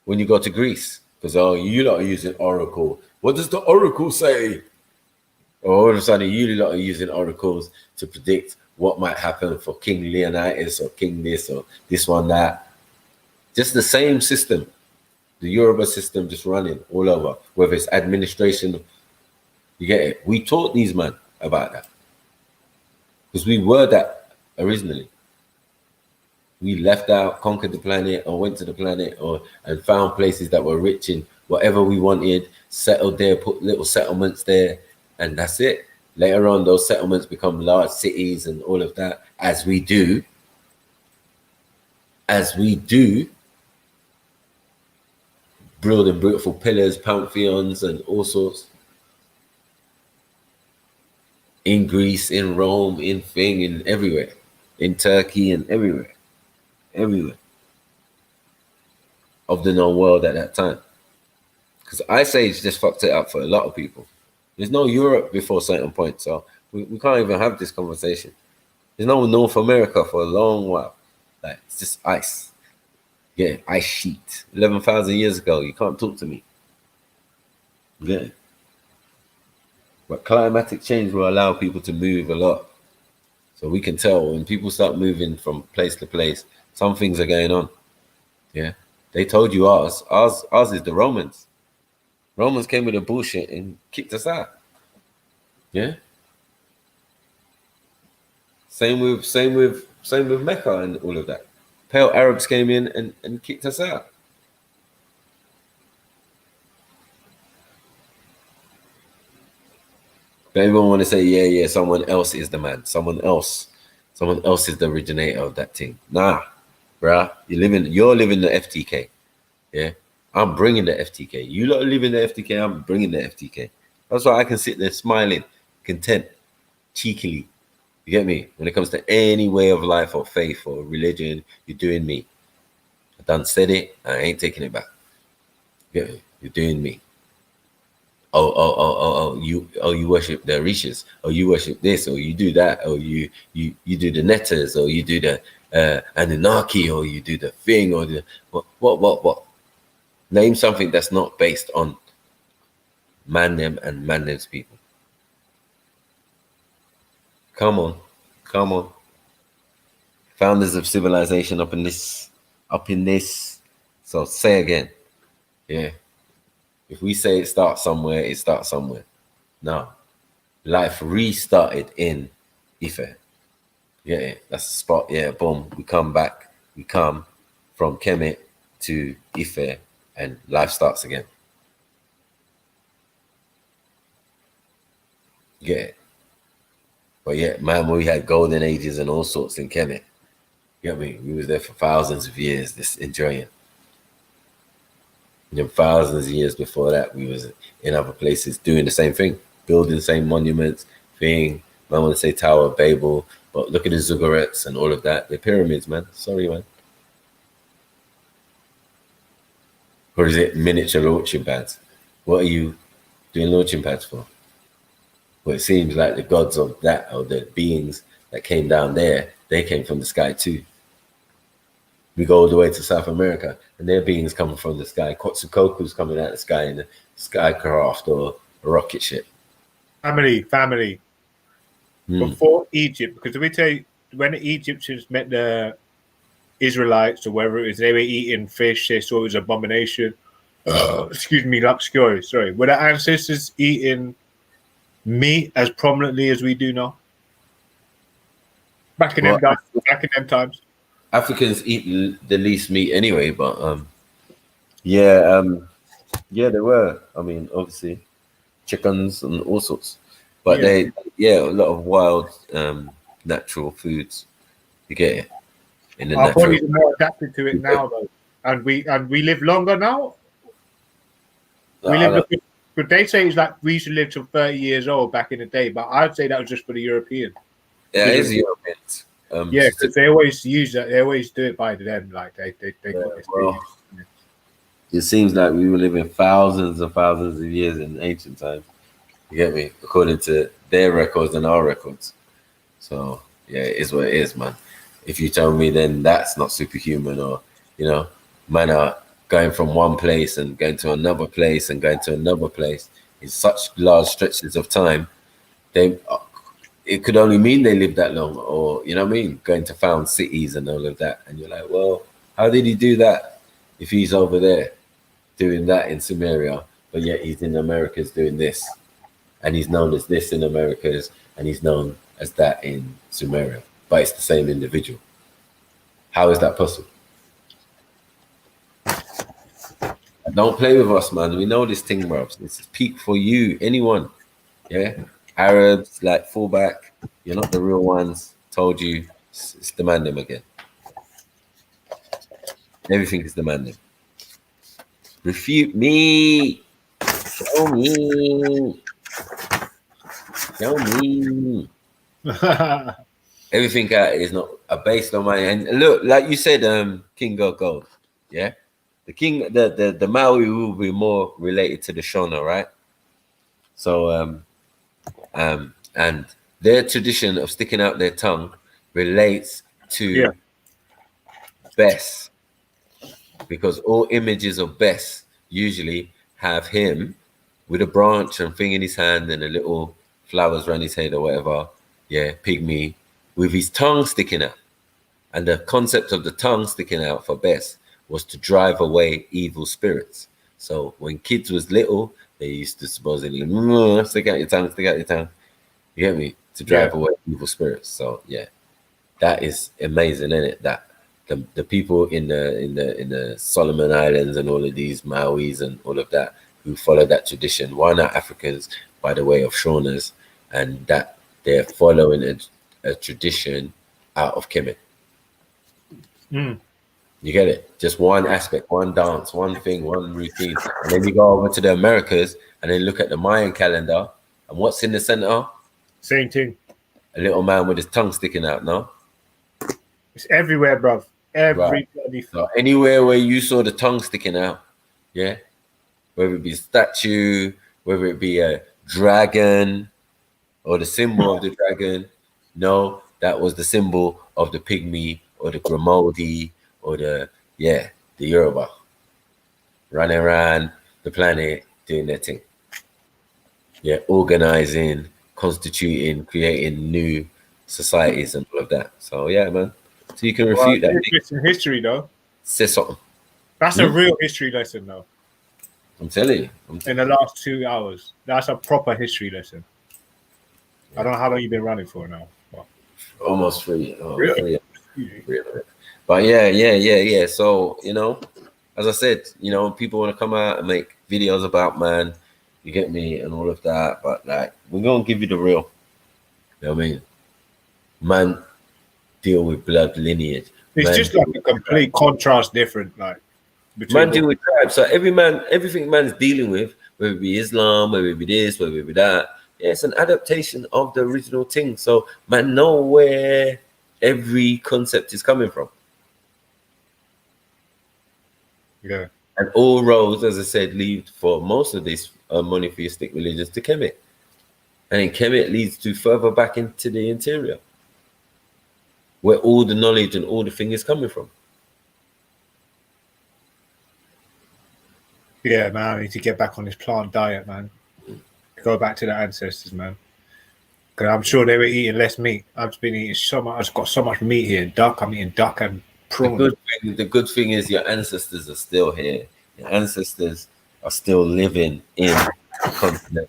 when you go to Greece. Because, you lot are using oracle. What does the oracle say? Or all of a sudden, you lot are using oracles to predict what might happen for King Leonidas or King this or this one, that. Just the same system. The Yoruba system just running all over. Whether it's administration, you get it. We taught these men about that. Because we were that originally. We left out, conquered the planet, or went to the planet, and found places that were rich in whatever we wanted, settled there, put little settlements there, and that's it. Later on, those settlements become large cities and all of that, as we do. Building beautiful pillars, pantheons, and all sorts. In Greece, in Rome, in everywhere. In Turkey and everywhere. Everywhere of the known world at that time, because Ice Age just fucked it up for a lot of people. There's no Europe before a certain point, so we can't even have this conversation. There's no North America for a long while. Like, it's just ice. Yeah, ice sheet. 11,000 years ago, you can't talk to me. Yeah. But climatic change will allow people to move a lot. So we can tell when people start moving from place to place, some things are going on. Yeah. They told you ours. Ours is the Romans. Romans came with a bullshit and kicked us out. Yeah. Same with Mecca and all of that. Pale Arabs came in and kicked us out. But everyone want to say, yeah, someone else is the man. Someone else is the originator of that thing. Nah, bruh. You're living the FTK. Yeah. I'm bringing the FTK. You lot are living the FTK. I'm bringing the FTK. That's why I can sit there smiling, content, cheekily. You get me? When it comes to any way of life or faith or religion, you're doing me. I done said it. I ain't taking it back. You get me? You're doing me. You worship the Orishas, or you worship this, or you do that, or you do the Netters, or you do the Anunnaki, or you do the thing, or the what? Name something that's not based on man-them and man-them's people. Come on. Founders of civilization up in this. So say again. Yeah. If we say it starts somewhere, it starts somewhere. No. Life restarted in Ife. Yeah, that's the spot. Yeah, boom. We come back. We come from Kemet to Ife, and life starts again. Yeah. But yeah, man, we had golden ages and all sorts in Kemet. You know what I mean? We was there for thousands of years, just enjoying. And then thousands of years before that, we was in other places doing the same thing, building the same monuments, thing. I want to say Tower of Babel, but look at the ziggurats and all of that. The pyramids, man. Sorry, man. Or is it miniature launching pads? What are you doing launching pads for? Well, it seems like the gods of that, or the beings that came down there, they came from the sky too. We go all the way to South America, and their beings coming from the sky. Quetzalcoatl's coming out of the sky in a skycraft or a rocket ship. Family. Before Egypt, because if we take when the Egyptians met the Israelites or whatever it was, they were eating fish. They saw it was an abomination. Excuse me, Luxury. Sorry. Were the ancestors eating meat as prominently as we do now? Back in them times. Africans eat the least meat anyway, but yeah, there were. I mean, obviously, chickens and all sorts. But Yeah. a lot of wild natural foods. You get it in the Our natural. bodies are more adapted to it now, though, and we live longer now. We live. But they say it's like we used to live till 30 years old back in the day, but I'd say that was just for the European. Yeah, it is Europeans. Yeah, because they always use that. They always do it by them. Like they put this well, it seems like we were living thousands and thousands of years in ancient times. You get me? According to their records and our records. So yeah, it is what it is, man. If you tell me then that's not superhuman, or man are going from one place and going to another place and going to another place in such large stretches of time, it could only mean they lived that long, or you know what I mean, going to found cities and all of that. And you're like, well, how did he do that if he's over there doing that in Sumeria, but yet he's in Americas doing this, and he's known as this in Americas, and he's known as that in Sumeria, but it's the same individual. How is that possible? Don't play with us, man. We know this thing, bro. This is peak for you, anyone. Yeah, Arabs, like, fall back. You're not the real ones. Told you, it's demanding again. Everything is demanding. Refute me. Show me. Show me. Everything is not based on my. And look, like you said, King of Gold. Yeah. The Maori will be more related to the Shona, right? So and their tradition of sticking out their tongue relates to Bess, because all images of Bess usually have him with a branch and thing in his hand and a little flowers around his head or whatever. Yeah, pygmy with his tongue sticking out, and the concept of the tongue sticking out for Bess was to drive away evil spirits. So when kids was little, they used to supposedly stick out your tongue, stick out your tongue. You get me? To drive away evil spirits. So yeah, that is amazing, isn't it? That the people in the Solomon Islands and all of these Maoris and all of that who follow that tradition, why not Africans by the way of Shaunas, and that they're following a tradition out of Kemet. You get it? Just one aspect, one dance, one thing, one routine. And then you go over to the Americas and then look at the Mayan calendar. And what's in the center? Same thing. A little man with his tongue sticking out, no? It's everywhere, bro. Everybody. Right. So anywhere where you saw the tongue sticking out, yeah? Whether it be a statue, whether it be a dragon or the symbol of the dragon, no, that was the symbol of the pygmy or the Grimaldi or the Yoruba running around the planet doing their thing. Yeah, organizing, constituting, creating new societies and all of that. So yeah, man. So you can refute that. It's in history, though. Say something. That's a real history lesson, though. I'm telling you. In the last 2 hours, that's a proper history lesson. Yeah. I don't know how long you've been running for now. But... Almost 3. Oh, really? 3. But yeah. So, as I said, people want to come out and make videos about man, you get me, and all of that. But like, we're gonna give you the real. You know what I mean? Man deal with blood lineage. It's man just like a complete contrast different, like man deal with tribes. So everything man's dealing with, whether it be Islam, whether it be this, whether it be that, yeah, it's an adaptation of the original thing. So man know where every concept is coming from. Yeah. And all roads, as I said, lead for most of these monotheistic religions to Kemet. And then Kemet leads to further back into the interior, where all the knowledge and all the thing is coming from. Yeah, man, I need to get back on this plant diet, man. Go back to the ancestors, man. Because I'm sure they were eating less meat. I've just been eating so much. I've got so much meat here. Duck, I'm eating duck and prawn. The good thing is your ancestors are still here. Your ancestors are still living in the continent,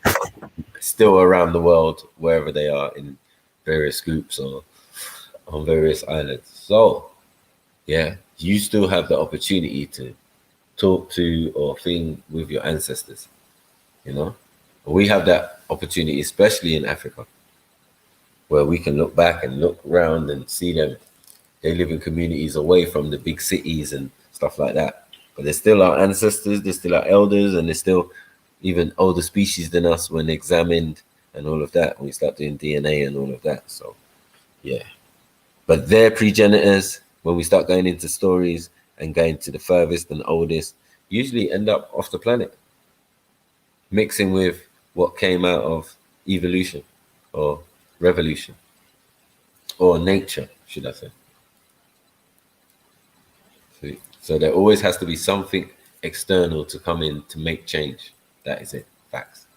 still around the world, wherever they are, in various groups or on various islands. So, yeah, you still have the opportunity to talk to or thing with your ancestors, We have that opportunity, especially in Africa, where we can look back and look around and see them. They live in communities away from the big cities and stuff like that. But they're still our ancestors, they're still our elders, and they're still even older species than us when examined and all of that. When we start doing DNA and all of that. So, yeah. But their progenitors, when we start going into stories and going to the furthest and oldest, usually end up off the planet, mixing with what came out of evolution or revolution or nature, should I say. So there always has to be something external to come in to make change. That is it. Facts.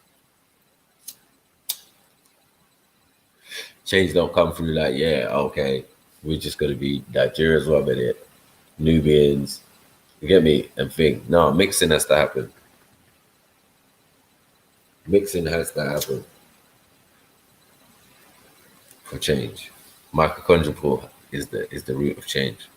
Change don't come through like, yeah, okay, we're just going to be Nigerians, what about it? Nubians, you get me? And think, no, mixing has to happen. Mixing has to happen for change. Mitochondrial is the root of change.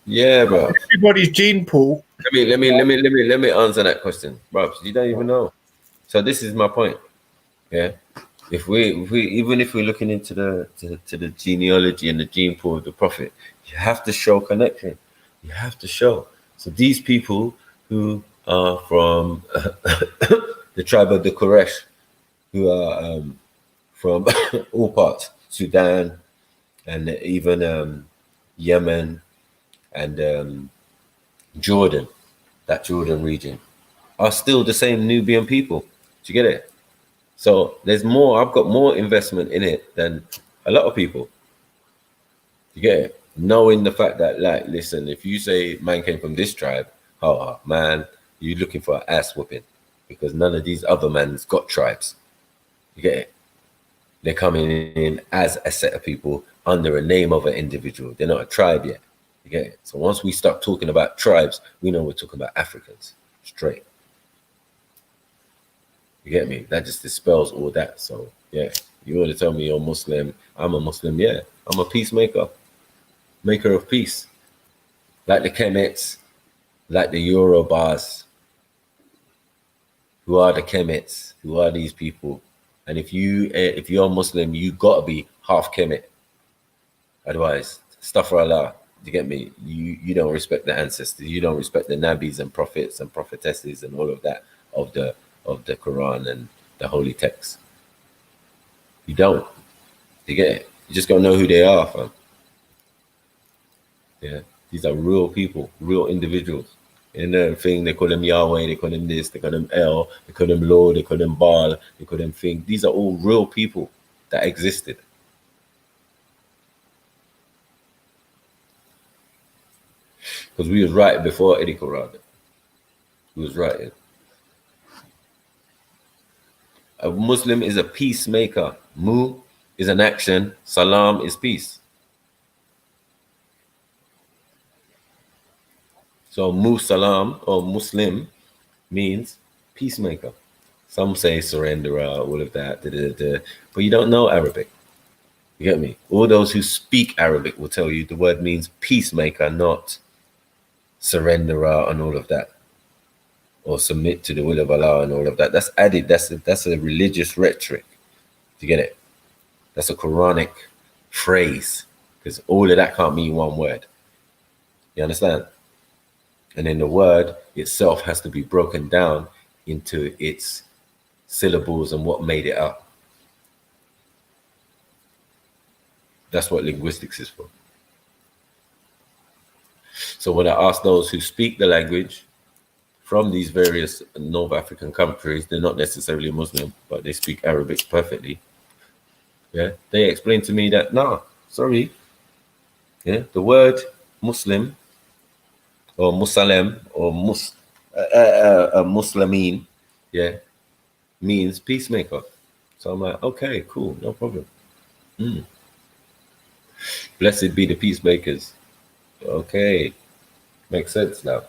Yeah, bro. Everybody's gene pool. Let me answer that question, bro. You don't even know. So this is my point. Yeah. If we even if we're looking into the genealogy and the gene pool of the prophet, you have to show connection. You have to show. So these people who are from the tribe of the Quraysh, who are from all parts, Sudan and even Yemen and Jordan, that Jordan region, are still the same Nubian people. Do you get it? So there's more, I've got more investment in it than a lot of people. You get it? Knowing the fact that, like, listen, if you say man came from this tribe, oh man, you're looking for an ass whooping, because none of these other men's got tribes. You get it? They're coming in as a set of people under a name of an individual. They're not a tribe yet. You get it? So once we start talking about tribes, we know we're talking about Africans straight. You get me? That just dispels all that. So yeah, you want to tell me you're Muslim? I'm a Muslim. Yeah, I'm a peacemaker, maker of peace. Like the Kemets, like the Yorubas. Who are the Kemets? Who are these people? And if you're Muslim, you gotta be half Kemet. Otherwise, astaghfirullah. You get me? You don't respect the ancestors. You don't respect the nabis and prophets and prophetesses and all of that of the Quran and the holy texts. You don't. You get it? You just gotta know who they are, fam. Yeah, these are real people, real individuals. In the thing, they call them Yahweh, they call them this, they call them El, they call them Lord, they call them Baal, they call them thing. These are all real people that existed. Because we was writing before Eddie Quran. We was writing. A Muslim is a peacemaker. Mu is an action. Salam is peace. So Mu Salam or Muslim means peacemaker. Some say surrenderer, all of that, but you don't know Arabic. You get me? All those who speak Arabic will tell you the word means peacemaker, not surrenderer and all of that, or submit to the will of Allah and all of that. That's added. That's a religious rhetoric. Do you get it? That's a Quranic phrase, because all of that can't mean one word. You understand? And then the word itself has to be broken down into its syllables and what made it up. That's what linguistics is for. So when I ask those who speak the language from these various North African countries, they're not necessarily Muslim, but they speak Arabic perfectly. Yeah, they explain to me that, no, sorry. Yeah, the word Muslim or Muslim or Muslimin, yeah, means peacemaker. So I'm like, okay, cool, no problem. Blessed be the peacemakers. Okay, makes sense now.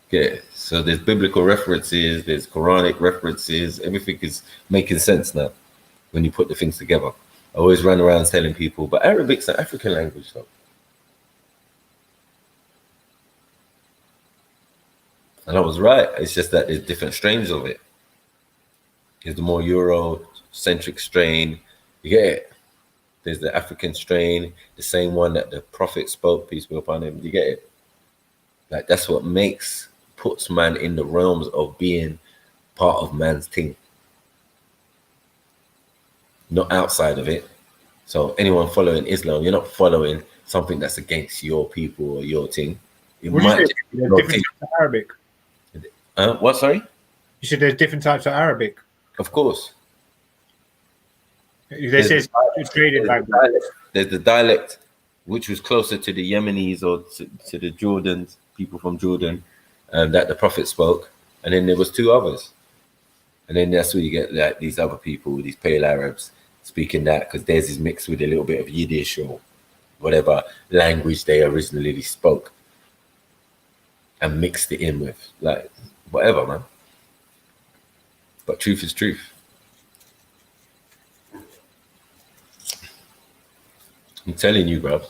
Okay, so there's biblical references, there's Quranic references, everything is making sense now when you put the things together. I always run around telling people, but Arabic's an African language, though. And I was right. It's just that there's different strains of it. There's the more Euro-centric strain. You get it? There's the African strain, the same one that the Prophet spoke, peace be upon him. You get it? Like, that's what puts man in the realms of being part of man's thing. Not outside of it. So anyone following Islam, you're not following something that's against your people or your thing. It What might you say? There's different types of Arabic. What, sorry? You said there's different types of Arabic. Of course. They say it's traded language. There's the dialect, which was closer to the Yemenis or to the Jordans, people from Jordan, that the Prophet spoke. And then there was two others. And then that's where you get like these other people, these pale Arabs, speaking that, because theirs is mixed with a little bit of Yiddish or whatever language they originally spoke, and mixed it in with like whatever, man. But truth is truth. I'm telling you, bro.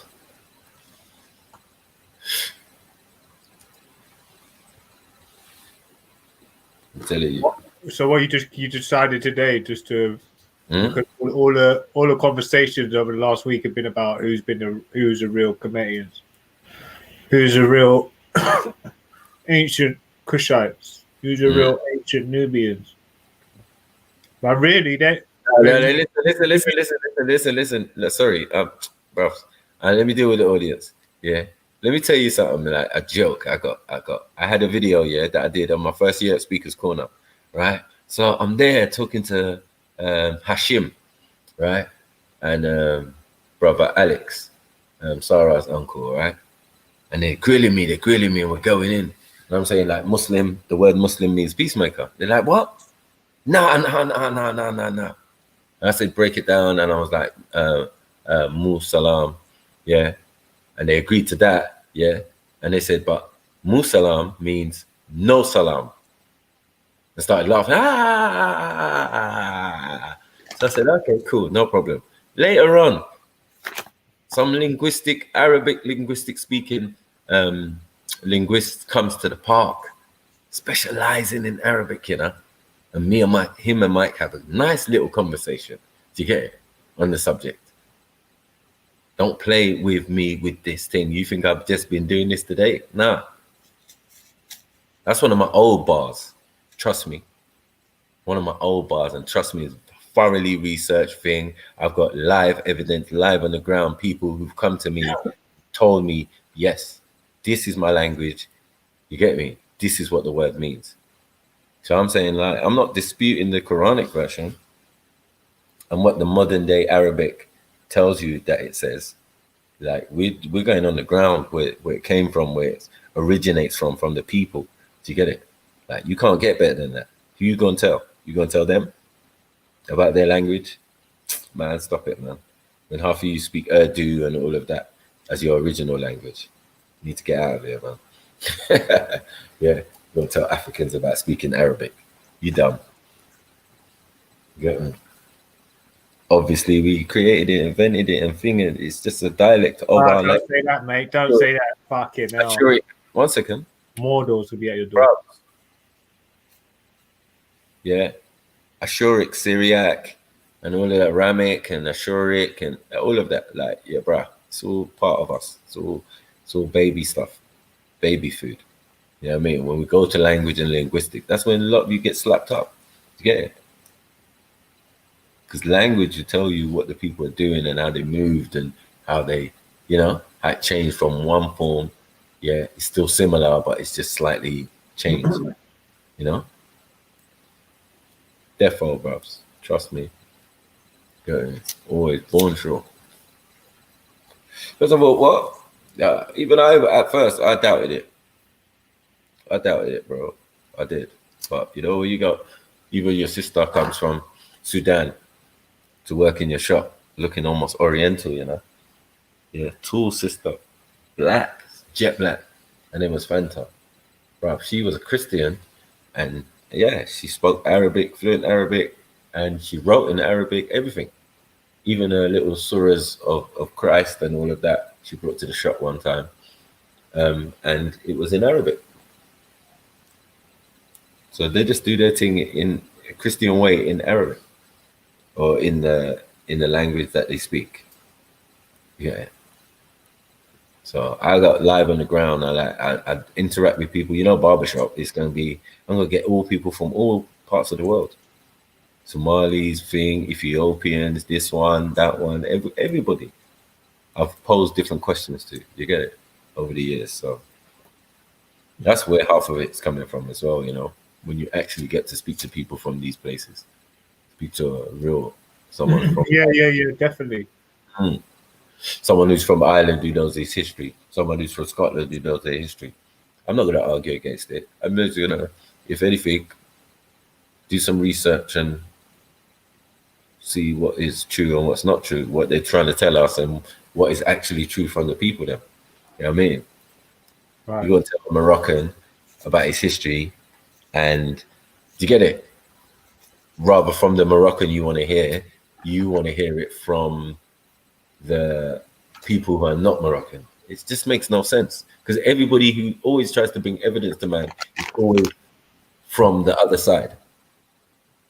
I'm telling you. So what you decided today just to because all the conversations over the last week have been about who's the real Comedians, who's the real ancient Kushites, who's the real ancient Nubians. But really, listen. Sorry, bro. Let me deal with the audience. Yeah, let me tell you something. Like a joke. I had a video, yeah, that I did on my first year at Speaker's Corner, right? So I'm there talking to Hashim, right, and brother Alex, Sarah's uncle, right, and they're grilling me, and we're going in. And I'm saying, like, Muslim, the word Muslim means peacemaker. They're like, what? No. And I said, break it down. And I was like, Mu Salam. Yeah. And they agreed to that. Yeah. And they said, but Mu Salam means no salam. And started laughing. So I said, okay, cool. No problem. Later on, some Arabic linguistic speaking linguist comes to the park, specializing in Arabic, you know, and him and Mike have a nice little conversation. Do you get it? On the subject. Don't play with me with this thing. You think I've just been doing this today? Nah. That's one of my old bars. Trust me. One of my old bars, and trust me, it's a thoroughly researched thing. I've got live evidence, live on the ground, people who've come to me, told me, yes, this is my language. You get me? This is what the word means. So I'm saying, like, I'm not disputing the Quranic version and what the modern day Arabic tells you that it says. Like, we're going on the ground where it came from, where it originates from the people. Do you get it? Like, you can't get better than that. Who you gonna tell? You gonna tell them about their language? Man, stop it, man. When half of you speak Urdu and all of that as your original language, you need to get out of here, man. Yeah, don't tell Africans about speaking Arabic. You dumb. Get me? Obviously, we created it, invented it, and fingered. It's just a dialect of our language. Don't say that, mate. Don't say that. Fucking hell. Sure. 1 second. More doors will be at your door. Yeah. Ashuric, Syriac, and all of that, Ramic and Ashuric and all of that. Like, yeah, bruh, it's all part of us. It's all baby stuff, baby food. You know what I mean? When we go to language and linguistic, that's when a lot of you get slapped up. You get it? Because language will tell you what the people are doing and how they moved and how they, you know, how it changed from one form. Yeah, it's still similar, but it's just slightly changed. You know? Defo, bruv. Trust me. Good. Always born sure. Because I thought, what? Even at first, I doubted it, bro. I did. But, you know, you got, even your sister comes from Sudan to work in your shop, looking almost oriental, you know. Yeah, tall sister, black, jet black, and it was Fanta. Bro, she was a Christian, and yeah, she spoke Arabic, fluent Arabic, and she wrote in Arabic, everything. even her little surahs of Christ and all of that, she brought to the shop one time. And it was in Arabic. So they just do their thing in a Christian way in Arabic, or in the language that they speak. Yeah. So I got live on the ground. I interact with people. You know, barbershop is going to be, I'm going to get all people from all parts of the world. Somalis, Ethiopians, this one, that one, everybody. I've posed different questions to. You get it? Over the years. So that's where half of it's coming from as well, you know, when you actually get to speak to people from these places. Speak to a real someone from yeah, definitely. Someone who's from Ireland who knows his history. Someone who's from Scotland who knows their history. I'm not going to argue against it. I'm just going to, if anything, do some research and see what is true and what's not true, what they're trying to tell us and what is actually true from the people then. You know what I mean? Right. You want to tell a Moroccan about his history, and do you get it? Rather from the Moroccan you want to hear it from the people who are not Moroccan. It just makes no sense, because everybody who always tries to bring evidence to man is always from the other side.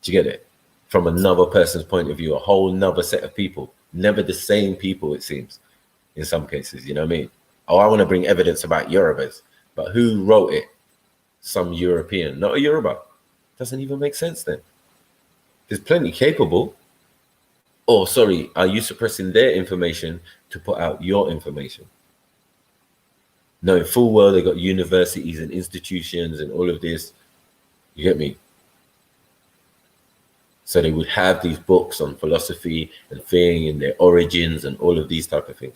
Do you get it? From another person's point of view, a whole nother set of people, never the same people, it seems, in some cases, you know what I mean? Oh, I want to bring evidence about Yorubas, but who wrote it? Some European, not a Yoruba. Doesn't even make sense then. There's plenty capable. Oh, sorry, are you suppressing their information to put out your information? Knowing full well they got universities and institutions and all of this. You get me? So they would have these books on philosophy and thing and their origins and all of these type of things.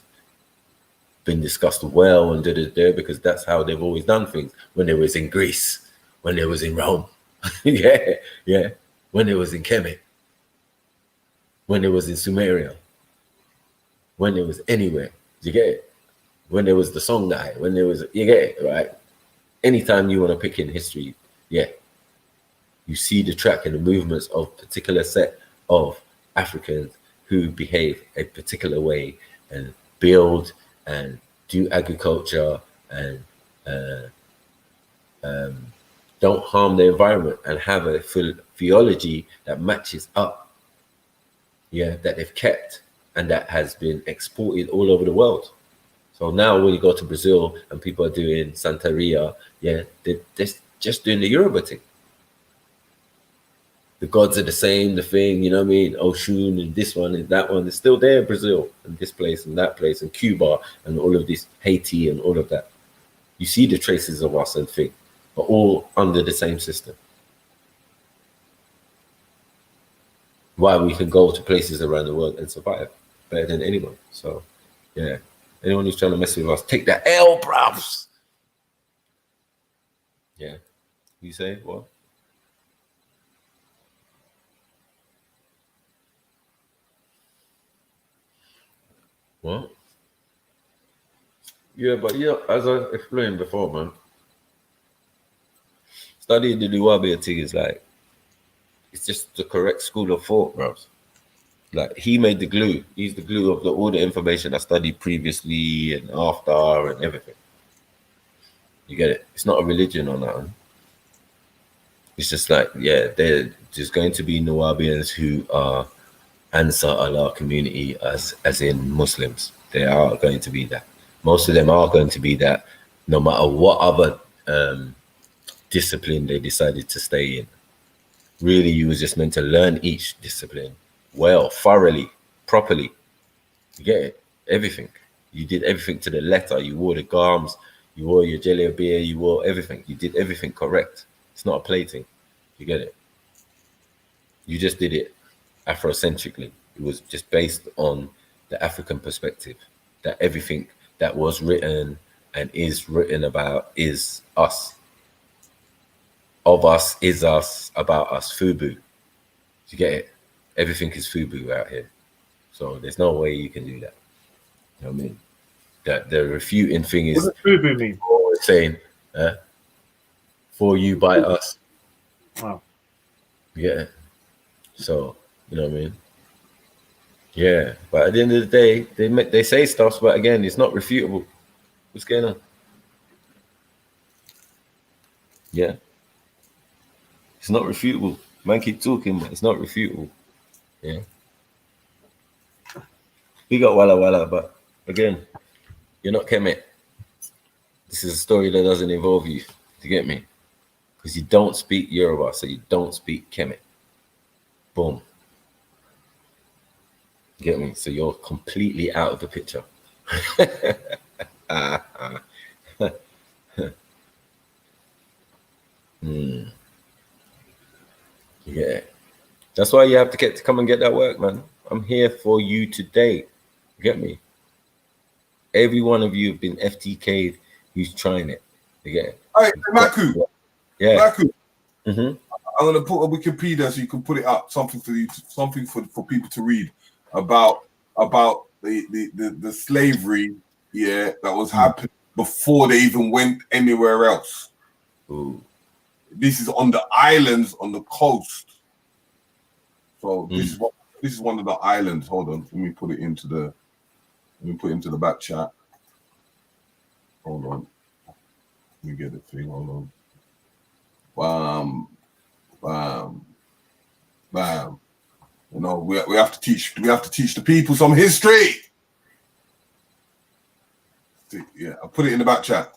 Been discussed well and because that's how they've always done things. When they was in Greece, when they was in Rome, yeah. When they was in Kemet, when they was in Sumeria, when there was anywhere. You get it? When there was the Songhai, when there was, you get it, right? Anytime you want to pick in history, yeah. You see the track and the movements of a particular set of Africans who behave a particular way and build and do agriculture and don't harm the environment and have a theology that matches up, yeah, that they've kept and that has been exported all over the world. So now when you go to Brazil and people are doing Santeria, yeah, they're just doing the Yoruba thing. The gods are the same, the thing, you know what I mean? Oshun and this one and that one is still there in Brazil and this place and that place and Cuba and all of this, Haiti and all of that. You see the traces of us and thing, but all under the same system. Why we can go to places around the world and survive better than anyone. So, yeah. Anyone who's trying to mess with us, take that L, bruvs. Yeah. You say what? What? Yeah, but yeah, as I explained before, man, studying the Nubian thing is like, it's just the correct school of thought, bro. Like, he made the glue. He's the glue of all the information I studied previously and after and everything. You get it? It's not a religion or nothing. It's just like, yeah, there's going to be Nubians who are Ansar Allah community as in Muslims. They are going to be that. Most of them are going to be that, no matter what other discipline they decided to stay in. Really, you was just meant to learn each discipline well, thoroughly, properly. You get it? Everything. You did everything to the letter. You wore the garms, you wore your jelly beer, you wore everything. You did everything correct. It's not a play thing. You get it? You just did it Afrocentrically. It was just based on the African perspective, that everything that was written and is written about is us. Of us, is us, about us, FUBU. You get it? Everything is FUBU out here. So there's no way you can do that. You know what I mean? That the refuting thing is what does FUBU mean? Saying, for you by us. Wow. Yeah. So, you know what I mean? Yeah, but at the end of the day, they say stuff, but again, it's not refutable. What's going on? Yeah, it's not refutable. Man, keep talking, but it's not refutable. Yeah, we got Walla Walla, but again, you're not Kemet. This is a story that doesn't involve you. You get me? Because you don't speak Yoruba, so you don't speak Kemet. Boom. You get me? So you're completely out of the picture. Yeah. That's why you have to come and get that work, man. I'm here for you today. You get me? Every one of you have been FTK'd who's trying it. You get it? Hey, Maku. Yeah. Maku. Mm-hmm. I'm gonna put a Wikipedia so you can put it up, something for people to read about the slavery, yeah, that was happening before they even went anywhere else. Ooh. This is on the islands on the coast. So this is one of the islands. Hold on, let me put it into the back chat. Hold on. Let me get the thing. Hold on. Bam. You know, we have to teach the people some history. Yeah, I'll put it in the back chat.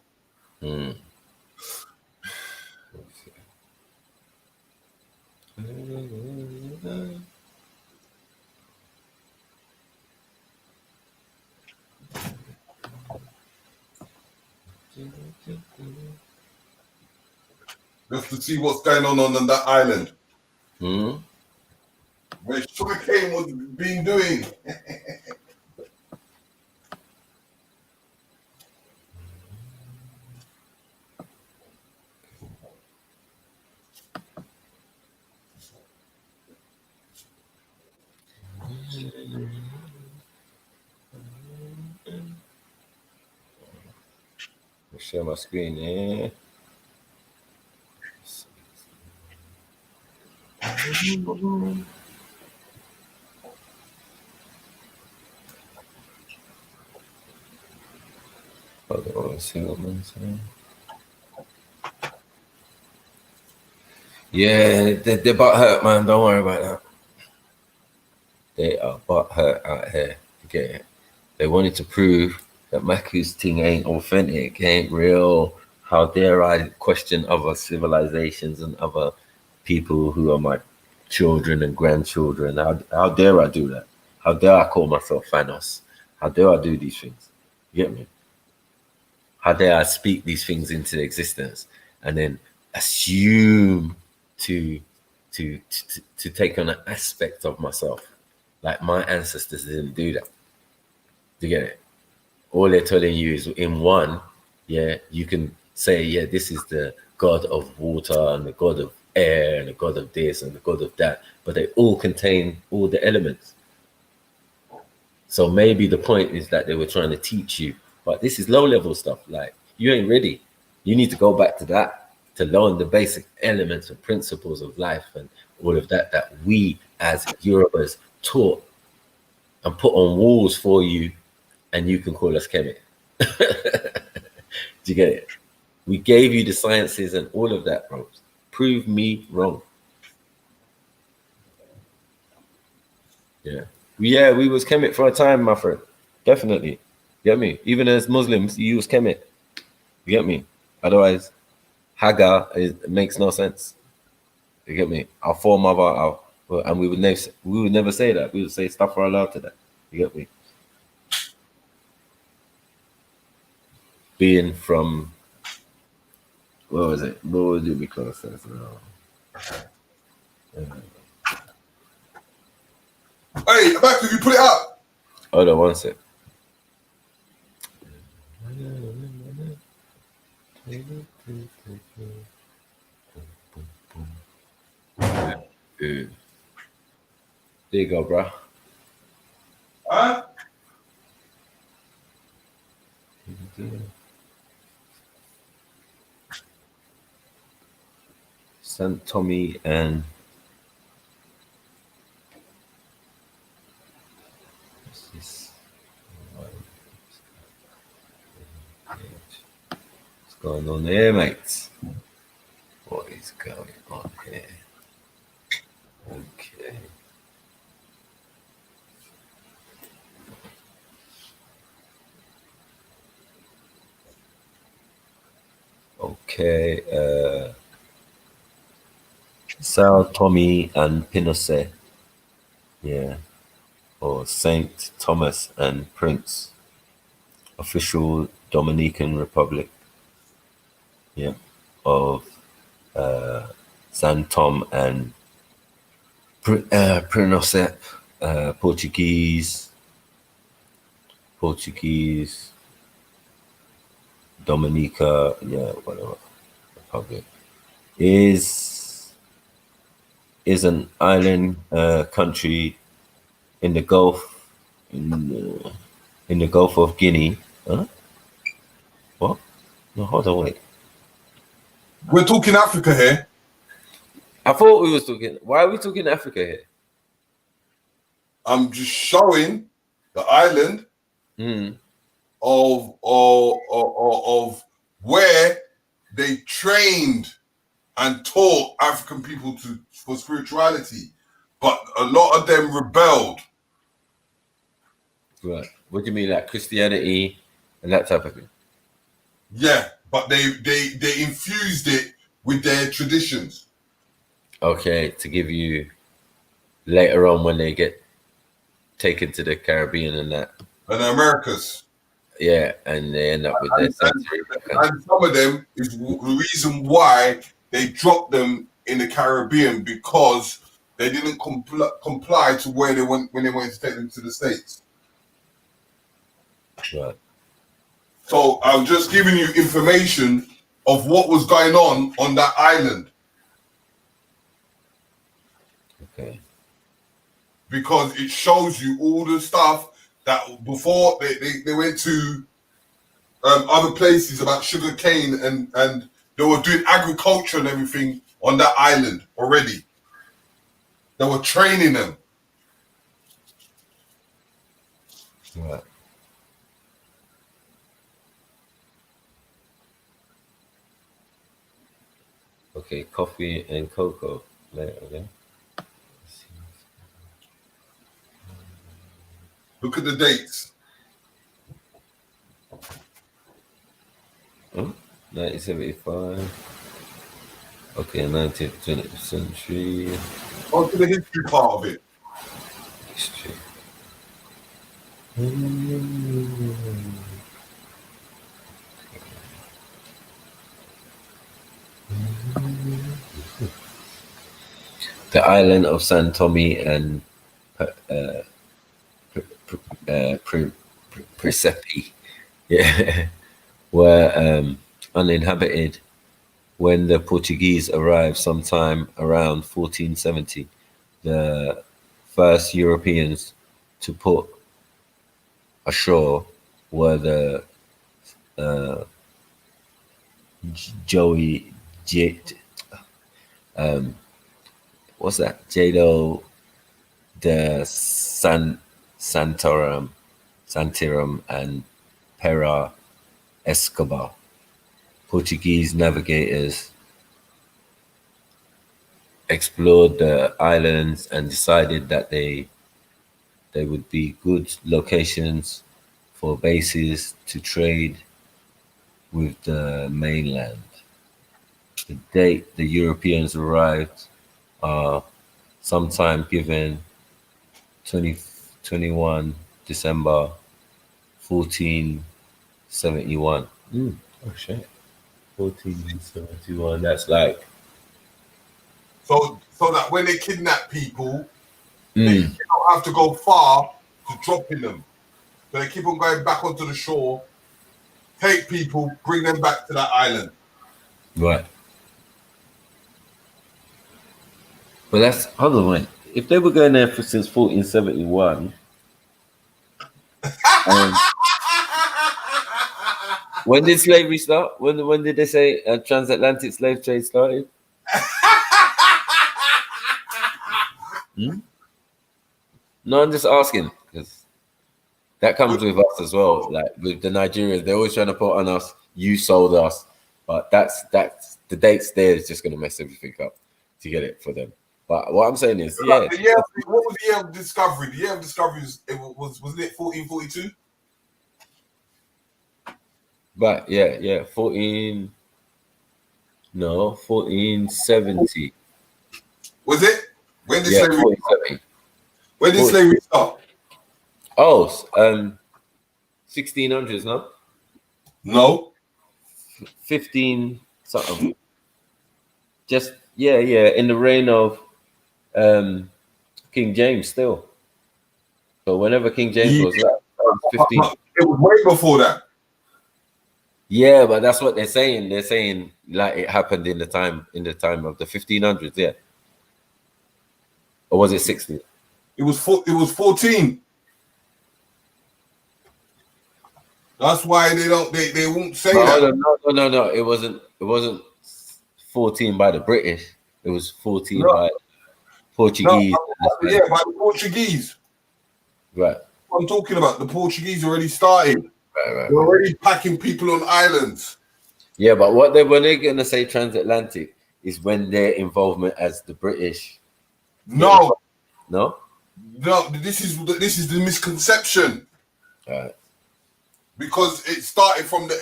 Just to see what's going on that island. Where sugarcane was being doing. Share my screen, yeah. Hold on, see what I'm saying. Yeah, they're butt hurt, man. Don't worry about that. They are butt hurt out here. You get it? They wanted to prove that Maku's thing ain't authentic, ain't real. How dare I question other civilizations and other people who are my children and grandchildren? How dare I do that? How dare I call myself Thanos? How dare I do these things? You get me? How dare I speak these things into existence and then assume to take on an aspect of myself? Like my ancestors didn't do that. You get it? All they're telling you is in one, yeah, you can say, yeah, this is the god of water and the god of air and the god of this and the god of that, but they all contain all the elements. So maybe the point is that they were trying to teach you, but this is low level stuff. Like you ain't ready. You need to go back to that to learn the basic elements and principles of life and all of that we as Yorubas taught and put on walls for you, and you can call us Kemet. Do you get it? We gave you the sciences and all of that, bro. Prove me wrong. Yeah. We was Kemet for a time, my friend. Definitely. You get me? Even as Muslims, you use Kemet. You get me? Otherwise, Hagar makes no sense. You get me? Our foremother, and we would never say that. We would say stuff for Allah to that. You get me? Being from, what was it? What would it be close as? Hey, back to you, put it up. Hold on one sec. There you go, bro. Huh? St. Tommy and going on here, mates? What is going on here? Okay. Okay. Sao Tome and Pinochet. Yeah. Or Saint Thomas and Prince. Official Dominican Republic. Yeah. Of San Tom and Pinochet. Portuguese, Dominica, yeah, whatever, Republic is an island country in the Gulf, in the Gulf of Guinea. Huh? What? No, hold on, wait. We're talking Africa here. I thought we was talking. Why are we talking Africa here? I'm just showing the island of where they trained and taught African people for spirituality, but a lot of them rebelled. Right. What do you mean, like Christianity and that type of thing? Yeah, but they infused it with their traditions. Okay, to give you later on when they get taken to the Caribbean and that. And the Americas. Yeah, and they end up with their sensory. And some of them is the reason why they dropped them in the Caribbean, because they didn't comply to where they went when they went to take them to the States. Right. So I'm just giving you information of what was going on that island. Okay. Because it shows you all the stuff that before they went to other places about sugar cane and they were doing agriculture and everything on that island already. They were training them. Right. Okay, coffee and cocoa later, okay? Look at the dates. Oh, 1975. Okay, 19th, 20th century. On to the history part of it. History. The island of San Tome and Principe, yeah, were uninhabited when the Portuguese arrived sometime around 1470. The first Europeans to put ashore were the what's that? Jado de Santorum and Pera Escobar. Portuguese navigators explored the islands and decided that they would be good locations for bases to trade with the mainland. The date the Europeans arrived sometime given 21 December 1471. Oh shit. 1471. That's like So that when they kidnap people, they don't have to go far to dropping them. So they keep on going back onto the shore, take people, bring them back to that island. right. But that's hold on, wait. If they were going there since 1471, when did slavery start? When did they say transatlantic slave trade started? No, I'm just asking because that comes with us as well. Like with the Nigerians, they're always trying to put on us. You sold us. But that's the dates there is just going to mess everything up to get it for them. But what I'm saying is, yeah. What was the year of discovery? The year of discovery wasn't it 1442? But yeah, 1470. Was it? When did Yeah, slavery 47. When did slavery start? Oh, 1600s, no? No. 15 something. Just in the reign of King James still. So whenever King James was 15. It was way before that. Yeah, but that's what they're saying. They're saying like it happened in the time of the 1500s, yeah. Or was it 16? It was 14. That's why they won't say that. No. It wasn't 14 by the British. It was 14 by Portuguese. By the Portuguese. Right. What I'm talking about. The Portuguese already started. Right. They're already packing people on islands. Yeah, but when they're gonna say transatlantic is when their involvement as the British. No. This is the misconception. Right. Because it started from the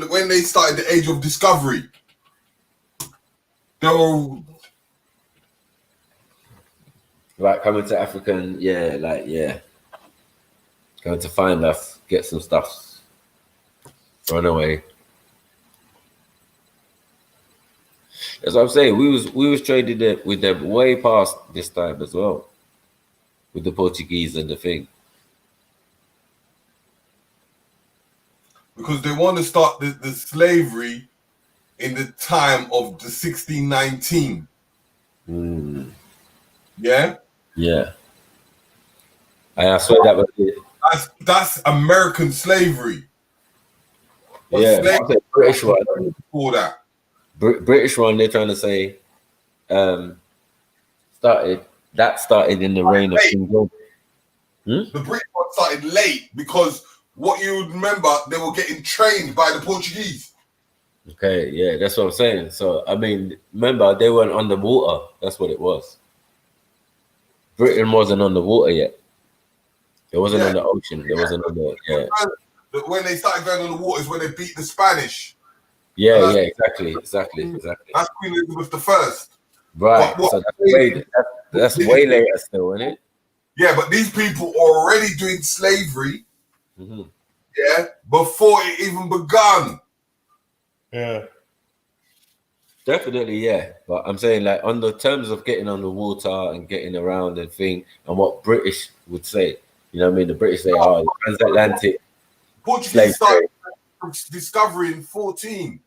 when they started the age of discovery. They were Like coming to Africa and going to find us, get some stuff, run away. That's what I'm saying. We was trading it with them way past this time as well, with the Portuguese and the thing. Because they want to start the slavery in the time of the 1619. Yeah? Yeah. I swear that was it. That's American slavery. Yeah, slavery British one. Before that. British one, they're trying to say started in the reign of King George. The British one started late because what you remember, they were getting trained by the Portuguese. Okay, yeah, that's what I'm saying. So I mean, remember they weren't on the water. That's what it was. Britain wasn't on the water yet. It wasn't on the ocean. It wasn't on the When they started going on the water is when they beat the Spanish. Yeah, exactly. That's Queen Elizabeth I. Right. So that's way later still, isn't it? Yeah, but these people are already doing slavery. Mm-hmm. Yeah, before it even begun. Yeah. Definitely, yeah. But I'm saying, like, on the terms of getting on the water and getting around and thing, and what British would say, you know what I mean? The British say, transatlantic. Portuguese started discovery in 14.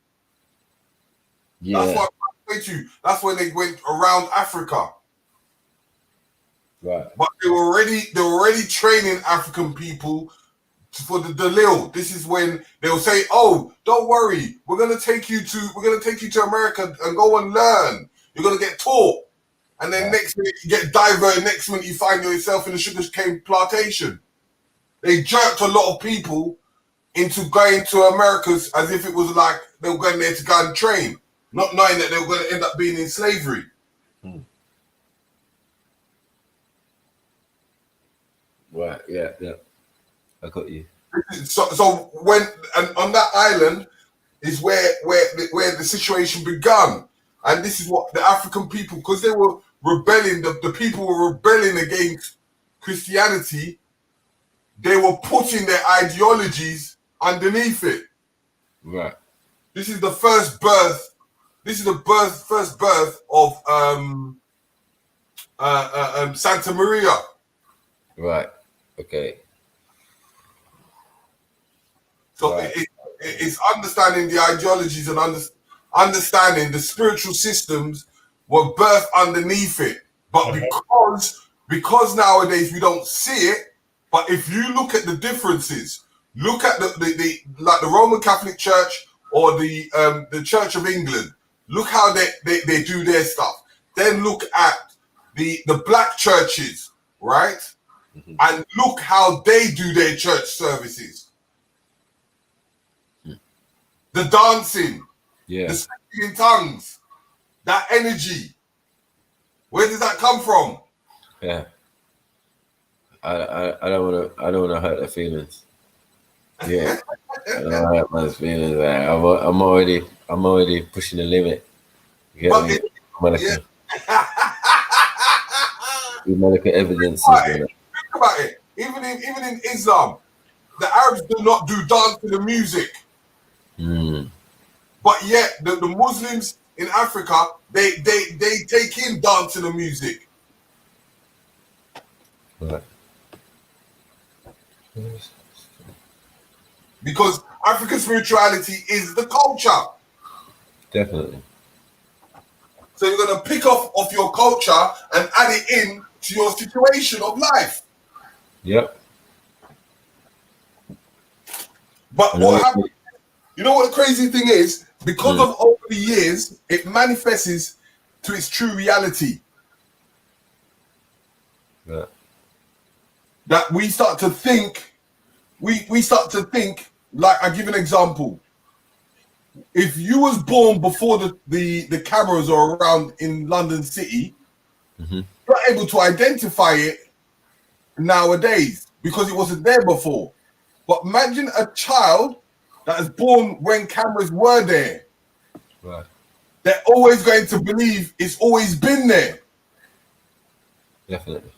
Yeah. That's what I'm saying to you. That's when they went around Africa. Right. But they were already training African people for the Dalil. This is when they'll say, "Oh, don't worry, we're gonna take you to America and go and learn. You're gonna get taught." And then next minute you get diverted. Next minute you find yourself in a sugarcane plantation. They jerked a lot of people into going to Americas as if it was like they were going there to go and train, not knowing that they were going to end up being in slavery. Right. Yeah. I got you. So when and on that island is where the situation began, and this is what the African people, because they were rebelling, the people were rebelling against Christianity. They were putting their ideologies underneath it. Right. This is the first birth. This is the first birth of Santa Maria. Right. Okay. So it's understanding the ideologies and understanding the spiritual systems were birthed underneath it. But because nowadays we don't see it, but if you look at the differences, look at the like the Roman Catholic Church or the Church of England, look how they do their stuff. Then look at the black churches, right? Mm-hmm. And look how they do their church services. The dancing, Yeah. The speaking in tongues, that energy. Where does that come from? Yeah. I don't wanna hurt their feelings. Yeah. I don't wanna hurt man's feelings. Like, I'm already pushing the limit. You get me? Yeah. Medical evidence Think is about it. Even in Islam, the Arabs do not do dance to the music. But yet the Muslims in Africa, they take in dance to the music. Right. Because African spirituality is the culture. Definitely. So you're gonna pick off your culture and add it in to your situation of life. Yep. But what happens? You know what the crazy thing is? Because of over the years, it manifests to its true reality. Yeah. That we start to think, we start to think, like I give an example. If you was born before the cameras are around in London City, you're able to identify it nowadays because it wasn't there before. But imagine a child that is born when cameras were there. Right. They're always going to believe it's always been there. Definitely.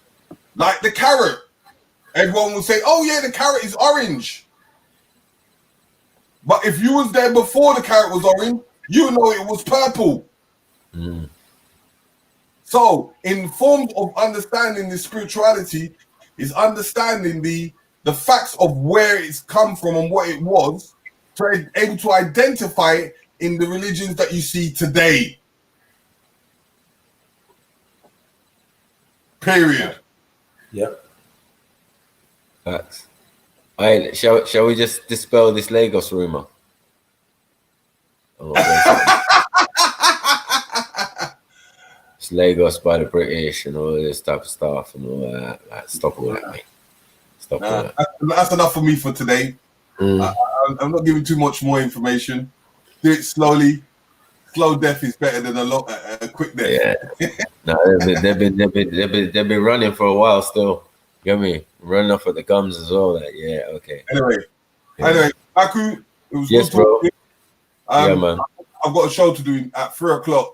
Like the carrot. Everyone will say, oh yeah, the carrot is orange. But if you was there before the carrot was orange, you know it was purple. So in forms of understanding the spirituality is understanding the facts of where it's come from and what it was, to be able to identify it in the religions that you see today. Period. Yep. Facts. All right, shall we just dispel this Lagos rumor? It's Lagos by the British and all this type of stuff and all that. Like, stop all that, mate. Stop all that. That's enough for me for today. I'm not giving too much more information. Do it slowly. Slow death is better than a quick death. Yeah. No, they've been running for a while still. You get me? Running off with the gums as well. Like, yeah, okay. Anyway, Aku, it was yes, good talking. Yeah, man. I've got a show to do at 3:00.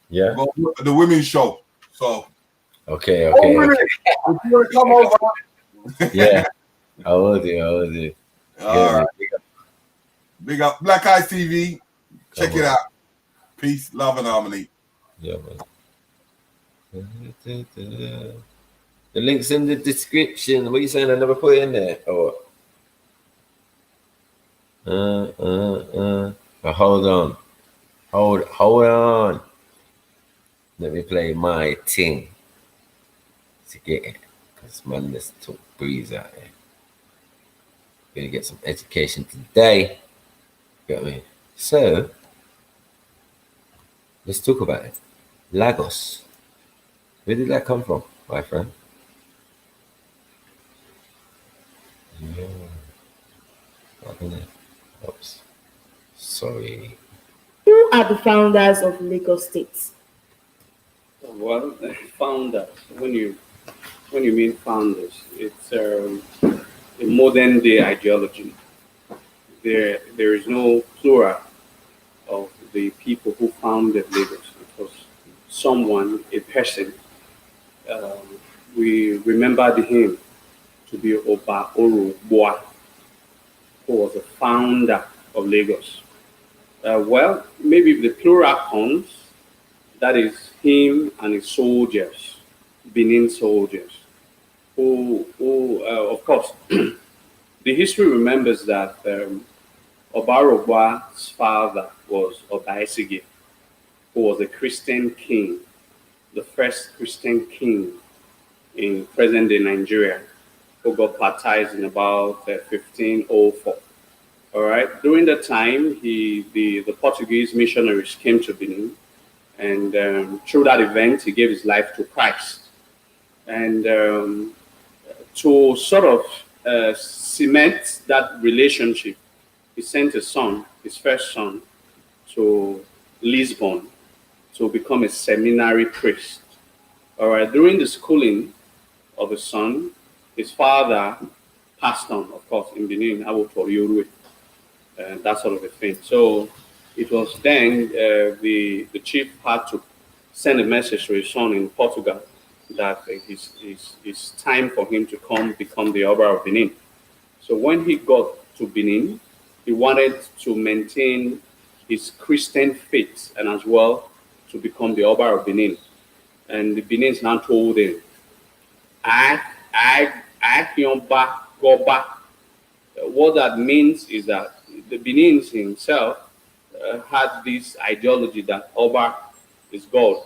Yeah. The women's show. So. Okay. If you want to come over. Yeah. I will do. All right. Big up Black Eye TV. Check it out. Peace, love, and harmony. Yeah, man. The link's in the description. What are you saying? I never put it in there. Oh. Hold on. Let me play my thing to get it. Because man, let's talk breeze out here. Gonna get some education today. Got me. So let's talk about it. Lagos. Where did that come from, my friend? Yeah. Oops. Sorry. Who are the founders of Lagos State? Well, founders. When you mean founders, it's a modern day ideology. There is no plural of the people who founded Lagos. It was someone, a person. We remember him to be Oba Orugboa, who was the founder of Lagos. Well, maybe if the plural comes, that is him and his soldiers, Benin soldiers, who of course, the history remembers that Oba Orugboa's father was Oba Esige, who was a Christian king, the first Christian king in present-day Nigeria, who got baptized in about 1504. All right. During that time, the Portuguese missionaries came to Benin, and through that event, he gave his life to Christ. And to sort of cement that relationship, he sent his son, his first son, to Lisbon to become a seminary priest. All right, during the schooling of his son, his father passed on, of course, in Benin, Yoruba, and that sort of a thing. So it was then the chief had to send a message to his son in Portugal that it's time for him to come become the Oba of Benin. So when he got to Benin, he wanted to maintain his Christian faith and as well to become the Oba of Benin. And the Benins now told him, go back. What that means is that the Benins himself had this ideology that Oba is God,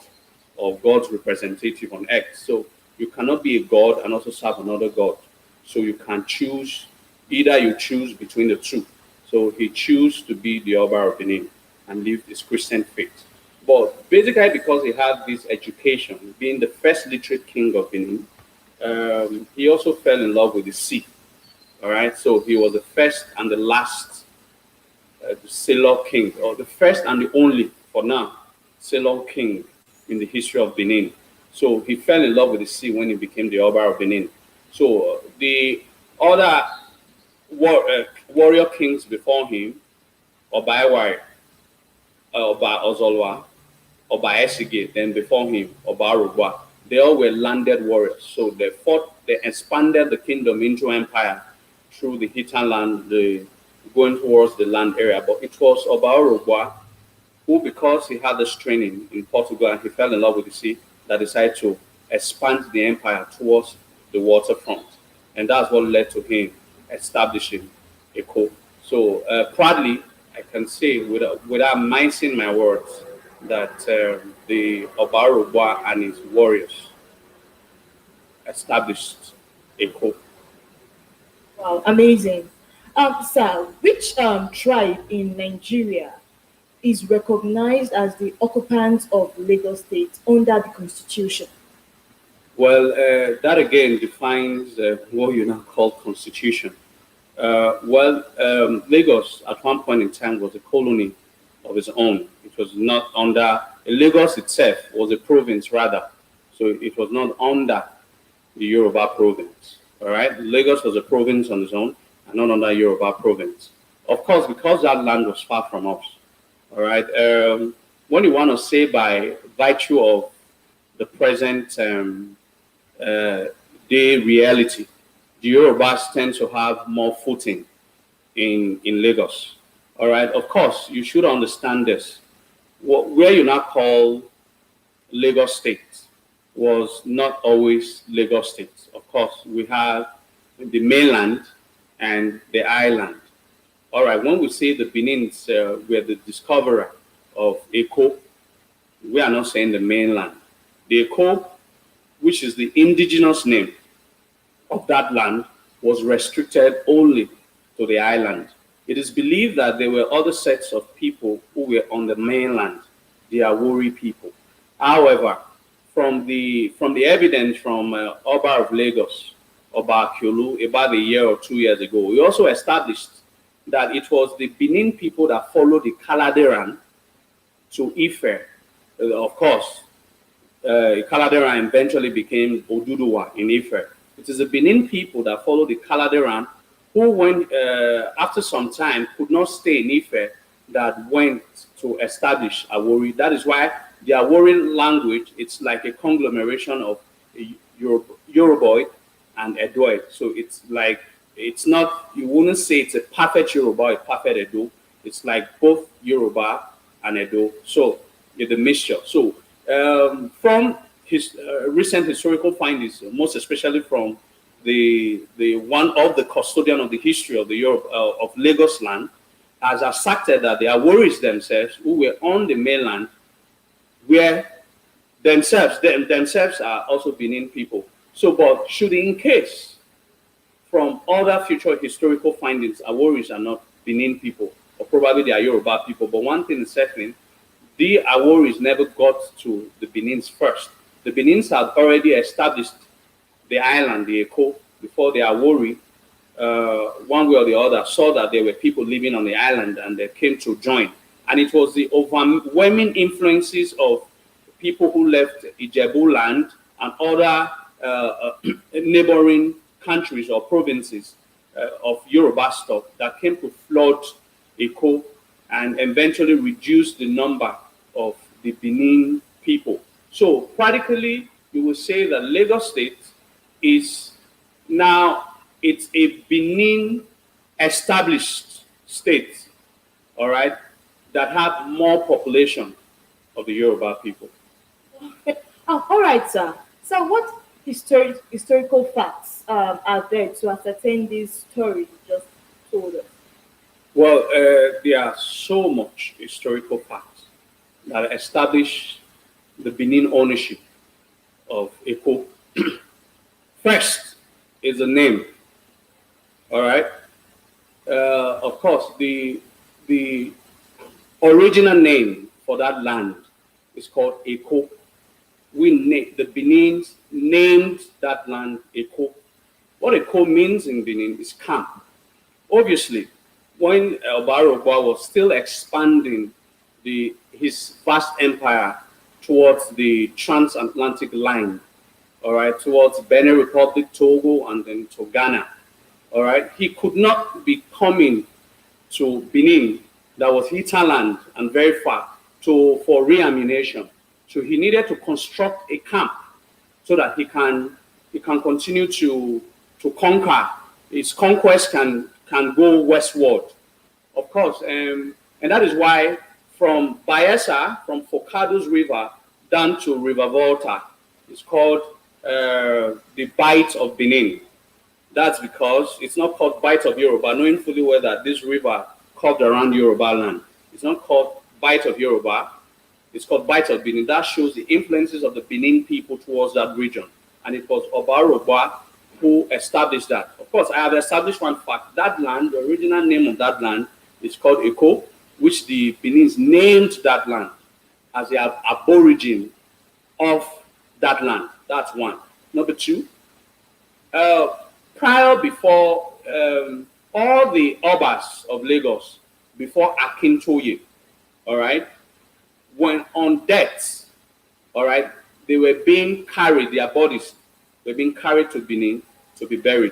or God's representative on earth. So you cannot be a God and also serve another God. So you can choose, either you choose between the two. So he chose to be the Oba of Benin and live his Christian faith. But basically because he had this education, being the first literate king of Benin, he also fell in love with the sea. All right, so he was the first and the last sailor king, or the first and the only, for now, sailor king in the history of Benin. So he fell in love with the sea when he became the Oba of Benin. So the other warrior kings before him, Oba Ewai, Oba Ozolwa, Oba Esige, then before him, Oba Arugwa, they all were landed warriors. So they expanded the kingdom into empire through the hinterland, going towards the land area. But it was Oba Arugwa who, because he had this training in Portugal and he fell in love with the sea, that decided to expand the empire towards the waterfront. And that's what led to him establishing Eko. So proudly, I can say without mincing my words, that the Oba Arugwa and his warriors established Eko. Wow, amazing. Sir, which tribe in Nigeria is recognized as the occupant of Lagos State under the Constitution? Well, that again defines what you now call Constitution. Lagos at one point in time was a colony of its own. It was not under, Lagos itself was a province rather. So it was not under the Yoruba province. All right, Lagos was a province on its own and not under Yoruba province. Of course, because that land was far from us. All right, when you want to say by virtue of the present day reality, the Yorubas tend to have more footing in Lagos. All right, of course, you should understand this. Where you now call Lagos State was not always Lagos State. Of course, we have the mainland and the island. All right, when we say the Benins were the discoverer of Eko, we are not saying the mainland. The Eko, which is the indigenous name of that land, was restricted only to the island. It is believed that there were other sets of people who were on the mainland, the Awori people. However, from the evidence from Oba of Lagos, Oba Akiolu, about a year or 2 years ago, we also established that it was the Benin people that followed the Kaladeran to Ife. Of course, Kaladeran eventually became Oduduwa in Ife. It is the Benin people that followed the Kaladeran who, when after some time could not stay in Ife, that went to establish Awori. That is why the Awori language, it's like a conglomeration of Yoruboid and Edoid. So it's like, it's not, you wouldn't say it's a perfect Yoruba or perfect Edo. It's like both Yoruba and Edo. So the mixture. So from his recent historical findings, most especially from the one of the custodian of the history of the of Lagos land, has asserted that the Aworis themselves, who were on the mainland, were themselves are also Benin people. So, but should in case from other future historical findings, Aworis are not Benin people, or probably they are Yoruba people. But one thing is certain, the Aworis never got to the Benins first. The Benins had already established the island, the Eko, before the Awori, one way or the other, saw that there were people living on the island and they came to join And it was the overwhelming influences of people who left Ijebu land and other neighboring countries or provinces of Yoruba stock that came to flood Eko and eventually reduce the number of the Benin people. So practically, you will say that Lagos State is now, it's a Benin established state, all right, that have more population of the Yoruba people. All right, sir. So what historical facts are there to ascertain this story you just told us? Well, there are so much historical facts that establish the Benin ownership of Eko. First is the name. All right. Of course, the original name for that land is called Eko. The Benin named that land Eko. What Eko means in Benin is camp. Obviously, when Obarogba was still expanding his vast empire towards the transatlantic line, all right, towards Benin Republic, Togo, and then to Ghana, all right, he could not be coming to Benin, that was hinterland and very far, for reammunition. So he needed to construct a camp so that he can continue to conquer. His conquest can go westward, of course, and that is why from Bayelsa, from Focados River down to River Volta, it's called the Bight of Benin. That's because it's not called Bight of Yoruba, knowing fully well that this river curved around Yoruba land. It's not called Bight of Yoruba, it's called Bight of Benin. That shows the influences of the Benin people towards that region. And it was Obarogba who established that. Of course, I have established one fact. That land, the original name of that land is called Eko, which the Benin's named that land as the aborigine of that land. That's one. Number two, before all the Obas of Lagos, before Akintoye, all right, when on death, all right, they were being carried, their bodies were being carried to Benin to be buried.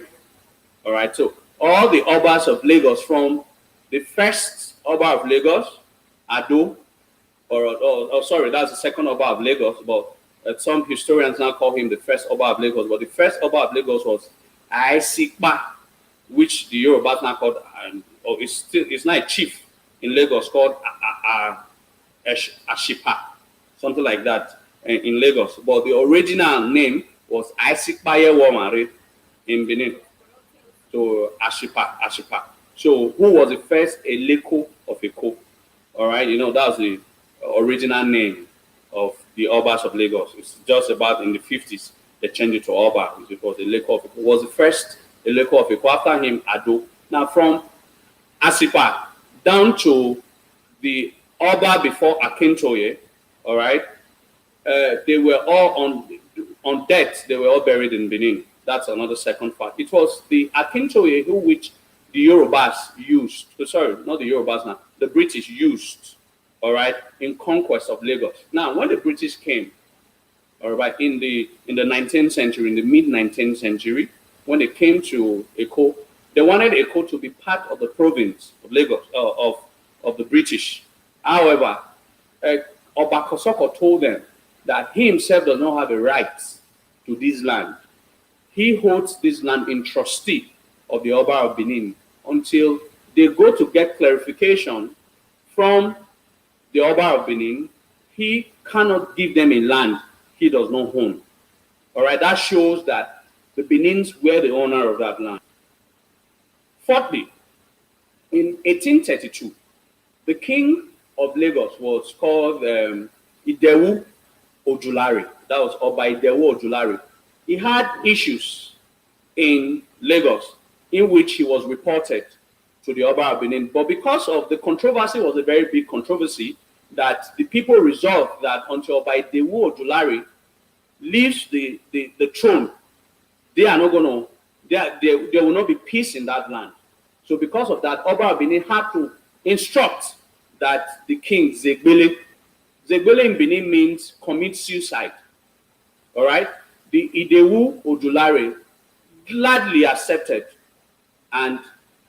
All right, so all the Obas of Lagos, from the first Oba of Lagos, Ado, sorry, that's the second Oba of Lagos, but some historians now call him the first Oba of Lagos, but the first Oba of Lagos was Aisikpa, which the Yorubas now called, it's not a chief in Lagos, called Ashipa, something like that in Lagos. But the original name was Aisikpaye Womare in Benin. So Ashipa. So who was the first Eleko of Eko? All right, you know, that was the original name of the Obas of Lagos. It's just about in the 50s they changed it to Oba. It was Eleko of Eko. It was the first Eleko of Eko. After him, Ado. Now from Asipa down to the Oba before Akintoye, all right, they were all on death. They were all buried in Benin. That's another second fact. It was the Akintoye which the Yorubas used. Sorry, not the Yorubas now. The British used, all right, in conquest of Lagos. Now, when the British came, all right, in the 19th century, in the mid-19th century, when they came to Eko, they wanted Eko to be part of the province of Lagos, of the British. However, Oba Kosoko told them that he himself does not have a right to this land. He holds this land in trustee of the Oba of Benin until they go to get clarification from the Oba of Benin. He cannot give them a land he does not own. All right, that shows that the Benins were the owner of that land. Fourthly, in 1832, the king of Lagos was called Idewu Ojulari. That was Oba Idewu Ojulari. He had issues in Lagos in which he was reported to the Oba of Benin. But because of the controversy, was a very big controversy, that the people resolved that until Oba Idewu Ojulari leaves the throne, they are not going to, there will not be peace in that land. So because of that, Oba of Benin had to instruct that the king Zegbele in Benin means commit suicide. All right, the Idewu Ojulare gladly accepted, and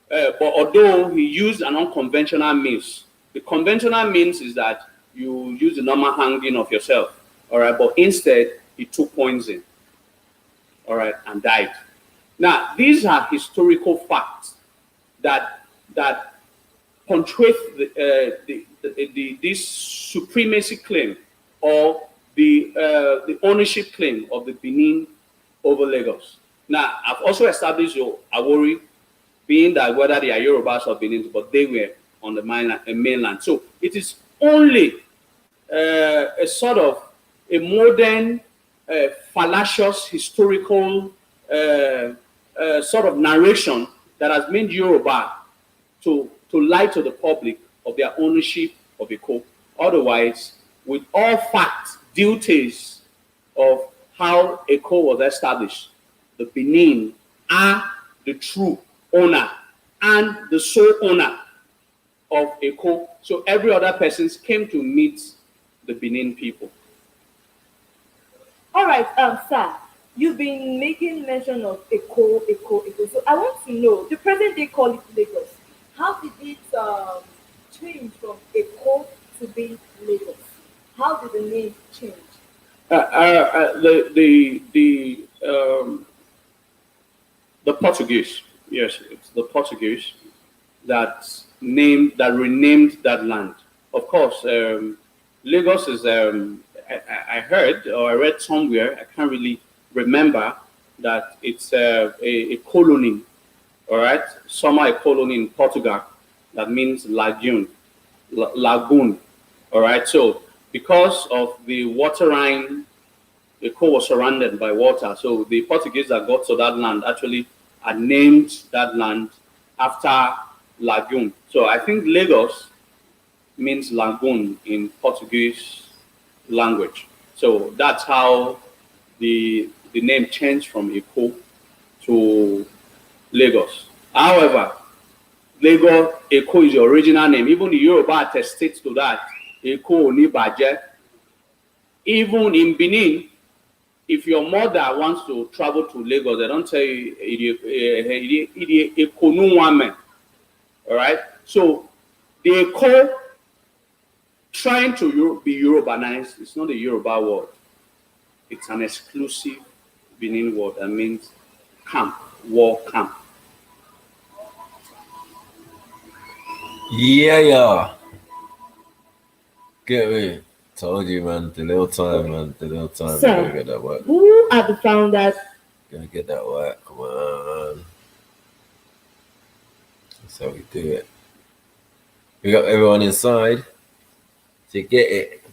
but although he used an unconventional means, the conventional means is that you use the normal hanging of yourself. All right, but instead he took poison. All right, and died. Now these are historical facts that punctuate this supremacy claim, or the ownership claim of the Benin over Lagos. Now, I've also established your Awori, being that whether they are Yorubas or Benin, but they were on the mainland. So it is only a sort of a modern, fallacious, historical sort of narration that has made Yoruba to lie to the public of their ownership of Eko. Otherwise, with all facts, duties of how Eko was established, the Benin are the true owner and the sole owner of Eko. So every other person came to meet the Benin people. All right, sir, you've been making mention of Eko. So I want to know, the present day call it Lagos. How did it change from Eko to being Lagos? How did the name change? The Portuguese, yes, it's the Portuguese that renamed that land. Of course, Lagos is. I heard or I read somewhere, I can't really remember, that it's a colony. All right, summer a colony in Portugal that means lagoon. All right, so because of the waterine, the Eko was surrounded by water. So the Portuguese that got to that land actually had named that land after lagoon. So I think Lagos means lagoon in Portuguese language. So that's how the name changed from Eko to Lagos. However, Lagos, Eko is the original name. Even the Yoruba attestates to that. Eko Onibaje. Even in Benin, if your mother wants to travel to Lagos, they don't say Eko Nuwame. All right? So the Eko trying to be Yorubanized, it's not a Yoruba word. It's an exclusive Benin word that means camp, war camp. Yeah. Get me. Told you, man. The little time, man. The little time. So, Gotta get that work. Who are the founders? Gotta get that work. Come on. That's how we do it. We got everyone inside to get it.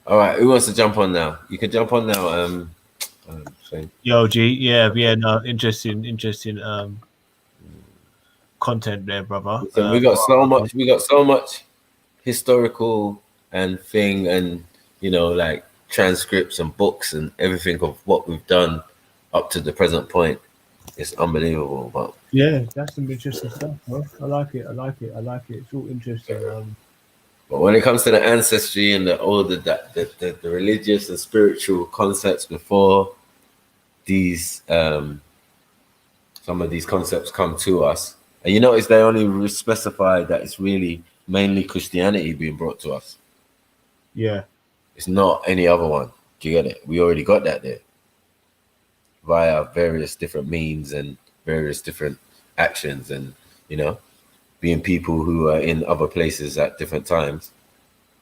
All right. Who wants to jump on now? You can jump on now. Yo, G. Yeah. No, interesting. Content there, brother. So we got so much historical and thing, and like transcripts and books and everything of what we've done up to the present point. It's unbelievable. But yeah, that's some interesting stuff, bro. I like it. It's all interesting. But when it comes to the ancestry and the religious and spiritual concepts before these some of these concepts come to us, and you notice they only specify that it's really mainly Christianity being brought to us. Yeah. It's not any other one. Do you get it? We already got that there via various different means and various different actions, and being people who are in other places at different times.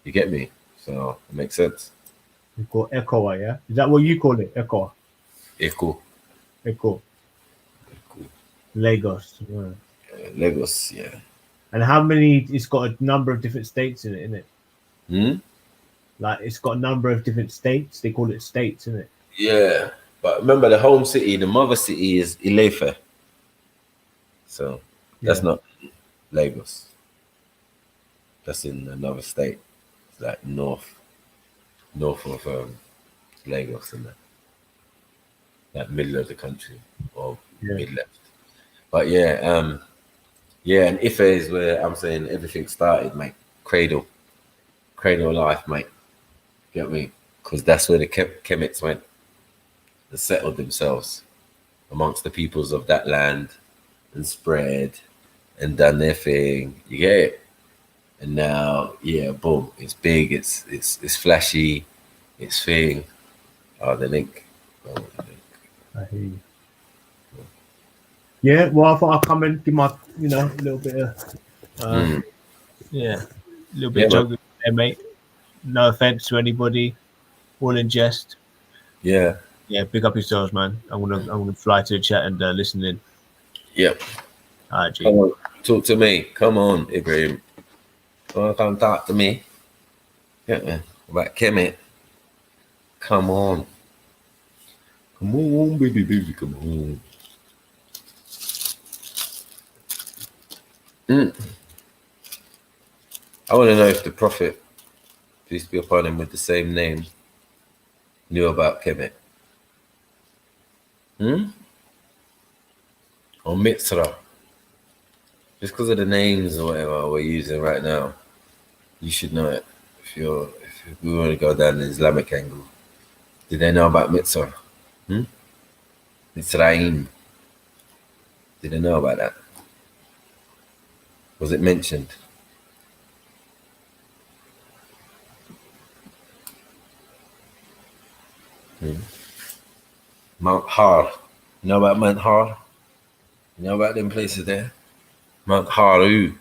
You get me? So it makes sense. We call Echo, yeah? Is that what you call it? Echo. Lagos. Yeah. Lagos, yeah. And how many? It's got a number of different states in it, innit? Like it's got a number of different states. They call it states, innit? Yeah, but remember the home city, the mother city is Ilefe. So that's not Lagos. That's in another state. It's like north of Lagos, and that middle of the country, or mid left. But and Ife is where I'm saying everything started, mate. cradle life, mate. Get me? Because that's where the Kemites went and settled themselves amongst the peoples of that land and spread and done their thing. You get it? And now, yeah, boom, it's big, it's flashy, it's thing. Oh, the link. I hear you. Yeah, well, I thought I'd come and give my, a little bit of, a little bit of joke there, mate. No offense to anybody, all in jest. Yeah. Yeah, pick up yourselves, man. I'm gonna fly to the chat and listen in. Yep. All right, G. Come on, talk to me. Come on, Ibrahim. Come talk to me. Yeah, man. About Kemet. Come on. Come on, baby, come on. I want to know if the Prophet, peace be upon him, with the same name, knew about Kemet. Or Mitzrah. Just because of the names or whatever we're using right now, you should know it. If we want to go down the Islamic angle, did they know about Mitzrah? Mitzrayim. Did they know about that? Was it mentioned? Mount Har. You know about Mount Har? You know about them places there? Mount Haru.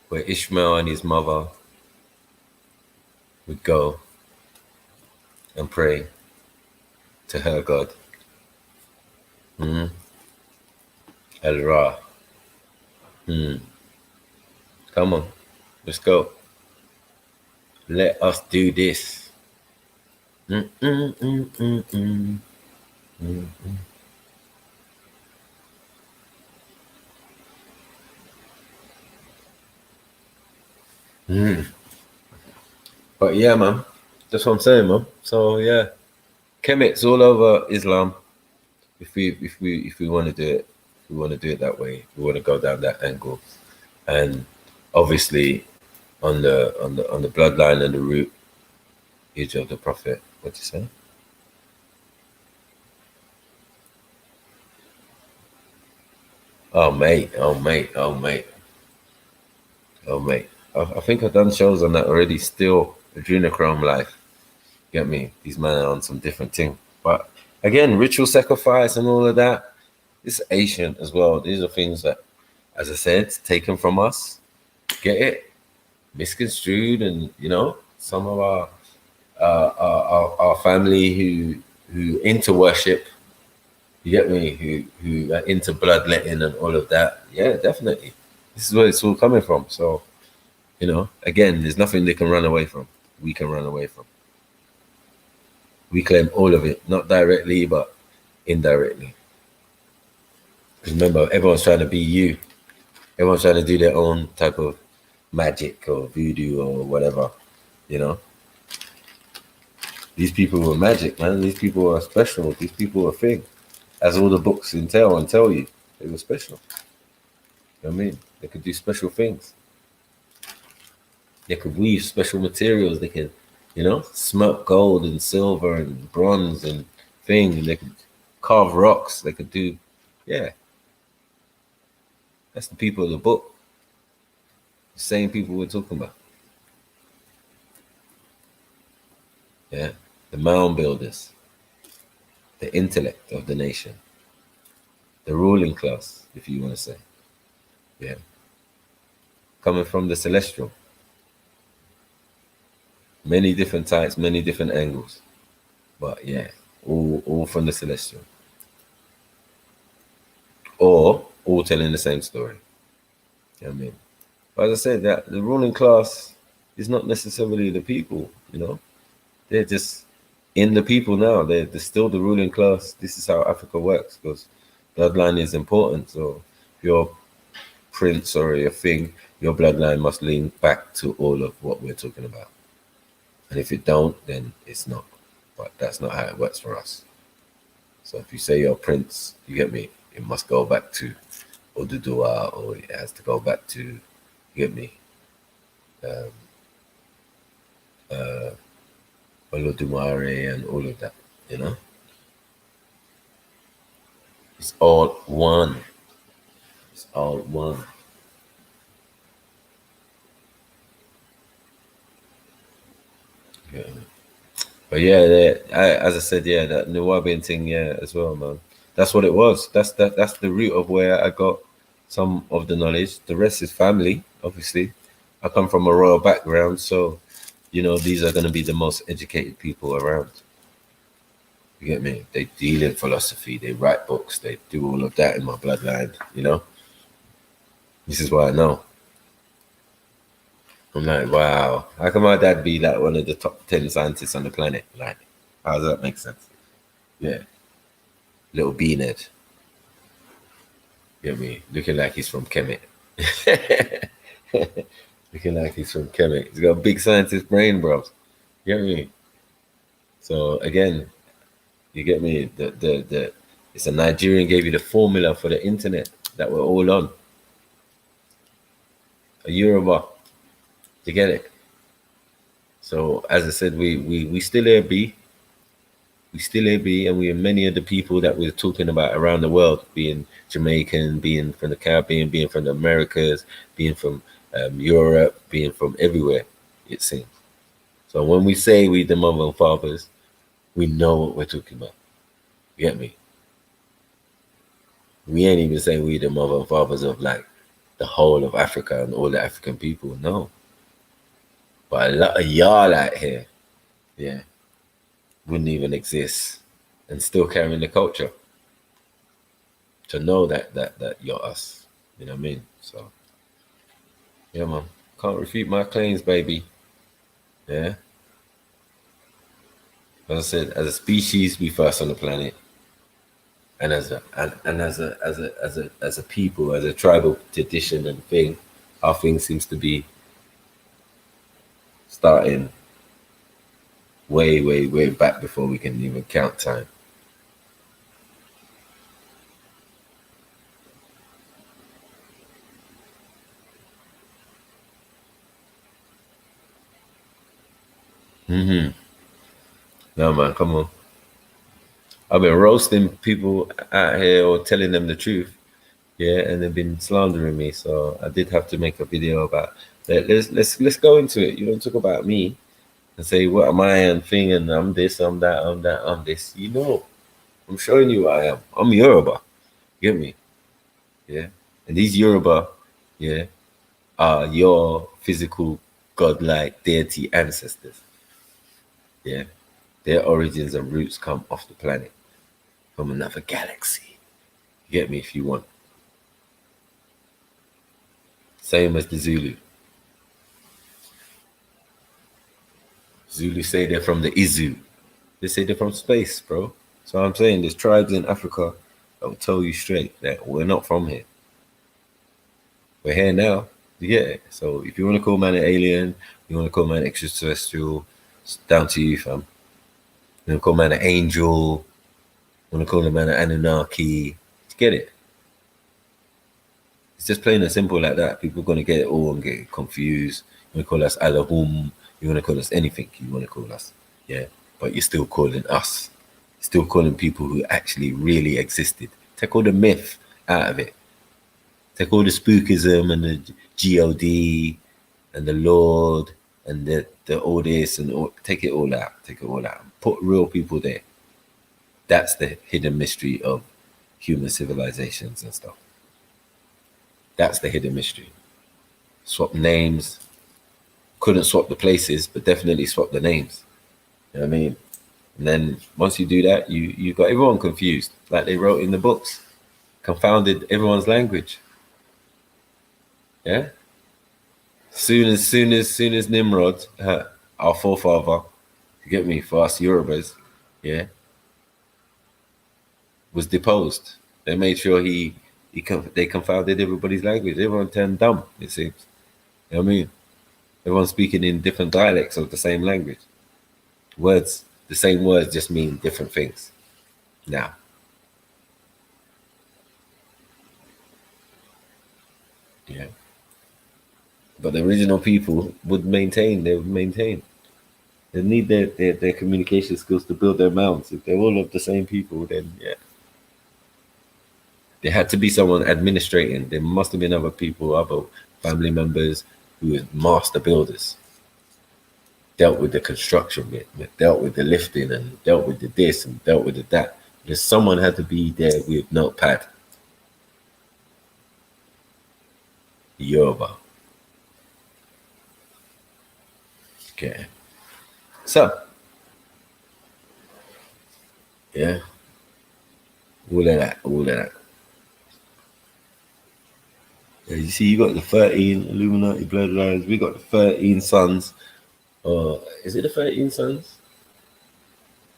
Where Ishmael and his mother would go and pray to her God. El-Ra. Come on, let's go. Let us do this. But yeah, man, that's what I'm saying, man. So yeah, Kemet's all over Islam. If we want to do it, we want to do it that way. We want to go down that angle, and obviously on the bloodline and the root age of the Prophet. What you say? Oh mate. I think I've done shows on that already. Still, adrenochrome life. Get me? These men are on some different thing. But again, ritual sacrifice and all of that, it's ancient as well. These are things that, as I said, taken from us. Get it? Misconstrued, and some of our family who into worship. You get me? Who are into bloodletting and all of that. Yeah, definitely. This is where it's all coming from. So, again, there's nothing they can run away from. We can run away from. We claim all of it, not directly, but indirectly. Because remember, everyone's trying to be you. Everyone's trying to do their own type of magic or voodoo or whatever, These people were magic, man. These people are special. These people are thing. As all the books entail and tell you, they were special. You know what I mean? They could do special things. They could weave special materials. They could, smoke gold and silver and bronze and thing. And they could carve rocks. They could do, That's the people of the book. The same people we're talking about. Yeah. The mound builders. The intellect of the nation. The ruling class, if you want to say. Yeah. Coming from the celestial. Many different types, many different angles. But yeah, all from the celestial. Or all telling the same story. You know what I mean? But as I said, that the ruling class is not necessarily the people, They're just in the people now. They're still the ruling class. This is how Africa works, because bloodline is important. So if you're a prince or a thing, your bloodline must link back to all of what we're talking about. And if it don't, then it's not. But that's not how it works for us. So if you say you're a prince, you get me, it must go back to Oduduwa, or it has to go back to You get me? Olodumare and all of that, you know? It's all one. It's all one. Yeah. But yeah, as I said, yeah, that Nubian thing, yeah, as well, man. That's what it was. That's the root of where I got some of the knowledge. The rest is family, obviously. I come from a royal background, so these are going to be the most educated people around. You get me? They deal in philosophy, they write books, they do all of that in my bloodline, This is what I know. I'm like, wow, how come my dad be like one of the top 10 scientists on the planet? Like, how does that make sense? Yeah. Little beanhead. You get me? Looking like he's from Kemet. Looking like he's from Kemet. He's got a big scientist brain, bro. You get me? So again, you get me? It's a Nigerian gave you the formula for the internet that we're all on. A Yoruba. You get it? So as I said, we still here, B. We still here, B, and we are many of the people that we're talking about around the world, being Jamaican, being from the Caribbean, being from the Americas, being from Europe, being from everywhere, it seems. So when we say we the mother and fathers, we know what we're talking about. You get me? We ain't even saying we the mother and fathers of like the whole of Africa and all the African people, no. But a lot of y'all out here, yeah, wouldn't even exist and still carrying the culture. To know that you're us. You know what I mean? So yeah, man. Can't refute my claims, baby. Yeah. As I said, as a species, we first on the planet. And as a people, as a tribal tradition and thing, our thing seems to be starting way, way, way back before we can even count time. No, man, come on. I've been roasting people out here or telling them the truth, yeah, and they've been slandering me. So I did have to make a video about that. Let's go into it. You don't talk about me and say what am I and thing and I'm this, I'm that, I'm that, I'm this. I'm showing you what I am. I'm Yoruba. Get me? Yeah. And these Yoruba, yeah, are your physical godlike deity ancestors. Yeah. Their origins and roots come off the planet, from another galaxy. You get me if you want. Same as the Zulu. Zulu say they're from the Izu. They say they're from space, bro. So I'm saying there's tribes in Africa that will tell you straight that we're not from here. We're here now. You get it? So if you want to call man an alien, you want to call man extraterrestrial, it's down to you, fam. You want to call man an angel, you want to call a man an Anunnaki. Get it? It's just plain and simple like that. People are going to get it all and get confused. You want to call us Alahum, you want to call us anything you want to call us. Yeah. But you're still calling us. Still calling people who actually really existed. Take all the myth out of it. Take all the spookism and the God and the Lord and the all this and all, take it all out. Take it all out. Put real people there. That's the hidden mystery of human civilizations and stuff. That's the hidden mystery. Swap names. Couldn't swap the places, but definitely swap the names. You know what I mean? And then once you do that, you got everyone confused, like they wrote in the books, confounded everyone's language. Yeah. Soon as Nimrod, our forefather, you get me, for us Yorubas, yeah, was deposed. They made sure they confounded everybody's language. Everyone turned dumb, it seems. You know what I mean? Everyone's speaking in different dialects of the same language. Words, the same words just mean different things now. Yeah. But the original people would maintain. They would maintain. They need their communication skills to build their mounds. If they're all of the same people, then yeah. There had to be someone administrating. There must have been other people, other family members who were master builders. Dealt with the construction bit, dealt with the lifting, and dealt with the this and dealt with the that. There's someone had to be there with notepad. Yoruba. Okay. So, yeah. All of that, all of that. Yeah, you see, you got the 13 Illuminati bloodlines. We got the 13 sons. Is it the 13 sons?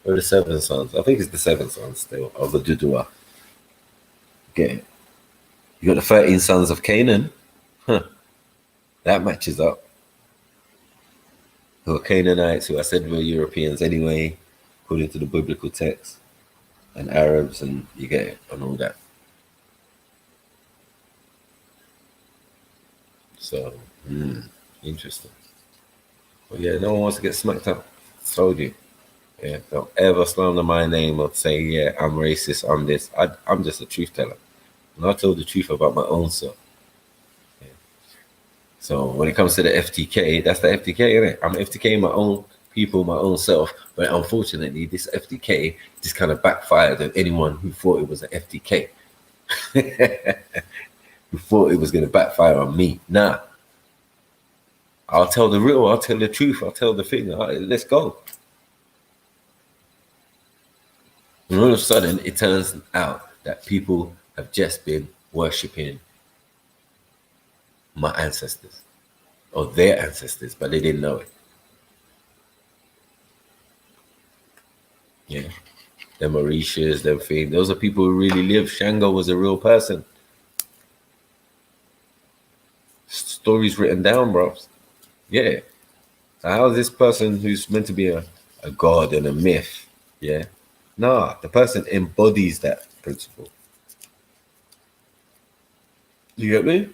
Or the 7 sons? I think it's the 7 sons still of the Dudua. Okay. You got the 13 sons of Canaan. Huh. That matches up. Who are Canaanites, who I said were Europeans anyway, according to the biblical text, and Arabs, and you get it, and all that. So, interesting. But yeah, no one wants to get smacked up. Told you. Yeah, don't ever slander my name or say, yeah, I'm racist, I'm this. I'm just a truth teller. And I told the truth about my own self. Yeah. So when it comes to the FTK, that's the FTK, isn't it? I'm FTK my own people, my own self. But unfortunately, this FTK just kind of backfired on anyone who thought it was an FTK. Who thought it was going to backfire on me. Nah. I'll tell the real, I'll tell the truth, I'll tell the thing. All right, let's go. And all of a sudden, it turns out that people have just been worshipping my ancestors or their ancestors, but they didn't know it. Yeah. The Mauritius, them things, those are people who really live. Shango was a real person. Stories written down, bro. Yeah. So how is this person who's meant to be a god and a myth? Yeah. Nah, the person embodies that principle. You get me?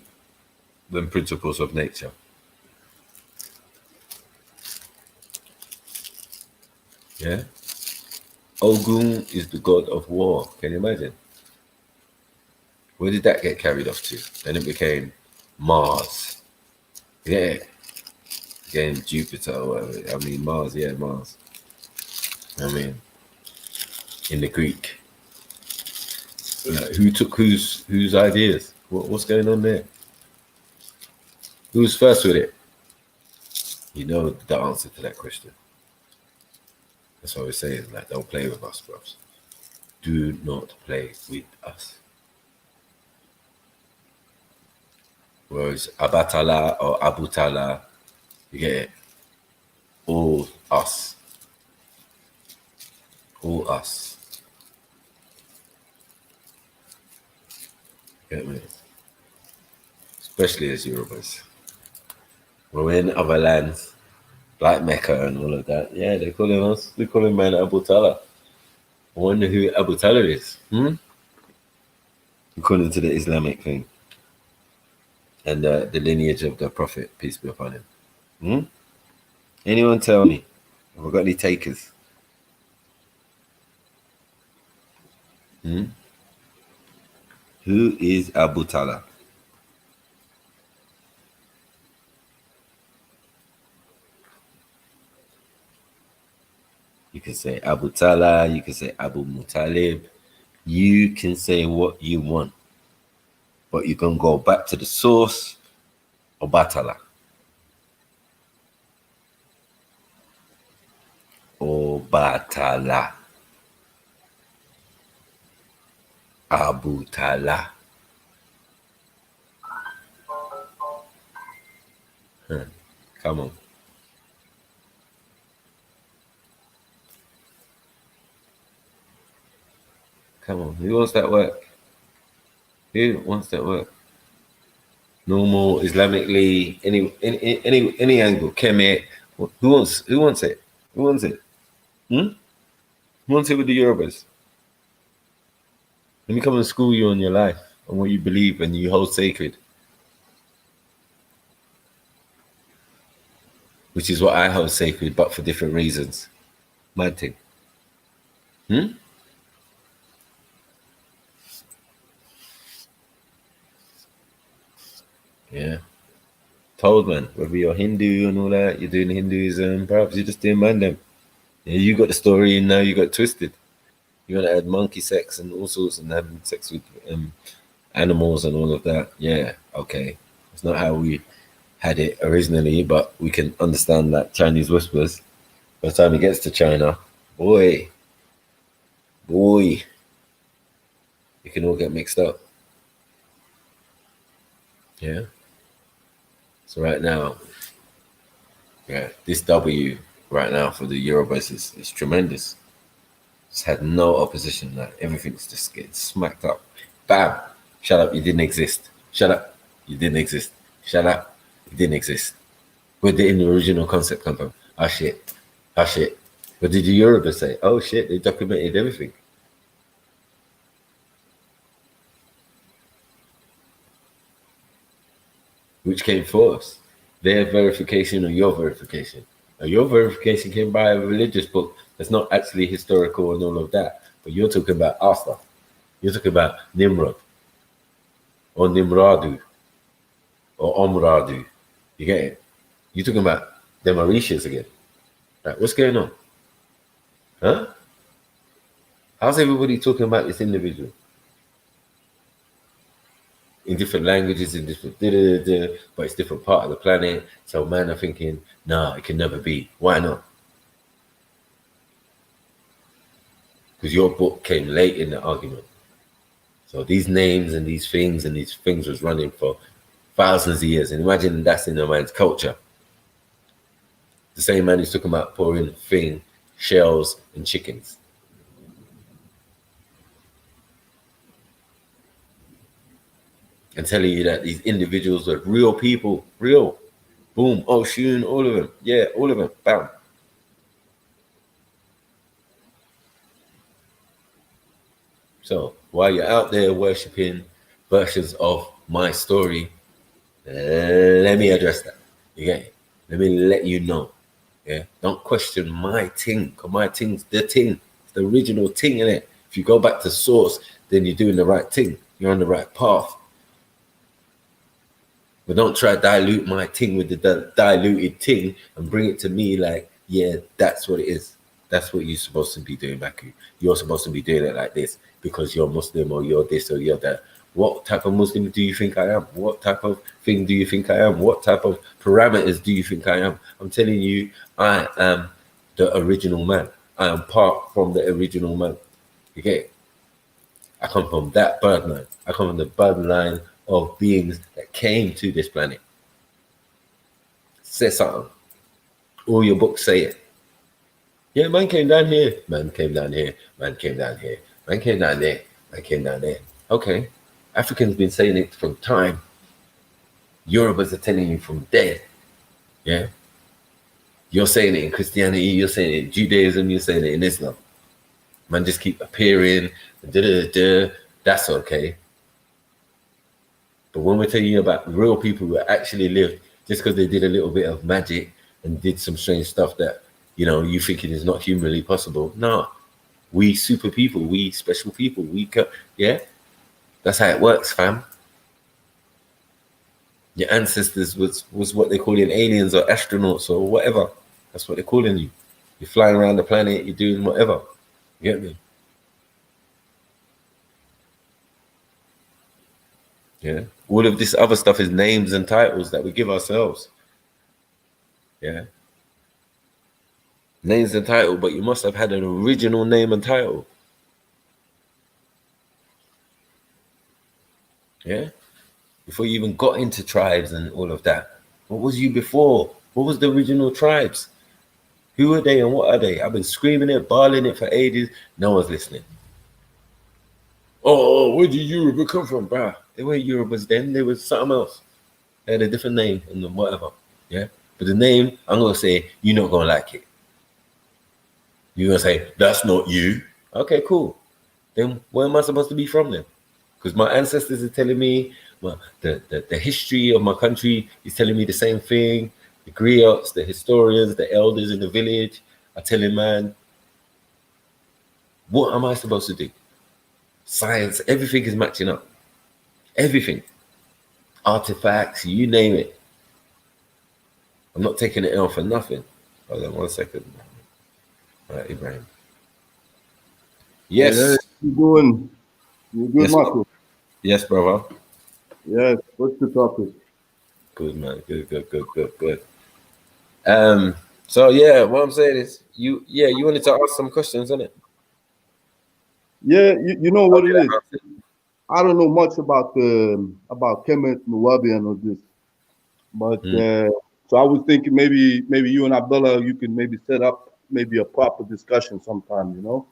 The principles of nature. Yeah. Ogun is the god of war. Can you imagine? Where did that get carried off to? Then it became Mars. Yeah. Again, Jupiter or whatever. I mean, Mars. Yeah, Mars. I mean, in the Greek. Who took whose ideas? What's going on there? Who's first with it? You know the answer to that question. That's what we're saying. Like, don't play with us, bros. Do not play with us. Whereas Abatala or Abutala, you get it? All us. All us. Get me? Especially as Yorubas. We're in other lands, like Mecca and all of that. Yeah, they're calling us, they're calling man Abutala. I wonder who Abutala is. According to the Islamic thing. And the lineage of the Prophet, peace be upon him. Anyone tell me? Have I got any takers? Who is Abutala? You can say Abu Tala, you can say Abu Mutalib, you can say what you want, but you can go back to the source of Batala. Or Batala. Abu Tala. Come on. Come on, who wants that work? Who wants that work? Normal, Islamically, any angle, Kemet. Who wants it? Who wants it? Who wants it with the Yorubas? Let me come and school you on your life and what you believe and you hold sacred. which is what I hold sacred, but for different reasons. Mad thing. Yeah. Told, man, whether you're Hindu and all that, you're doing Hinduism, perhaps you're just doing mandem. Yeah, you got the story and now you got twisted. You want to add monkey sex and all sorts and having sex with animals and all of that. Yeah, okay. It's not how we had it originally, but we can understand that Chinese whispers. By the time it gets to China, boy, it can all get mixed up. Yeah. So right now, yeah, this W right now for the Yorubas is tremendous. It's had no opposition. Like, everything's just getting smacked up. Bam! Shut up, you didn't exist. Shut up, you didn't exist. Shut up, you didn't exist. Where did the original concept come from? Oh shit. Oh shit. What did the Yoruba say? Oh shit, they documented everything. Which came first? Their verification or your verification? Now, your verification came by a religious book that's not actually historical and all of that. But you're talking about our stuff. You're talking about Nimrod or Nimradu or Omradu. You get it? You're talking about the Mauritius again. Right, what's going on? Huh? How's everybody talking about this individual? In different languages, in different but it's different part of the planet. So man are thinking, nah, it can never be. Why not? Because your book came late in the argument. So these names and these things was running for thousands of years. And imagine that's in a man's culture. The same man who's talking about pouring shells and chickens. And telling you that these individuals are real people, real. Boom, Oshun, all of them. Yeah, all of them. Bam. So while you're out there worshipping versions of my story, let me address that. You get it? Let me let you know. Yeah, don't question my thing, because my thing's the thing. It's the original thing, in it. If you go back to source, then you're doing the right thing. You're on the right path. But don't try to dilute my thing with the diluted thing and bring it to me like, yeah, that's what it is. That's what you're supposed to be doing, Baku. You're supposed to be doing it like this because you're Muslim or you're this or you're that. What type of Muslim do you think I am? What type of thing do you think I am? What type of parameters do you think I am? I'm telling you, I am the original man. I am part from the original man. Okay? I come from that bloodline. I come from the bloodline of beings that came to this planet. Say something. All your books say it. Yeah, man came down here. Man came down here. Man came down here. Man came down there. Man came down there. Okay. Africans been saying it from time. Yorubas are telling you from there. Yeah. You're saying it in Christianity. You're saying it in Judaism. You're saying it in Islam. Man just keep appearing. That's okay. But when we're telling you about real people who actually lived, just because they did a little bit of magic and did some strange stuff that, you know, you thinking is not humanly possible. No, we super people, we special people, yeah, that's how it works, fam. Your ancestors was what they call aliens or astronauts or whatever. That's what they're calling you. You're flying around the planet, you're doing whatever. You get me? Yeah. All of this other stuff is names and titles that we give ourselves. Yeah. Names and title, but you must have had an original name and title. Yeah. Before you even got into tribes and all of that. What was you before? What was the original tribes? Who are they and what are they? I've been screaming it, bawling it for ages. No one's listening. Oh, where did Yoruba come from, bruh? They weren't Yorubas then. They was something else. They had a different name and then whatever. Yeah. But the name, I'm going to say, you're not going to like it. You're going to say, that's not you. Okay, cool. Then where am I supposed to be from then? Because my ancestors are telling me, well, the history of my country is telling me the same thing. The griots, the historians, the elders in the village are telling man, what am I supposed to do? Science, everything is matching up. Everything. Artifacts, you name it. I'm not taking it on for nothing. Hold on 1 second. All right, Ibrahim. Yes. Hey, you doing? You good, Yes, Marco? yes, brother. Yes. What's the topic? Good, man. Good. So yeah, what I'm saying is, you wanted to ask some questions, isn't it? Yeah, you know what it is. I don't know much about Kemet, Nubian or this, but so I was thinking maybe you and Abdullah, you can maybe set up maybe a proper discussion sometime, you know.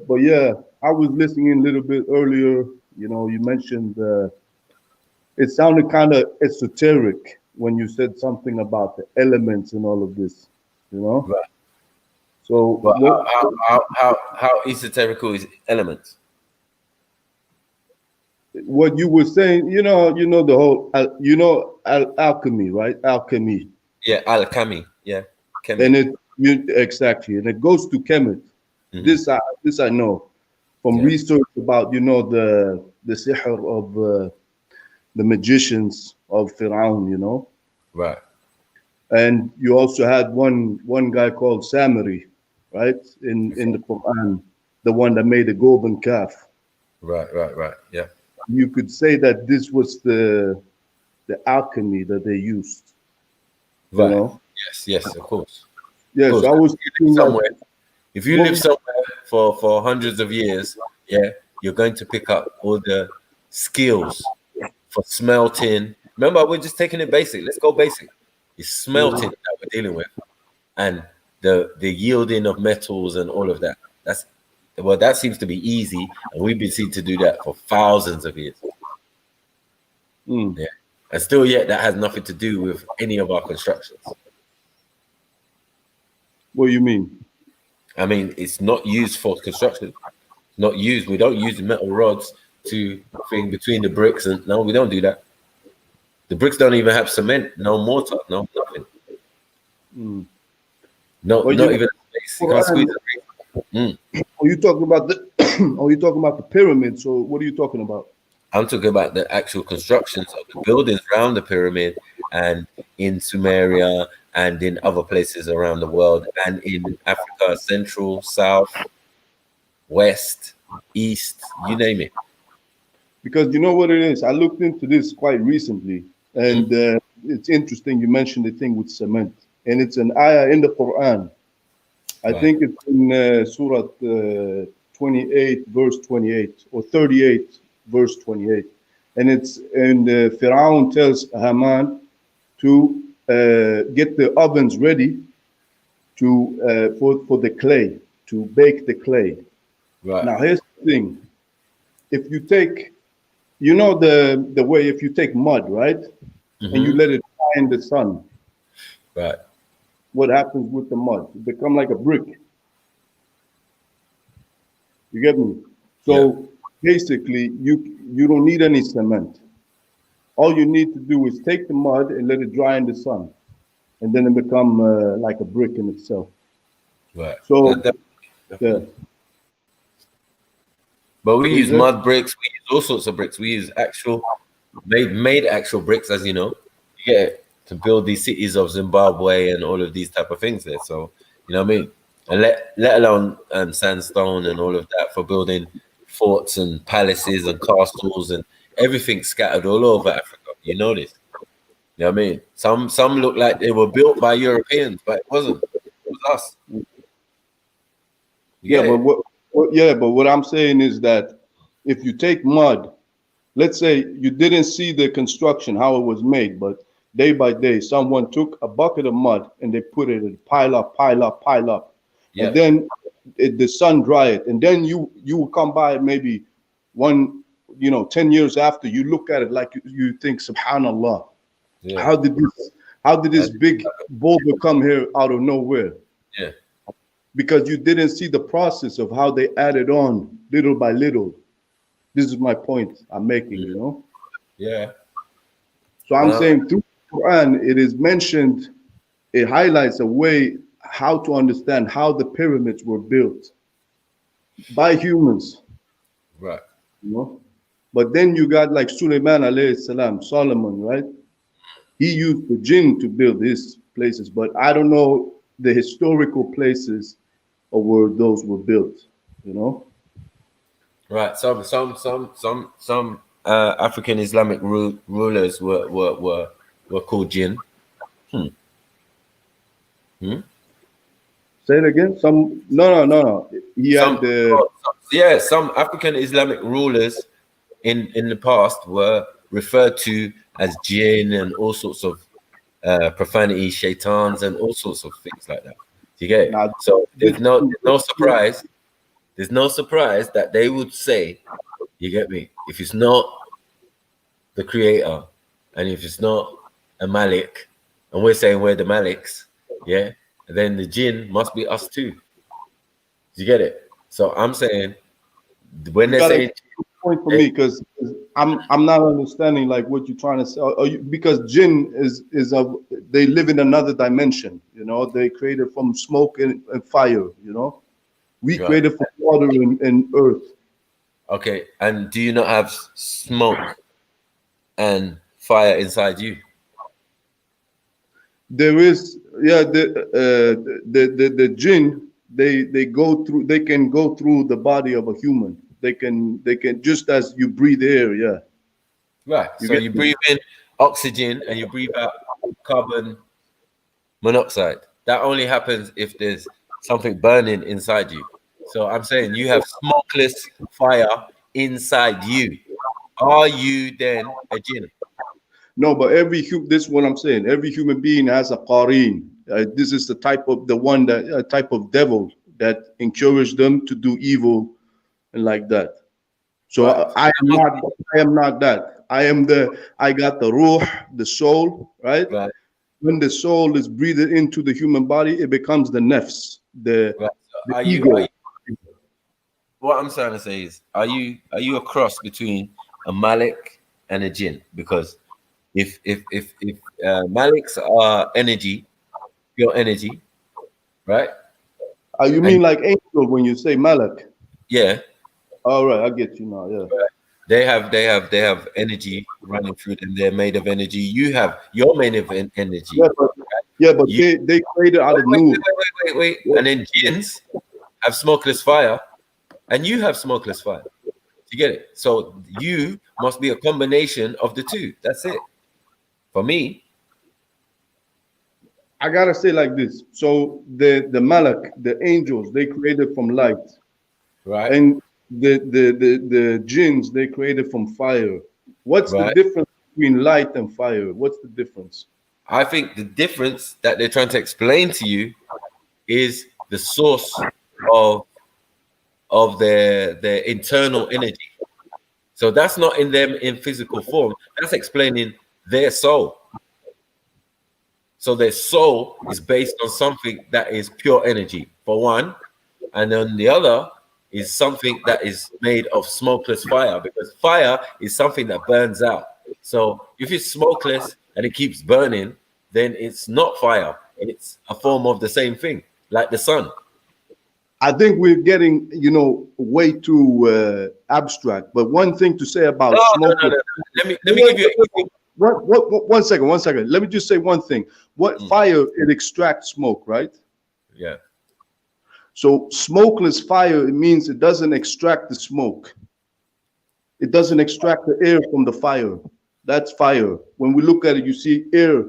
But yeah, I was listening a little bit earlier. You know, you mentioned it sounded kind of esoteric when you said something about the elements and all of this, you know. Right. So but how esoterical is elements? What you were saying, you know the whole, alchemy, right? Alchemy. Yeah, alchemy. Yeah, Kemet. And exactly, and it goes to Kemet. This I know from research about the sihr of the magicians of Pharaoh, you know. Right. And you also had one guy called Samiri, right? In the Quran, the one that made the golden calf. Right. Yeah. You could say that this was the alchemy that they used. Right. You know? Yes, of course. Yes, of course. I was thinking somewhere. If you live somewhere for hundreds of years, you're going to pick up all the skills for smelting. Remember, we're just taking it basic. Let's go basic. It's smelting that we're dealing with, and the yielding of metals and all of that. That seems to be easy, and we've been seen to do that for thousands of years. Yeah, and still, yet that has nothing to do with any of our constructions. What do you mean? I mean, it's not used for construction. Not used. We don't use metal rods to thing between the bricks, and no, we don't do that. The bricks don't even have cement, no mortar, no nothing. No, well, not even space. You can't squeeze it. Are you talking about the? Are you talking about the pyramids? So what are you talking about? I'm talking about the actual constructions of the buildings around the pyramid, and in Sumeria, and in other places around the world, and in Africa, Central, South, West, East, you name it. Because you know what it is? I looked into this quite recently, and it's interesting. You mentioned the thing with cement, and it's an ayah in the Quran. I think it's in Surah 28, verse 28, or 38, verse 28. And it's Pharaoh tells Haman to get the ovens ready to for the clay, to bake the clay. Right. Now here's the thing: if you take, the way, if you take mud, right, and you let it dry in the sun, right, what happens with the mud? It becomes like a brick. You get me? So basically, you don't need any cement. All you need to do is take the mud and let it dry in the sun, and then it become like a brick in itself. Right. So yeah. But we use mud bricks. We use all sorts of bricks. We use actual made actual bricks, as you know, to build these cities of Zimbabwe and all of these type of things there. So you know what I mean. And let alone sandstone and all of that for building forts and palaces and castles and everything scattered all over Africa. You know this. You know what I mean? Some look like they were built by Europeans, but it wasn't. It was us. But what I'm saying is that if you take mud, let's say you didn't see the construction, how it was made, but day by day, someone took a bucket of mud and they put it in pile up. And then the sun dry it. And then you will come by maybe 10 years after, you look at it like you think, subhanallah, how did this big boulder come here out of nowhere? Yeah. Because you didn't see the process of how they added on little by little. This is my point I'm making, Yeah. So I'm saying Quran, it is mentioned, it highlights a way how to understand how the pyramids were built by humans, Right. you know. But then you got like Sulaiman alayhi salam, Solomon, right? He used the jinn to build his places, but I don't know the historical places of where those were built, you know. Right. Some African Islamic rulers were called jinn. Say it again. No. He had Some African Islamic rulers in the past were referred to as jinn and all sorts of profanity, shaitans, and all sorts of things like that. Do you get it? So there's no surprise. There's no surprise that they would say, you get me? If it's not the creator, and if it's not a Malik, and we're saying we're the Maliks, yeah, then the jinn must be us too. Do you get it? So I'm saying when they're saying point for me, because I'm not understanding like what you're trying to say. Because jinn is they live in another dimension, you know. They created from smoke and fire, you know. We created from water and earth. Okay, and do you not have smoke and fire inside you? There is, yeah. The jinn, they go through. They can go through the body of a human. They can just as you breathe air, yeah. Right. So you breathe in oxygen and you breathe out carbon monoxide. That only happens if there's something burning inside you. So I'm saying you have smokeless fire inside you. Are you then a jinn? No, but this is what I'm saying. Every human being has a qareen. This is the type of devil that encouraged them to do evil and like that. So I am not that. I got the ruh, the soul, right? When the soul is breathed into the human body, it becomes the nafs, the ego. What I'm trying to say is, are you a cross between a Malik and a jinn? Because if Maliks are energy, pure energy, right? You mean like angel when you say Malak? Yeah. All right, I get you now. Yeah. They have energy running through them. They're made of energy. You're made of energy. Yeah, but they created out of nur. Wait. And then jinns have smokeless fire, and you have smokeless fire. You get it? So you must be a combination of the two. That's it. For me, I gotta say like this. So the Malak, the angels, they created from light, right? And the jinns, they created from fire. What's the difference between light and fire? What's the difference? I think the difference that they're trying to explain to you is the source of their internal energy. So that's not in them in physical form. That's explaining their soul. So their soul is based on something that is pure energy, for one, and then the other is something that is made of smokeless fire, because fire is something that burns out. So if it's smokeless and it keeps burning, then it's not fire. It's a form of the same thing, like the sun. I think we're getting, way too abstract. But one thing to say about smoke. No. Let me give you. One second. Let me just say one thing. Fire, it extracts smoke, right? Yeah. So smokeless fire, it means it doesn't extract the smoke. It doesn't extract the air from the fire. That's fire. When we look at it, you see air,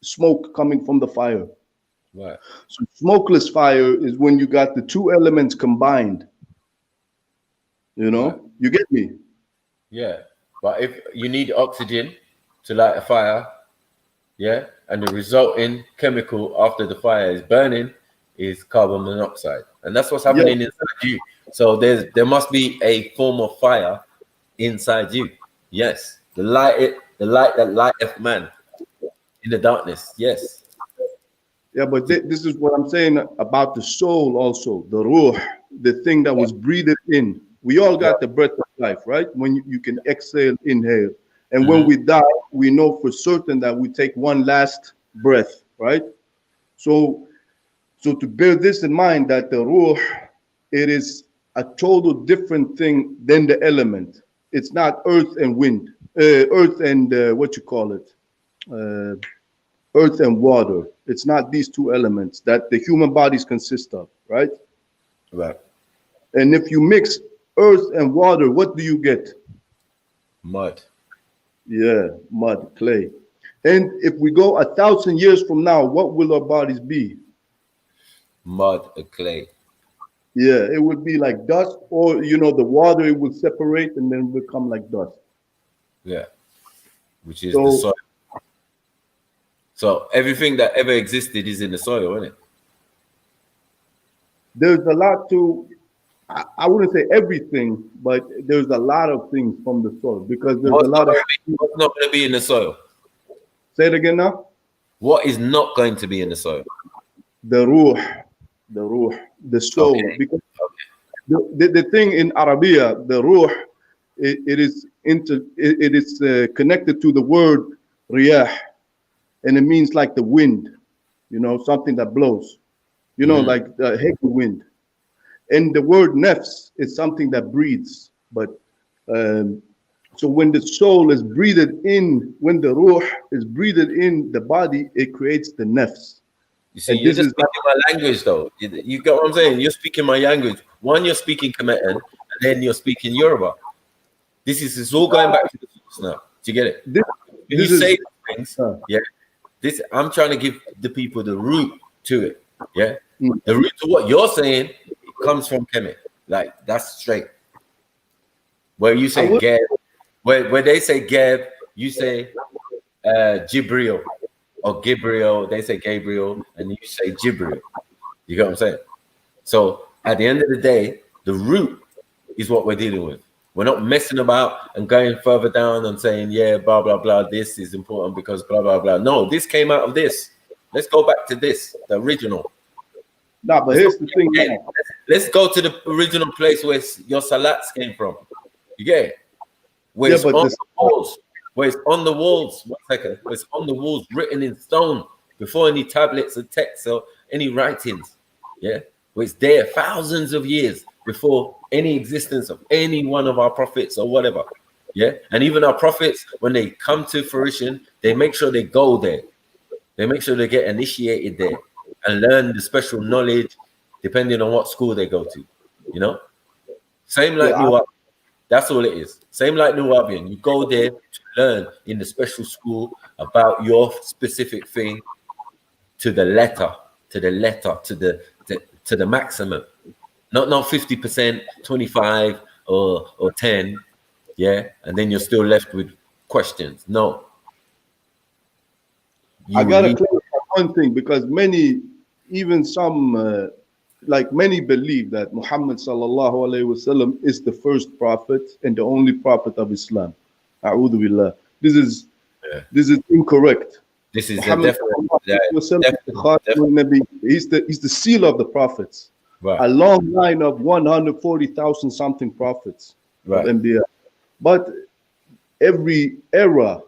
smoke coming from the fire. Right. So smokeless fire is when you got the two elements combined. You get me? Yeah. But if you need oxygen to light a fire, yeah, and the resulting chemical after the fire is burning is carbon monoxide, and that's what's happening inside you. So there must be a form of fire inside you. Yes, the light that lighteth man in the darkness. Yes. Yeah, but this is what I'm saying about the soul also, the ruh, the thing that was breathed in. We all got the breath of life, right? When you can exhale, inhale, And when we die, we know for certain that we take one last breath, right? So to bear this in mind, that the ruh, it is a total different thing than the element. It's not earth and wind, earth and what you call it, earth and water. It's not these two elements that the human bodies consist of, right? Right. And if you mix earth and water, what do you get? Mud. Yeah, mud, clay. And if we go 1,000 years from now, what will our bodies be? Mud or clay. Yeah, it would be like dust, or the water, it would separate and then become like dust. Yeah, which is the soil. So everything that ever existed is in the soil, isn't it? There's a lot to, I wouldn't say everything, but there's a lot of things from the soil, because there's What's a lot of. What's not going to be in the soil? Say it again now. What is not going to be in the soil? The ruh, the soul. Okay. Because the thing in Arabia, the ruh, it is connected to the word riyah, and it means like the wind, something that blows, like the heavy wind. And the word nafs is something that breathes. But so when the soul is breathed in, when the ruh is breathed in the body, it creates the nafs. You see, you're just speaking my language, though. You get what I'm saying? You're speaking my language. One, you're speaking Kemetan, and then you're speaking Yoruba. It's all going back to the source now. Do you get it? When you say things, I'm trying to give the people the root to it. Yeah, the root to what you're saying, it comes from Kemet. Like, that's straight. Where you say Geb, where they say Geb, you say Jibril. Or Gabriel, they say Gabriel, and you say Jibril. You get what I'm saying? So at the end of the day, the root is what we're dealing with. We're not messing about and going further down and saying, yeah, blah, blah, blah, this is important because blah, blah, blah. No, this came out of this. Let's go back to this, the original. No, but here's the thing. Let's go to the original place where your salats came from. You get it? Where it's on the walls. Where it's on the walls, 1 second, where it's on the walls, written in stone, before any tablets or texts or any writings, where it's there thousands of years before any existence of any one of our prophets or whatever, and even our prophets, when they come to fruition, they make sure they go there, they make sure they get initiated there and learn the special knowledge, depending on what school they go to, same like Nubian. That's all it is. Same like Nubian. You go there to learn in the special school about your specific thing to the letter, to the maximum. Not 50%, 25 or 10, and then you're still left with questions. No. I gotta clarify one thing, because many believe that Muhammad sallallahu alaihi wasallam is the first prophet and the only prophet of Islam. A'udhu billah. This is incorrect. This is Muhammad definitely. He's the seal of the prophets. Right. A long line of 140,000 something prophets. Right. Of Anbiya. But every era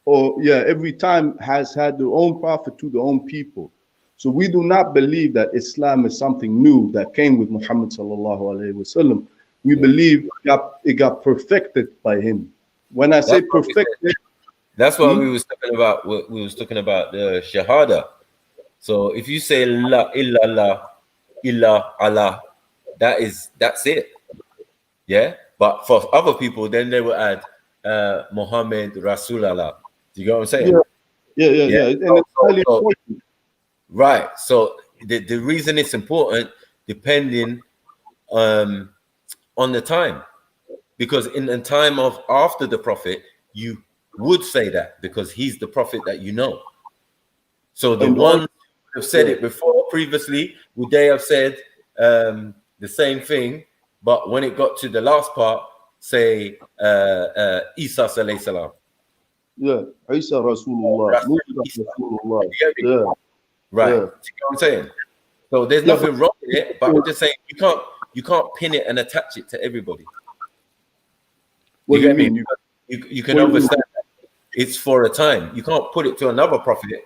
every time has had their own prophet to their own people. So we do not believe that Islam is something new that came with Muhammad sallallahu alaihi wasallam. We believe it got perfected by him. When I say perfected, that's what we was talking about. We was talking about the Shahada. So if you say La illallah, illa Allah, that's it. Yeah. But for other people, then they will add Muhammad Rasulallah. Do you get what I'm saying? Yeah. And it's highly important. Right. So the reason it's important, depending on the time, because in the time of after the prophet, you would say that because he's the prophet that you know. So the ones who have said it before previously, would they have said the same thing? But when it got to the last part, say Isa alayhi salam. Yeah, Isa Rasulullah. Rasulullah. Yeah. Right. Yeah. See what I'm saying? So there's nothing wrong with it, but I'm just saying you can't pin it and attach it to everybody. What do you mean? You can understand It's for a time. You can't put it to another prophet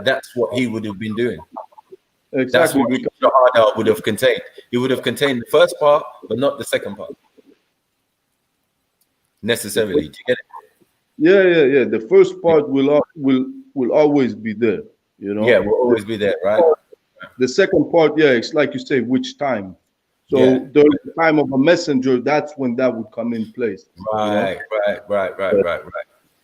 that's what he would have been doing. Exactly. That's what the Shahada would have contained. It would have contained the first part, but not the second part. Necessarily. Do you get it? Yeah. The first part will always be there, you know. Yeah, will always be there, right? The second part, yeah, it's like you say, which time. So during the time of a messenger, that's when that would come in place. Right.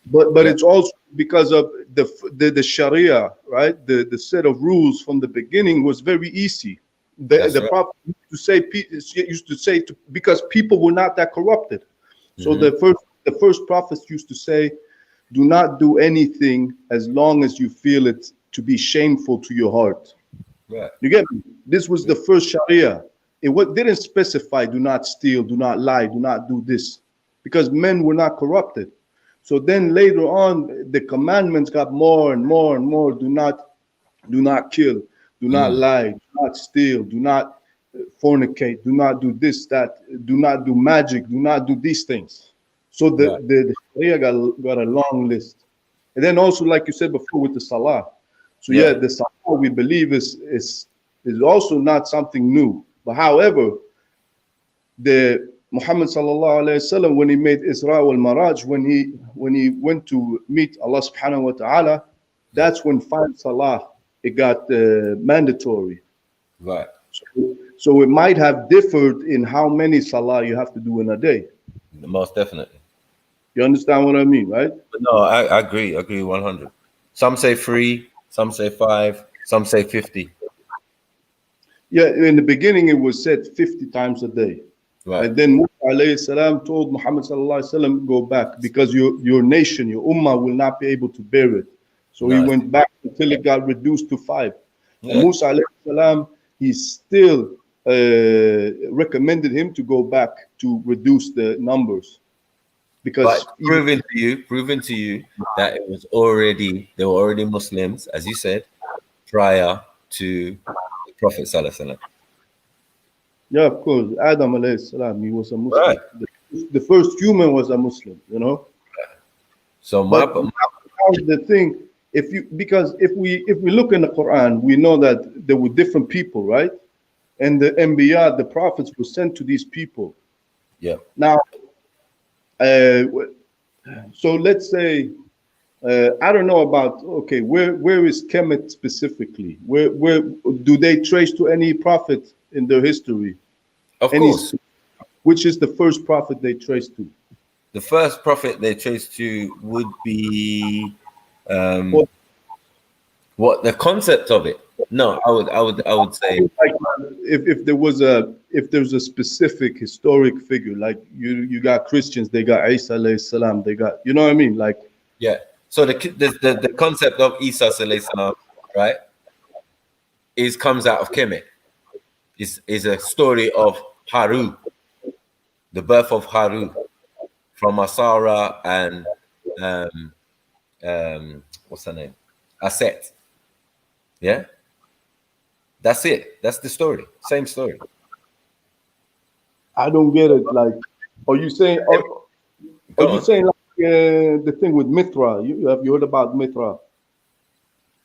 But it's also because of the Sharia, right? The set of rules from the beginning was very easy. The prophet used to say because people were not that corrupted. So the first prophets used to say, do not do anything as long as you feel it to be shameful to your heart. Right. You get me? This was the first Sharia. It didn't specify do not steal, do not lie, do not do this, because men were not corrupted. So then later on, the commandments got more and more and more. Do not kill, do not lie, do not steal, do not fornicate, do not do this, that, do not do magic, do not do these things. So the Sharia got a long list. And then also, like you said before, with the Salah. So the Salah we believe is also not something new. But however, the Muhammad sallallahu alaihi wasallam, when he made Isra wal Maraj, when he went to meet Allah subhanahu wa ta'ala, that's when 5 Salah it got mandatory. Right. So it might have differed in how many Salah you have to do in a day. Most definitely. You understand what I mean, right? No, I agree 100. Some say 3, some say 5, some say 50. Yeah, in the beginning it was said 50 times a day. Right. And then Musa alayhi salam told Muhammad sallallahu alayhi wasallam, go back because your nation, your ummah will not be able to bear it. So he went back until it got reduced to 5. And Musa alayhi salam, he still recommended him to go back to reduce the numbers. Because proving to you that it was they were already Muslims, as you said, prior to the Prophet sallallahu alaihi wasallam. Yeah, of course. Adam alayhi salam, he was a Muslim. Right. The first human was a Muslim, you know. So the thing, if we look in the Quran, we know that there were different people, right? And the Anbiya, the prophets, were sent to these people. Yeah. Now, so let's say, I don't know about where is Kemet specifically? Where do they trace to any prophet in their history? Of course. Which is the first prophet they trace to? The first prophet they trace to would be what the concept of it. No, I would say like if there's a specific historic figure, like you got Christians, they got Isa alayhi salam, they got, you know what I mean, like So the concept of Isa alayhi salam, right, comes out of Kemet. Is a story of Haru, the birth of Haru from Asara and what's her name? Aset. Yeah, that's it. That's the story. Same story. I don't get it. Like, are you saying? Saying like the thing with Mithra? Have you heard about Mithra?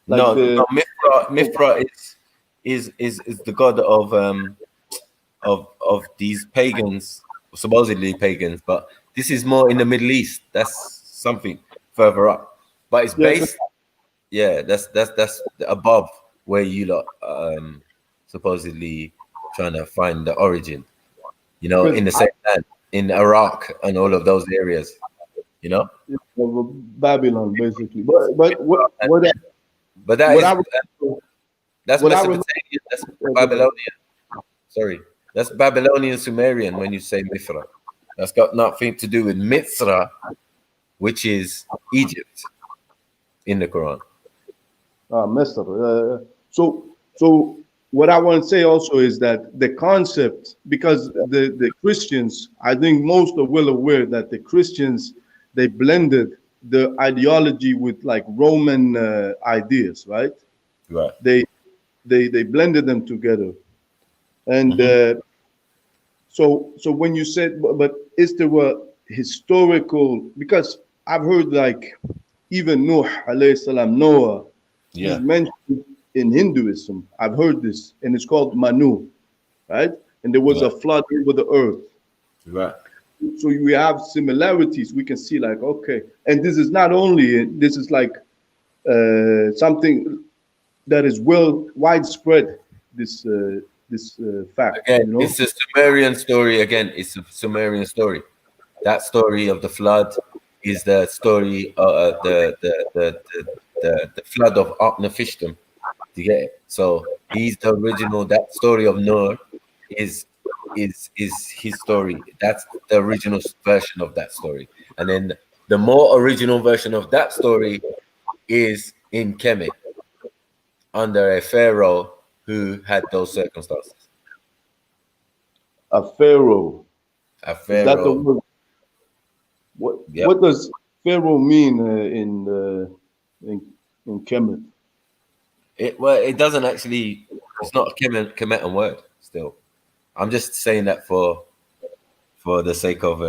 Like no, Mithra is the god of these pagans, supposedly pagans, but this is more in the Middle East. That's something further up, but it's based. Yeah, that's above where you lot supposedly trying to find the origin. You know, in the same land, in Iraq and all of those areas. You know, Babylon basically. But that's Mesopotamian. That's Babylonian. Sorry, that's Babylonian Sumerian when you say Mithra. That's got nothing to do with Mithra, which is Egypt in the Quran. Mithra. So what I want to say also is that the concept, because the Christians, I think most are well aware that the Christians, they blended the ideology with like Roman ideas, right? Right. They blended them together, and so when you said, but is there a historical? Because I've heard like even Nuh alayhi salam, Noah, Yeah. is mentioned in Hinduism. I've heard this, and it's called Manu, right? And there was a flood over the earth. Right. So we have similarities. We can see like, okay, and this is not only, this is like something that is well widespread, this fact. Again, You know? it's a Sumerian story. Again, it's a Sumerian story. That story of the flood is the story of the flood of Utnapishtim. Do you get it? So he's the original. That story of Noah is his story. That's the original version of that story. And then the more original version of that story is in Kemet under a pharaoh who had those circumstances. A pharaoh. A Is that the pharaoh. word? What does pharaoh mean in Kemet? It doesn't actually. It's not a Kemetan word. Still, I'm just saying that for the sake of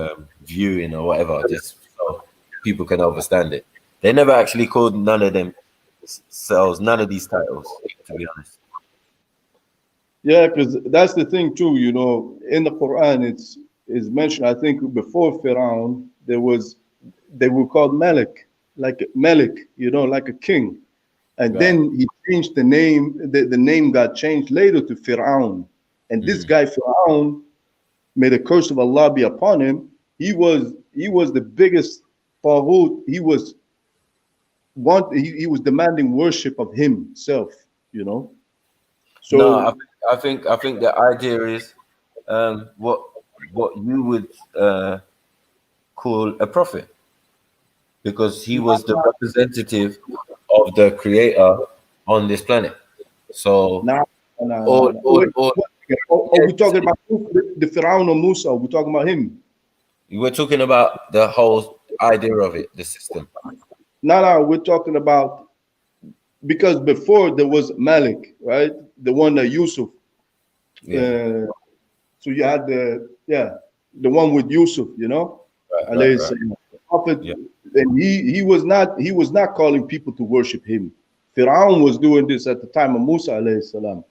viewing or whatever, just so people can understand it. They never actually called none of these titles, to be honest. Yeah, because that's the thing too. You know, in the Quran, it's mentioned. I think before Pharaoh, they were called Malik, like Malik. You know, like a king. And then he changed the name. The name got changed later to Pharaoh. And this guy Pharaoh, may the curse of Allah be upon him. He was the biggest taghut. He was demanding worship of himself. You know. So No, I think the idea is what you would call a prophet, because he was the representative of the creator on this planet. So are we talking about the Pharaoh or Musa? We're talking about him. We're talking about the whole idea of it, the system. No, we're talking about, because before there was Malik, right? The one that Yusuf. Yeah. So you had the one with Yusuf, you know, right. Prophet, and he was not calling people to worship him. Pharaoh was doing this at the time of Musa alayhi salam.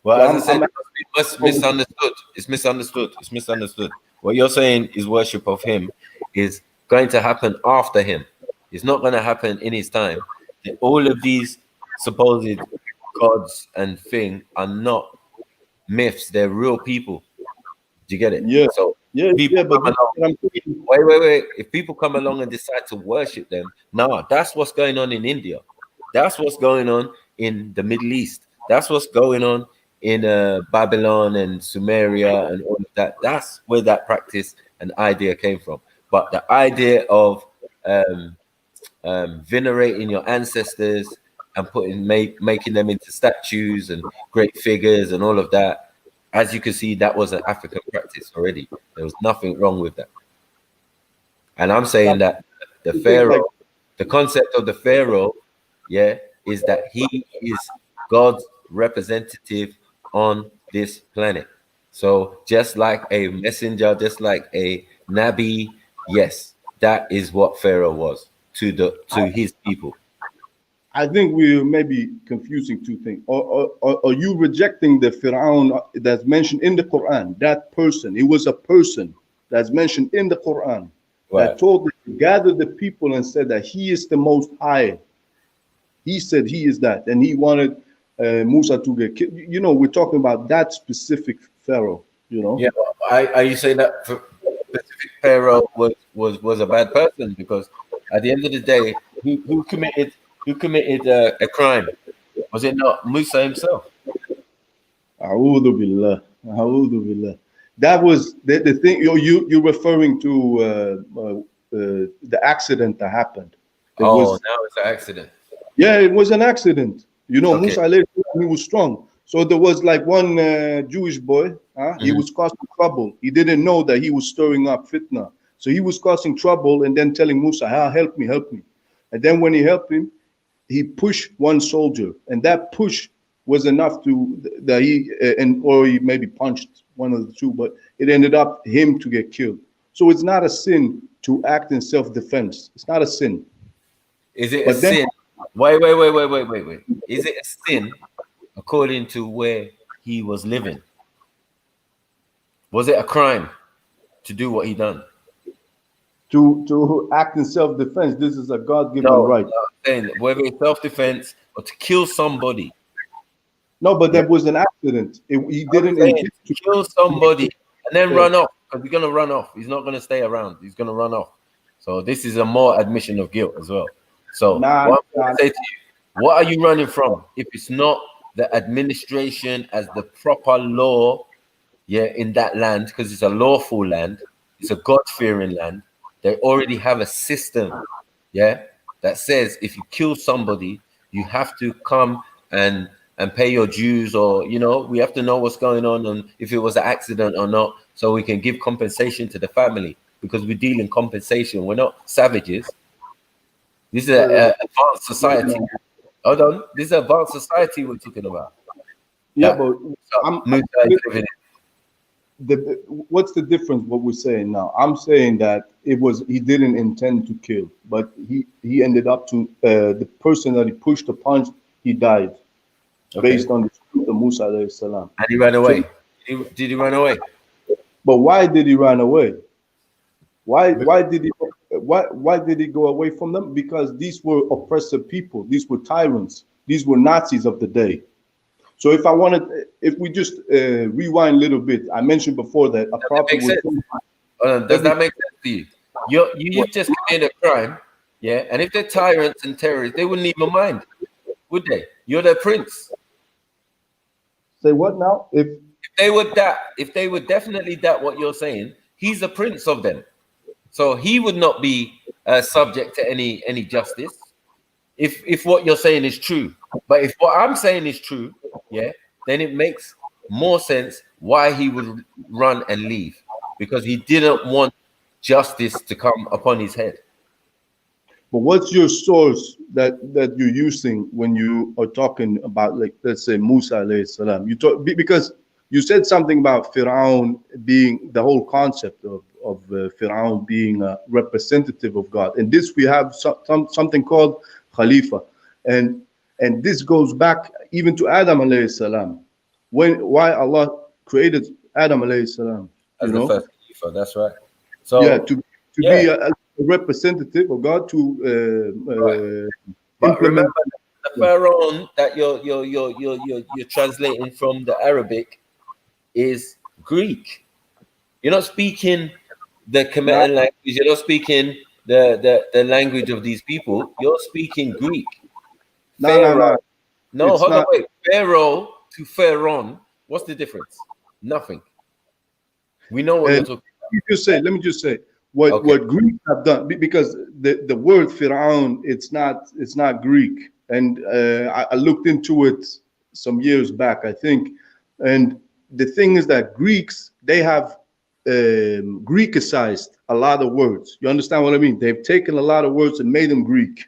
Well, So as I said, it's misunderstood. It's misunderstood. What you're saying is worship of him is going to happen after him. It's not going to happen in his time. All of these supposed gods and thing are not myths. They're real people. Do you get it? Yeah. So people come along. Wait. If people come along and decide to worship them, that's what's going on in India. That's what's going on in the Middle East. That's what's going on in Babylon and Sumeria and all of that. That's where that practice and idea came from. But the idea of venerating your ancestors and making them into statues and great figures and all of that, as you can see, that was an African practice already. There was nothing wrong with that. And I'm saying that the pharaoh, the concept of the pharaoh, is that he is God's representative on this planet. So just like a messenger, just like a Nabi, yes, that is what Pharaoh was to his people. I think we may be confusing two things. Or are you rejecting the Pharaoh that's mentioned in the Quran? That person, it was a person that's mentioned in the Quran that told them to gather the people and said that he is the Most High. He said he is that, and he wanted Musa to get killed. You know, we're talking about that specific Pharaoh. You know. Yeah. Are you saying that specific Pharaoh was a bad person? Because at the end of the day, who committed a crime? Was it not Musa himself? A'udhu billah. A'udhu billah. That was the thing. You're referring to the accident that happened. Now it's an accident. Yeah, it was an accident. You know, Musa alayhi salam, he was strong. So there was like one Jewish boy. He was causing trouble. He didn't know that he was stirring up fitna. So he was causing trouble and then telling Musa, help me. And then when he helped him, he pushed one soldier, and that push was enough that he maybe punched one of the two, but it ended up him to get killed. So it's not a sin to act in self-defense. It's not a sin. Is it a But then, sin? Wait. Is it a sin according to where he was living? Was it a crime to do what he done? to act in self-defense, this is a God-given right. No, I'm saying whether it's self-defense or to kill somebody. No, but that was an accident. He didn't intend to kill somebody and then run off, because he's gonna run off. He's not gonna stay around. He's gonna run off. So this is a more admission of guilt as well. So what I'm gonna say to you, what are you running from? If it's not the administration as the proper law, in that land, because it's a lawful land, it's a God-fearing land. They already have a system, that says if you kill somebody, you have to come and pay your dues, or we have to know what's going on and if it was an accident or not, so we can give compensation to the family, because we deal in compensation. We're not savages. This is an advanced society. Hold on, this is an advanced society we're talking about. Yeah, but what's the difference? What we're saying now? I'm saying that he didn't intend to kill, but he ended up to the person that he pushed the punch, he died. Based on the truth of Musa alayhi salam. And he ran away. Did he run away? But why did he run away? Why did he go away from them? Because these were oppressive people. These were tyrants. These were Nazis of the day. So if we just rewind a little bit, I mentioned before that a prophet was. Does that make sense to you? You just committed a crime, and if they're tyrants and terrorists, they wouldn't even mind, would they? You're their prince. Say what now? If they would definitely doubt what you're saying, he's a prince of them, so he would not be subject to any justice if what you're saying is true. But if what I'm saying is true, then it makes more sense why he would run and leave, because he didn't want justice to come upon his head. But what's your source that you're using when you are talking about, like, let's say Musa alayhi salam? You talk because you said something about Firaun being the whole concept of Firaun being a representative of God, and this we have something called Khalifa, and this goes back even to Adam alayhi salam. Why Allah created Adam alayhi salam? As the first Khalifa, that's right. So to be a representative of God to but remember, the Pharaoh that you're translating from the Arabic is Greek. You're not speaking the Kemetic language. You're not speaking the language of these people. You're speaking Greek. No, hold on, wait. Pharaoh to Pharaoh. What's the difference? Nothing. We know what you're talking about. Let me just say what Greeks have done, because the word Firaun, it's not Greek, and I looked into it some years back, I think, and the thing is that Greeks, they have Greekicized a lot of words. You understand what I mean? They've taken a lot of words and made them Greek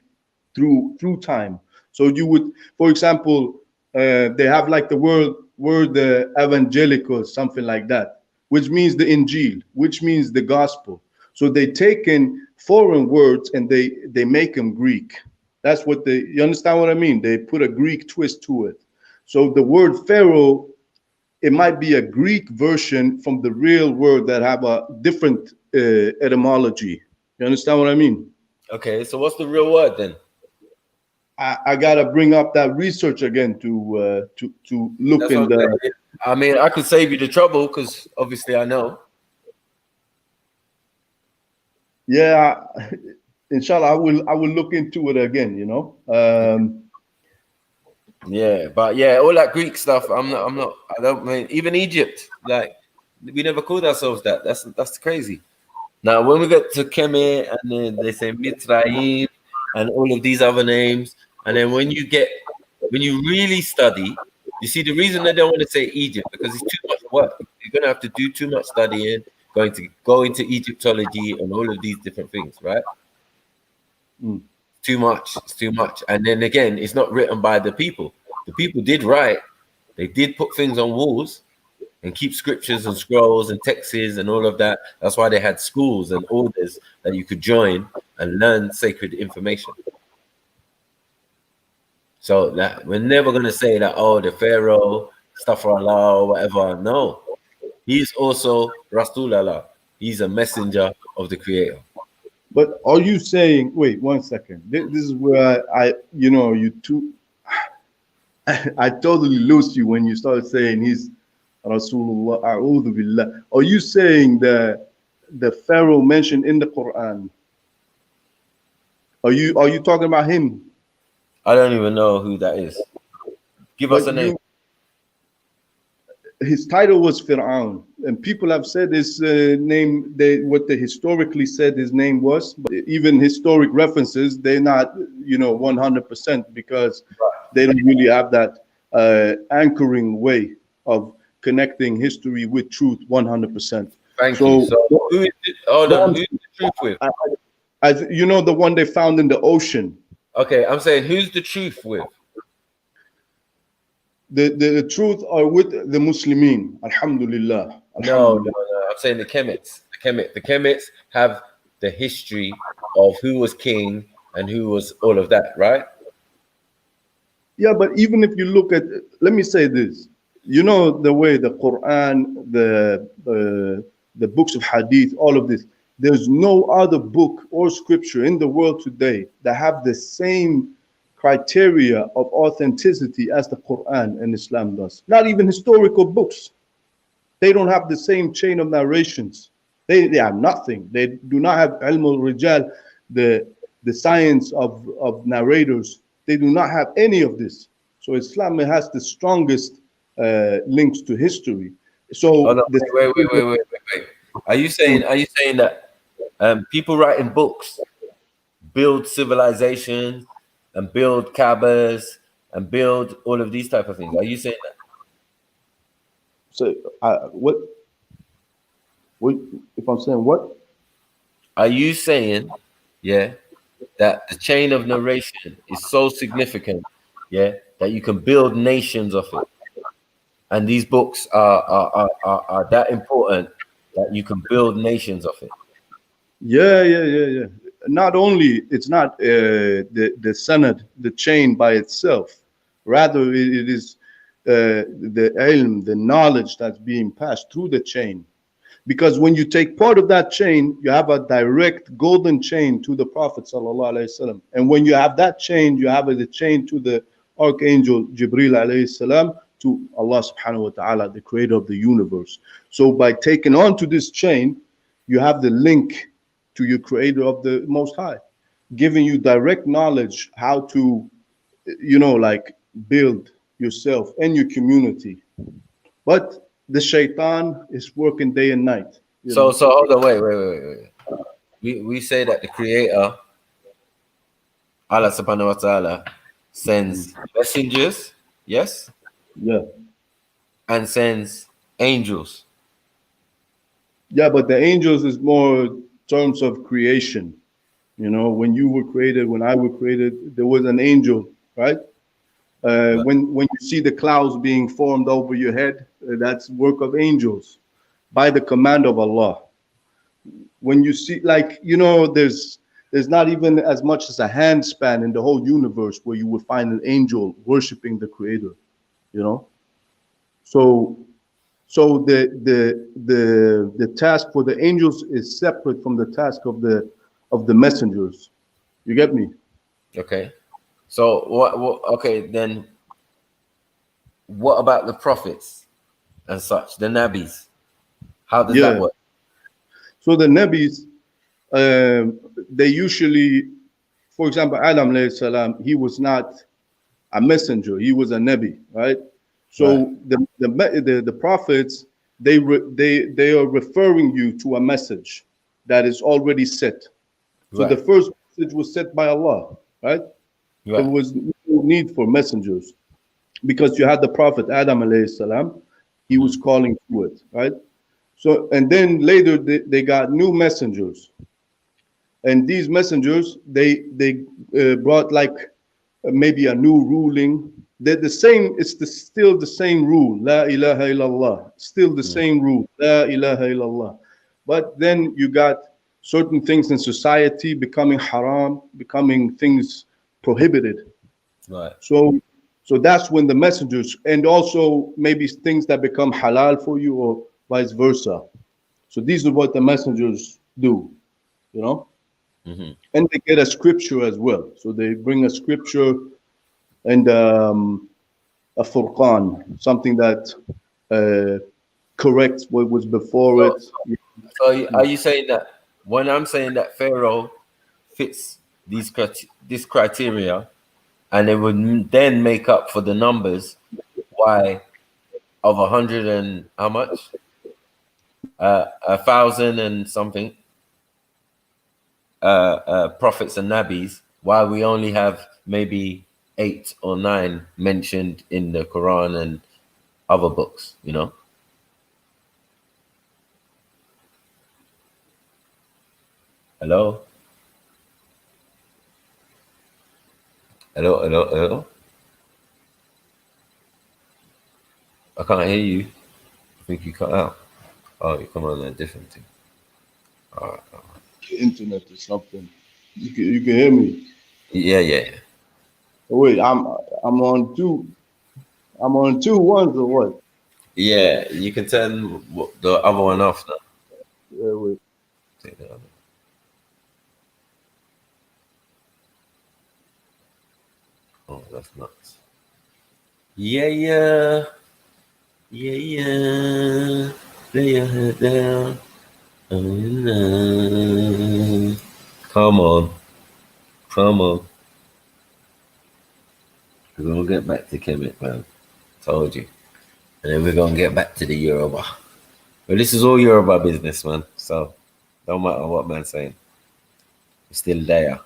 through time. So you would, for example, they have like the word evangelical, something like that, which means the Injil, which means the gospel. So they take in foreign words and they make them Greek. That's what you understand what I mean? They put a Greek twist to it. So the word Pharaoh, it might be a Greek version from the real word that have a different etymology. You understand what I mean? Okay, so what's the real word then? I gotta bring up that research again to look in the. I mean, I could save you the trouble because obviously I know. Yeah, inshallah, I will look into it again. Yeah, but yeah, all that Greek stuff. I don't mean even Egypt. Like we never called ourselves that. That's crazy. Now when we get to Kemet and then they say Mitzrayim and all of these other names, and then when you really study, you see the reason they don't want to say Egypt because it's too much work. You're gonna have to do too much studying, going to go into Egyptology and all of these different things, right? Too much. It's too much. And then again, it's not written by the people. The people did write. They did put things on walls and keep scriptures and scrolls and texts and all of that. That's why they had schools and orders that you could join and learn sacred information. So that we're never gonna say that, oh, the Pharaoh, stuff for Allah or whatever. No, he's also Rasulullah. He's a messenger of the Creator. But are you saying? Wait 1 second. This is where I you know, you two. I totally lose you when you start saying he's Rasulullah. A'udhu billah. Are you saying that the Pharaoh mentioned in the Quran? Are you talking about him? I don't even know who that is. Give us a name. His title was Fir'aun, and people have said his name. What they historically said his name was, but even historic references, they're not 100% because they don't really have that anchoring way of connecting history with truth 100%. Thank you. So who is it? Hold on. Who's the truth with? As you know, the one they found in the ocean. Okay, I'm saying who's the truth with? The truth are with the Muslimin. Alhamdulillah. No. I'm saying the Kemits. The Kemits have the history of who was king and who was all of that, right? Yeah, but even if you look at, let me say this. You know the way the Quran, the books of Hadith, all of this. There's no other book or scripture in the world today that have the same criteria of authenticity as the Quran and Islam does. Not even historical books. They don't have the same chain of narrations. They have nothing. They do not have ilm al-rijal, the science of narrators. They do not have any of this. So Islam has the strongest links to history. So wait. Are you saying that people writing books build civilizations and build Kaabas and build all of these type of things? Are you saying that? So what if I'm saying what? Are you saying, yeah, that the chain of narration is so significant, yeah, that you can build nations of it, and these books are that important that you can build nations of it? Yeah. Not only it's not the sanad, the chain by itself, rather it is the ilm, the knowledge that's being passed through the chain. Because when you take part of that chain, you have a direct golden chain to the Prophet sallallahu alaihi wasallam, and when you have that chain, you have the chain to the Archangel Jibril alayhi salam, to Allah subhanahu wa ta'ala, the creator of the universe. So by taking on to this chain, you have the link to your creator of the Most High, giving you direct knowledge how to, build yourself and your community. But the shaitan is working day and night. So hold on, wait. We say that the creator, Allah subhanahu wa ta'ala, sends messengers, yes? Yeah. And sends angels. Yeah, but the angels is more terms of creation. When you were created, when I was created, there was an angel, right? When you see the clouds being formed over your head, that's work of angels by the command of Allah. When you see, there's not even as much as a hand span in the whole universe where you would find an angel worshiping the creator, So the task for the angels is separate from the task of the messengers. You get me? Okay. So what okay, then what about the prophets and such, the Nabis? How does that work? So the Nabis, they usually, for example, Adam alayhi salam, he was not a messenger, he was a Nabi, right? So the prophets, they are referring you to a message that is already set. So the first message was set by Allah, right? There was no need for messengers because you had the Prophet Adam alayhi salam, he was calling to it, right? So, and then later they got new messengers, and these messengers they brought maybe a new ruling. They're the same. It's still the same rule. La ilaha illallah. Still the same rule. La ilaha illallah. But then you got certain things in society becoming haram, becoming things prohibited. Right. So that's when the messengers, and also maybe things that become halal for you or vice versa. So these are what the messengers do, you know? Mm-hmm. And they get a scripture as well. So they bring a scripture and a furqan, something that corrects what was before it. So are you saying that when I'm saying that Pharaoh fits this criteria, and it would then make up for the numbers why of 100 and how much 1,000 and something prophets and nabis, why we only have maybe 8 or 9 mentioned in the Quran and other books, you know? Hello? Hello? I can't hear you. I think you cut out. Oh, you come on a different thing. All right. Internet or something. You can hear me. Yeah. Oh, wait, I'm on two. I'm on 2 ones or what? Yeah, you can turn the other one off now. Yeah, wait. Take the other. Oh, that's nuts. Yeah. Lay your head down. Come on. We're gonna get back to Kemet, man. Told you. And then we're gonna get back to the Yoruba. But this is all Yoruba business, man. So don't matter what man's saying. We're still there.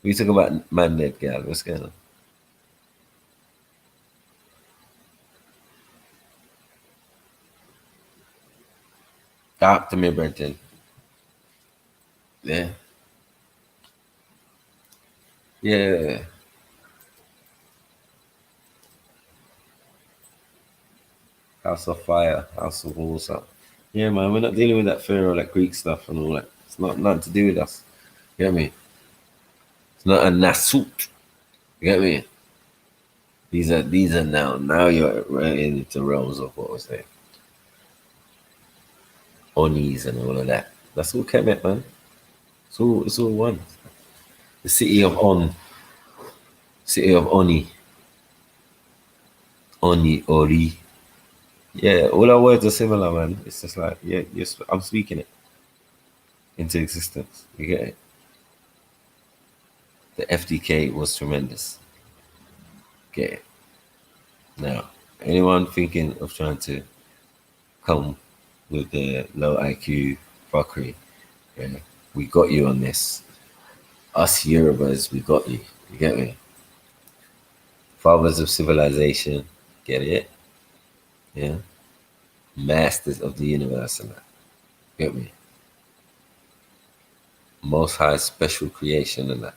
We talk about man dead girl. What's going on? Talk to me, Brenton. Yeah. House of Fire, House of Water. Yeah, man, we're not dealing with that Pharaoh, like Greek stuff and all that. It's not nothing to do with us. You get me? It's not a Nasut. You get me? These are now you're right into realms of what was there. Onis and all of that. That's all Kemet, man. It's all one. The city of city of Oni. Ori. Yeah, all our words are similar, man. It's just like, yeah, I'm speaking it into existence. You get it? The FDK was tremendous. Get it? Now, anyone thinking of trying to come with the low IQ fuckery, yeah, we got you on this. Us Yorubas, we got you. You get me? Fathers of civilization, get it? Yeah. Masters of the universe and that. Get me? Most High special creation and that.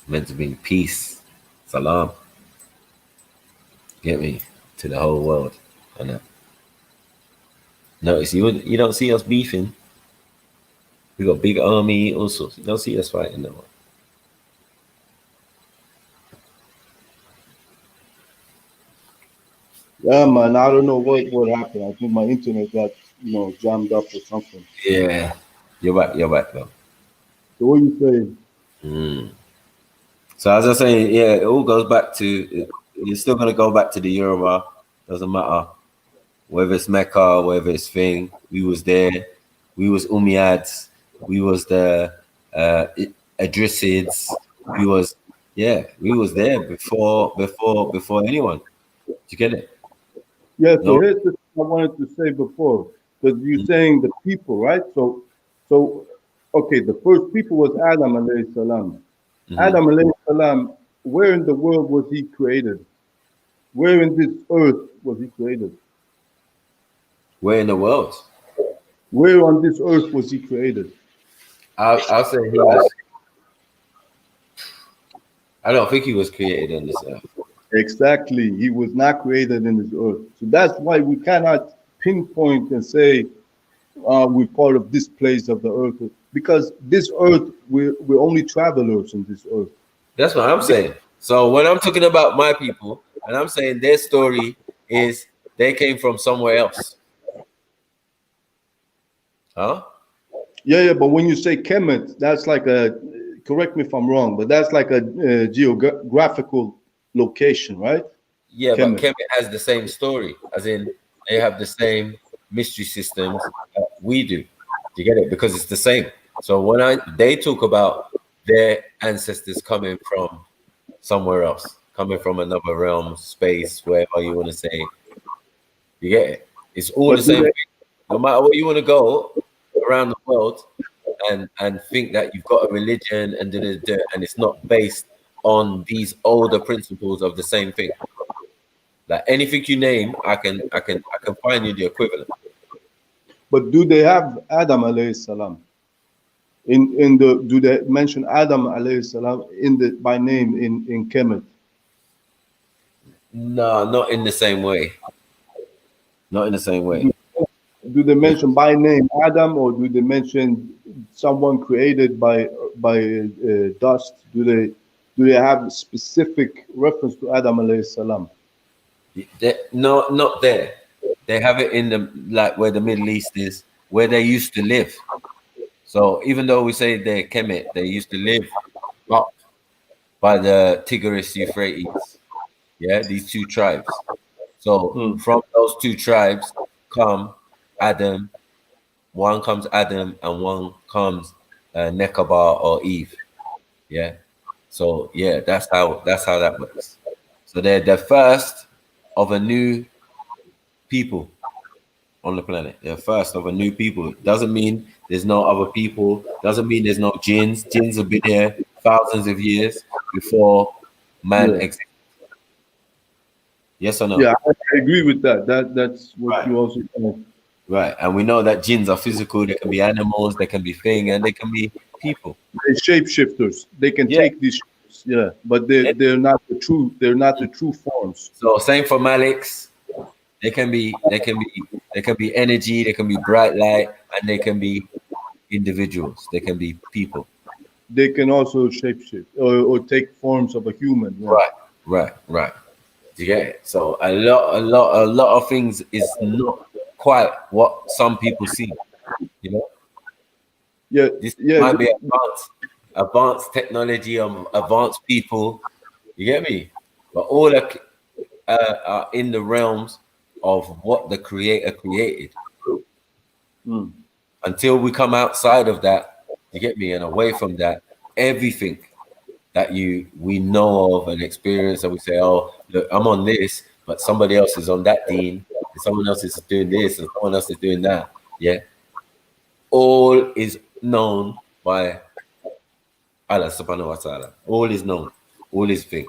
Meant to bring peace, salam. Get me? To the whole world and that. Notice you don't see us beefing. We got big army, all sorts. You don't see us fighting no more. Yeah, man, I don't know what happened. I think my internet got, jammed up or something. Yeah. You're back though. So what you saying? So as I say, yeah, it all goes back to, you're still going to go back to the Yoruba. Doesn't matter. Whether it's Mecca, whether it's thing, we was there. We was Umayyads. We was the Idrisids. We was there before anyone. Did you get it? Yeah, so here's the thing I wanted to say before, because you're saying the people, right? So okay, the first people was Adam alayhi salam. Adam alayhi salam, where in the world was he created? Where in this earth was he created? Where in the world? Where on this earth was he created? I'll say he was. I don't think he was created on this earth. Exactly. He was not created in this earth. So that's why we cannot pinpoint and say we're part of this place of the earth. Because this earth, we're only travelers in this earth. That's what I'm saying. So when I'm talking about my people, and I'm saying their story is they came from somewhere else. Huh? Yeah, but when you say Kemet, that's like a, correct me if I'm wrong, but that's like a geographical location, right? Yeah, but Kemet. Kemet has the same story, as in they have the same mystery systems that we do. You get it? Because it's the same. So when they talk about their ancestors coming from somewhere else, coming from another realm, space, wherever you want to say, you get it? It's all the same thing. No matter where you want to go around the world and think that you've got a religion and and it's not based on these older principles of the same thing. Like anything you name, I can find you the equivalent. But do they have Adam alayhi salam? Do they mention Adam alayhi salam by name in Kemet? No, not in the same way. Not in the same way. Do they mention by name Adam, or do they mention someone created by dust? Do they have specific reference to Adam alayhi salam? No, not there. They have it in the like where the Middle East is, where they used to live. So even though we say they're Kemet, they used to live up by the Tigris Euphrates. Yeah, these two tribes. So from those two tribes come Adam. One comes Adam and one comes Nekaba or Eve. Yeah. So yeah, that's how that works. So they're the first of a new people on the planet. They're first of a new people. Doesn't mean there's no other people. Doesn't mean there's no jinns. Jinns have been here thousands of years before man existed. Yes or no? Yeah, I agree with that. That's what you also said. Right, and we know that jinns are physical. They can be animals, they can be things, and they can be people. They're shapeshifters. They can take these shapes, but they're not the true. They're not the true forms. So same for Maliks. They can be energy. They can be bright light, and they can be individuals. They can be people. They can also shapeshift or take forms of a human. Right. Do you get it? So a lot of things is not quite what some people see. You know. This might be advanced technology, advanced people. You get me? But all are in the realms of what the creator created. Until we come outside of that, you get me, and away from that, everything that we know of and experience, and we say, oh, look, I'm on this, but somebody else is on that deen, and someone else is doing this, and someone else is doing that. Yeah. All is known by Allah subhanahu wa ta'ala. All is known. All is thing.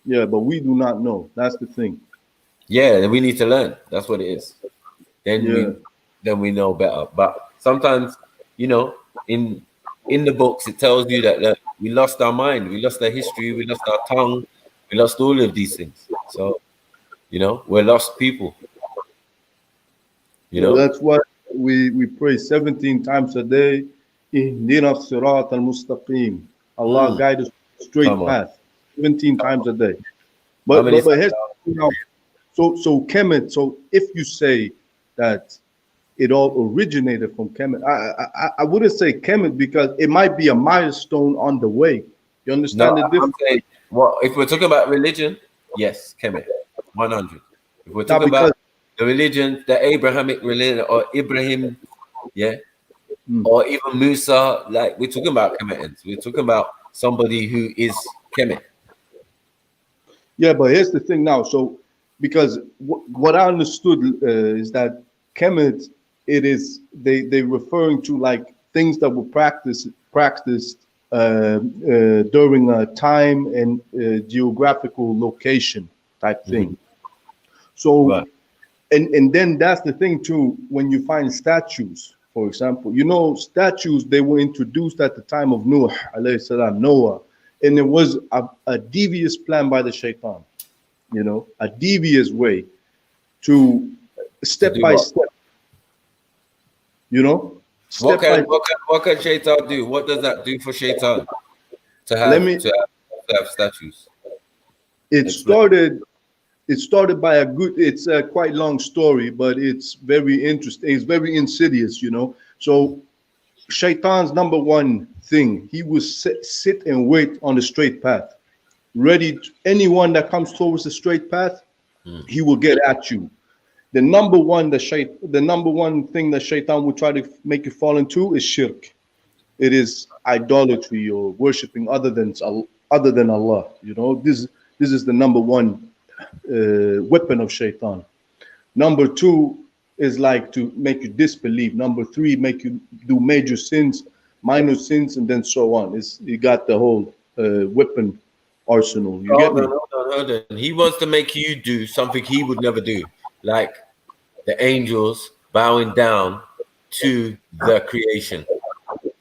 Yeah, but we do not know. That's the thing. Yeah, we need to learn. That's what it is. Then we know better. But sometimes, in the books, it tells you that we lost our mind, we lost our history, we lost our tongue, we lost all of these things. So, we're lost people. That's why we pray 17 times a day. Ihdina sirat al-mustaqim. Allah guide us straight path. 17 times a day. But here's, so Kemet. So if you say that it all originated from Kemet, I wouldn't say Kemet because it might be a milestone on the way. You understand the difference? Well, if we're talking about religion, yes, Kemet, 100. If we're talking about the religion, the Abrahamic religion, or Ibrahim, or even Musa, like we're talking about Kemetans. We're talking about somebody who is Kemet. Yeah, but here's the thing now. So, because what I understood is that Kemet, they referring to like things that were practiced during a time and geographical location type thing. So, and then that's the thing too. When you find statues, for example, statues, they were introduced at the time of Noah, alayhi salam, Noah, and it was a devious plan by the shaitan, a devious way to step by step, What can shaitan do? What does that do for shaitan? to have statues? It started by it's a quite long story, but it's very interesting. It's very insidious, you know. So Shaitan's number one thing, he will sit and wait on the straight path, ready to, anyone that comes towards the straight path, he will get at you. The number one thing that Shaitan will try to make you fall into is shirk. It is idolatry or worshiping other than Allah. You know, this is the number one weapon of Shaitan. Number two is like to make you disbelieve. Number three, make you do major sins, minor sins, and then so on. You got the whole weapon arsenal. You get me? Hold on. He wants to make you do something he would never do, like the angels bowing down to the creation.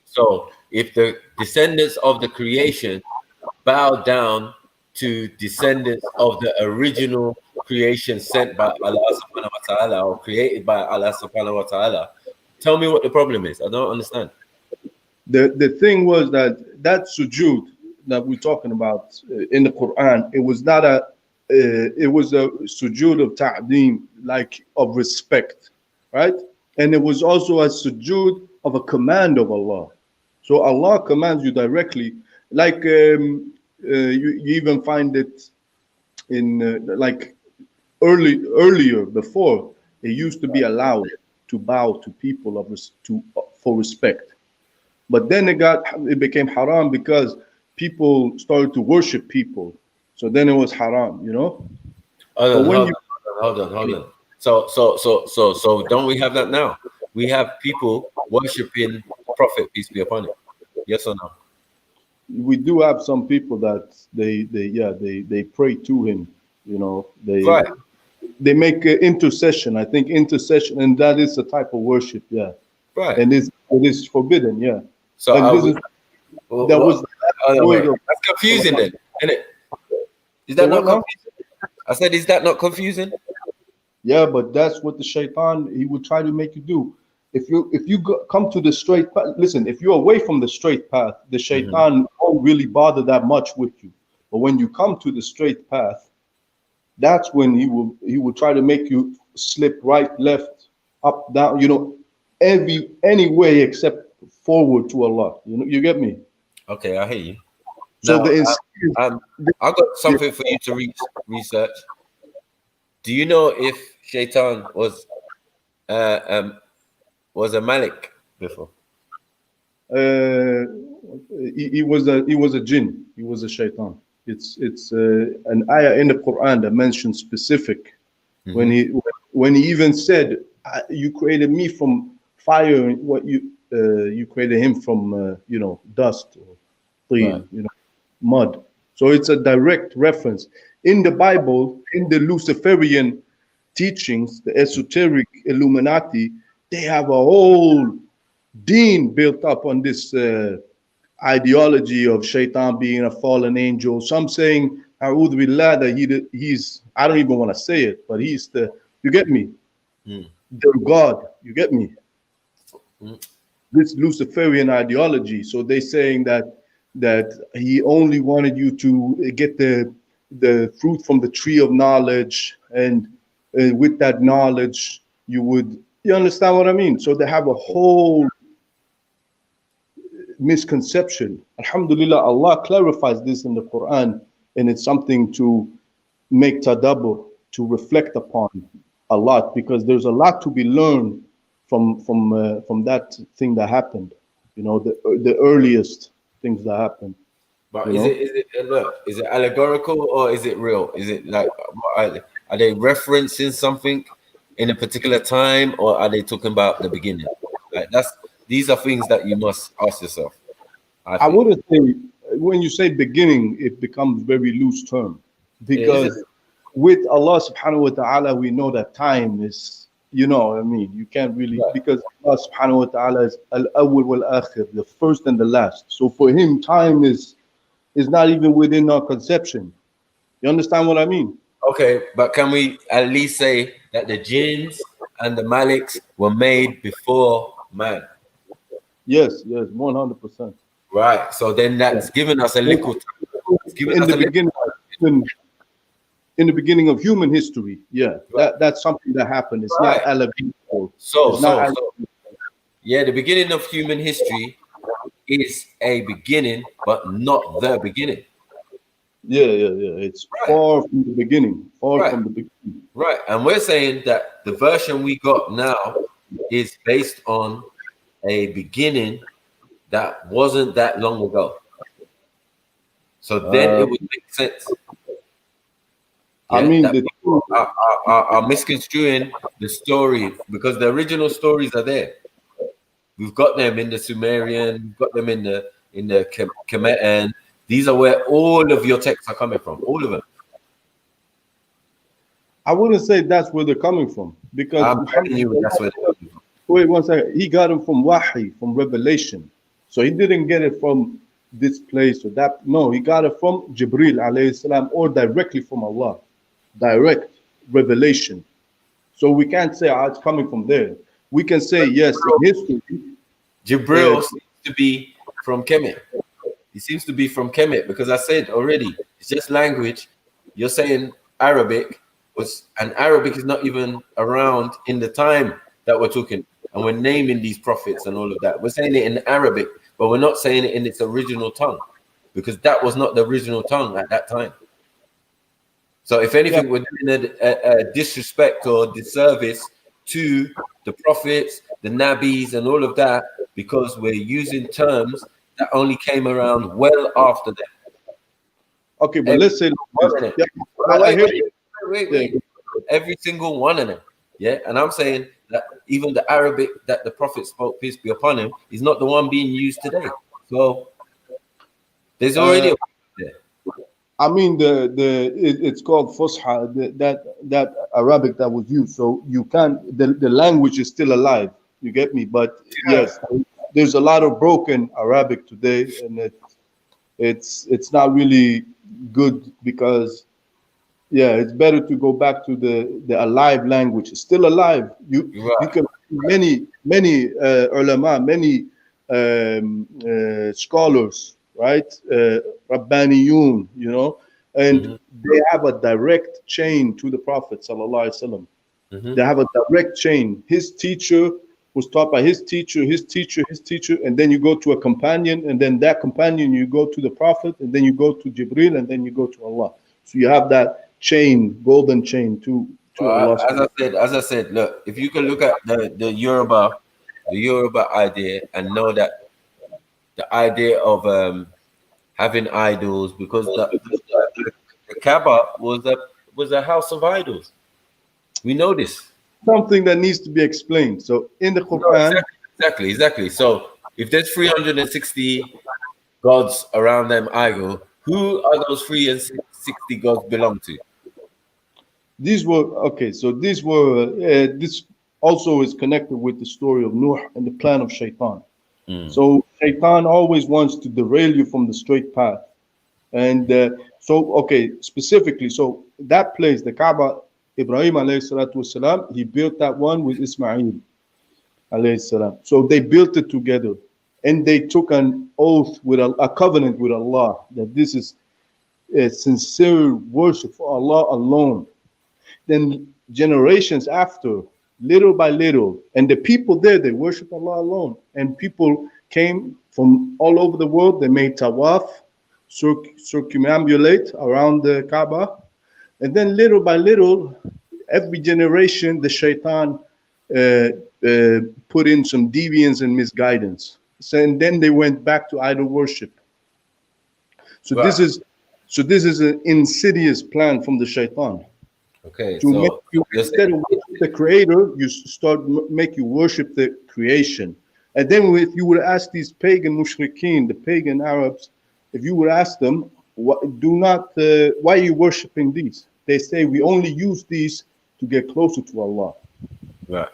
So if the descendants of the creation bow down to descendants of the original creation sent by Allah subhanahu wa ta'ala or created by Allah subhanahu wa ta'ala, tell me what the problem is. I don't understand. The thing was that sujood that we're talking about in the Quran, it was not it was a sujood of ta'deem, like of respect, right? And it was also a sujood of a command of Allah. So Allah commands you directly, like you even find it in like earlier before, it used to be allowed to bow to people for respect, but then it became haram because people started to worship people. So then it was haram, you know. Hold on. So don't we have that now? We have people worshiping Prophet, peace be upon him. Yes or no? We do have some people that they pray to him. You know, they make intercession. I think intercession, and that is a type of worship. Yeah, right. And it is forbidden. Yeah. So that's confusing then, isn't it? Is that not confusing? I said, is that not confusing? Yeah, but that's what the Shaitan, he will try to make you do. If you come to the straight path, listen, if you're away from the straight path, the Shaitan won't really bother that much with you. But when you come to the straight path, that's when he will try to make you slip right, left, up, down, you know, any way except forward to Allah. You know, you get me? Okay, I hear you. So now, I got something for you to research. Do you know if Shaitan was a Malik before? He was a jinn. He was a Shaitan. It's an ayah in the Quran that mentions specific when he even said, "You created me from fire, and what you created him from dust or clean, mud." So it's a direct reference in the Bible, in the Luciferian teachings, the esoteric Illuminati. They have a whole deen built up on this ideology of Shaitan being a fallen angel. Some saying, "A'udhu billah," that he's, I don't even want to say it, but he's you get me? Their God, you get me? This Luciferian ideology. So they saying that he only wanted you to get the fruit from the tree of knowledge, and with that knowledge you understand what I mean? So they have a whole misconception. Alhamdulillah, Allah clarifies this in the Quran, and it's something to make tadabbur, to reflect upon a lot, because there's a lot to be learned from that thing that happened. You know, the earliest things that happened. But is it allegorical or is it real? Is it like, are they referencing something in a particular time, or are they talking about the beginning? Like these are things that you must ask yourself. I wouldn't say, when you say beginning, it becomes very loose term, because with Allah subhanahu wa ta'ala, we know that time is, you know what I mean? You can't really, because Allah subhanahu wa ta'ala is al-awwal wal-akhir, the first and the last. So for him, time is not even within our conception. You understand what I mean? Okay, but can we at least say that the jinns and the Maliks were made before man? Yes, 100%. Right. So then that's given us a little. In the beginning of human history, that's something that happened. It's not allegorical. Yeah, the beginning of human history is a beginning, but not the beginning. Yeah. It's far from the beginning. Far from the beginning. Right. And we're saying that the version we got now is based on a beginning that wasn't that long ago. So then it would make sense. I mean, that people are misconstruing the story because the original stories are there. We've got them in the Sumerian, we've got them in the Kemetan. These are where all of your texts are coming from, all of them. I wouldn't say that's where they're coming from because I'm telling you that's where they're coming from. Wait one second. He got them from Wahi, from revelation. So he didn't get it from this place or that. No, he got it from Jibril alayhi salam or directly from Allah. Direct revelation. So we can't say it's coming from there. We can say yes, in history. Jibril seems to be from Kemet. He seems to be from Kemet because I said already, it's just language. You're saying Arabic and Arabic is not even around in the time that we're talking. And we're naming these prophets and all of that. We're saying it in Arabic, but we're not saying it in its original tongue because that was not the original tongue at that time. So if anything, we're doing a disrespect or disservice to the prophets, the nabis, and all of that because we're using terms that only came around well after them. Okay, but let's say wait. Every single one of them. Yeah, and I'm saying that even the Arabic that the Prophet spoke, peace be upon him, is not the one being used today. So there's already a there. I mean, it's called Fusha, that Arabic that was used. So you can't. The language is still alive. You get me? But yes, there's a lot of broken Arabic today, and it's not really good because. Yeah, it's better to go back to the alive language. It's still alive. You can many ulama, many scholars, right? Rabbaniyun, and they have a direct chain to the Prophet sallallahu alaihi wasallam. They have a direct chain. His teacher was taught by his teacher, and then you go to a companion, and then that companion you go to the Prophet, and then you go to Jibril, and then you go to Allah. So you have that chain, golden chain to Allah. As I said, look, if you can look at the Yoruba idea and know that the idea of having idols, because the Kaaba was a house of idols. We know this. Something that needs to be explained. So in the Quran, exactly. So if there's 360 gods around them idol, who are those 360 gods belong to? These were so these were this also is connected with the story of Nuh and the plan of Shaitan. So Shaitan always wants to derail you from the straight path, and specifically, so that place, the Kaaba, Ibrahim alayhi salatu wasalam, he built that one with Ismail alayhi salam. So they built it together, and they took an oath with a covenant with Allah that this is a sincere worship for Allah alone. Then generations after, little by little, and the people there, they worship Allah alone. And people came from all over the world. They made tawaf, circumambulate around the Kaaba. And then little by little, every generation, the shaitan put in some deviance and misguidance. So, and then they went back to idol worship. So this is an insidious plan from the shaitan. Okay, to make you, instead of worship the creator, you start make you worship the creation. And then if you would ask these pagan mushrikeen, the pagan Arabs, if you would ask them, why are you worshiping these? They say we only use these to get closer to Allah. Right.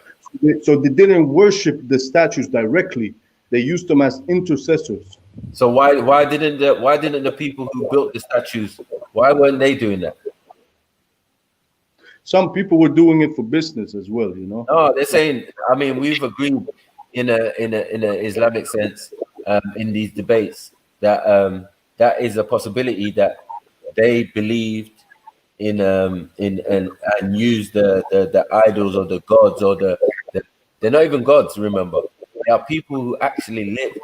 So they didn't worship the statues directly. They used them as intercessors. So why didn't the people who built the statues, why weren't they doing that? Some people were doing it for business as well, No, they're saying. I mean, we've agreed in a Islamic sense in these debates that that is a possibility that they believed in and used the idols or the gods or the they're not even gods. Remember, they are people who actually lived,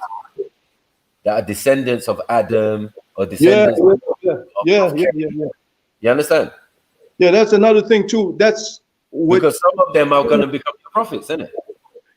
that are descendants of Adam or descendants. Yeah. You understand? Yeah, that's another thing too. That's what, because some of them are going to become the prophets, isn't it?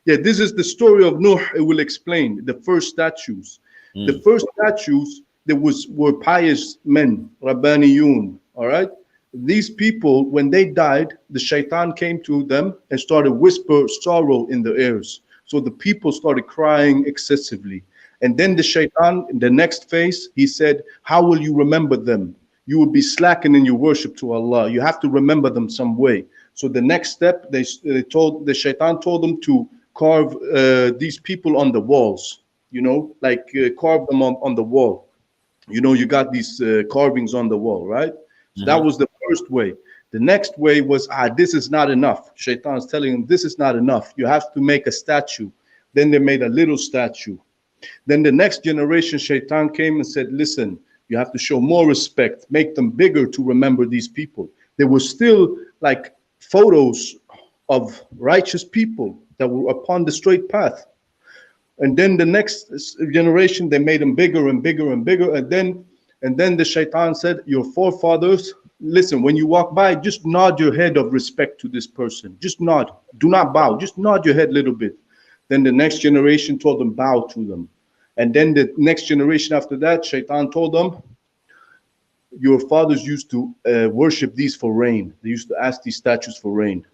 Yeah, this is the story of Nuh. It will explain the first statues. The first statues were pious men, Rabbaniyun. All right. These people, when they died, the shaitan came to them and started whisper sorrow in the ears. So the people started crying excessively. And then the shaitan, in the next phase, he said, how will you remember them? You will be slacking in your worship to Allah. You have to remember them some way. So the next step, the shaitan told them to carve these people on the walls, carve them on the wall. You got these carvings on the wall, right? So that was the first way. The next way was, this is not enough. Shaitan's telling them, this is not enough. You have to make a statue. Then they made a little statue. Then the next generation, Shaitan came and said, listen, you have to show more respect, make them bigger to remember these people. There were still like photos of righteous people that were upon the straight path. And then the next generation, they made them bigger and bigger and bigger. And then the shaitan said, your forefathers, listen, when you walk by, just nod your head of respect to this person. Just nod. Do not bow. Just nod your head a little bit. Then the next generation told them, bow to them. And then the next generation after that, shaitan told them, your fathers used to worship these for rain. They used to ask these statues for rain.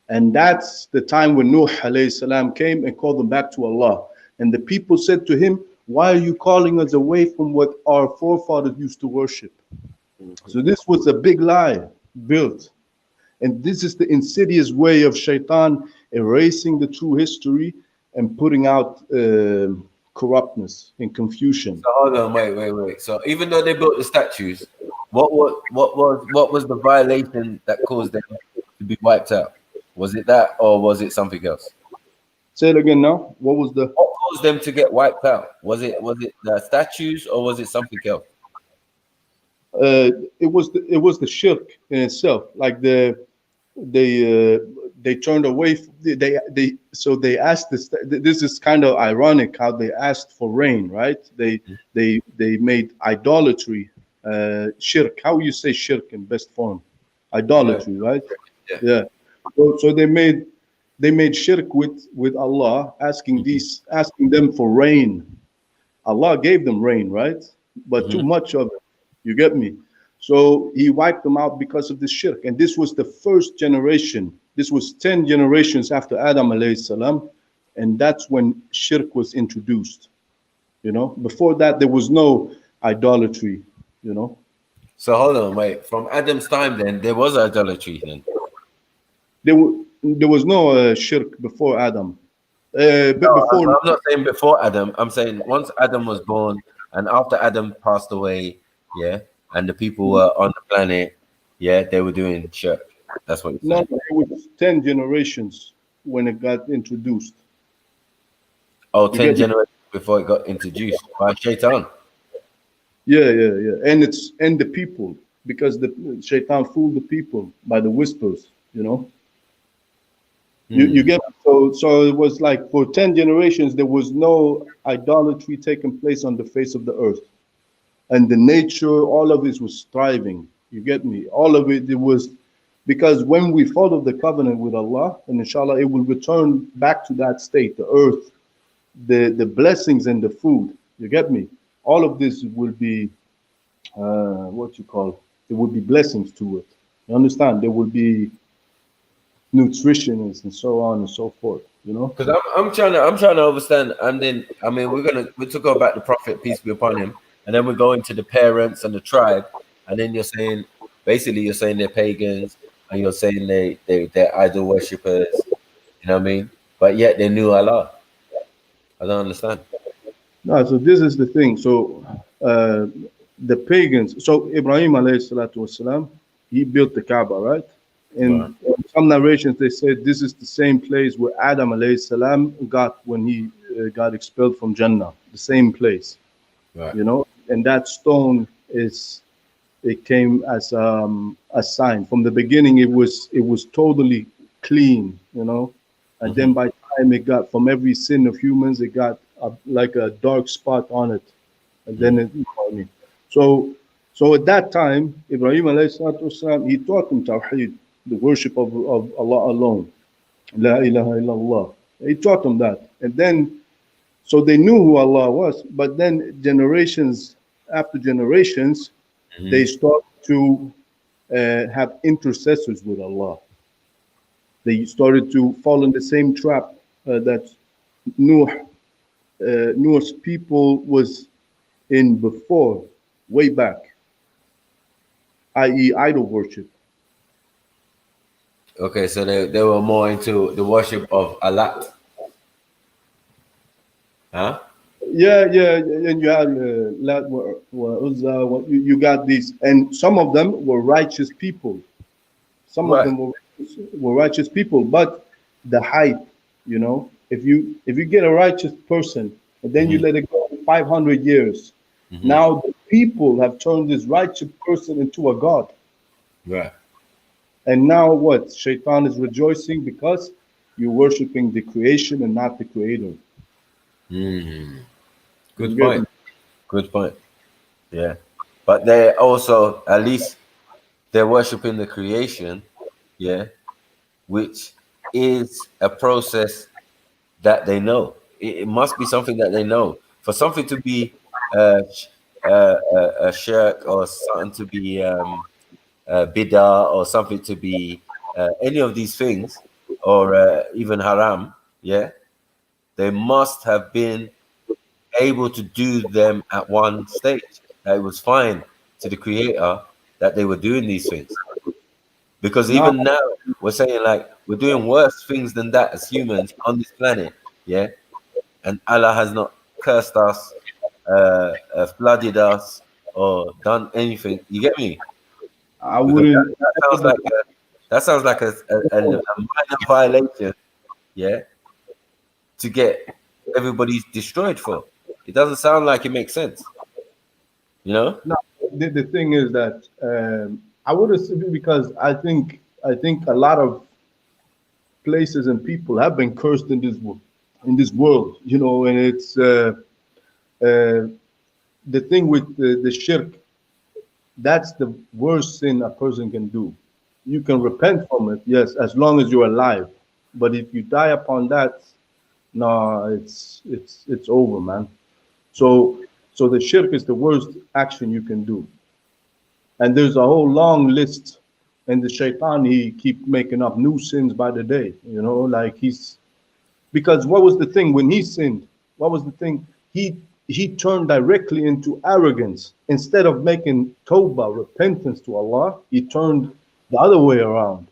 And that's the time when Nuh alayhi salam came and called them back to Allah. And the people said to him, why are you calling us away from what our forefathers used to worship? So this was a big lie built. And this is the insidious way of shaitan erasing the true history and putting out corruptness and confusion. So hold on, wait. So even though they built the statues, what was the violation that caused them to be wiped out? Was it that, or was it something else? Say it again now. What caused them to get wiped out? Was it the statues, or was it something else? It was the shirk in itself. Like they turned away. They asked this. This is kind of ironic how they asked for rain, right? They made idolatry, shirk. How you say shirk in best form? Idolatry, right? Yeah. So they made shirk with Allah, asking them for rain. Allah gave them rain, right? But too much of it. You get me? So he wiped them out because of this shirk. And this was the first generation. This was 10 generations after Adam alayhi salam. And that's when shirk was introduced. Before that, there was no idolatry, So hold on, wait. From Adam's time then, there was idolatry then? There was no shirk before Adam. I'm not saying before Adam. I'm saying once Adam was born and after Adam passed away, yeah, and the people were on the planet, yeah, they were doing shirk. That's what you're saying. No, it was 10 generations when it got introduced. Oh, 10 generations before it got introduced by Shaitan. Yeah. And the people, because the Shaitan fooled the people by the whispers, You get so it was like for 10 generations there was no idolatry taking place on the face of the earth, and the nature, all of this was thriving. You get me? All of it was because when we follow the covenant with Allah, and inshallah it will return back to that state, the earth, the blessings and the food. You get me? All of this will be there will be blessings to it. You understand? There will be nutritionists and so on and so forth, Because I'm trying to understand, and then we took about the prophet, peace be upon him, and then we go into the parents and the tribe, and then you're saying they're pagans, and you're saying they're idol worshippers, you know what I mean? But yet they knew Allah. I don't understand. No, so this is the thing. So the pagans. So Ibrahim alayhi salatu wasalam, he built the Kaaba, right? In some narrations, they said this is the same place where Adam alayhi salam got when he got expelled from Jannah, the same place. Right. You know, and that stone it came as a sign. From the beginning, it was totally clean, you know, and then by the time it got from every sin of humans, it got like a dark spot on it, and then it, you know what I mean. So at that time, Ibrahim alayhi salatu wasalam, he taught them Tawheed, the worship of Allah alone. La ilaha illallah. He taught them that. And then, so they knew who Allah was, but then generations after generations, they start to have intercessors with Allah. They started to fall in the same trap that Noah's people was in before, way back, i.e. idol worship. Okay, so they were more into the worship of Allah. Huh? Yeah, and you had Lat wa Uzza, you got these, and some of them were righteous people. Some of them were righteous people, but the hype, you know, if you get a righteous person and then you let it go 500 years, now the people have turned this righteous person into a god. Right. And now what? Shaitan is rejoicing because you're worshiping the creation and not the creator. Good point. Good point. Yeah. But they also, at least they're worshiping the creation, yeah, which is a process that they know. It must be something that they know. For something to be a shirk or something to be bid'ah or something to be any of these things or even haram, yeah, they must have been able to do them at one stage. That it was fine to the creator that they were doing these things. Because even now we're saying like we're doing worse things than that as humans on this planet, yeah. And Allah has not cursed us, flooded us, or done anything. You get me? I wouldn't. That sounds like a minor violation, yeah. To get everybody's destroyed for. It doesn't sound like it makes sense. You know? No, the thing is that I would assume, because I think a lot of places and people have been cursed in this world, you know, and it's the thing with the shirk. That's the worst sin a person can do. You can repent from it, yes, as long as you're alive. But if you die upon that, no, it's over, man. So the shirk is the worst action you can do. And there's a whole long list. And the shaitan, he keep making up new sins by the day. You know, like because what was the thing when he sinned? What was the thing? He turned directly into arrogance. Instead of making tawbah, repentance to Allah, he turned the other way around.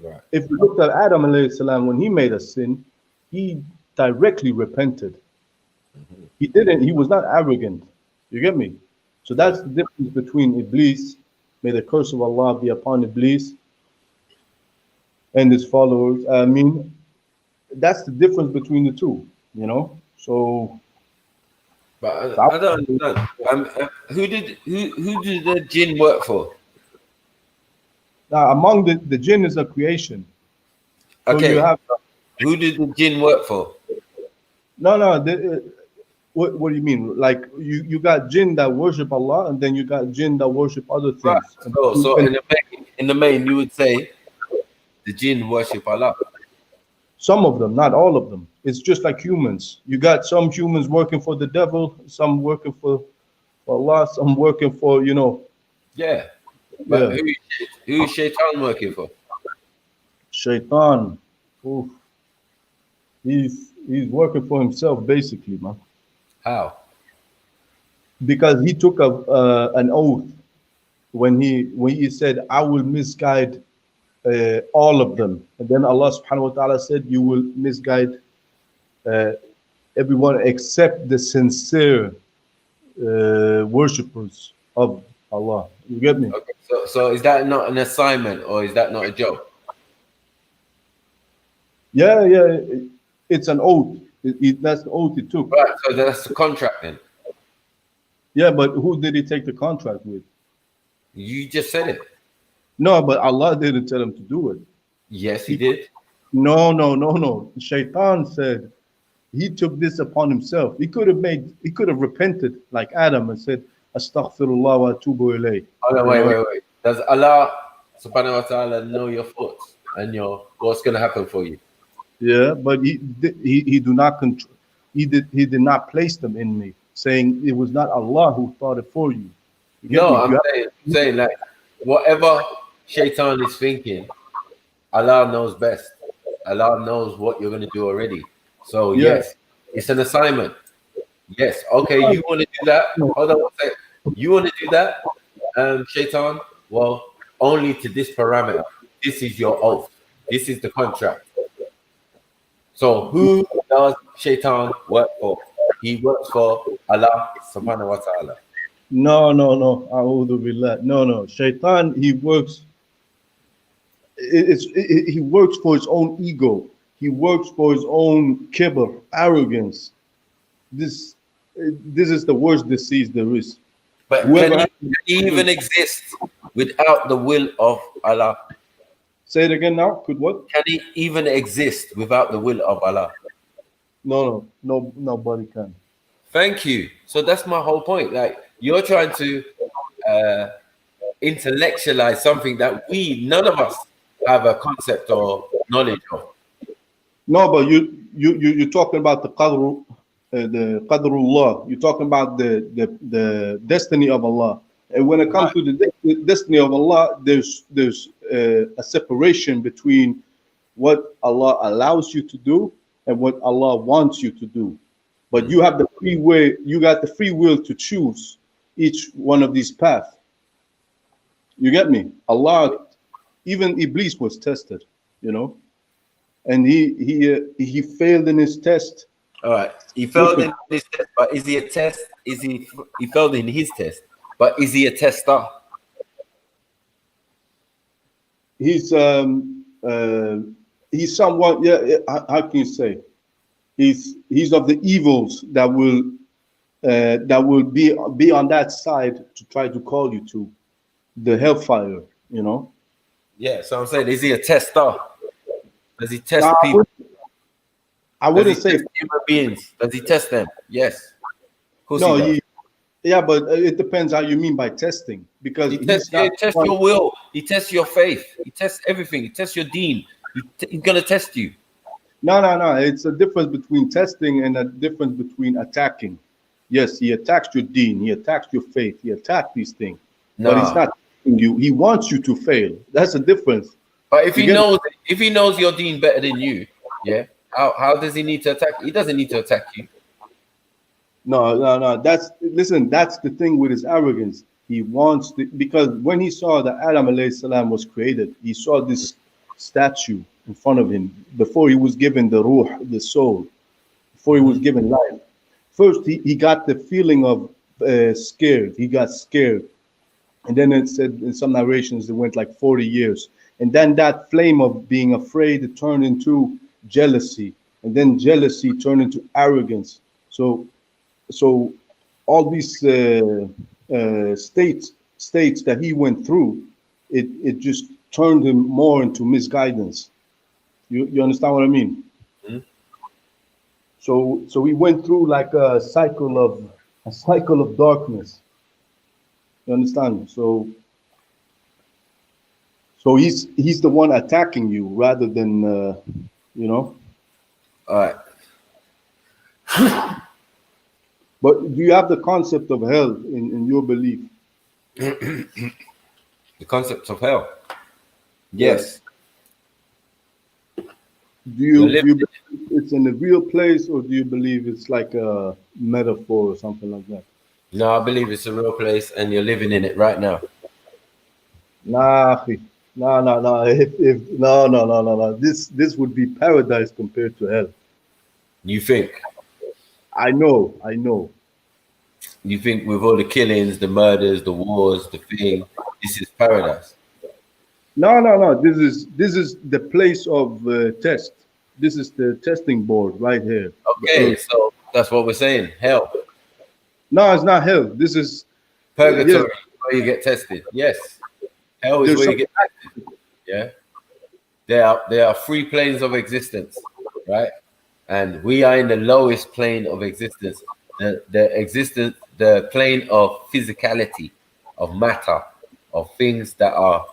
Right. If you looked at Adam alayhi salam, when he made a sin, he directly repented. He was not arrogant. You get me? So that's the difference between Iblis, may the curse of Allah be upon Iblis and his followers. I mean, that's the difference between the two, you know? So but I don't understand. Who did the jinn work for? Among the jinn is a creation. So Okay. you have, who did the jinn work for? No. What do you mean? Like you got jinn that worship Allah, and then you got jinn that worship other things. Right. So in the main, you would say the jinn worship Allah. Some of them, not all of them. It's just like humans. You got some humans working for the devil, some working for Allah, some working for, you know. Yeah. But who is Shaitan working for? Shaitan. Oof. He's working for himself, basically, man. How? Because he took an oath when he said, I will misguide all of them. And then Allah subhanahu wa ta'ala said, you will misguide everyone except the sincere worshippers of Allah. You get me? Okay. So is that not an assignment, or is that not a job? Yeah, it's an oath. That's the oath he took. Right, so that's the contract then. Yeah, but who did he take the contract with? You just said it. No, but Allah didn't tell him to do it. Yes, he did. No. Shaitan said he took this upon himself. He could have repented like Adam and said, Astaghfirullah wa atubu ilayh. Oh, no, wait. Does Allah subhanahu wa ta'ala know your thoughts and what's going to happen for you? Yeah, but he do not control. He did not place them in me, saying it was not Allah who thought it for you. No, I'm saying like whatever Shaitan is thinking, Allah knows best. Allah knows what you're going to do already. So yes, it's an assignment. Yes, okay, you want to do that? Hold on one second. You want to do that, Shaitan? Well, only to this parameter. This is your oath. This is the contract. So who does Shaitan work for? He works for Allah subhanahu wa ta'ala. No. A'udhu billah. No. Shaitan, he works. He works for his own ego. He works for his own kibr, arrogance. This is the worst disease there is. But can he even exist without the will of Allah? Say it again now. Could what? Can he even exist without the will of Allah? No, nobody can. Thank you. So that's my whole point. Like, you're trying to intellectualize something that none of us have a concept or knowledge of. No, but you're talking about the qadrullah. You're talking about the destiny of Allah. And when it comes to the destiny of Allah, there's a separation between what Allah allows you to do and what Allah wants you to do. But you have the free will. You got the free will to choose each one of these paths. You get me? Allah, even Iblis was tested, and he failed in his test. All right, he failed in his test, but is he a test? He failed in his test, but is he a tester? He's somewhat, how can you say? He's of the evils that will be on that side to try to call you to the hellfire, Yeah, so I'm saying, is he a tester? Does he test people? I wouldn't say human beings. Does he test them? Yes. No, but it depends how you mean by testing, because he tests your will. He tests your faith. He tests everything. He tests your deen. He's gonna test you. No. It's a difference between testing and a difference between attacking. Yes, he attacks your deen. He attacks your faith. He attacks these things. No. But he's not testing you. He wants you to fail. That's the difference. But if he knows your deen better than you, how does he need to attack? He doesn't need to attack you. No. That's the thing with his arrogance. He wants because when he saw that Adam alayhi salam was created, he saw this statue in front of him before he was given the ruh, the soul, before he was given life. First, he got the feeling of scared. He got scared. And then it said in some narrations it went like 40 years. And then that flame of being afraid, it turned into jealousy. And then jealousy turned into arrogance. So all these states that he went through, it just turned him more into misguidance. You understand what I mean? Mm-hmm. So he went through like a cycle of darkness. You understand? So he's the one attacking you rather than All right. But do you have the concept of hell in your belief? The concept of hell? Yes. Do you believe it's in a real place, or do you believe it's like a metaphor or something like that? No, I believe it's a real place and you're living in it right now. No. This would be paradise compared to hell. You think? I know. You think with all the killings, the murders, the wars, the thing, this is paradise? No. This is the place of test. This is the testing board right here. Okay, so that's what we're saying. Hell. No, it's not hell. This is Purgatory, where you get tested. Yes. Hell is where you get tested. Yeah. There are three planes of existence, right? And we are in the lowest plane of existence. The plane of physicality, of matter, of things that are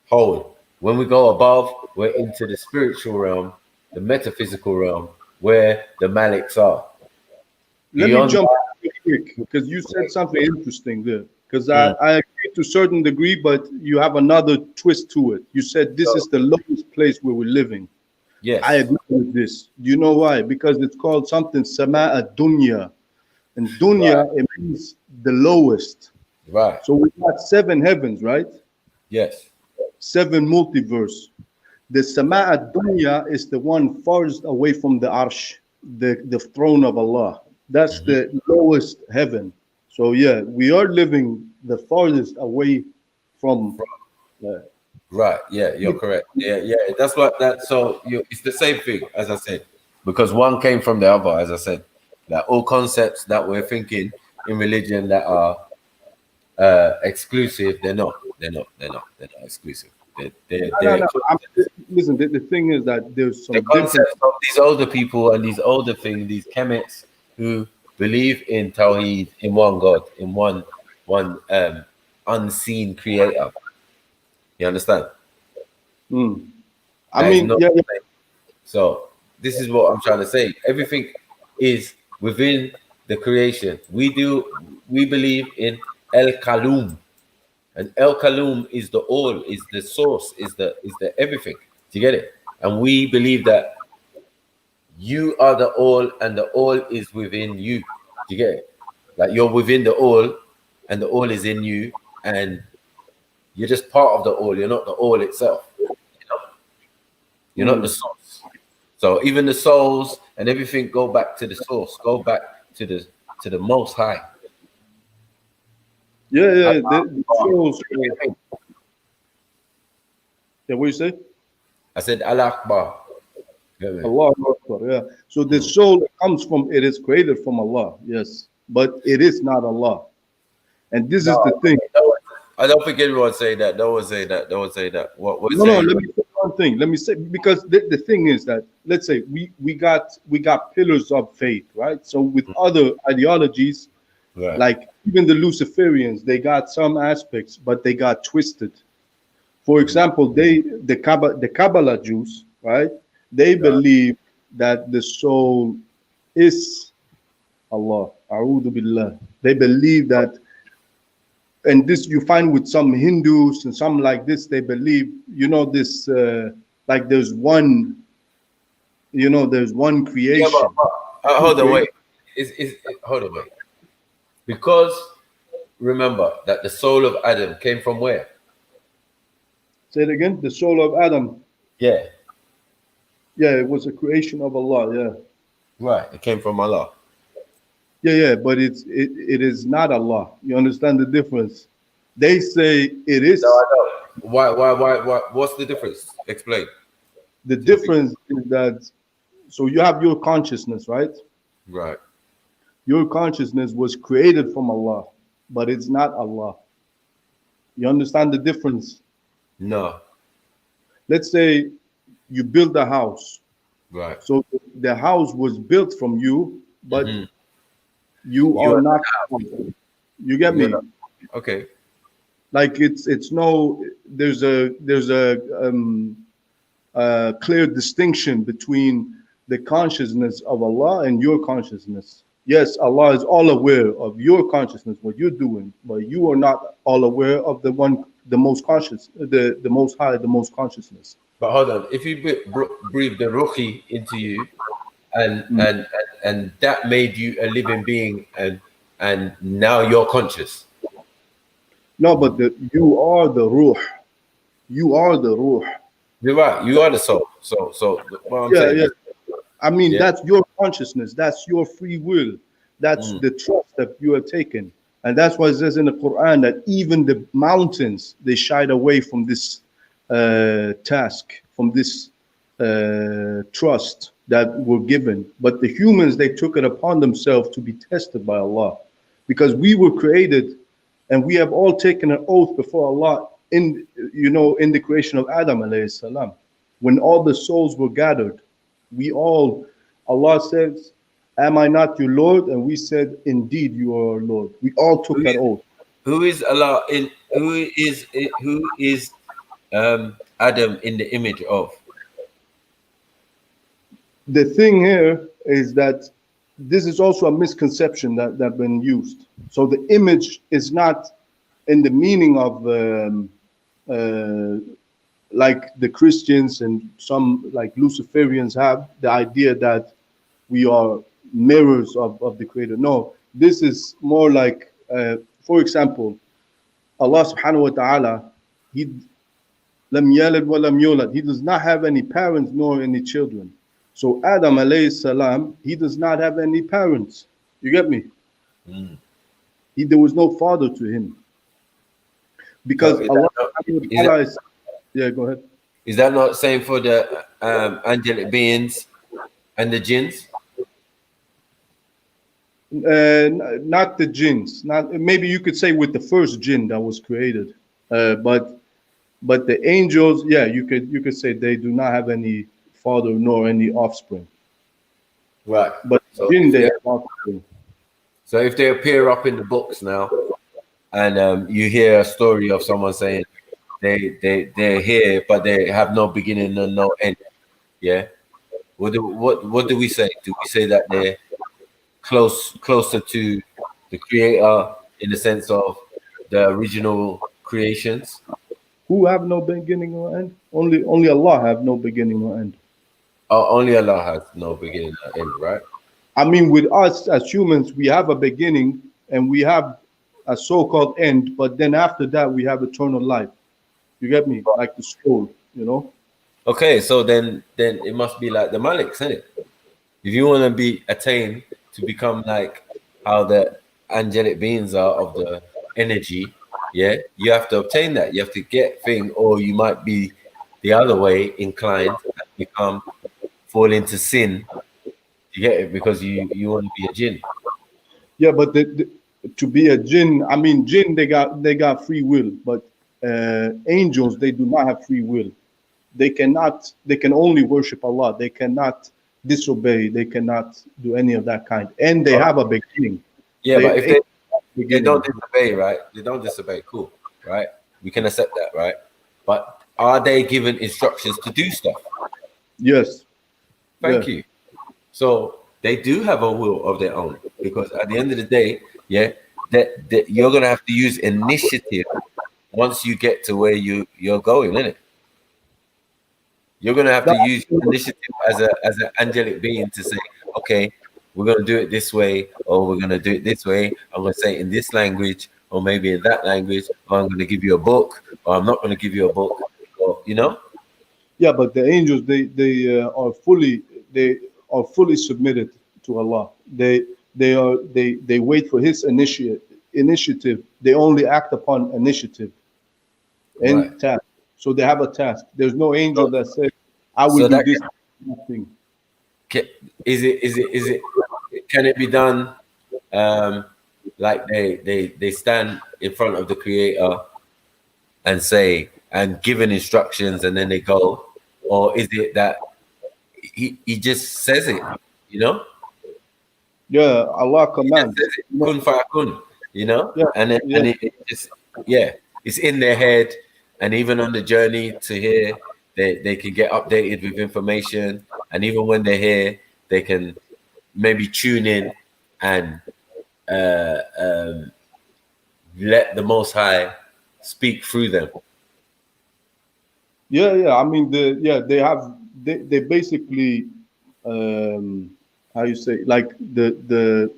whole. When we go above, we're into the spiritual realm, the metaphysical realm, where the Maliks are. Let me jump in quick because you said something interesting there. Because I agree to a certain degree, but you have another twist to it. You said this is the lowest place where we're living. Yes. I agree with this. Do you know why? Because it's called something Sama'a Dunya. And Dunya, it means the lowest. Right. So we got 7 heavens, right? Yes. 7 multiverse. The Sama'a Dunya is the one farthest away from the Arsh, the throne of Allah. That's the lowest heaven. So yeah, we are living the farthest away from. Right. Yeah, you're correct. Yeah. That's what So it's the same thing as I said, because one came from the other. As I said, that all concepts that we're thinking in religion that are exclusive, they're not exclusive. Listen, the thing is that there's some the concepts of these older people and these older things, these chemists who believe in Tawheed, in one God, in one unseen creator. You understand? I mean, yeah. So this is what I'm trying to say. Everything is within the creation. We believe in El Kalum. And El Kalum is the all, is the source, is the everything. Do you get it? And we believe that you are the all and the all is within you. Do you get it? Like you're within the all and the all is in you and you're just part of the all. You're not the all itself. You're not the source. So even the souls and everything go back to the source, go back to the Most High. Yeah. The souls. Yeah, what you say? I said Allah Akbar. Allah Akbar, yeah. So the soul comes from, it is created from Allah, yes, but it is not Allah. And this is the thing. I don't think everyone say that. No one say that. What no, let me say one thing. Let me say, because the thing is that, let's say we got pillars of faith, right? So with other ideologies, like even the Luciferians, they got some aspects, but they got twisted. For example, the Kabbalah Jews, right? They believe that the soul is Allah. A'udhu billah. They believe that, and this you find with some Hindus and some like this, they believe, this, like there's one creation. Yeah, but, hold on, wait. Hold on, wait. Because remember that the soul of Adam came from where? Say it again. The soul of Adam. Yeah. Yeah, it was a creation of Allah. Yeah. Right. It came from Allah. Yeah, but it is not Allah. You understand the difference? They say it is. No, I know. Why? What's the difference? Explain. The difference is that, so you have your consciousness, right? Right. Your consciousness was created from Allah, but it's not Allah. You understand the difference? No. Let's say you build a house. Right. So the house was built from you, but you are not. You get me? Okay. Like it's no. There's a clear distinction between the consciousnness of Allah and your consciousness. Yes, Allah is all aware of your consciousness, what you're doing, but you are not all aware of the most conscious, the most high, the most consciousness. But hold on, if you breathe the ruhi into you, and that made you a living being, and now you're conscious. No, but you are the ruh. You are the ruh. You're right. You are the soul. So what I'm saying. I mean, that's your consciousness. That's your free will. That's the trust that you have taken. And that's why it says in the Quran that even the mountains, they shied away from this task, from this trust that were given, but the humans, they took it upon themselves to be tested by Allah, because we were created and we have all taken an oath before Allah in the creation of Adam alayhi salam. When all the souls were gathered, Allah says, am I not your Lord? And we said, indeed you are our Lord. We all took that oath. Who is Allah who is Adam in the image of? The thing here is that this is also a misconception that been used. So the image is not in the meaning of like the Christians and some like Luciferians have the idea that we are mirrors of the Creator. No, this is more like, for example, Allah subhanahu wa ta'ala, He lam yalid wa lam yulad. He does not have any parents nor any children. So Adam alayhi salam, he does not have any parents. You get me? There was no father to him. Because Allah is, yeah, go ahead. Is that not same for the angelic beings and the jinns? Not the jinns. Maybe you could say with the first jinn that was created, but the angels, yeah, you could say they do not have any father nor any offspring. Right. But so jinn, they have offspring. So if they appear up in the books now, and you hear a story of someone saying they're here, but they have no beginning and no end, yeah. What do we say? Do we say that they're closer to the Creator in the sense of the original creations? Who have no beginning or end? Only Allah have no beginning or end. Oh, only Allah has no beginning or end, right? I mean, with us as humans, we have a beginning and we have a so-called end, but then after that, we have eternal life. You get me? Like the soul, you know? Okay, so then it must be like the Maliks, isn't it? If you want to be attained to become like how the angelic beings are of the energy, yeah, you have to obtain that. You have to get thing, or you might be the other way inclined and fall into sin. You get it? Because you want to be a jinn. Yeah, but to be a jinn, I mean, jinn, they got free will, but angels, they do not have free will. They can only worship Allah. They cannot disobey. They cannot do any of that kind. And they have a beginning. Yeah, but if they don't disobey, right? They don't disobey, cool, right? We can accept that, right? But are they given instructions to do stuff? Yes. Thank you. So they do have a will of their own, because at the end of the day, yeah, that you're gonna have to use initiative once you get to where you're going, isn't it? You're gonna have to use initiative as an angelic being to say, okay, we're gonna do it this way, or we're gonna do it this way. I'm gonna say it in this language, or maybe in that language, or I'm gonna give you a book, or I'm not gonna give you a book, or you know. Yeah, but the angels, they are fully submitted to Allah. They wait for His initiative. They only act upon initiative and task. So they have a task. There's no angel that says, "I will do this." Nothing. Is it? Can it be done? Like they stand in front of the Creator and say and given instructions, and then they go, or is it that he just says it? You know? Yeah, Allah commands. Kun fayakun, you know? Yeah, and it just it's in their head, and even on the journey to here, they can get updated with information, and even when they're here, they can maybe tune in and let the Most High speak through them. Yeah. I mean, they basically how you say, like they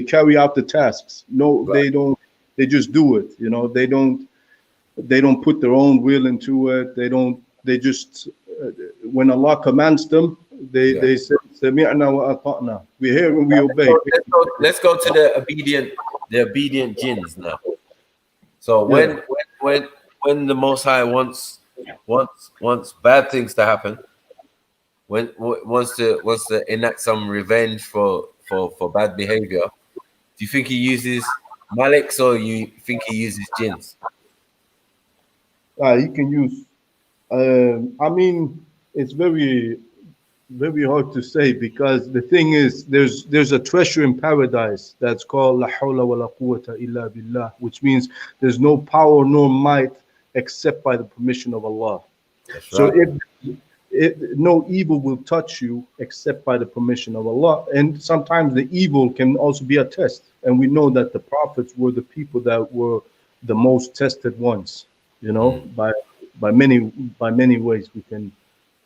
carry out the tasks. No, right. They don't. They just do it. You know, they don't put their own will into it. They just when Allah commands them, they say sami'na wa ata'na. We hear and we obey. Let's go to the obedient jinns now. So when the Most High wants wants bad things to happen, wants to enact some revenge for bad behavior, do you think he uses Maliks or you think he uses jinns? He can use. I mean, it's very hard to say, because the thing is, there's a treasure in paradise that's called La hawla wa la quwwata illa billah, which means there's no power nor might except by the permission of Allah. That's So right. if no evil will touch you except by the permission of Allah. And sometimes the evil can also be a test. And we know that the prophets were the people that were the most tested ones, you know, by many ways we can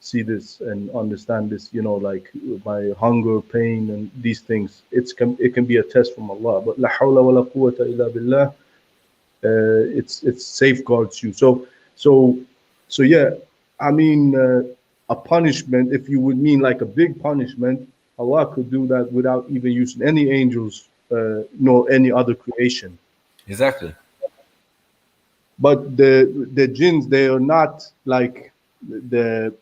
see this and understand this, you know, like by hunger, pain, and these things. It can be a test from Allah. But la hawla wa la quwwata illa billah, it safeguards you. So yeah, I mean, a punishment, if you would mean like a big punishment, Allah could do that without even using any angels nor any other creation. Exactly. But the jinns, they are not like the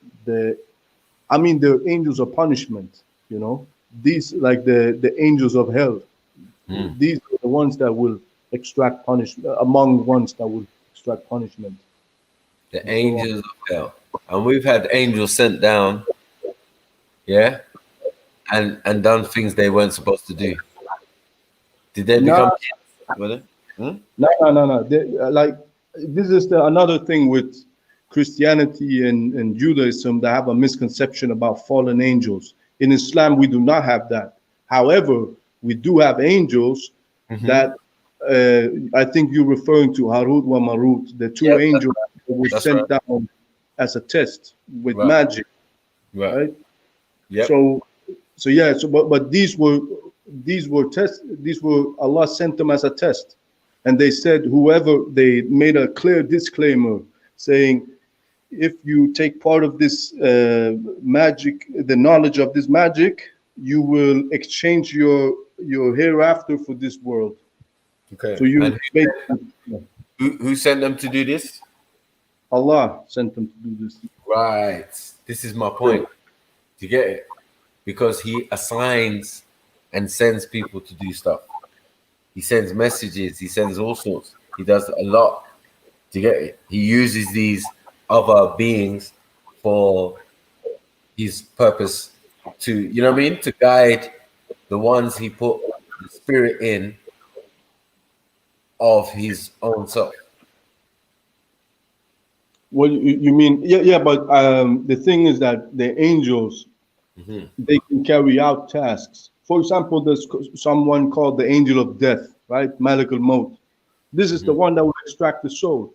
I mean, the angels of punishment, you know. These, like the angels of hell, these are the ones that will extract punishment, among the ones that will extract punishment. The angels of hell. And we've had angels sent down, yeah, and done things they weren't supposed to do. Did they become jinns? No. Like, this is another thing with Christianity and Judaism, that have a misconception about fallen angels. In Islam, we do not have that. However, we do have angels that I think you're referring to, Harut wa Marut, the two angels that were sent down as a test with magic, right? Yeah. So yeah. But these were tests. These were, Allah sent them as a test, and they said, whoever, they made a clear disclaimer saying, if you take part of this magic, the knowledge of this magic, you will exchange your hereafter for this world. Okay. So you who sent them to do this? Allah sent them to do this. Right. This is my point. Do you get it? Because he assigns and sends people to do stuff. He sends messages. He sends all sorts. He does a lot. Do you get it? He uses these other beings for his purpose, to, you know what I mean, to guide the ones he put the spirit in of his own self. Well, you mean, yeah, but the thing is that the angels, they can carry out tasks. For example, there's someone called the angel of death, right? Malik al-Maut. This is the one that will extract the soul.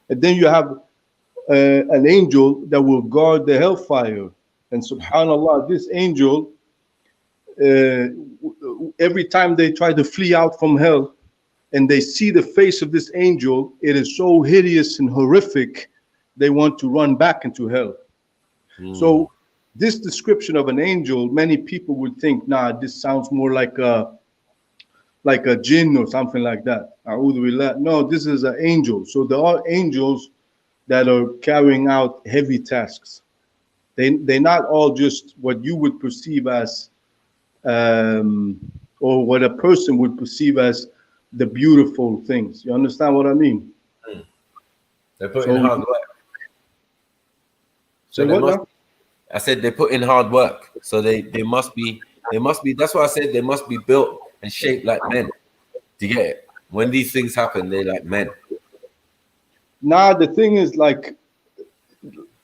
And then you have an angel that will guard the hellfire. And subhanAllah, this angel, every time they try to flee out from hell and they see the face of this angel, it is so hideous and horrific, they want to run back into hell. So this description of an angel, many people would think, nah, this sounds more like a jinn or something like that. No, this is an angel. So there are angels that are carrying out heavy tasks. They're not all just what you would perceive as, or what a person would perceive as the beautiful things. You understand what I mean? They put in hard work. So I said they put in hard work. So they must be, that's why I said they must be built and shaped like men. Do you get it? When these things happen, they're like men. Nah, the thing is, like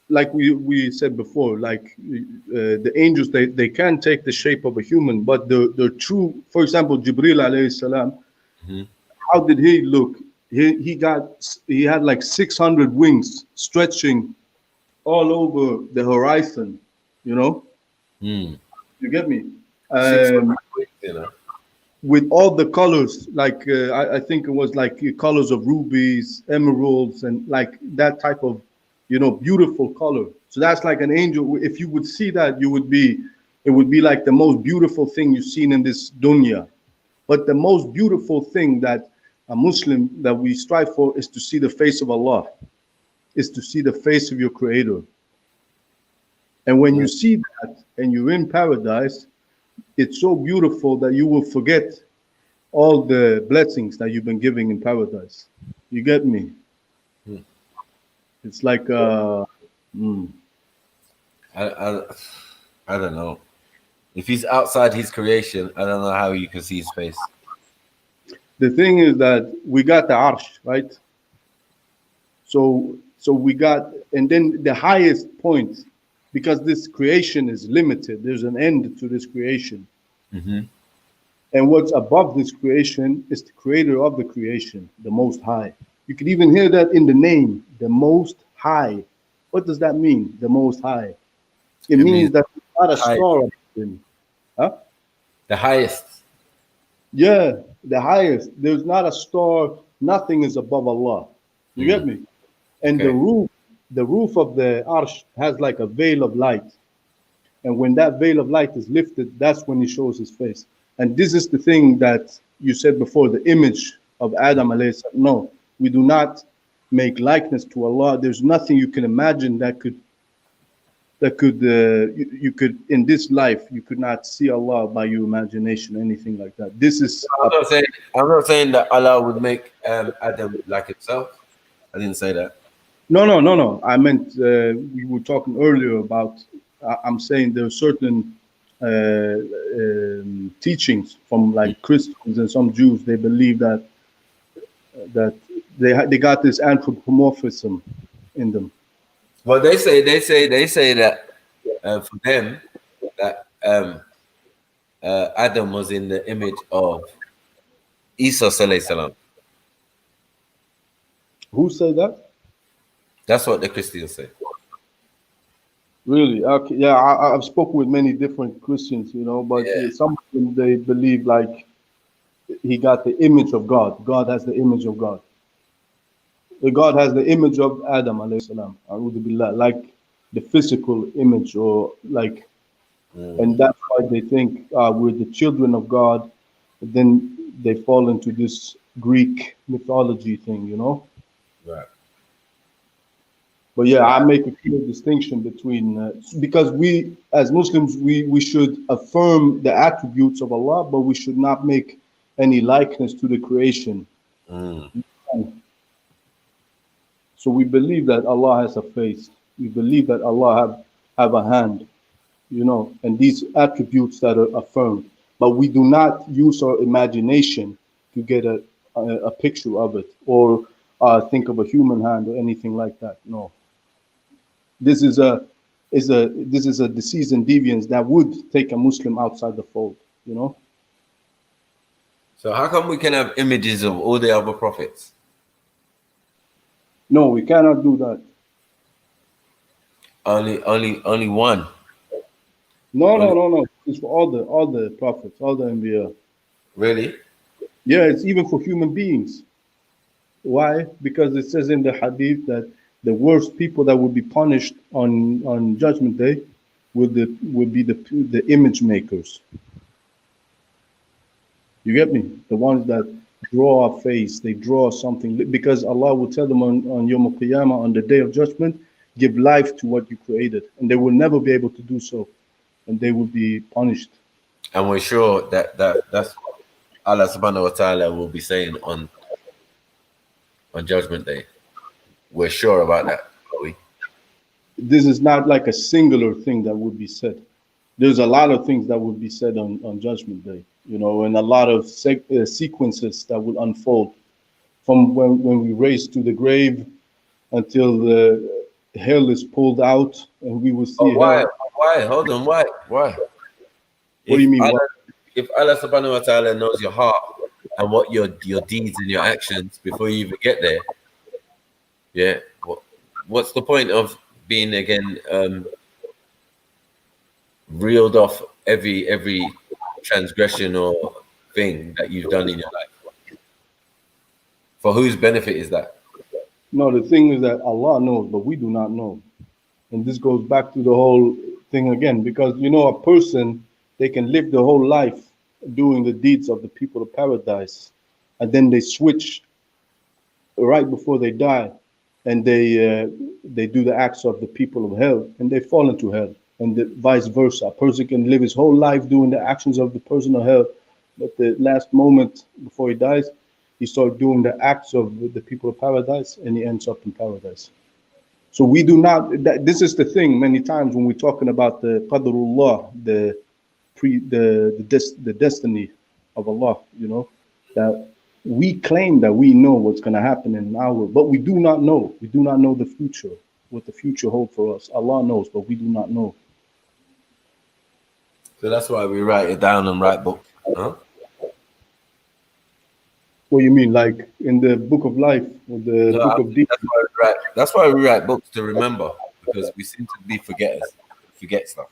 we said before, like the angels, they can take the shape of a human, but the true, for example, Jibril alayhi salam, how did he look? He had like 600 wings stretching all over the horizon, you know? You get me? With all the colors, like I think it was like colors of rubies, emeralds, and like that type of, you know, beautiful color. So that's like an angel. If you would see that, it would be like the most beautiful thing you've seen in this dunya. But the most beautiful thing that a Muslim, that we strive for, is to see the face of Allah. is to see the face of your creator. And when you see that and you're in paradise, it's so beautiful that you will forget all the blessings that you've been giving in paradise. You get me? It's like I don't know. If he's outside his creation, I don't know how you can see his face. The thing is that we got the arsh, right? So we got, and then the highest point, because this creation is limited, there's an end to this creation. Mm-hmm. And what's above this creation is the creator of the creation, the Most High. You can even hear that in the name, the Most High. What does that mean, the Most High? It means that it's not a star. Huh? The highest. Yeah, the highest. There's not a star. Nothing is above Allah. You get me? And the roof of the arsh has like a veil of light. And when that veil of light is lifted, that's when he shows his face. And this is the thing that you said before, the image of Adam alayhi salam. No, we do not make likeness to Allah. There's nothing you can imagine that could you could in this life you could not see Allah by your imagination, anything like that. This is I'm not saying that Allah would make Adam like himself. I didn't say that. No. I meant we were talking earlier about. I'm saying there are certain teachings from like Christians and some Jews. They believe that they got this anthropomorphism in them. Well, they say that for them that Adam was in the image of Isa alayhi salam. Who said that? That's what the Christians say. Really? Okay. Yeah, I've spoken with many different Christians, but some of them, they believe like he got the image of God. God has the image of God. God has the image of Adam alayhi salam, like the physical image, or like, and that's why they think we're the children of God. But then they fall into this Greek mythology thing, Right. But yeah, I make a clear distinction between because we as Muslims we should affirm the attributes of Allah, but we should not make any likeness to the creation. So we believe that Allah has a face. We believe that Allah have a hand, and these attributes that are affirmed. But we do not use our imagination to get a picture of it, or think of a human hand or anything like that. No. This is a disease and deviance that would take a Muslim outside the fold. So how come we can have images of all the other prophets? No, we cannot do that. Only one. No. It's for all the prophets, all the Anbiya. Really? Yeah, it's even for human beings. Why? Because it says in the hadith that the worst people that will be punished on Judgment Day will be the image makers. You get me? The ones that draw a face, they draw something, because Allah will tell them on Yom Al-Qiyamah, on the Day of Judgment, give life to what you created, and they will never be able to do so, and they will be punished. And we're sure that's what Allah subhanahu wa ta'ala will be saying on Judgment Day. We're sure about that, are we? This is not like a singular thing that would be said. There's a lot of things that would be said on Judgment Day, and a lot of sequences that will unfold from when we race to the grave until the hell is pulled out and we will see why? hell. Why? Hold on, why? What do you mean? If Allah subhanahu wa ta'ala knows your heart and what your deeds and your actions before you even get there, yeah, what's the point of being again reeled off every transgression or thing that you've done in your life? For whose benefit is that? No, the thing is that Allah knows, but we do not know. And this goes back to the whole thing again, because a person, they can live the whole life doing the deeds of the people of paradise, and then they switch right before they die, and they do the acts of the people of hell, and they fall into hell, and vice versa. A person can live his whole life doing the actions of the person of hell, but the last moment before he dies, he starts doing the acts of the people of paradise, and he ends up in paradise. So we do not. This is the thing. Many times when we're talking about the qadrullah, the destiny of Allah, you know, that we claim that we know what's going to happen in an hour, but we do not know. We do not know the future, what the future holds for us. Allah knows, but we do not know. So that's why we write it down and write books, huh? What do you mean, like in the book of life, or the book of Deities? That's why we write books, to remember, because we seem to be forgetters, forget stuff.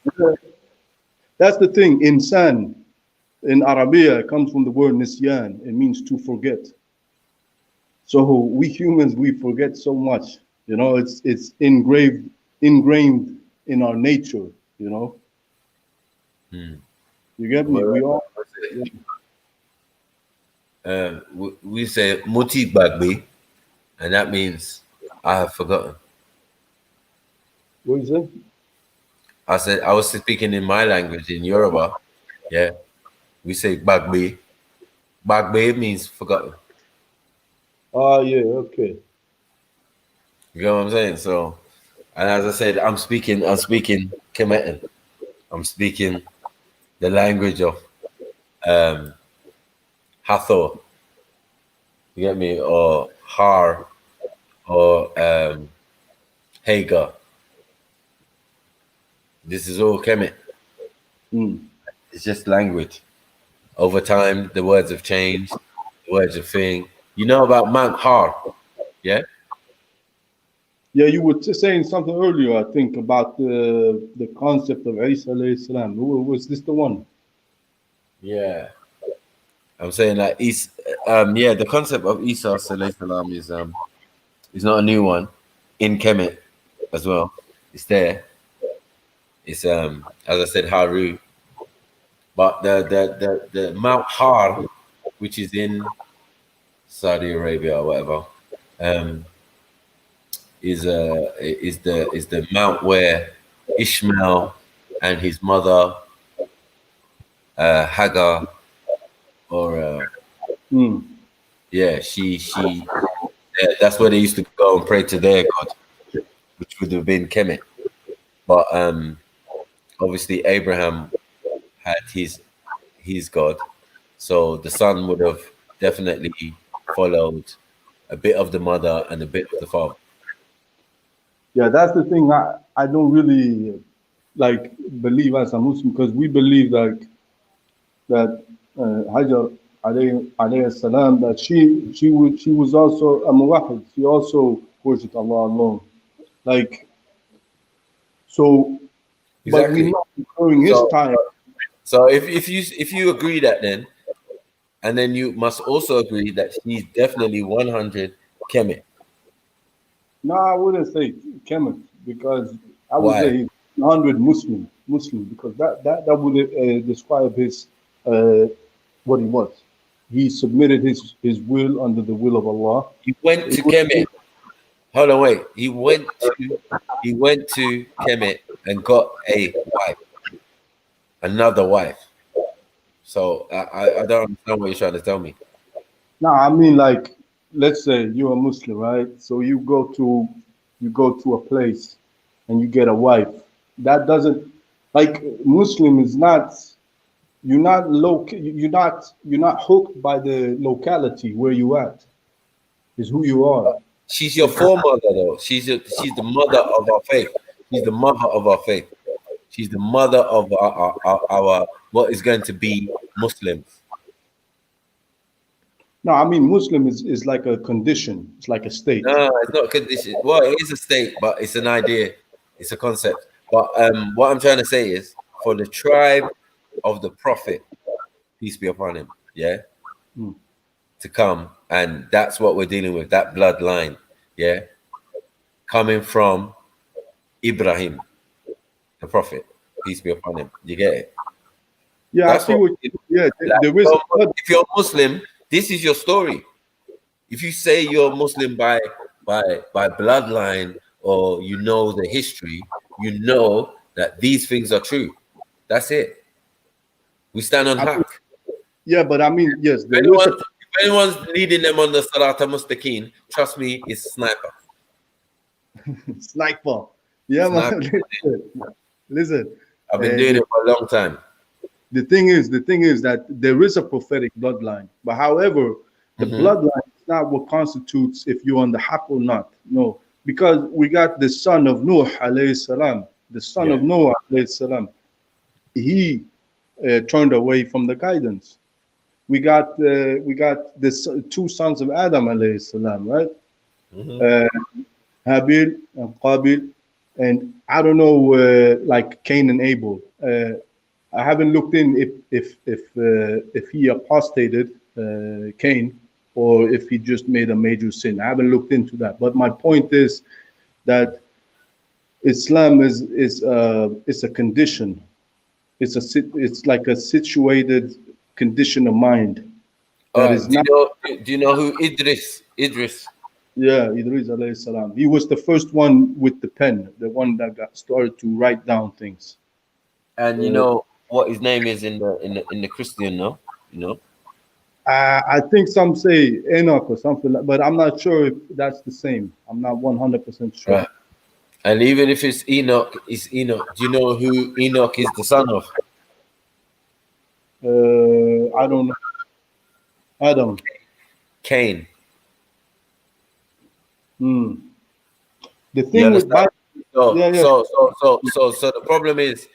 That's the thing. Insan in Arabia, it comes from the word nisyan. It means to forget. So we humans, we forget so much. You know, it's ingrained in our nature. You know. You get me? We all. We say "muti bagbi," and that means I have forgotten. What is it? I said I was speaking in my language, in Yoruba. Yeah, we say "bagbe." Bagbe means forgotten. Oh yeah, okay. You know what I'm saying? So, and as I said, I'm speaking Kemetan. I'm speaking the language of Hathor. You get me? Or Har, or Hagar. This is all Kemet. It's just language. Over time, the words have changed. The words have thing. You know about Mount Har, yeah? Yeah, you were saying something earlier, I think, about the concept of Isa alayhi salam. Was this the one? Yeah. I'm saying that the concept of Isa alayhi salam is not a new one. In Kemet as well. It's there. It's as I said, Haru. But the Mount Har, which is in Saudi Arabia or whatever, is the mount where Ishmael and his mother Hagar, or that's where they used to go and pray to their god, which would have been Kemet. But obviously Abraham had his god, so the son would have definitely followed a bit of the mother and a bit of the father. Yeah, that's the thing. I don't really believe as a Muslim, because we believe that Hajar alayhi salam, that she was also a muwahhid. She also worshipped Allah alone. So Exactly. But we're not during his time. So if you agree that, then, and then you must also agree that he's definitely 100 Kemet. No, I wouldn't say Kemet, because I would say he's 100 Muslim, because that would describe his what he was. He submitted his will under the will of Allah. He went to Kemet. Hold on, wait. He went to Kemet and got a wife, another wife. So I don't understand what you're trying to tell me. No, I mean, let's say you're a Muslim, right? So you go to a place and you get a wife. That doesn't, Muslim is not. You're not hooked by the locality where you at. It's who you are. She's your foremother, though. She's the mother of our faith. She's the mother of our faith. She's the mother of our what is going to be Muslims. No, I mean, Muslim is like a condition. It's like a state. No, it's not a condition. Well, it is a state, but it's an idea. It's a concept. But what I'm trying to say is, for the tribe of the Prophet, peace be upon him, to come, and that's what we're dealing with, that bloodline, coming from Ibrahim, the Prophet, peace be upon him. You get it? Yeah, that's I see what. Yeah, there is. If you're Muslim, this is your story. If you say you're Muslim by by bloodline, or you know the history, you know that these things are true. That's it. We stand on hack. Yeah, but I mean, yes, there is If anyone's leading them on the Salata Mustaqim, trust me, it's sniper. Sniper. Yeah, Sniper. man. Listen. I've been doing it for a long time. The thing is that there is a prophetic bloodline, but however, the bloodline is not what constitutes if you're on the haq or not. No, because we got the son of Noah alayhi salam, the son of Noah alayhi salam. He turned away from the guidance. We got this two sons of Adam alayhi salam, right? Habil and Qabil, and I don't know, like Cain and Abel. I haven't looked in if he apostated, Cain, or if he just made a major sin. I haven't looked into that. But my point is that Islam is a condition. It's like a situated condition of mind. Do you know who Idris? Yeah, Idris alayhi salam. He was the first one with the pen, the one that got started to write down things. And you know what his name is in the Christian, no? You know? I think some say Enoch or something, but I'm not sure if that's the same. I'm not 100% sure. Right. And even if it's Enoch, it's Enoch. Do you know who Enoch is the son of? I don't know. Adam. Cain. The thing with Bible, so the problem is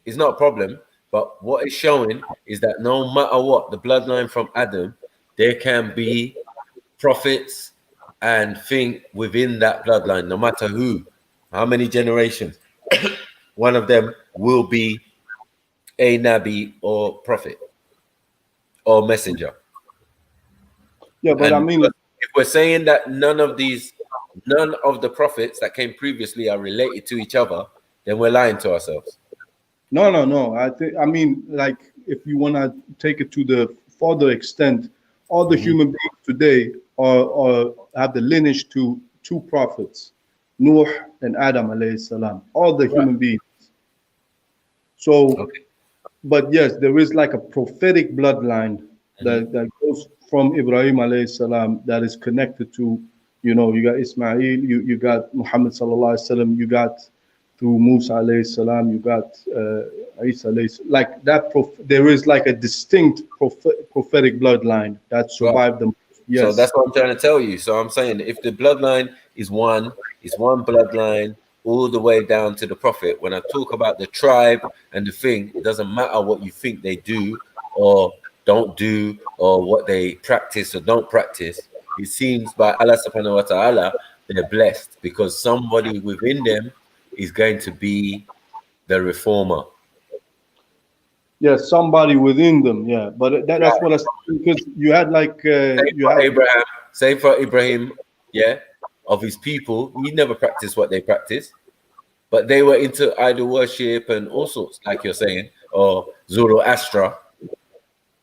not a problem, but what it's showing is that no matter what, the bloodline from Adam, there can be prophets and things within that bloodline, no matter who, how many generations. One of them will be a Nabi or prophet or messenger. Yeah, but I mean, if we're saying that none of the prophets that came previously are related to each other, then we're lying to ourselves. No. I mean, like, if you want to take it to the further extent, all the human beings today are have the lineage to two prophets, Noah and Adam alayhi salam. All the human beings. So, but yes, there is like a prophetic bloodline that goes from Ibrahim alayhi salam that is connected to, you know, you got Ismail, you got Muhammad sallallahu alaihi wasallam, you got through Musa alayhi salam, you got Isa alayhi salam. Like that, there is like a distinct prophetic bloodline that survived them. Yes. So that's what I'm trying to tell you. So I'm saying if the bloodline is one bloodline all the way down to the prophet. When I talk about the tribe and the thing, it doesn't matter what you think they do or don't do or what they practice or don't practice. It seems by Allah subhanahu wa ta'ala, they're blessed because somebody within them is going to be the reformer. Yeah, somebody within them. Yeah, but that's what I said, because you had like say for Ibrahim, yeah, of his people, he never practiced what they practiced, but they were into idol worship and all sorts, like you're saying, or Zoroaster.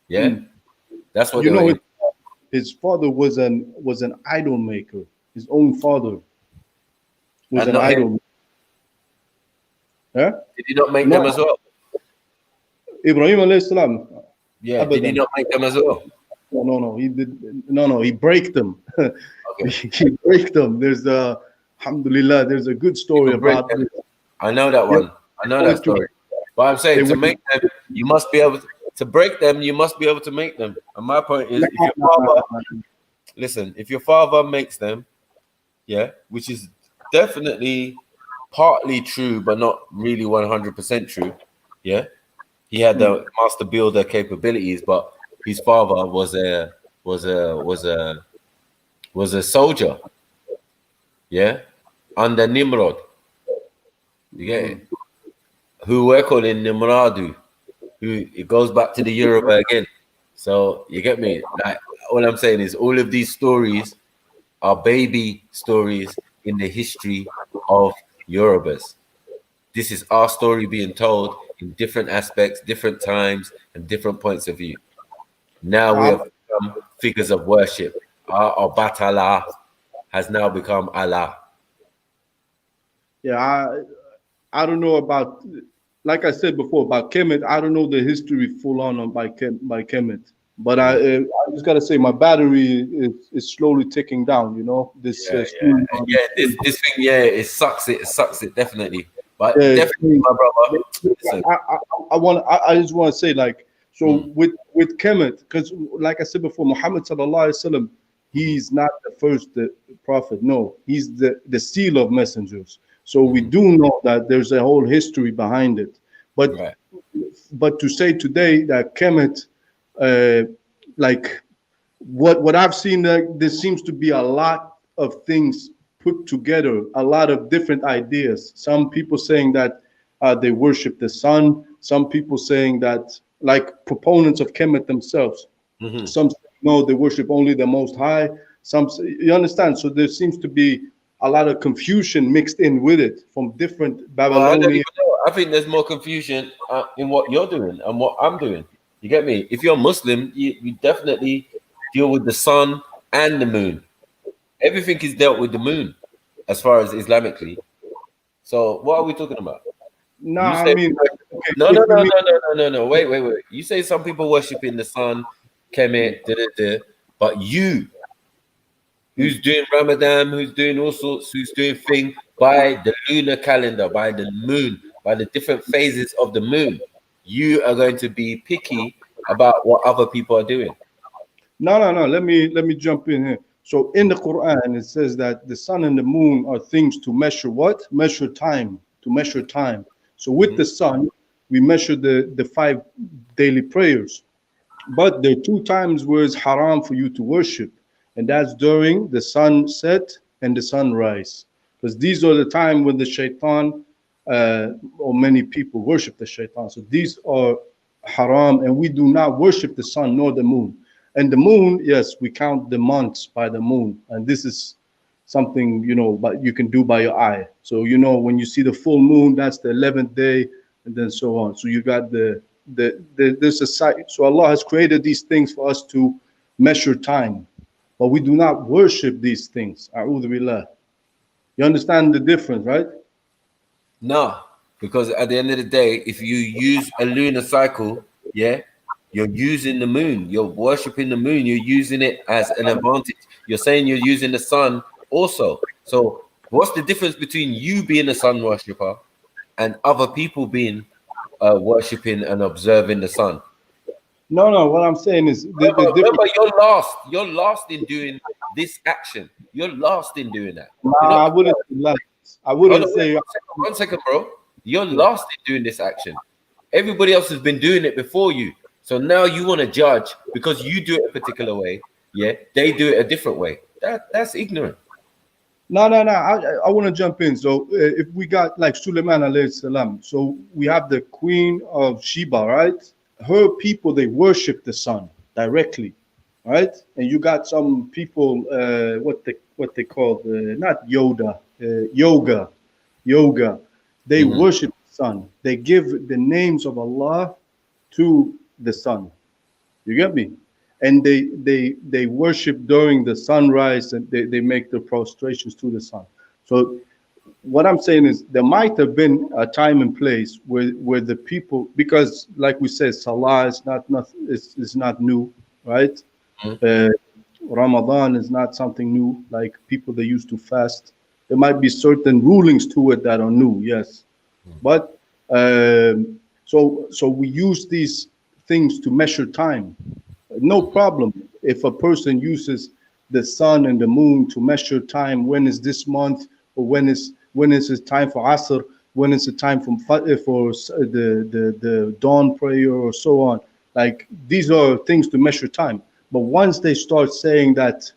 Yeah, that's what you know. His father was an idol maker. His own father was an idol maker. Huh? Did he not make them as well? Ibrahim alayhi salam. Yeah, did he not make them as well? No, he did. No, he break them. He break them. There's alhamdulillah, there's a good story about it. I know that one. I know that story. But I'm saying to make them, you must be able to break them. You must be able to make them. And my point is, if your father makes them, yeah, which is definitely partly true, but not really 100% true. Yeah, he had the master builder capabilities, but his father was a soldier. Yeah, under Nimrod. You get it? Who we're calling Nimradu. Who it goes back to the Yoruba again. So you get me? Like all I'm saying is all of these stories are baby stories in the history of Yorubas. This is our story being told in different aspects, different times, and different points of view. Now we have become figures of worship. Our Batala has now become Allah. Yeah, I don't know about, like I said before about Kemet. I don't know the history full on by Kemet, but I just gotta say my battery is slowly ticking down. You know, this Yeah, this thing, it sucks it definitely. But definitely, my brother. I just want to say, like, so with Kemet, because like I said before, Muhammad sallallahu alaihi wasallam, he's not the first prophet. No, he's the seal of messengers. So we do know that there's a whole history behind it. But to say today that Kemet, like what I've seen, there seems to be a lot of things put together, a lot of different ideas. Some people saying that they worship the sun. Some people saying that, like proponents of Kemet themselves. Some say, no, they worship only the Most High. Some, you understand? So there seems to be a lot of confusion mixed in with it from different Babylonian. I think there's more confusion in what you're doing and what I'm doing. You get me? If you're Muslim, you definitely deal with the sun and the moon. Everything is dealt with the moon as far as Islamically. So what are we talking about? No, I mean, no. Wait. You say some people worshiping the sun, Kemet, but you, who's doing Ramadan, who's doing all sorts, who's doing things by the lunar calendar, by the moon, by the different phases of the moon, you are going to be picky about what other people are doing. No. Let me jump in here. So in the Quran, it says that the sun and the moon are things to measure what? Measure time. To measure time. So with the sun, we measure the 5 daily prayers. But there are 2 times where it's haram for you to worship. And that's during the sunset and the sunrise. Because these are the time when the shaitan, or many people worship the shaitan. So these are haram, and we do not worship the sun nor the moon. And the moon, yes, we count the months by the moon. And this is something, you know, but you can do by your eye. So, you know, when you see the full moon, that's the 11th day, and then so on. So you got there's a site. So Allah has created these things for us to measure time. But we do not worship these things. A'udhu billah. You understand the difference, right? No, because at the end of the day, if you use a lunar cycle, you're using the moon. You're worshiping the moon. You're using it as an advantage. You're saying you're using the sun also. So what's the difference between you being a sun worshipper and other people being worshiping and observing the sun? No. What I'm saying is, remember, you're lost in doing this action. You're lost in doing that. I wouldn't say. One second, bro. You're lost in doing this action. Everybody else has been doing it before you. So now you want to judge because you do it a particular way. Yeah, they do it a different way. That's ignorant. No. I want to jump in. So if we got like Suleiman alayhi salam, so we have the Queen of Sheba, right? Her people, they worship the sun directly, right? And you got some people, what they call not yoga. They worship the sun. They give the names of Allah to the sun. You get me? And they worship during the sunrise, and they make their prostrations to the sun. So what I'm saying is there might have been a time and place where the people, because like we said, Salah is not new, right? Ramadan is not something new. Like people that used to fast, there might be certain rulings to it that are new, yes. But so we use these things to measure time. No problem if a person uses the sun and the moon to measure time. When is this month, or when is it time for Asr? When is it time for the dawn prayer, or so on? Like these are things to measure time. But once they start saying that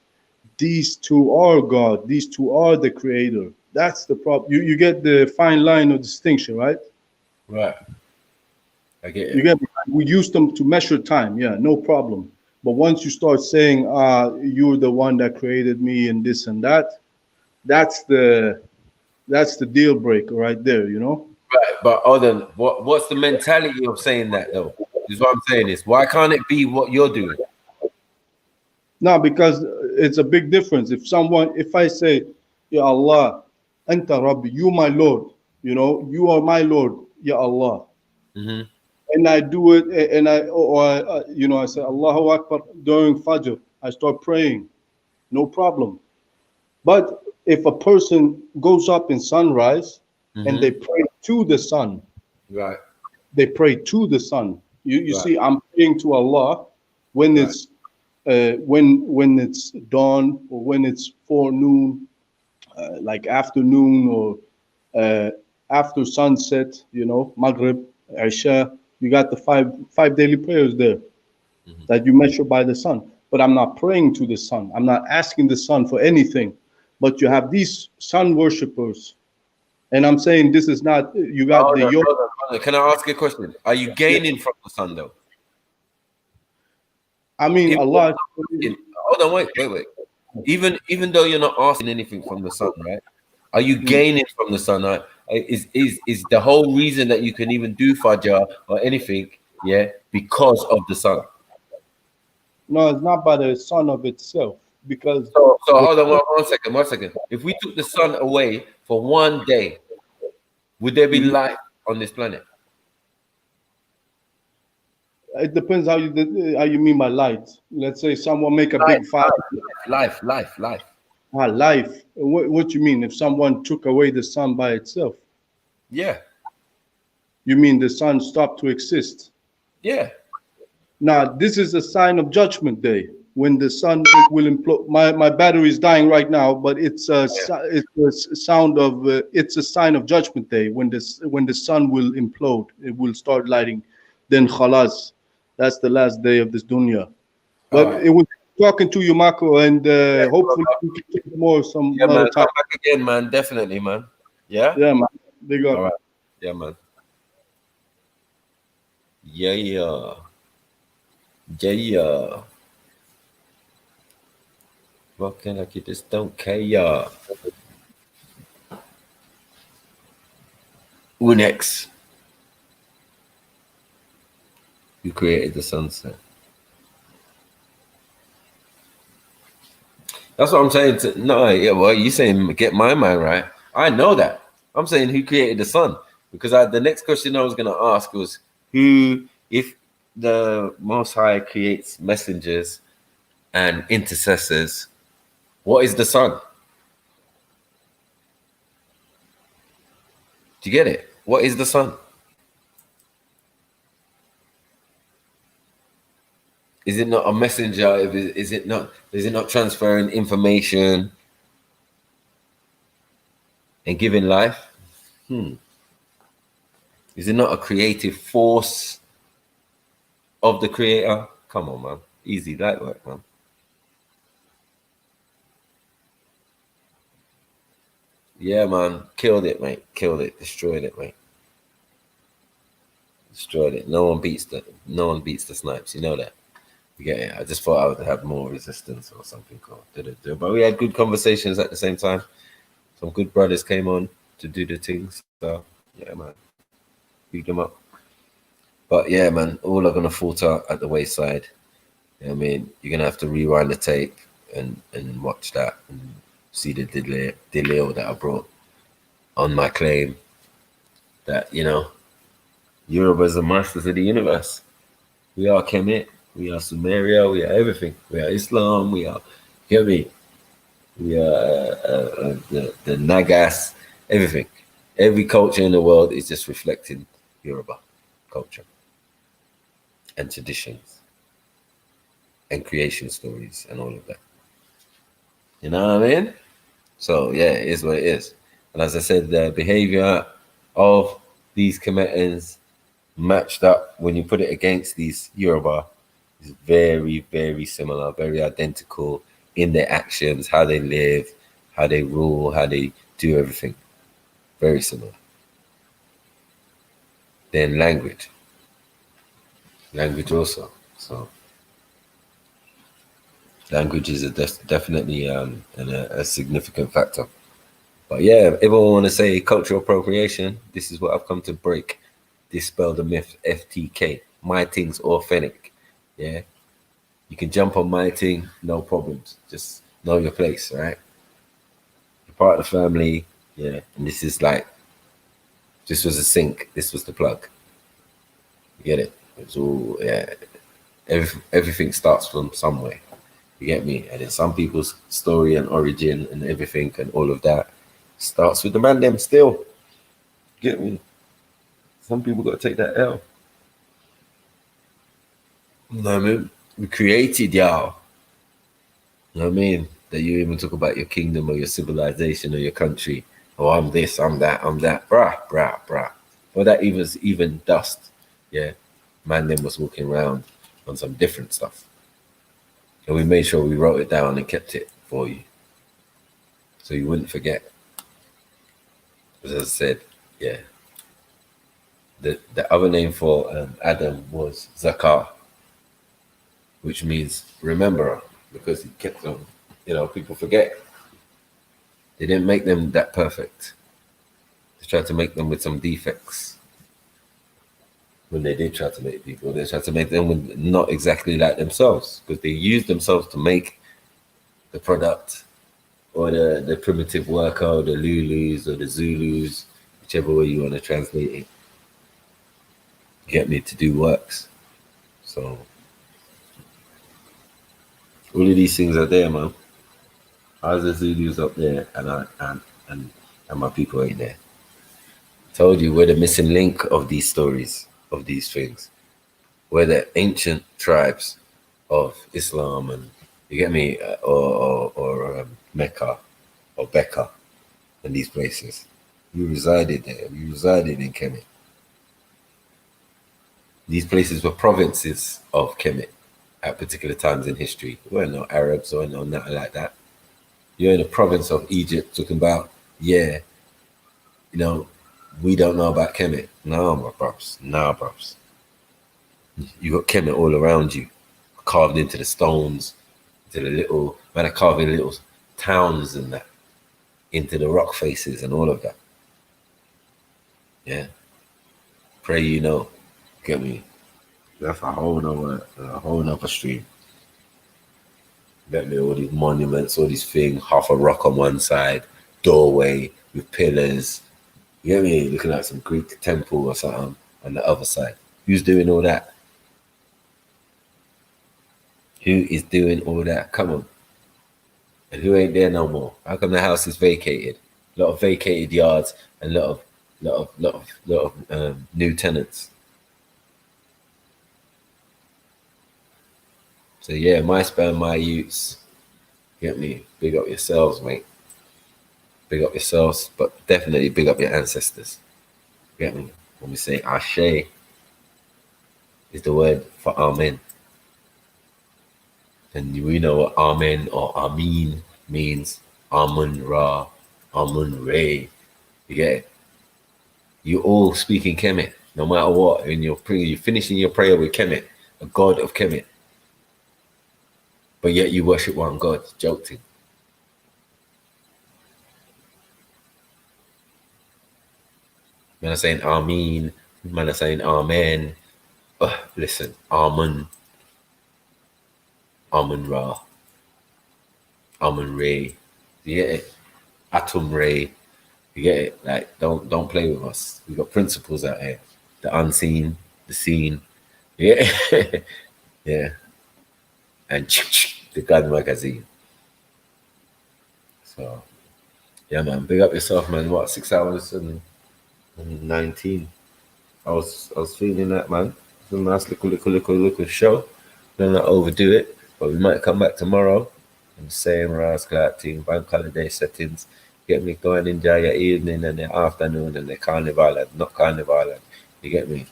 these two are God, these two are the creator, that's the problem. You get the fine line of distinction, right? Right. I get it. You get me? We use them to measure time, yeah, no problem. But once you start saying, you're the one that created me and this and that, that's the deal breaker right there, you know? Right, but Odin, what's the mentality of saying that though? Is what I'm saying is, why can't it be what you're doing? No, because it's a big difference. If I say, Ya Allah, Anta Rabbi, you my Lord, you are my Lord, Ya Allah. Mm-hmm. And I do it, and I say Allahu Akbar during Fajr. I start praying, no problem. But if a person goes up in sunrise and they pray to the sun, right? They pray to the sun. You Right. see, I'm praying to Allah when Right. it's when it's dawn or when it's forenoon, like afternoon or after sunset. Maghrib, Isha. You got the five daily prayers there that you measure by the sun. But I'm not praying to the sun. I'm not asking the sun for anything. But you have these sun worshippers, and I'm saying this is not. You got Hold the on, yoga. hold on. Can I ask you a question? Are you gaining from the sun though? I mean, Even Allah. hold on, wait. Even though you're not asking anything from the sun, right? Are you gaining from the sun? Right? Is the whole reason that you can even do Fajr or anything, yeah, because of the sun? No, it's not by the sun of itself, because So hold on one second. If we took the sun away for one day, would there be life on this planet? it depends how you mean by light. Let's say someone make a big fire. Life. Life. What you mean? If someone took away the sun by itself? Yeah. You mean the sun stopped to exist? Yeah. Now, this is a sign of Judgment Day, when the sun will implode. My battery is dying right now, but it's a sound of it's a sign of Judgment Day, when the sun will implode. It will start lighting. Then khalas, that's the last day of this dunya. But it was talking to you, Marco, and hopefully we can get more some other man, time. come back again, man. Definitely, man. Yeah. Yeah, man. Big up. All right. Yeah, man. Yeah. What can I get? Just don't care. Who next? Who created the sunset? That's what I'm saying. No, yeah, well, you saying get my mind right. I know that. I'm saying who created the sun, because the next question I was going to ask was who, if the Most High creates messengers and intercessors, what is the sun? Do you get it? What is the sun? Is it not a messenger? Is it not transferring information and giving life? Is it not a creative force of the creator? Come on, man. Easy, light work, man. Yeah, man. Killed it, mate. Killed it. Destroyed it, mate. Destroyed it. No one beats the snipes. You know that. You get it? I just thought I would have more resistance or something. But we had good conversations at the same time. Some good brothers came on to do the things. So yeah, man. Beat them up. But yeah, man, all are gonna falter at the wayside. You know what I mean, you're gonna have to rewind the tape and watch that and see the delay that I brought on my claim that, Yoruba is the masters of the universe. We are Kemet, we are Sumeria, we are everything. We are Islam, we are, you get me? We are the Nagas, everything. Every culture in the world is just reflecting Yoruba culture and traditions and creation stories and all of that. You know what I mean? So yeah, it is what it is. And as I said, the behavior of these Kemetans matched up when you put it against these Yoruba is very, very similar, very identical in their actions, how they live, how they rule, how they do everything. Very similar. Then language also. So language is definitely a significant factor. But yeah, everyone want to say cultural appropriation. This is what I've come to break. Dispel the myth. FTK. My thing's authentic. Yeah, you can jump on my thing, no problems. Just know your place, right? You're part of the family, yeah. And this is like, this was a sink, this was the plug. You get it? It's all, yeah. Everything starts from somewhere. You get me? And then some people's story and origin and everything and all of that starts with the man them still. Get me? Some people got to take that L. You know what I mean? We created y'all. You know what I mean? That you even talk about your kingdom or your civilization or your country. Oh, I'm this, I'm that, I'm that. Bruh. Well, that even dust. Yeah. Man then was walking around on some different stuff. And we made sure we wrote it down and kept it for you. So you wouldn't forget. As I said, yeah. The other name for Adam was Zakar, which means rememberer, because he kept them, people forget. They didn't make them that perfect. They tried to make them with some defects. When they did try to make people, they tried to make them with not exactly like themselves, because they used themselves to make the product, or the primitive worker, or the Lulus, or the Zulus, whichever way you want to translate it. Get me to do works. So all of these things are there, man. How's the Zulus up there, and my people ain't there? Told you we're the missing link of these stories, of these things. We're the ancient tribes of Islam, and you get me, or Mecca or Becca, and these places. We resided there. We resided in Kemet. These places were provinces of Kemet at particular times in history. There weren't no Arabs or no nothing like that. You're in a province of Egypt talking about, we don't know about Kemet. No, my bros. Nah, bros. You got Kemet all around you, carved into the stones, into the little, man, carving little towns and that, into the rock faces and all of that. Yeah. Pray you know. Get me? That's a whole nother stream. Get me? All these monuments, all these things, half a rock on one side, doorway with pillars. You get me? Looking like some Greek temple or something on the other side. Who's doing all that? Who is doing all that? Come on. And who ain't there no more? How come the house is vacated? A lot of vacated yards and a lot of new tenants. So yeah, my span, my youths. Get me? Big up yourselves, mate. Big up yourselves, but definitely big up your ancestors. Get me? When we say Ashe, is the word for Amen. And we know what Amen or Amin means. Amun Ra, Amun Re. You get it? You all speak in Kemet, no matter what. In your prayer, you're finishing your prayer with Kemet, a god of Kemet. But yet you worship one God. Joking. Man are saying Amin. Man are saying Amen. Listen, Amun. Amun Ra. Amun Re. You get it? Atum Re. You get it? Like, don't play with us. We got principles out here. The unseen, the seen. Yeah. Yeah. And the gun magazine. So yeah, man, big up yourself, man. What, 6 hours and 19? I was feeling that, man. It's a nice little show. Don't not overdo it, but we might come back tomorrow and same Ras Clark team, bank holiday settings. Get me? Go and enjoy your evening and the afternoon and the carnival and not carnival. And you get me?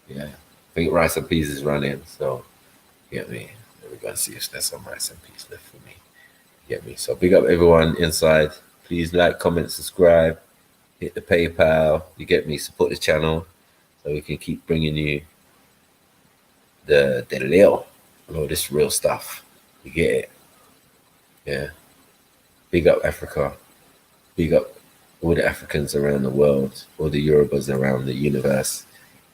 Yeah. I think rice and peas is running, so get me? We're gonna see if there's some rice and peas left for me. Get me? So big up everyone inside. Please like, comment, subscribe, hit the PayPal. You get me? Support the channel so we can keep bringing you the real, all this real stuff. You get it? Yeah. Big up Africa. Big up all the Africans around the world, all the Yorubas around the universe.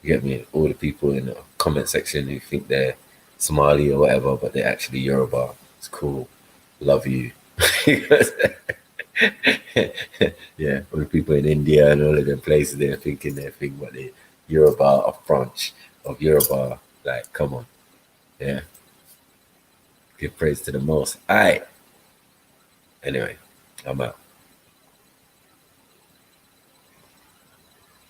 You get me? All the people in the comment section who think they're Somali or whatever, but they're actually Yoruba. It's cool. love you. Yeah, all the people in India and all of them places, they're thinking their thing, but the Yoruba of French, of Yoruba, like, come on. Yeah. Give praise to the most. All right. Anyway, I'm out.